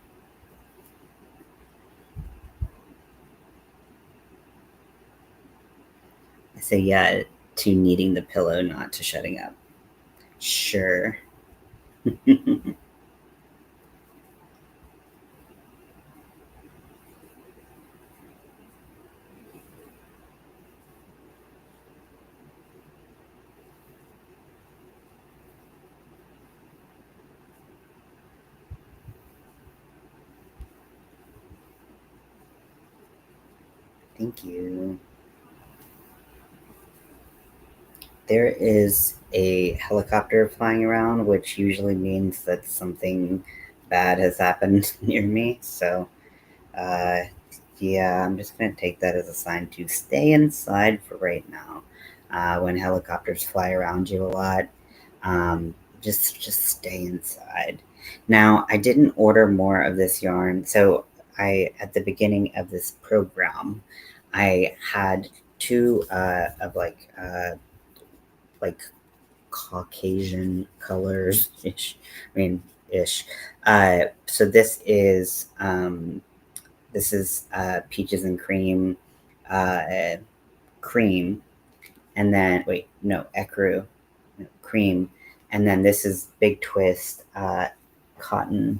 say yeah to kneading the pillow, not to shutting up. Sure. Thank you. There is a helicopter flying around, which usually means that something bad has happened near me. So, uh, yeah, I'm just gonna take that as a sign to stay inside for right now. When helicopters fly around you a lot, just stay inside. Now, I didn't order more of this yarn, so I at the beginning of this program, I had two of like Caucasian colors ish. I mean ish. So this is peaches and cream, uh, cream, and then wait no ecru, no, cream, and then this is big twist cotton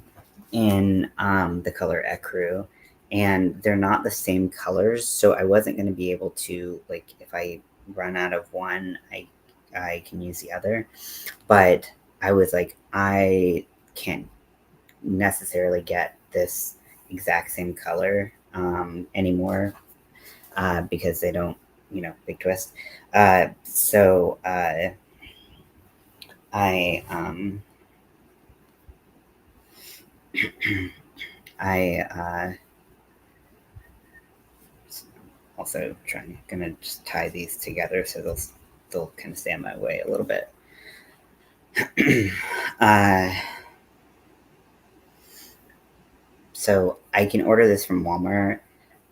in the color ecru, and they're not the same colors, so I wasn't going to be able to, like, if I run out of one, I can use the other. But I was like, I can't necessarily get this exact same color anymore because they don't, big twist. So I I also gonna just tie these together so they'll kind of stay in my way a little bit. uh, so I can order this from Walmart.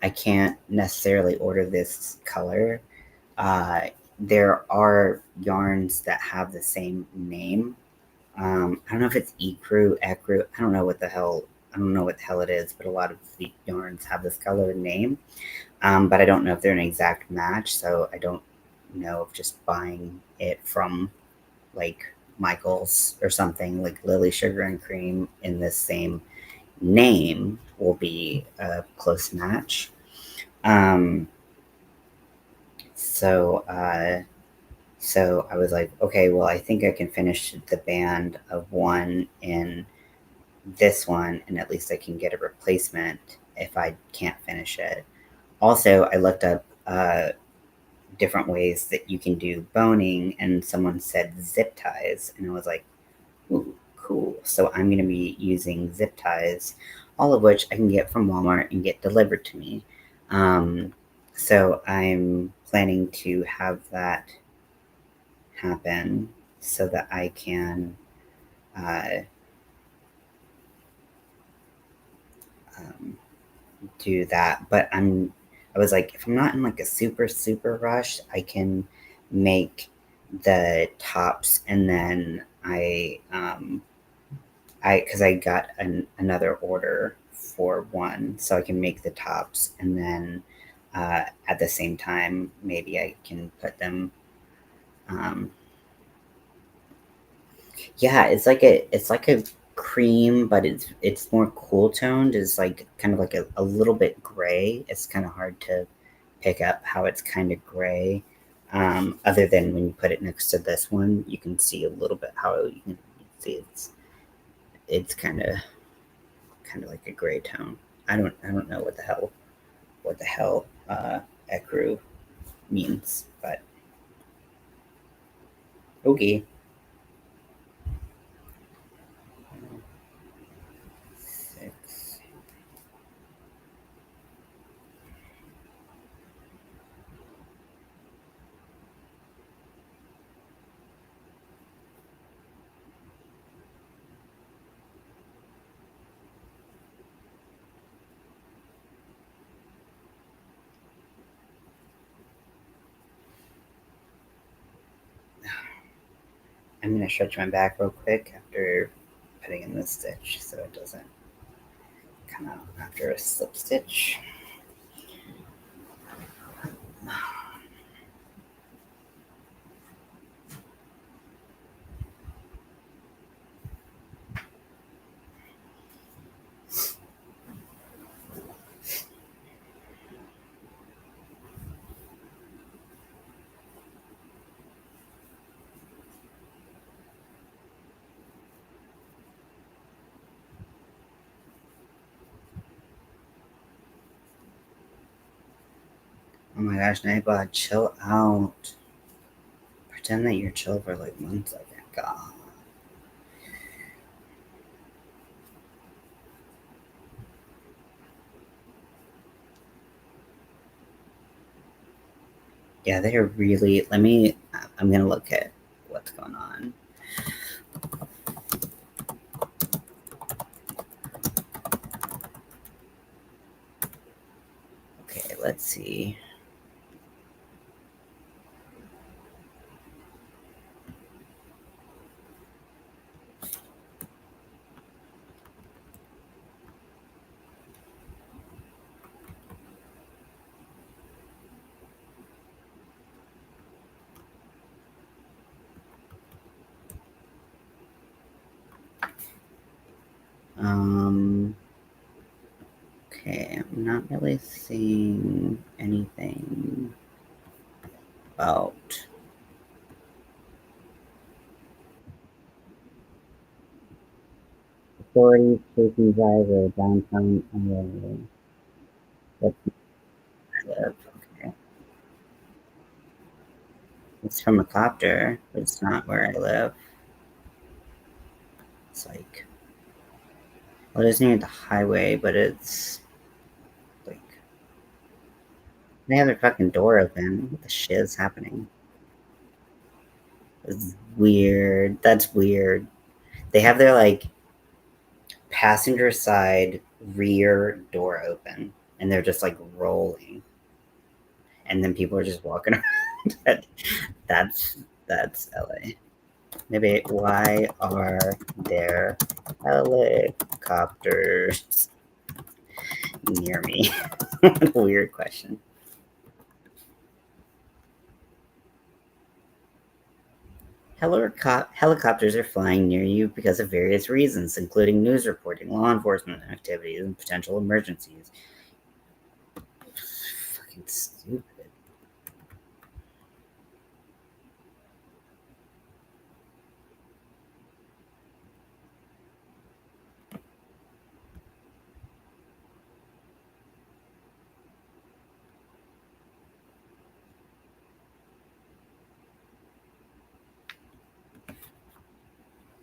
I can't necessarily order this color. Uh, there are yarns that have the same name. I don't know if it's ecru, ecru. I don't know what the hell. I don't know what the hell it is, but a lot of the yarns have this color name. But I don't know if they're an exact match, so I don't know if just buying it from like Michael's or something like Lily Sugar and Cream in the same name will be a close match. Um, so so I was like, okay, well, I think I can finish the band of one in this one, and at least I can get a replacement if I can't finish it. Also, I looked up different ways that you can do boning, and someone said zip ties, and I was like, ooh, cool. So I'm going to be using zip ties, all of which I can get from Walmart and get delivered to me. So I'm planning to have that happen so that I can uh, um, do that. But I was like, if I'm not in like a super rush, I can make the tops, and then because I got another order for one, so I can make the tops, and then at the same time, maybe I can put them. Um, yeah, it's like a cream, but it's more cool toned. It's like kind of like a little bit gray. It's kind of hard to pick up how it's kind of gray. Other than when you put it next to this one, you can see a little bit how you can see it's kind of like a gray tone. I don't know what the hell ecru means, but okay. Six. I'm going to stretch my back real quick after putting in this stitch so it doesn't come out after a slip stitch. Oh my gosh, Nightbot, chill out. Pretend that you're chill for like 1 second. God. Yeah, they're really. I'm gonna look at what's going on. Okay, let's see. Okay, I'm not really seeing anything about authorities taking driver downtown LA. That's where I live. Okay. It's from a copter, but it's not where I live. It's like, well, it is near the highway, but it's like, they have their fucking door open. What the shit is happening? It's weird. That's weird. They have their like passenger side rear door open and they're just like rolling. And then people are just walking around. that's LA. Maybe why are there helicopters near me? What a weird question. Helicopters are flying near you because of various reasons, including news reporting, law enforcement activities, and potential emergencies. Fucking stupid.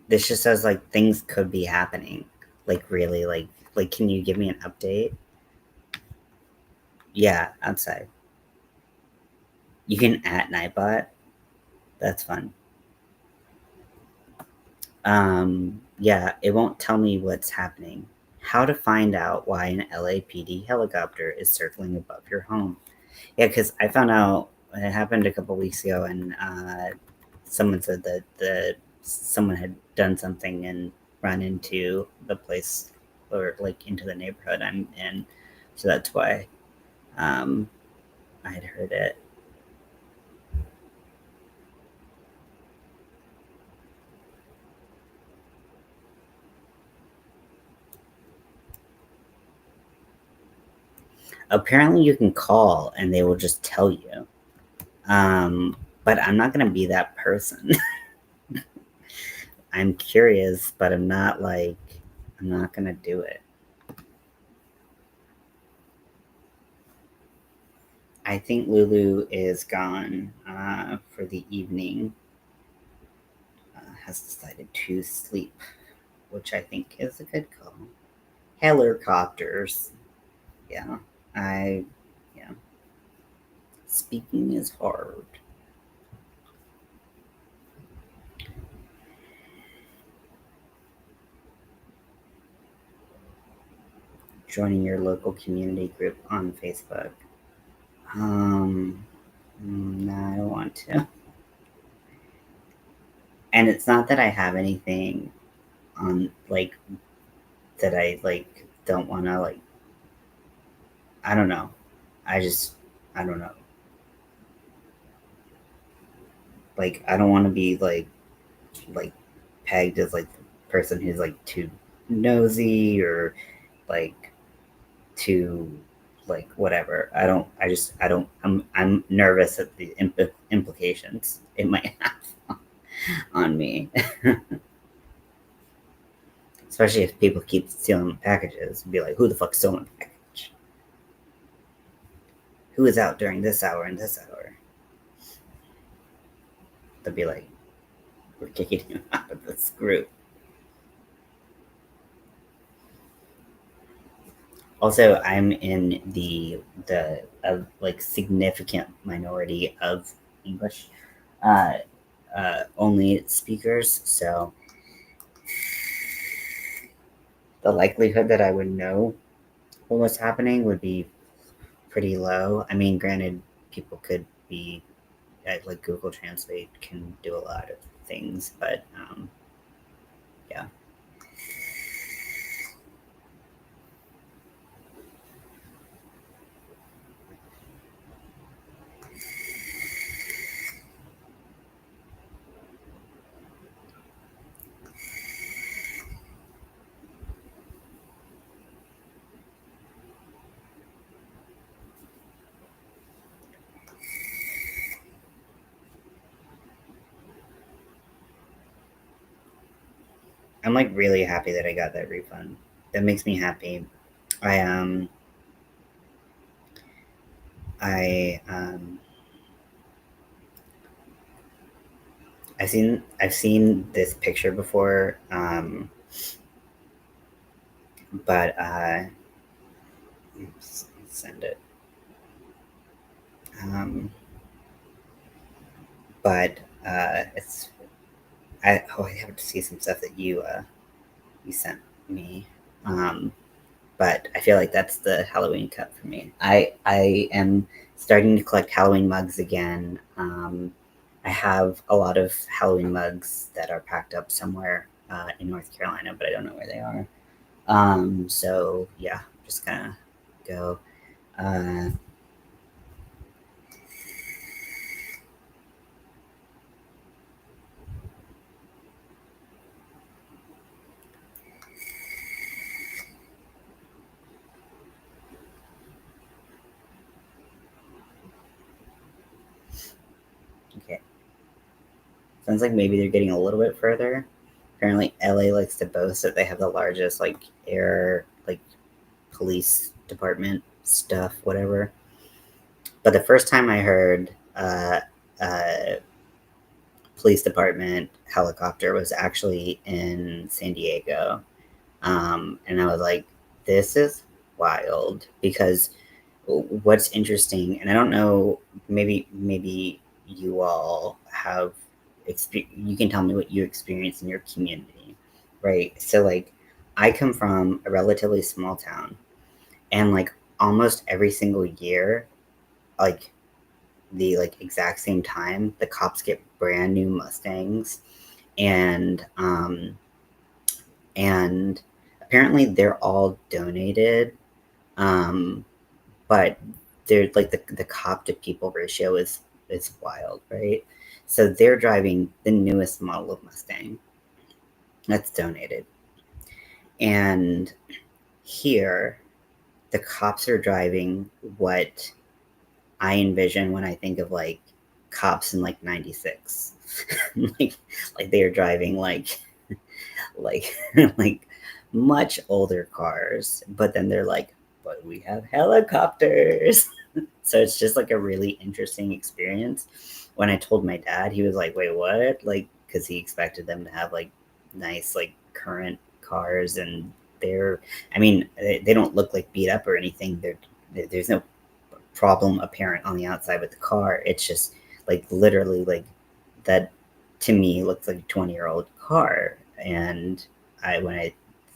This just says like things could be happening. Like really, like can you give me an update? Yeah, outside. You can at Nightbot. That's fun. Yeah, it won't tell me what's happening. How to find out why an LAPD helicopter is circling above your home. Yeah, because I found out it happened a couple weeks ago, and someone said that someone had done something and run into the place or like into the neighborhood I'm in, so that's why um, I had heard it. Apparently, you can call and they will just tell you. But I'm not gonna be that person. I'm curious, but I'm not gonna do it. I think Lulu is gone for the evening. Has decided to sleep, which I think is a good call. Helicopters. Yeah, I. Yeah, speaking is hard. Joining your local community group on Facebook. No, I don't want to. And it's not that I have anything on like that I like don't want to like. I don't know. I don't know. Like I don't want to be like pegged as like the person who's like too nosy or like too like whatever. I don't. I'm nervous at the implications it might have on me. Especially if people keep stealing packages. Be like, who the fuck stole my package? Who is out during this hour and this hour? They'll be like, we're kicking him out of this group. Also, I'm in the like significant minority of English uh, only speakers, so the likelihood that I would know what was happening would be pretty low. I mean, granted, people could be like Google Translate can do a lot of things, but yeah. I'm like really happy that I got that refund. That makes me happy. I I I've seen this picture before, but let's send it. Um, but it's I have to see some stuff that you sent me. Um, but I feel like that's the Halloween cup for me. I am starting to collect Halloween mugs again. I have a lot of Halloween mugs that are packed up somewhere in North Carolina, but I don't know where they are. So yeah, just kind of go. Uh, okay, sounds like maybe they're getting a little bit further. Apparently, LA likes to boast that they have the largest like air like police department stuff, whatever. But the first time I heard uh, police department helicopter was actually in San Diego. And I was like, this is wild because what's interesting, and I don't know, maybe you all have, you can tell me what you experience in your community, right? So, like, I come from a relatively small town, and like almost every single year, like the like exact same time, the cops get brand new Mustangs, and and apparently they're all donated, um, but they're like the cop to people ratio is wild, right? So they're driving the newest model of Mustang that's donated, and here the cops are driving what I envision when I think of like cops in like '96, like like they are driving like like much older cars, but then they're like, but we have helicopters. So it's just like a really interesting experience. When I told my dad, he was like, wait, what? Like, because he expected them to have like nice, like current cars, and they're, I mean, they don't look like beat up or anything. There's no problem apparent on the outside with the car. It's just like literally like that to me looks like a 20-year-old car. And when I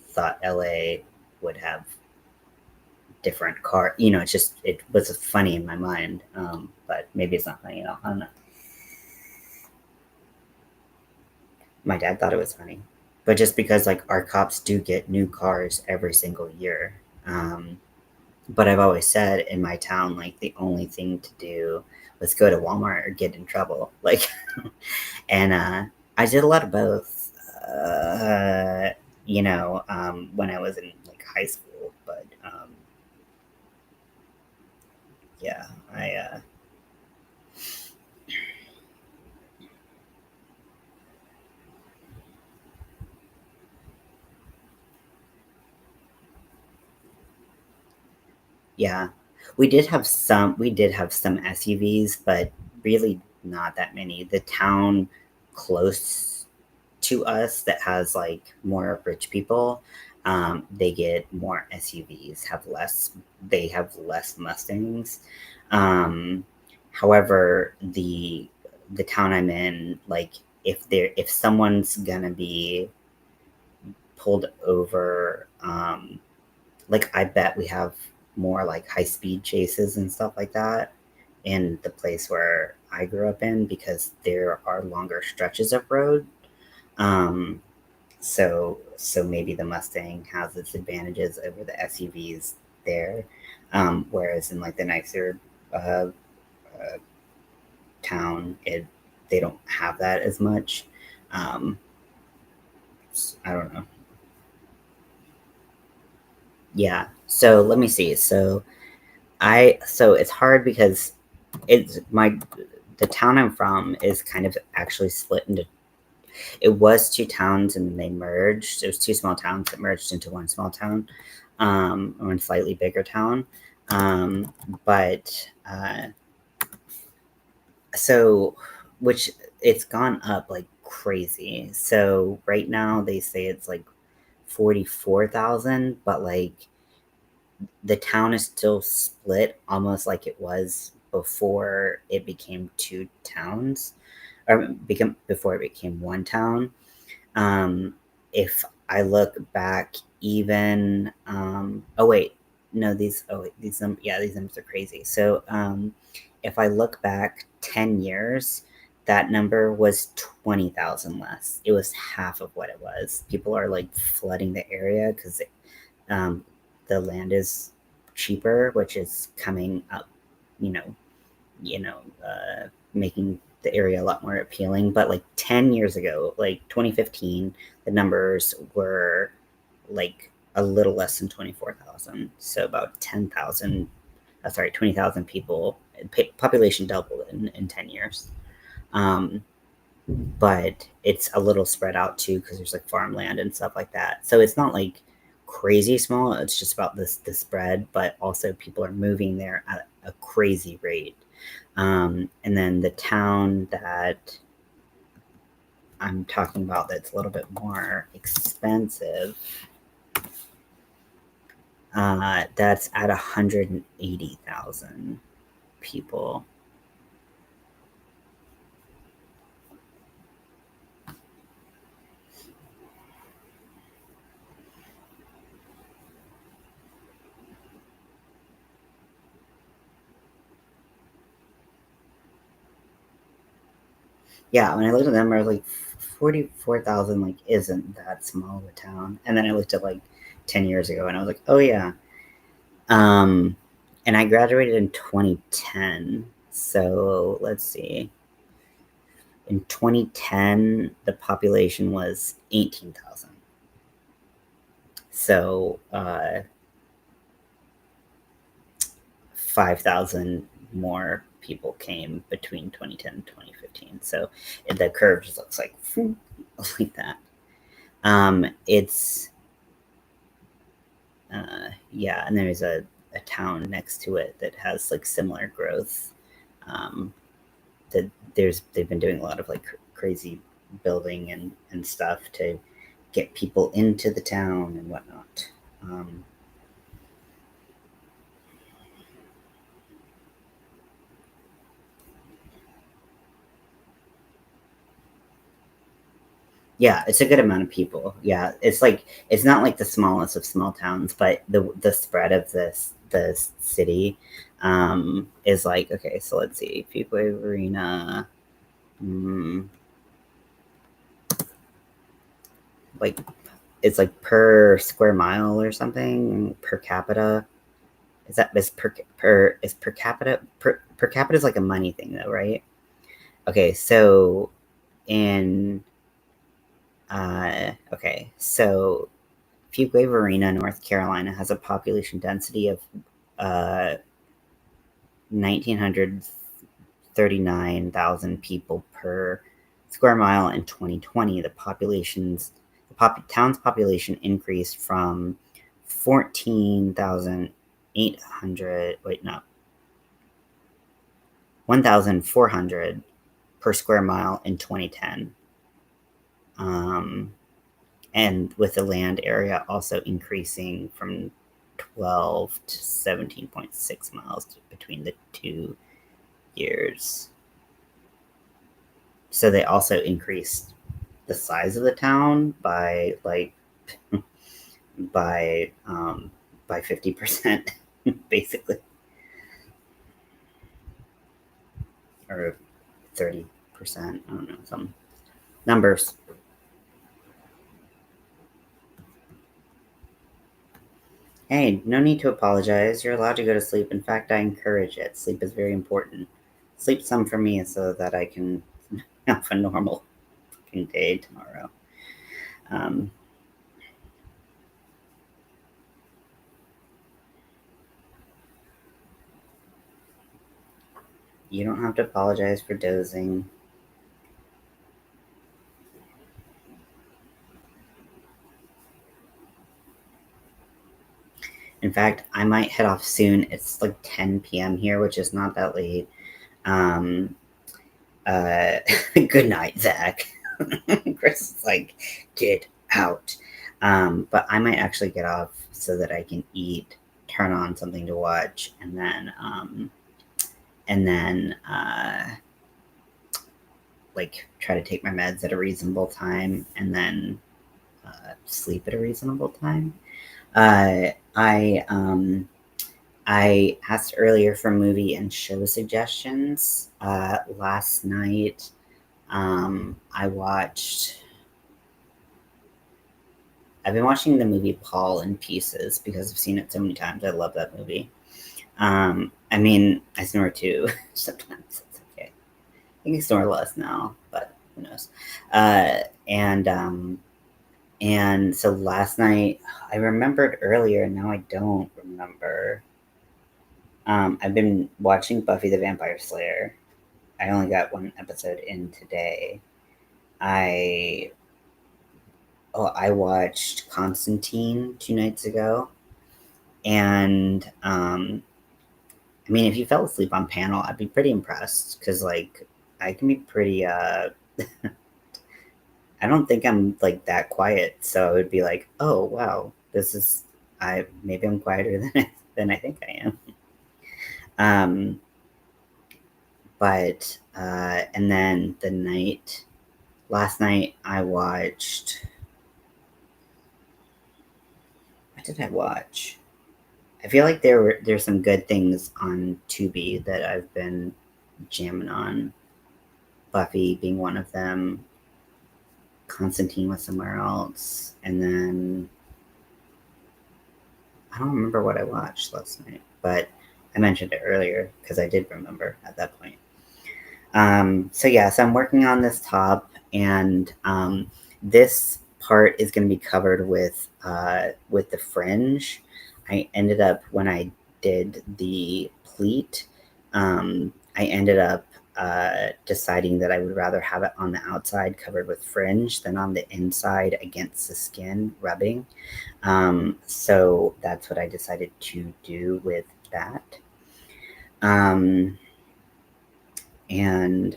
thought LA would have different car, it's just, it was funny in my mind. But maybe it's not funny at all. I don't know. My dad thought it was funny, but just because like our cops do get new cars every single year. But I've always said in my town, like the only thing to do was go to Walmart or get in trouble. Like, and I did a lot of both. When I was in like high school, but yeah, I yeah, we did have some SUVs, but really not that many. The town close to us that has like more rich people, they get more SUVs, they have less Mustangs. Um, However, the town I'm in, like if someone's gonna be pulled over, like I bet we have more like high speed chases and stuff like that in the place where I grew up in because there are longer stretches of road. Um, so maybe the Mustang has its advantages over the SUVs there, whereas in like the nicer uh, uh, town, they don't have that as much. Um, I don't know. Yeah. So let me see. So it's hard because it's my the town I'm from is kind of actually split into. It was two towns and then they merged. It was two small towns that merged into one small town, or one slightly bigger town. Um, but so, which it's gone up like crazy. So right now they say it's like 44,000, but like the town is still split almost like it was before it became two towns, or become before it became one town. If I look back, even oh wait, no, these numbers are crazy. So if I look back 10 years, that number was 20,000 less. It was half of what it was. People are like flooding the area because um, the land is cheaper, which is coming up, you know, making the area a lot more appealing. But like 10 years ago, like 2015, the numbers were like a little less than 24,000. So about 10,000, sorry, 20,000 people, population doubled in 10 years. Um, but it's a little spread out too because there's like farmland and stuff like that. So it's not like crazy small. It's just about the spread, but also people are moving there at a crazy rate. And then the town that I'm talking about that's a little bit more expensive, that's at 180,000 people. Yeah, when I looked at them, I was like, 44,000 like isn't that small of a town. And then I looked at like 10 years ago and I was like, oh yeah. Um, and I graduated in 2010. So let's see. In 2010, the population was 18,000. So 5,000 more people came between 2010 and 2015. So the curve just looks like like that. It's yeah, and there's a town next to it that has like similar growth. Um, that they've been doing a lot of like crazy building and stuff to get people into the town and whatnot. Yeah, it's a good amount of people. Yeah, it's like it's not like the smallest of small towns, but the spread of the city is like okay. So let's see, Fuquay Arena. Mm, like it's like per square mile or something per capita. Is per capita per capita is like a money thing though, right? Okay, so in okay, so Fuquay-Varina, North Carolina has a population density of 1,939,000 people per square mile in 2020. The town's population increased from 14,800. Wait, no, 1,400 per square mile in 2010. And with the land area also increasing from 12 to 17.6 miles between the 2 years. So they also increased the size of the town by 50%, basically, or 30%. I don't know, some numbers. Hey, no need to apologize. You're allowed to go to sleep. In fact, I encourage it. Sleep is very important. Sleep some for me so that I can have a normal day tomorrow. You don't have to apologize for dozing. In fact, I might head off soon. It's like 10 p.m. here, which is not that late. Good night, Zach. Chris is like, get out. But I might actually get off so that I can eat, turn on something to watch, and then like try to take my meds at a reasonable time, and then sleep at a reasonable time. I asked earlier for movie and show suggestions. Last night, I've been watching the movie Paul in Pieces because I've seen it so many times. I love that movie. I mean, I snore too sometimes. It's okay. I think I snore less now, but who knows? And so last night, I remembered earlier, and now I don't remember. I've been watching Buffy the Vampire Slayer. I only got one episode in today. I watched Constantine 2 nights ago, and I mean, if you fell asleep on panel, I'd be pretty impressed because like I can be pretty. I don't think I'm like that quiet, so I would be like, oh wow, maybe I'm quieter than I think I am. But and then last night I watched. What did I watch? I feel like there's some good things on Tubi that I've been jamming on. Buffy being one of them. Constantine was somewhere else, and then I don't remember what I watched last night, but I mentioned it earlier because I did remember at that point. So I'm working on this top, and this part is going to be covered with the fringe. I ended up, when I did the pleat, I ended up deciding that I would rather have it on the outside covered with fringe than on the inside against the skin rubbing. So that's what I decided to do with that.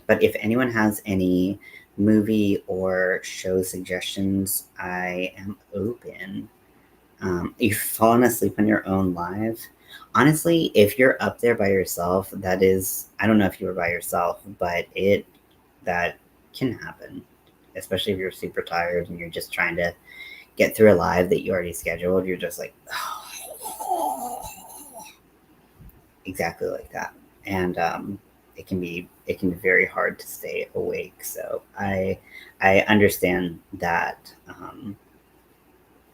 But if anyone has any movie or show suggestions, I am open. You've fallen asleep on your own live. Honestly, if you're up there by yourself, I don't know if you were by yourself, but that can happen, especially if you're super tired and you're just trying to get through a live that you already scheduled. You're just like, exactly like that. And it can be very hard to stay awake. So I understand that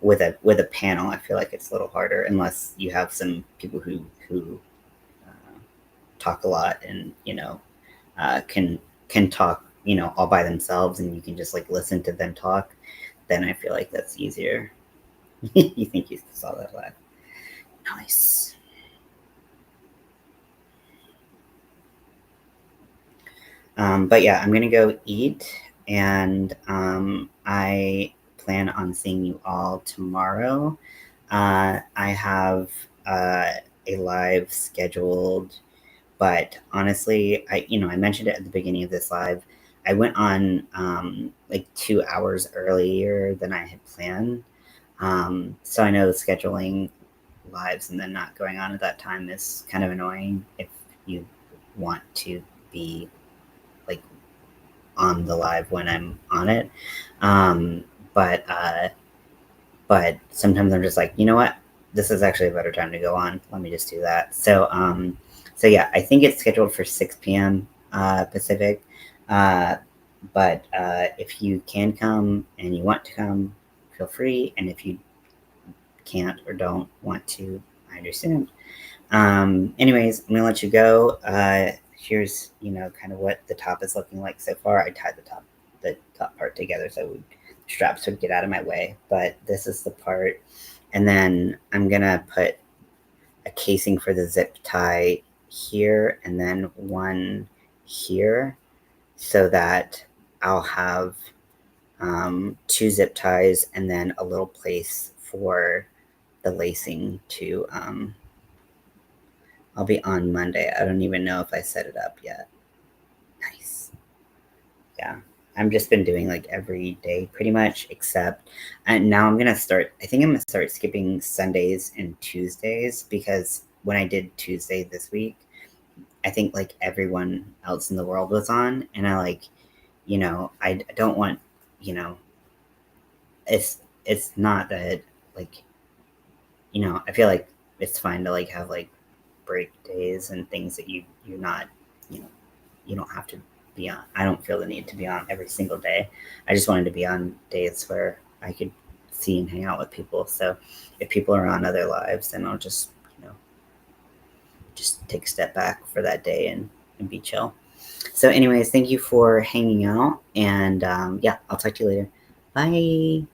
with a panel, I feel like it's a little harder unless you have some people who talk a lot and can talk all by themselves, and you can just like listen to them talk. Then I feel like that's easier. You think you saw that live? Nice. But yeah, I'm gonna go eat, and I plan on seeing you all tomorrow. I have a live scheduled, but honestly, I mentioned it at the beginning of this live. I went on like 2 hours earlier than I had planned. So I know scheduling lives and then not going on at that time is kind of annoying if you want to be like on the live when I'm on it. Um, but but sometimes I'm just like, you know what, this is actually a better time to go on. Let me just do that. So yeah, I think it's scheduled for 6 p.m. Pacific. Uh, but if you can come and you want to come, feel free. And if you can't or don't want to, I understand. Anyways, I'm gonna let you go. Here's kind of what the top is looking like so far. I tied the top part together so straps would get out of my way. But this is the part, and then I'm gonna put a casing for the zip tie here, and then one here, so that I'll have two zip ties and then a little place for the lacing to I'll be on Monday. I don't even know if I set it up yet. Nice. Yeah. I've just been doing like every day pretty much, except and now I'm gonna start. I think I'm gonna start skipping Sundays and Tuesdays, because when I did Tuesday this week, I think like everyone else in the world was on, and I like, I don't want, you know, it's not that like, I feel like it's fine to like have like break days and things that you're not, you know, you don't have to be on. I don't feel the need to be on every single day. I just wanted to be on days where I could see and hang out with people. So if people are on other lives, then I'll just, just take a step back for that day and be chill. So anyways, thank you for hanging out, and yeah, I'll talk to you later. Bye.